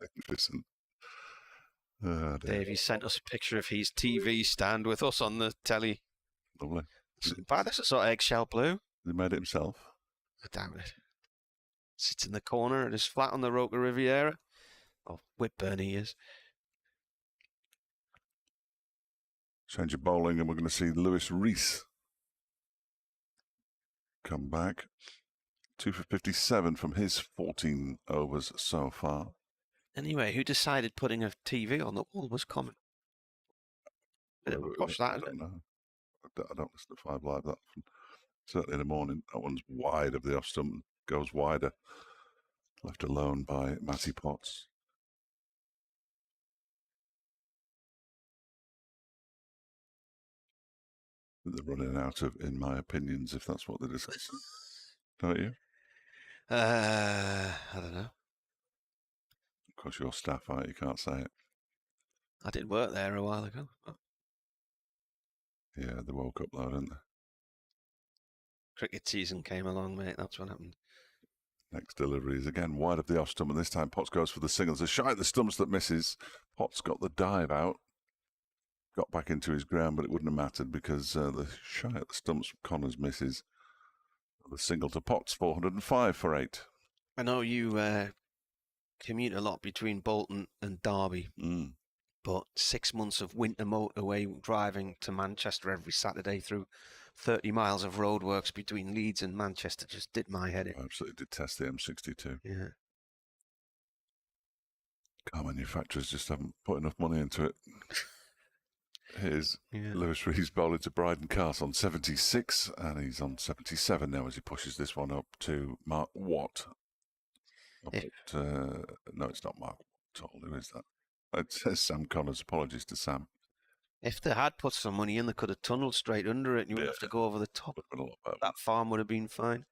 Magnificent. Oh, Davey sent us a picture of his TV stand with us on the telly. Lovely. That's a sort of eggshell blue. He made it himself. I doubt it. Sits in the corner and is flat on the Roca Riviera. Oh, Whitburn he is. Change of bowling, and we're going to see Lewis Reese come back. 2 for 57 from his 14 overs so far. Anyway, who decided putting a TV on the wall was common? Bit of a push, that, I don't know. I don't listen to 5 Live that often. Certainly in the morning. That one's wide of the off stump, goes wider. Left alone by Matty Potts. They're running out of, in my opinions, if that's what they're discussing. Don't you? I don't know. Of course, you're staff, aren't you? Can't say it. I did work there a while ago. Oh. Yeah, they woke up though, didn't they? Cricket season came along, mate. That's what happened. Next delivery is again wide of the off stump, and this time Potts goes for the singles. A shy at the stumps that misses. Potts got the dive out. Got back into his ground, but it wouldn't have mattered because the shy at the stumps, Connors misses. The single to Potts, 405 for 8. I know you commute a lot between Bolton and Derby, but 6 months of winter motorway driving to Manchester every Saturday through 30 miles of roadworks between Leeds and Manchester just did my head in. I absolutely detest the M62. Yeah. Car manufacturers just haven't put enough money into it. Here's Lewis Rees bowling to Bryden Cast on 76, and he's on 77 now as he pushes this one up to Mark Watt. No, it's not Mark Watt. Who is that? It says Sam Connors. Apologies to Sam. If they had put some money in, they could have tunnelled straight under it and you wouldn't have to go over the top. That farm would have been fine.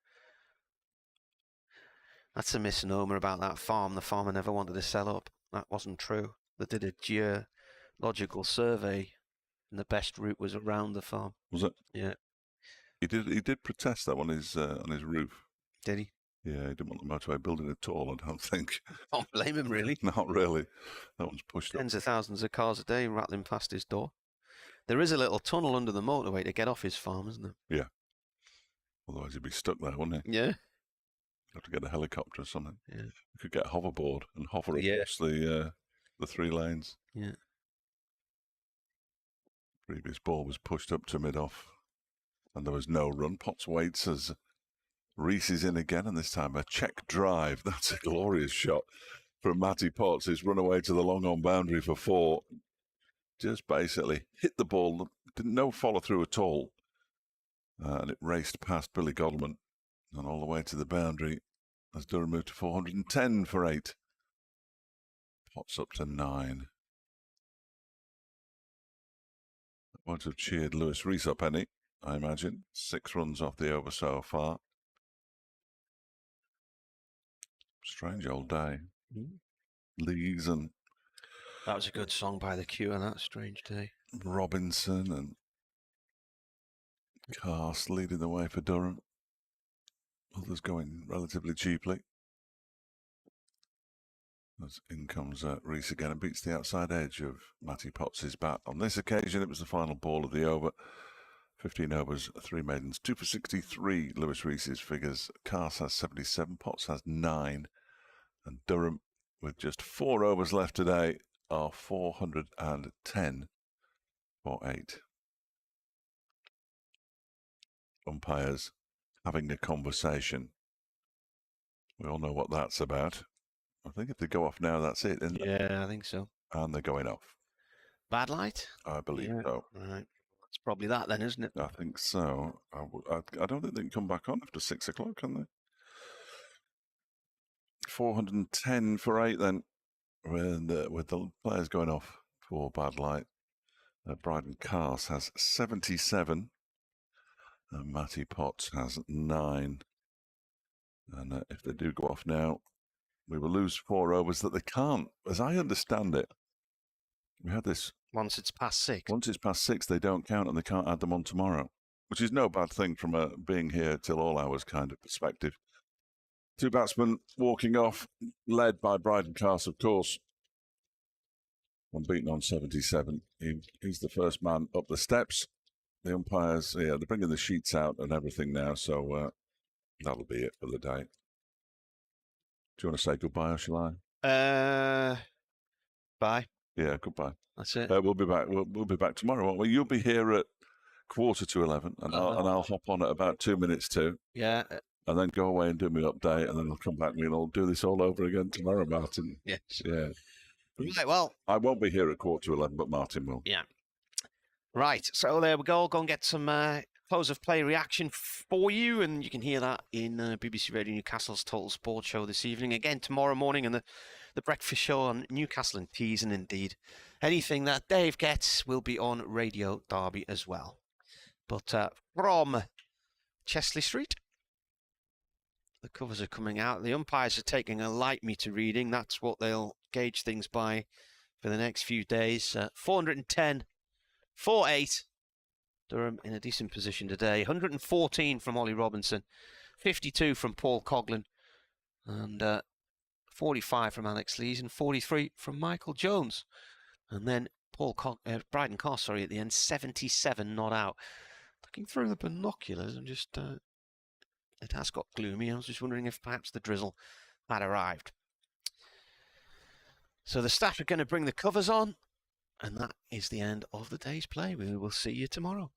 That's a misnomer about that farm. The farmer never wanted to sell up. That wasn't true. They did a geological survey and the best route was around the farm. Was it? Yeah. He did protest that on his roof. Did he? Yeah, he didn't want the motorway building at all, I don't think. Can't blame him, really. Not really. That one's pushed Tens of thousands of cars a day rattling past his door. There is a little tunnel under the motorway to get off his farm, isn't there? Yeah. Otherwise he'd be stuck there, wouldn't he? Yeah. Have to get a helicopter or something. Yeah. You could get a hoverboard and hover across the 3 lanes. Yeah. Previous ball was pushed up to mid-off and there was no run. Potts waits as Reese is in again, and this time a check drive. That's a glorious shot from Matty Potts. He's run away to the long-on boundary for 4. Just basically hit the ball, didn't no follow-through at all. And it raced past Billy Godalming and all the way to the boundary as Durham moved to 410 for 8. Potts up to 9. Won't have cheered Lewis Reese up any, I imagine. 6 runs off the over so far. Strange old day. Lees and... That was a good song by The Cure on that strange day. Robinson and Cast leading the way for Durham. Others going relatively cheaply. As in comes Reese again and beats the outside edge of Matty Potts' bat. On this occasion, it was the final ball of the over. 15 overs, 3 maidens, 2 for 63. Lewis Reese's figures. Cast has 77, Potts has 9. And Durham, with just 4 overs left today, are 410 for 8. Umpires having a conversation. We all know what that's about. I think if they go off now, that's it, isn't it? Yeah, I think so. And they're going off. Bad light? I believe so. Right. It's probably that then, isn't it? I think so. I don't think they can come back on after 6 o'clock, can they? 410 for 8 then, with the players going off for bad light. Bryden Cast has 77. And Matty Potts has 9. And if they do go off now, we will lose 4 overs that they can't. As I understand it, we had this... Once it's past 6. Once it's past 6, they don't count and they can't add them on tomorrow, which is no bad thing from a being here till all hours kind of perspective. 2 batsmen walking off, led by Bryden Cast, of course. One beaten on 77. He's the first man up the steps. The umpires, yeah, they're bringing the sheets out and everything now, so that'll be it for the day. Do you want to say goodbye or shall I? Bye. Yeah, goodbye. That's it. We'll be back. We'll be back tomorrow, won't we? You'll be here at 11:15, and I'll hop on at about 2 minutes to. Yeah. And then go away and do my update, and then I'll come back and we'll do this all over again tomorrow, Martin. Yes. Yeah. Right. Well, I won't be here at 11:15, but Martin will. Yeah. Right. So there we go. Go and get some close of play reaction for you, and you can hear that in BBC Radio Newcastle's Total Sport show this evening. Again tomorrow morning, and the breakfast show on Newcastle and Tees, and indeed anything that Dave gets will be on Radio Derby as well. But from Chesley Street, the covers are coming out. The umpires are taking a light meter reading. That's what they'll gauge things by for the next few days. 410 for 8. Durham in a decent position today. 114 from Ollie Robinson, 52 from Paul Coughlin, and 45 from Alex Lees, and 43 from Michael Jones. And then Bryden Cast, at the end, 77 not out. Looking through the binoculars, I'm just... it has got gloomy. I was just wondering if perhaps the drizzle had arrived. So the staff are going to bring the covers on, and that is the end of the day's play. We will see you tomorrow.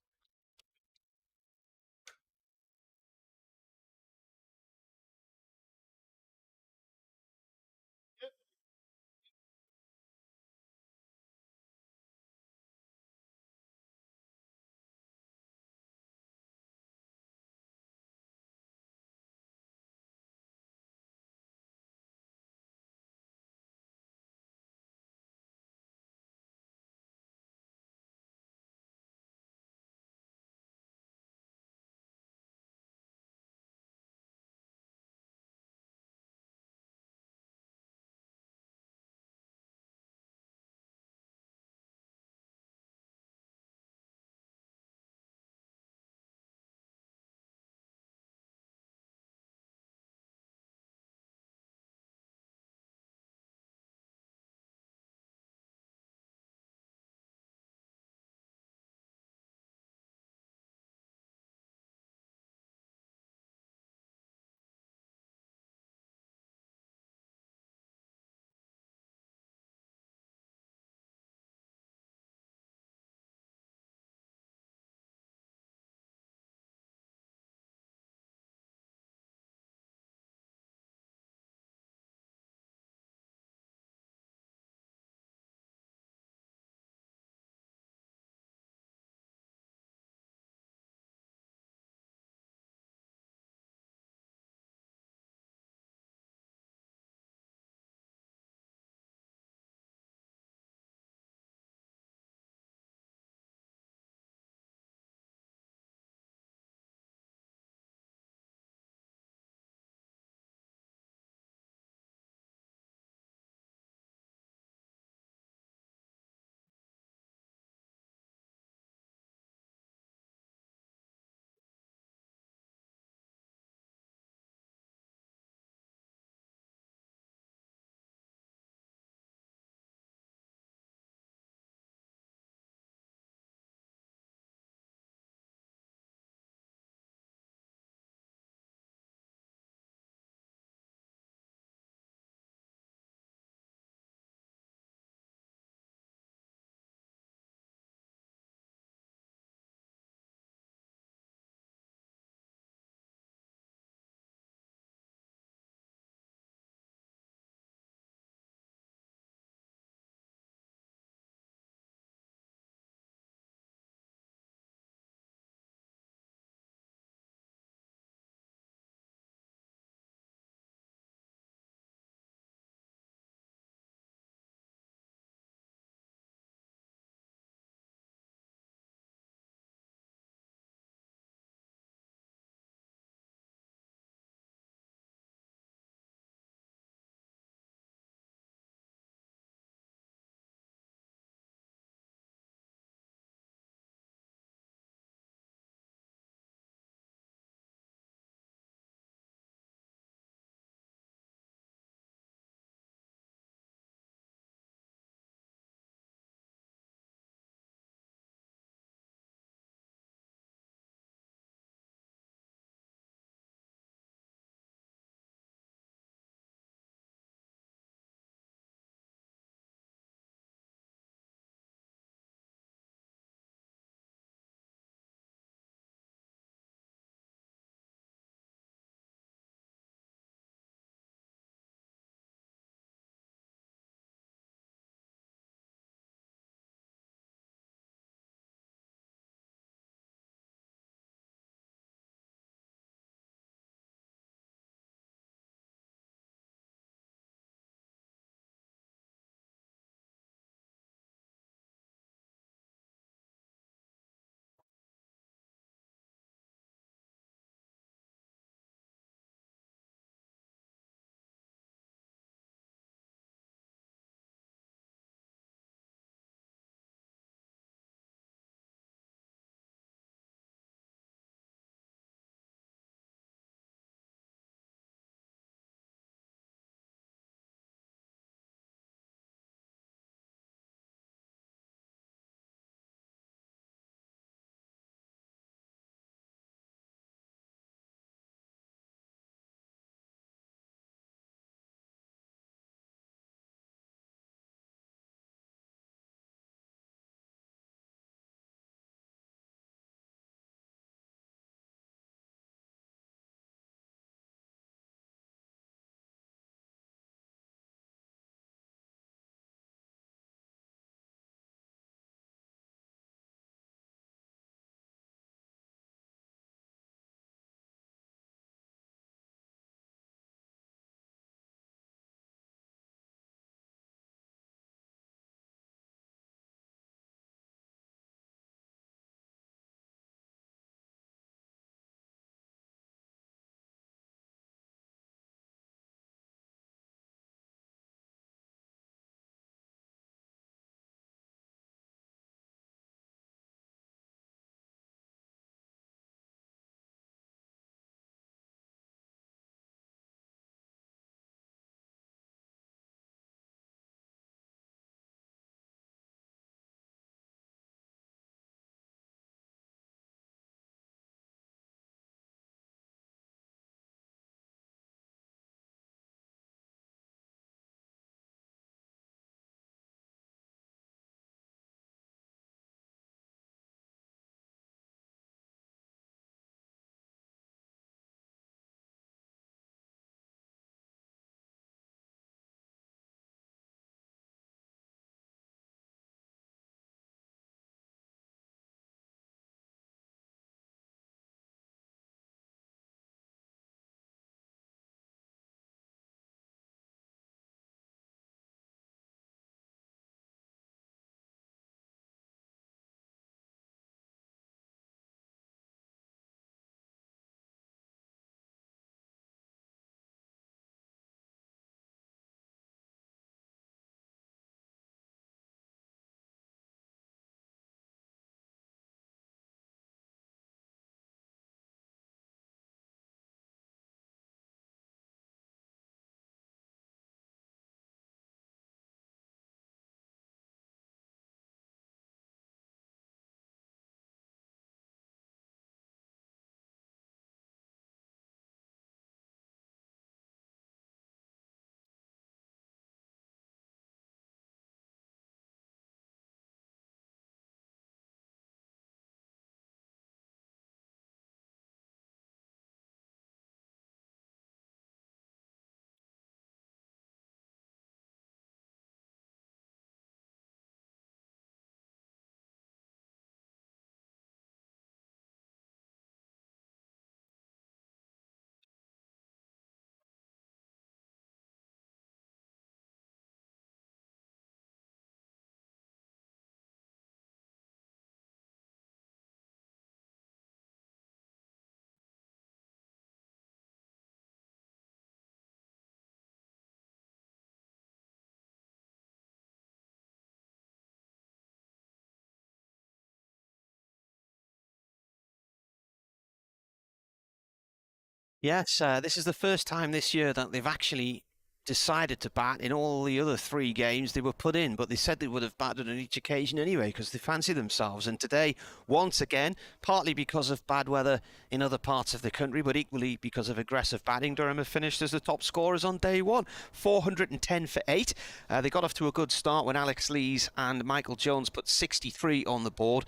Yes, this is the first time this year that they've actually decided to bat. In all the other 3 games they were put in, but they said they would have batted on each occasion anyway because they fancy themselves. And today, once again, partly because of bad weather in other parts of the country, but equally because of aggressive batting, Durham have finished as the top scorers on day one, 410 for 8. They got off to a good start when Alex Lees and Michael Jones put 63 on the board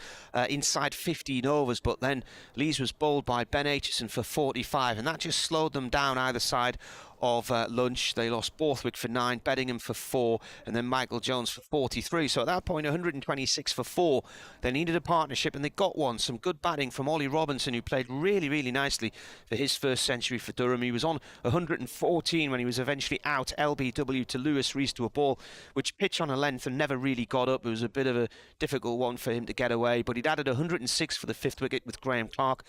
inside 15 overs, but then Lees was bowled by Ben Aitchison for 45, and that just slowed them down either side of lunch. They lost Borthwick for 9, Beddingham for 4, and then Michael Jones for 43. So at that point, 126 for 4. They needed a partnership, and they got one. Some good batting from Ollie Robinson, who played really, really nicely for his first century for Durham. He was on 114 when he was eventually out LBW to Lewis Rees to a ball which pitched on a length and never really got up. It was a bit of a difficult one for him to get away, but he'd added 106 for the 5th wicket with Graham Clark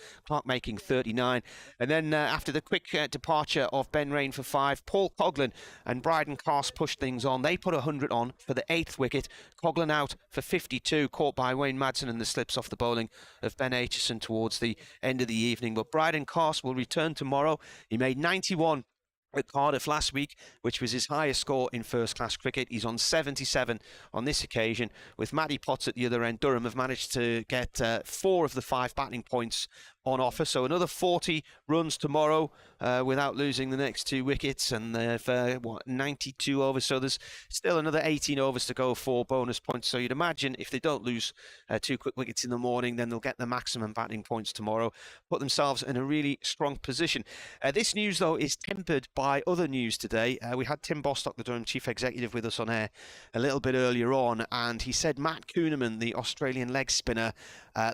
making 39. And then after the quick departure of Ben Rain for 5, Paul Coghlan and Bryden Carse pushed things on. They put 100 on for the 8th wicket. Coghlan out for 52, caught by Wayne Madsen and the slips off the bowling of Ben Aitchison towards the end of the evening. But Bryden Carse will return tomorrow. He made 91 at Cardiff last week, which was his highest score in first-class cricket. He's on 77 on this occasion. With Matty Potts at the other end, Durham have managed to get 4 of the 5 batting points on offer. So another 40 runs tomorrow without losing the next 2 wickets, and they've 92 overs. So there's still another 18 overs to go for bonus points. So you'd imagine if they don't lose 2 quick wickets in the morning, then they'll get the maximum batting points tomorrow, put themselves in a really strong position. This news, though, is tempered by other news today. We had Tim Bostock, the Durham chief executive, with us on air a little bit earlier on, and he said Matt Kuhneman, the Australian leg spinner,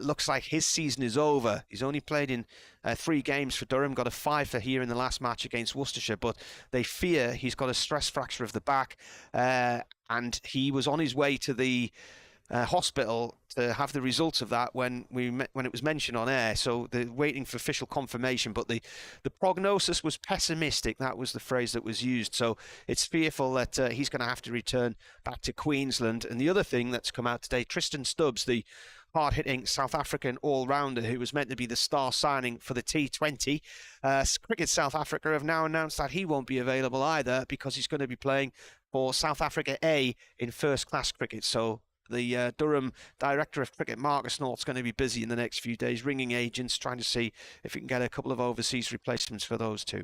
looks like his season is over. He's only played in 3 games for Durham, got a 5 for here in the last match against Worcestershire, but they fear he's got a stress fracture of the back, and he was on his way to the hospital to have the results of that when it was mentioned on air. So they're waiting for official confirmation, but the prognosis was pessimistic. That was the phrase that was used. So it's fearful that he's going to have to return back to Queensland. And the other thing that's come out today, Tristan Stubbs, the hard-hitting South African all-rounder who was meant to be the star signing for the T20. Cricket South Africa have now announced that he won't be available either because he's going to be playing for South Africa A in first-class cricket. So the Durham Director of Cricket, Marcus North's going to be busy in the next few days ringing agents, trying to see if he can get a couple of overseas replacements for those 2.